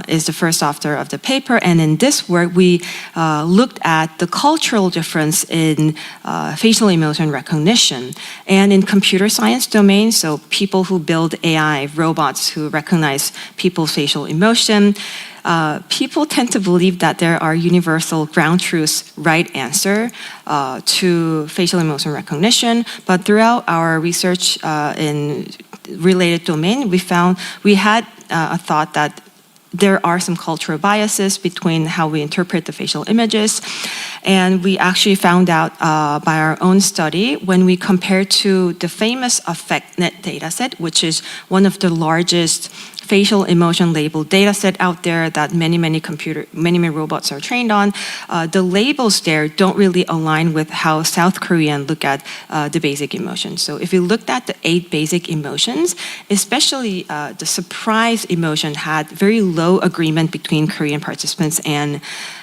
is the first author of the paper. And in this work, we looked at the cultural difference in facial emotion recognition. And in computer science domain, so people who build AI robots who recognize people's facial emotion, people tend to believe that there are universal ground truths, right answer to facial emotion recognition. But throughout our research in related domain, we had a thought that there are some cultural biases between how we interpret the facial images. And we actually found out by our own study, when we compare to the famous AffectNet dataset, which is one of the largest facial emotion label dataset out there that many robots are trained on, the labels there don't really align with how South Koreans look at the basic emotions. So if you looked at the 8 basic emotions, especially the surprise emotion had very low agreement between Korean participants and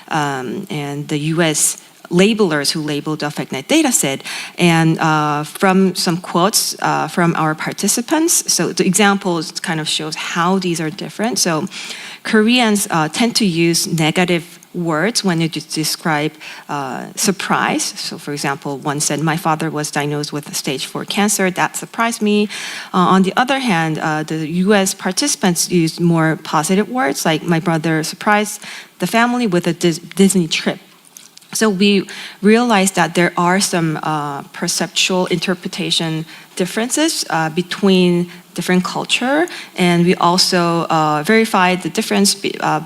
the US labelers who labeled the AffectNet dataset. And from some quotes from our participants, so the examples kind of shows how these are different. So Koreans tend to use negative words when you describe surprise. So for example, one said, "My father was diagnosed with stage 4 cancer. That surprised me." On the other hand, the US participants used more positive words like, "My brother surprised the family with a Disney trip." So we realized that there are some perceptual interpretation differences between different culture, and we also verified the difference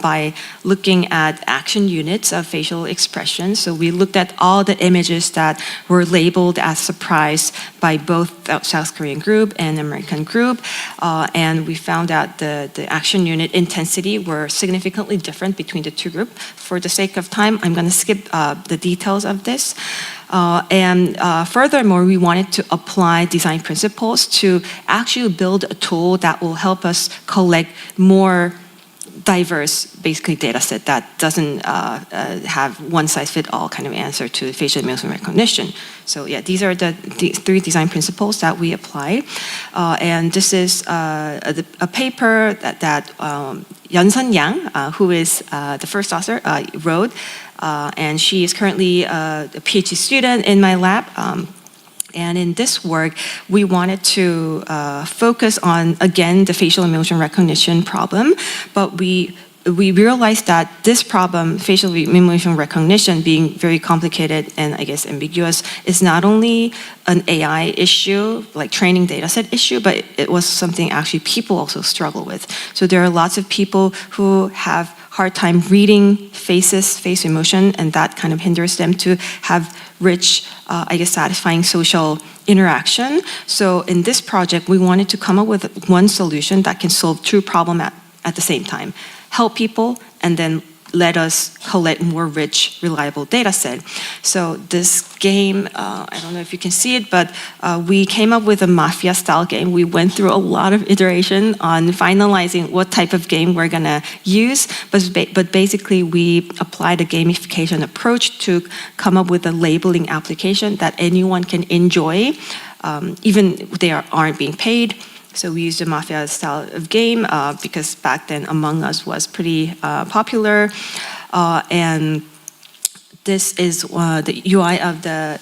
by looking at action units of facial expression. So we looked at all the images that were labeled as surprise by both the South Korean group and American group, and we found out the action unit intensity were significantly different between the two groups. For the sake of time, I'm going to skip the details of this. And furthermore, we wanted to apply design principles to actually build a tool that will help us collect more diverse, basically, data set that doesn't have one-size-fit-all kind of answer to facial emotion recognition. So yeah, these are the three design principles that we apply. And this is a paper that Yeon Yang, who is the first author, wrote. And she is currently a PhD student in my lab. And in this work, we wanted to focus on, again, the facial emotion recognition problem, but we realized that this problem, facial emotion recognition, being very complicated and I guess ambiguous, is not only an AI issue, like training data set issue, but it was something actually people also struggle with. So there are lots of people who have hard time reading faces, face emotion, and that kind of hinders them to have rich, I guess, satisfying social interaction. So in this project, we wanted to come up with one solution that can solve two problems at the same time. Help people and then let us collect more rich, reliable data set. So this game, I don't know if you can see it, but we came up with a mafia-style game. We went through a lot of iteration on finalizing what type of game we're gonna use, but basically we applied a gamification approach to come up with a labeling application that anyone can enjoy, even if they aren't being paid. So we used a mafia style of game because back then Among Us was pretty popular, and this is the UI of the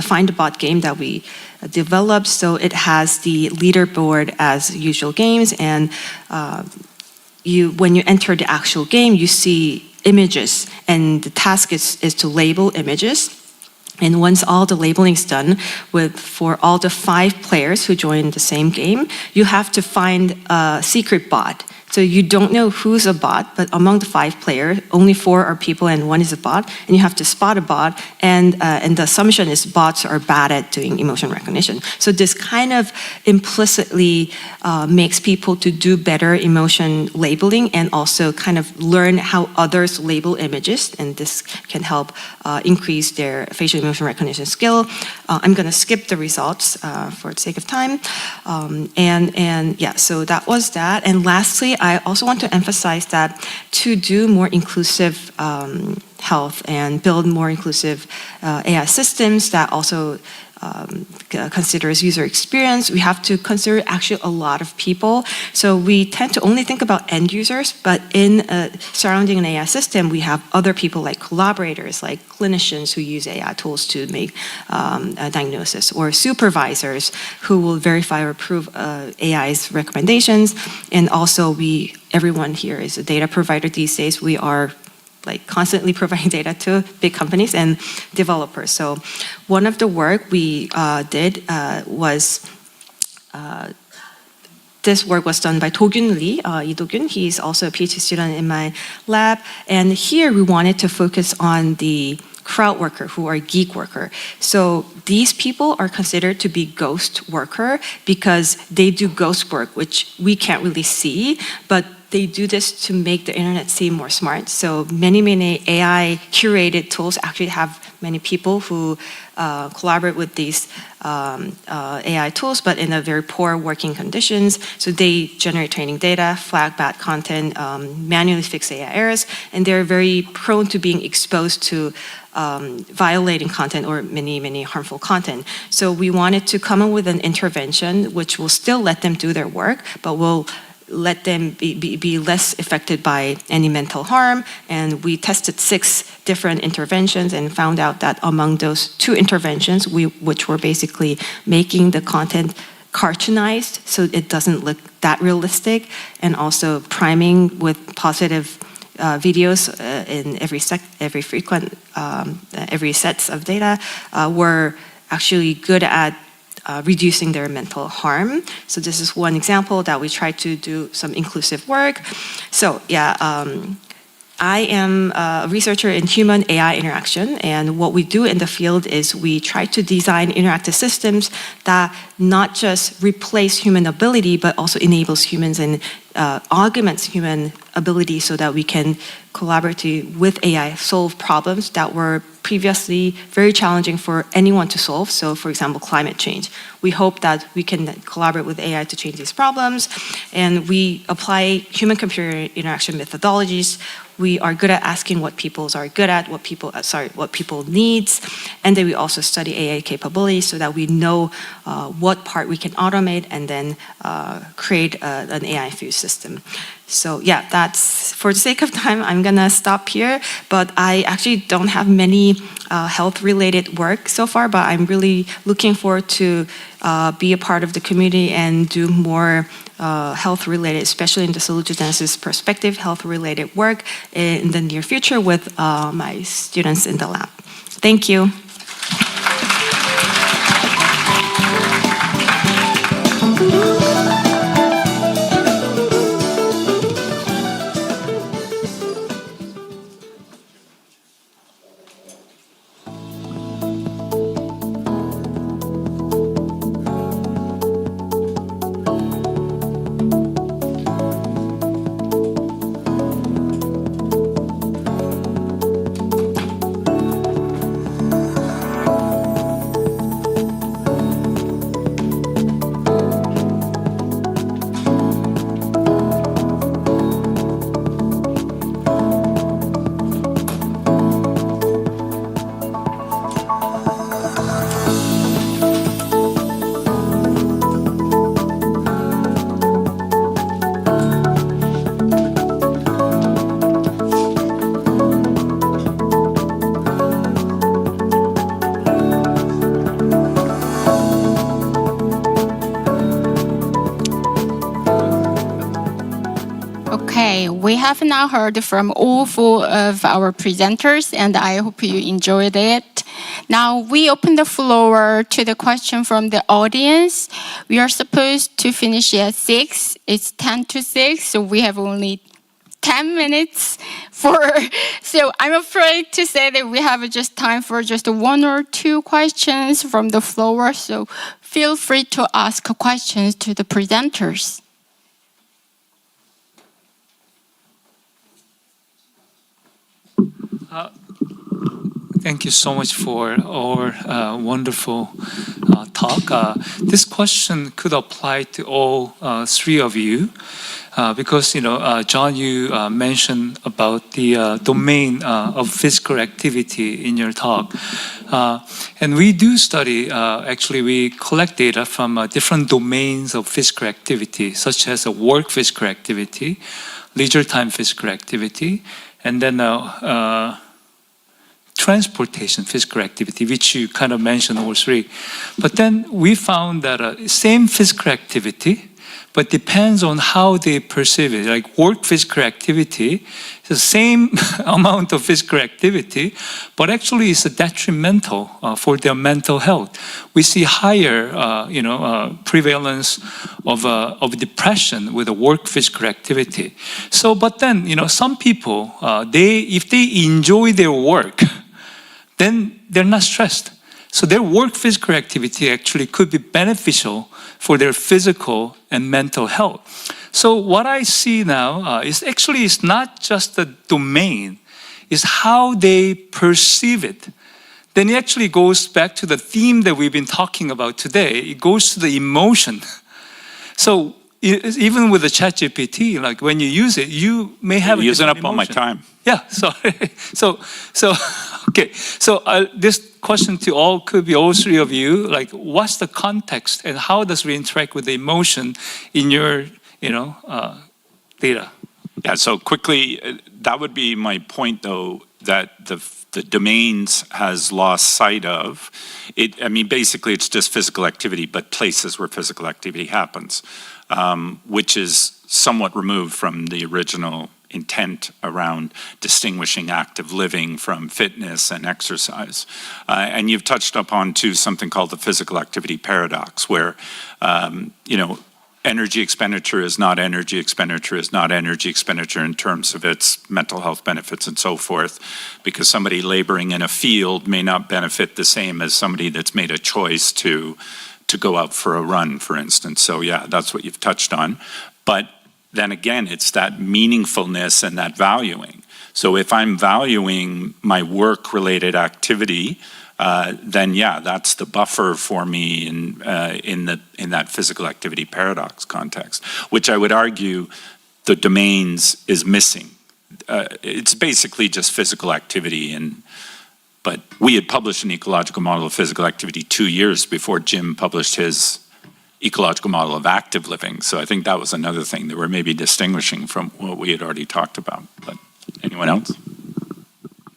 Find a Bot game that we developed. So it has the leaderboard as usual games, and when you enter the actual game, you see images, and the task is to label images. And once all the labeling is done for all the 5 players who join the same game, you have to find a secret bot. So you don't know who's a bot, but among the 5 players, only 4 are people and 1 is a bot, and you have to spot a bot, and the assumption is bots are bad at doing emotion recognition. So this kind of implicitly makes people to do better emotion labeling and also kind of learn how others label images, and this can help increase their facial emotion recognition skill. I'm gonna skip the results for the sake of time. And yeah, so that was that. And lastly, I also want to emphasize that to do more inclusive health and build more inclusive AI systems that also considers user experience, we have to consider actually a lot of people. So we tend to only think about end users, but in surrounding an AI system, we have other people like collaborators, like clinicians who use AI tools to make a diagnosis, or supervisors who will verify or approve AI's recommendations. And also everyone here is a data provider these days. We are like constantly providing data to big companies and developers. So one of the work we did was, this work was done by Do-Gyun Lee, Lee Do-Gyun. He's also a PhD student in my lab. And here we wanted to focus on the crowd worker who are geek worker. So these people are considered to be ghost worker because they do ghost work, which we can't really see, but they do this to make the internet seem more smart. So many AI curated tools actually have many people who collaborate with these AI tools, but in a very poor working conditions. So they generate training data, flag bad content, manually fix AI errors, and they're very prone to being exposed to violating content or many harmful content. So we wanted to come up with an intervention which will still let them do their work, but will let them be less affected by any mental harm. And we tested 6 different interventions and found out that among those 2 interventions, which were basically making the content cartoonized so it doesn't look that realistic, and also priming with positive videos in every sets of data, were actually good at reducing their mental harm. So this is one example that we try to do some inclusive work. So yeah, I am a researcher in human AI interaction, and what we do in the field is we try to design interactive systems that not just replace human ability, but also enables humans and augments human ability so that we can collaborate with AI, solve problems that were previously very challenging for anyone to solve. So for example, climate change. We hope that we can collaborate with AI to change these problems. And we apply human-computer interaction methodologies. We are good at asking what people are good at, what people needs. And then we also study AI capabilities so that we know what part we can automate and then create an AI-infused system. So yeah, that's, for the sake of time, I'm gonna stop here, but I actually don't have many health-related work so far, but I'm really looking forward to be a part of the community and do more health-related, especially in the salutogenesis perspective, health-related work in the near future with my students in the lab. Thank you. Okay, we have now heard from all four of our presenters, and I hope you enjoyed it. Now we open the floor to the question from the audience. We are supposed to finish at 6. It's 10 to 6, so we have only 10 minutes so I'm afraid to say that we have just time for just 1 or 2 questions from the floor, so feel free to ask questions to the presenters. Thank you so much for our wonderful talk. This question could apply to all 3 of you because, John, you mentioned about the domain of physical activity in your talk. And we do study, actually, we collect data from different domains of physical activity, such as work physical activity, leisure time physical activity, and then transportation physical activity, which you kind of mentioned all 3. But then we found that same physical activity, but depends on how they perceive it. Like work physical activity, the same amount of physical activity, but actually it's detrimental for their mental health. We see higher, prevalence of depression with the work physical activity. So, but then, some people, if they enjoy their work, then they're not stressed. So their work physical activity actually could be beneficial for their physical and mental health. So what I see now is actually it's not just the domain, it's how they perceive it. Then it actually goes back to the theme that we've been talking about today. It goes to the emotion. So even with the ChatGPT, like when you use it, you may have You're using up all my time. Yeah, sorry. So okay. So this question to all could be all 3 of you. Like, what's the context and how does it interact with the emotion in your, data? Yeah. So quickly, that would be my point, though, that the domains has lost sight of it. I mean, basically, it's just physical activity, but places where physical activity happens, which is somewhat removed from the original intent around distinguishing active living from fitness and exercise. And you've touched upon, too, something called the physical activity paradox, where, energy expenditure is not energy expenditure is not energy expenditure in terms of its mental health benefits and so forth, because somebody laboring in a field may not benefit the same as somebody that's made a choice to go out for a run, for instance. So yeah, that's what you've touched on. But then again, it's that meaningfulness and that valuing. So if I'm valuing my work-related activity, then yeah, that's the buffer for me in that physical activity paradox context, which I would argue the domains is missing. It's basically just physical activity, but we had published an ecological model of physical activity 2 years before Jim published his ecological model of active living. So I think that was another thing that we're maybe distinguishing from what we had already talked about. But anyone else?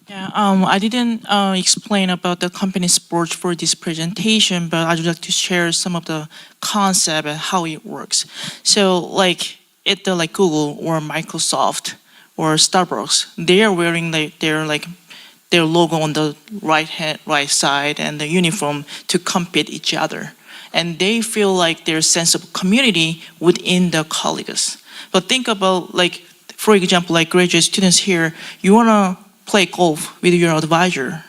Yeah, I didn't explain about the company sports for this presentation, but I'd like to share some of the concept and how it works. So like at the like Google or Microsoft or Starbucks, they are wearing their logo on the right side and the uniform to compete each other. And they feel like there's sense of community within the colleagues. But think about like, for example, like graduate students here, you wanna play golf with your advisor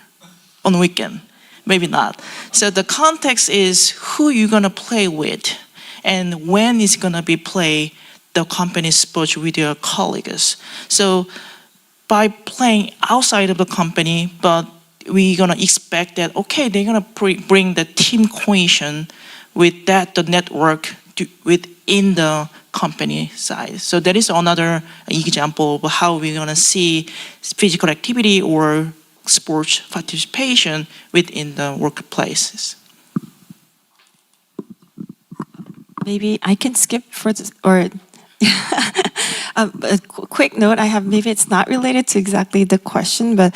on the weekend, maybe not. So the context is who you're gonna play with and when is gonna be play the company sports with your colleagues. So by playing outside of the company, but we're gonna expect that, okay, they're gonna bring the team cohesion with that, the network within the company size. So that is another example of how we're gonna see physical activity or sports participation within the workplaces. Maybe I can skip for this, or a quick note I have, maybe it's not related to exactly the question, but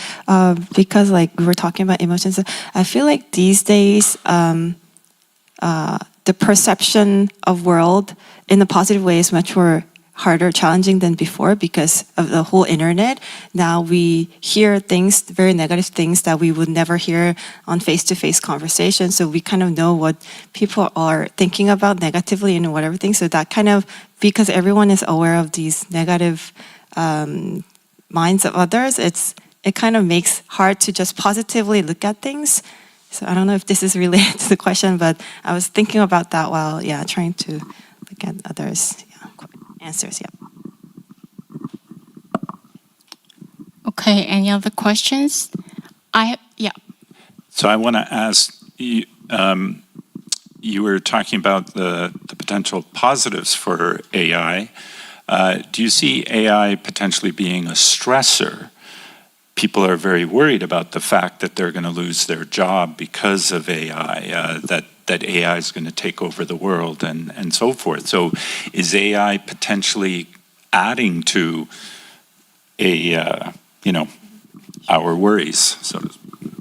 because like we were talking about emotions, I feel like these days, the perception of world in a positive way is much more harder, challenging than before because of the whole internet. Now we hear things, very negative things that we would never hear on face-to-face conversations. So we kind of know what people are thinking about negatively and whatever thing. So that kind of, because everyone is aware of these negative minds of others, it kind of makes hard to just positively look at things. So I don't know if this is related to the question, but I was thinking about that while, trying to look at others' answers. Okay, any other questions? So I want to ask you, you were talking about the potential positives for AI. Do you see AI potentially being a stressor? People are very worried about the fact that they're going to lose their job because of AI, that AI is going to take over the world and so forth. So is AI potentially adding to our worries, so to speak?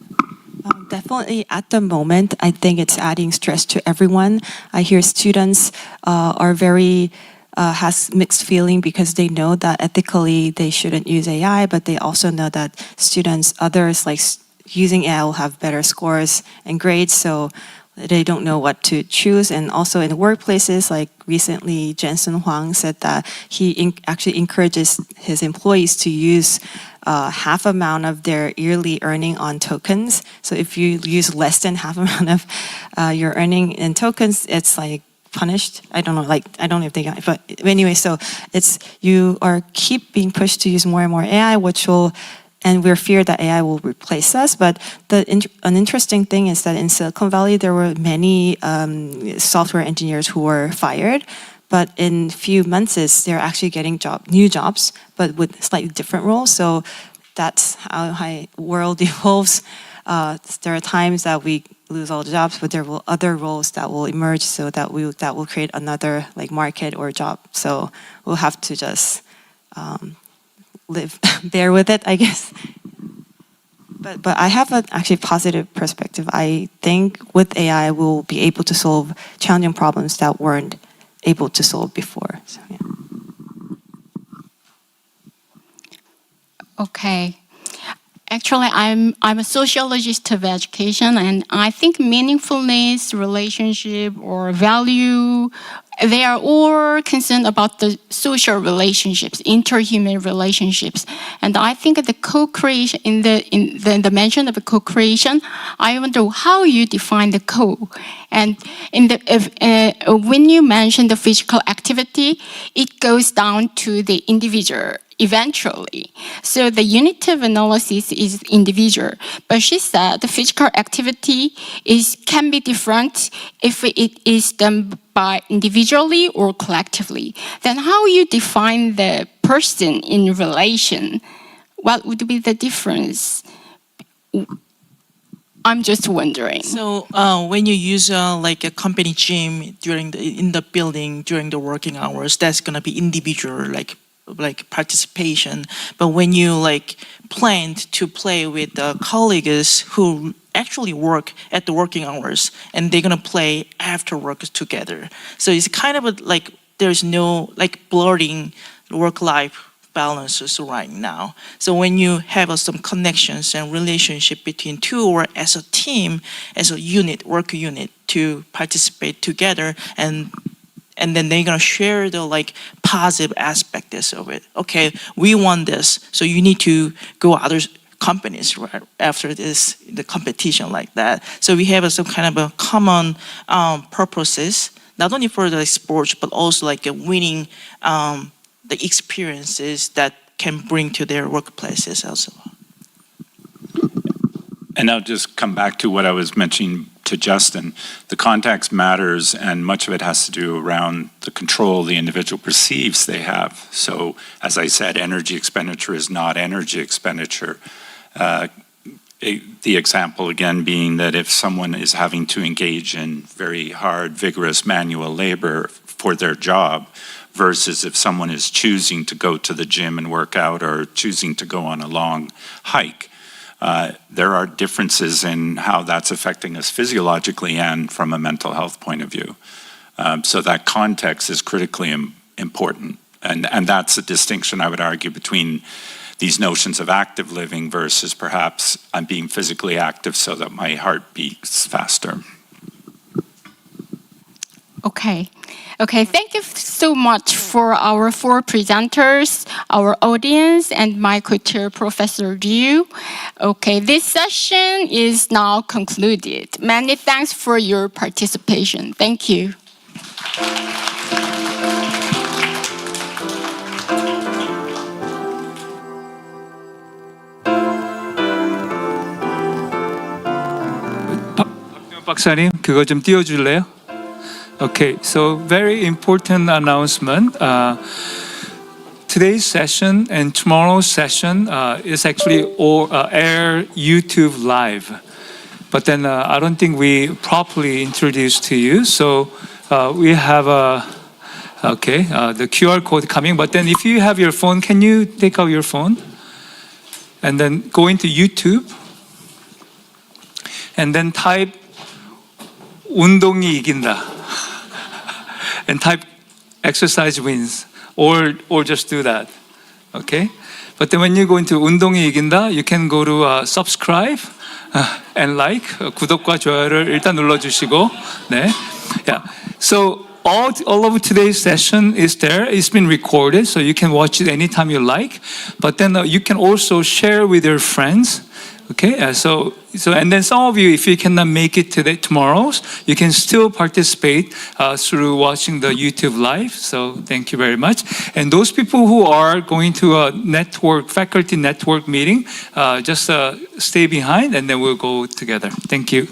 Definitely at the moment, I think it's adding stress to everyone. I hear students are very has mixed feeling because they know that ethically they shouldn't use AI, but they also know that others like using AI will have better scores and grades, so they don't know what to choose. And also in the workplaces, like recently Jensen Huang said that he actually encourages his employees to use half amount of their yearly earning on tokens. So if you use less than half amount of your earning in tokens, it's like punished. I don't know if they got it, but anyway, so you keep being pushed to use more and more AI, and we're feared that AI will replace us. But an interesting thing is that in Silicon Valley, there were many software engineers who were fired, but in few months, they're actually getting new jobs, but with slightly different roles. So that's how the world evolves. There are times that we lose all the jobs, but there will other roles that will emerge, so that will create another like market or job. So we'll have to just bear with it, I guess. But I have an actually positive perspective. I think with AI, we'll be able to solve challenging problems that weren't able to solve before. So, yeah. Okay. Actually, I'm a sociologist of education, and I think meaningfulness, relationship, or value they are all concerned about the social relationships, interhuman relationships. And I think the co-creation, in the mention of co-creation, I wonder how you define the co. And when you mention the physical activity, it goes down to the individual eventually. So the unit of analysis is individual. But she said the physical activity can be different if it is done by individually or collectively. Then how you define the person in relation? What would be the difference? I'm just wondering. So when you use like a company gym in the building during the working hours, that's gonna be individual like participation. But when you like planned to play with colleagues who actually work at the working hours and they're gonna play after work together. So it's kind of like there's no like blurring work-life balances right now. So when you have some connections and relationship between two or as a team, as a unit, work unit to participate together and then they're gonna share the like positive aspects of it. Okay, we want this, so you need to go other companies right after this, the competition like that. So we have some kind of a common purposes, not only for the sports, but also like winning the experiences that can bring to their workplaces also. And I'll just come back to what I was mentioning to Justin. The context matters, and much of it has to do around the control the individual perceives they have. So, as I said, energy expenditure is not energy expenditure. The example again being that if someone is having to engage in very hard, vigorous manual labor for their job, versus if someone is choosing to go to the gym and work out or choosing to go on a long hike, there are differences in how that's affecting us physiologically and from a mental health point of view. So that context is critically important. And that's a distinction, I would argue, between these notions of active living versus perhaps I'm being physically active so that my heart beats faster. Okay. Okay, thank you so much for our four presenters, our audience, and my co-chair, Professor Ryu. Okay, this session is now concluded. Many thanks for your participation. Thank you. 박사님, 그거 좀 띄워줄래요? Okay, so very important announcement. Today's session and tomorrow's session is actually air YouTube live. But then I don't think we properly introduced to you. So we have the QR code coming. But then if you have your phone, can you take out your phone? And then go into YouTube. And then type 운동이 이긴다. And type exercise wins, or just do that, okay? But then when you go into 운동이 이긴다, you can go to subscribe and like, 구독과 좋아요를 일단 눌러주시고, 네, yeah. So all of today's session is there. It's been recorded, so you can watch it anytime you like. But then you can also share with your friends. Okay, so and then some of you, if you cannot make it tomorrow's, you can still participate through watching the YouTube live. So thank you very much. And those people who are going to a faculty network meeting, just stay behind and then we'll go together. Thank you.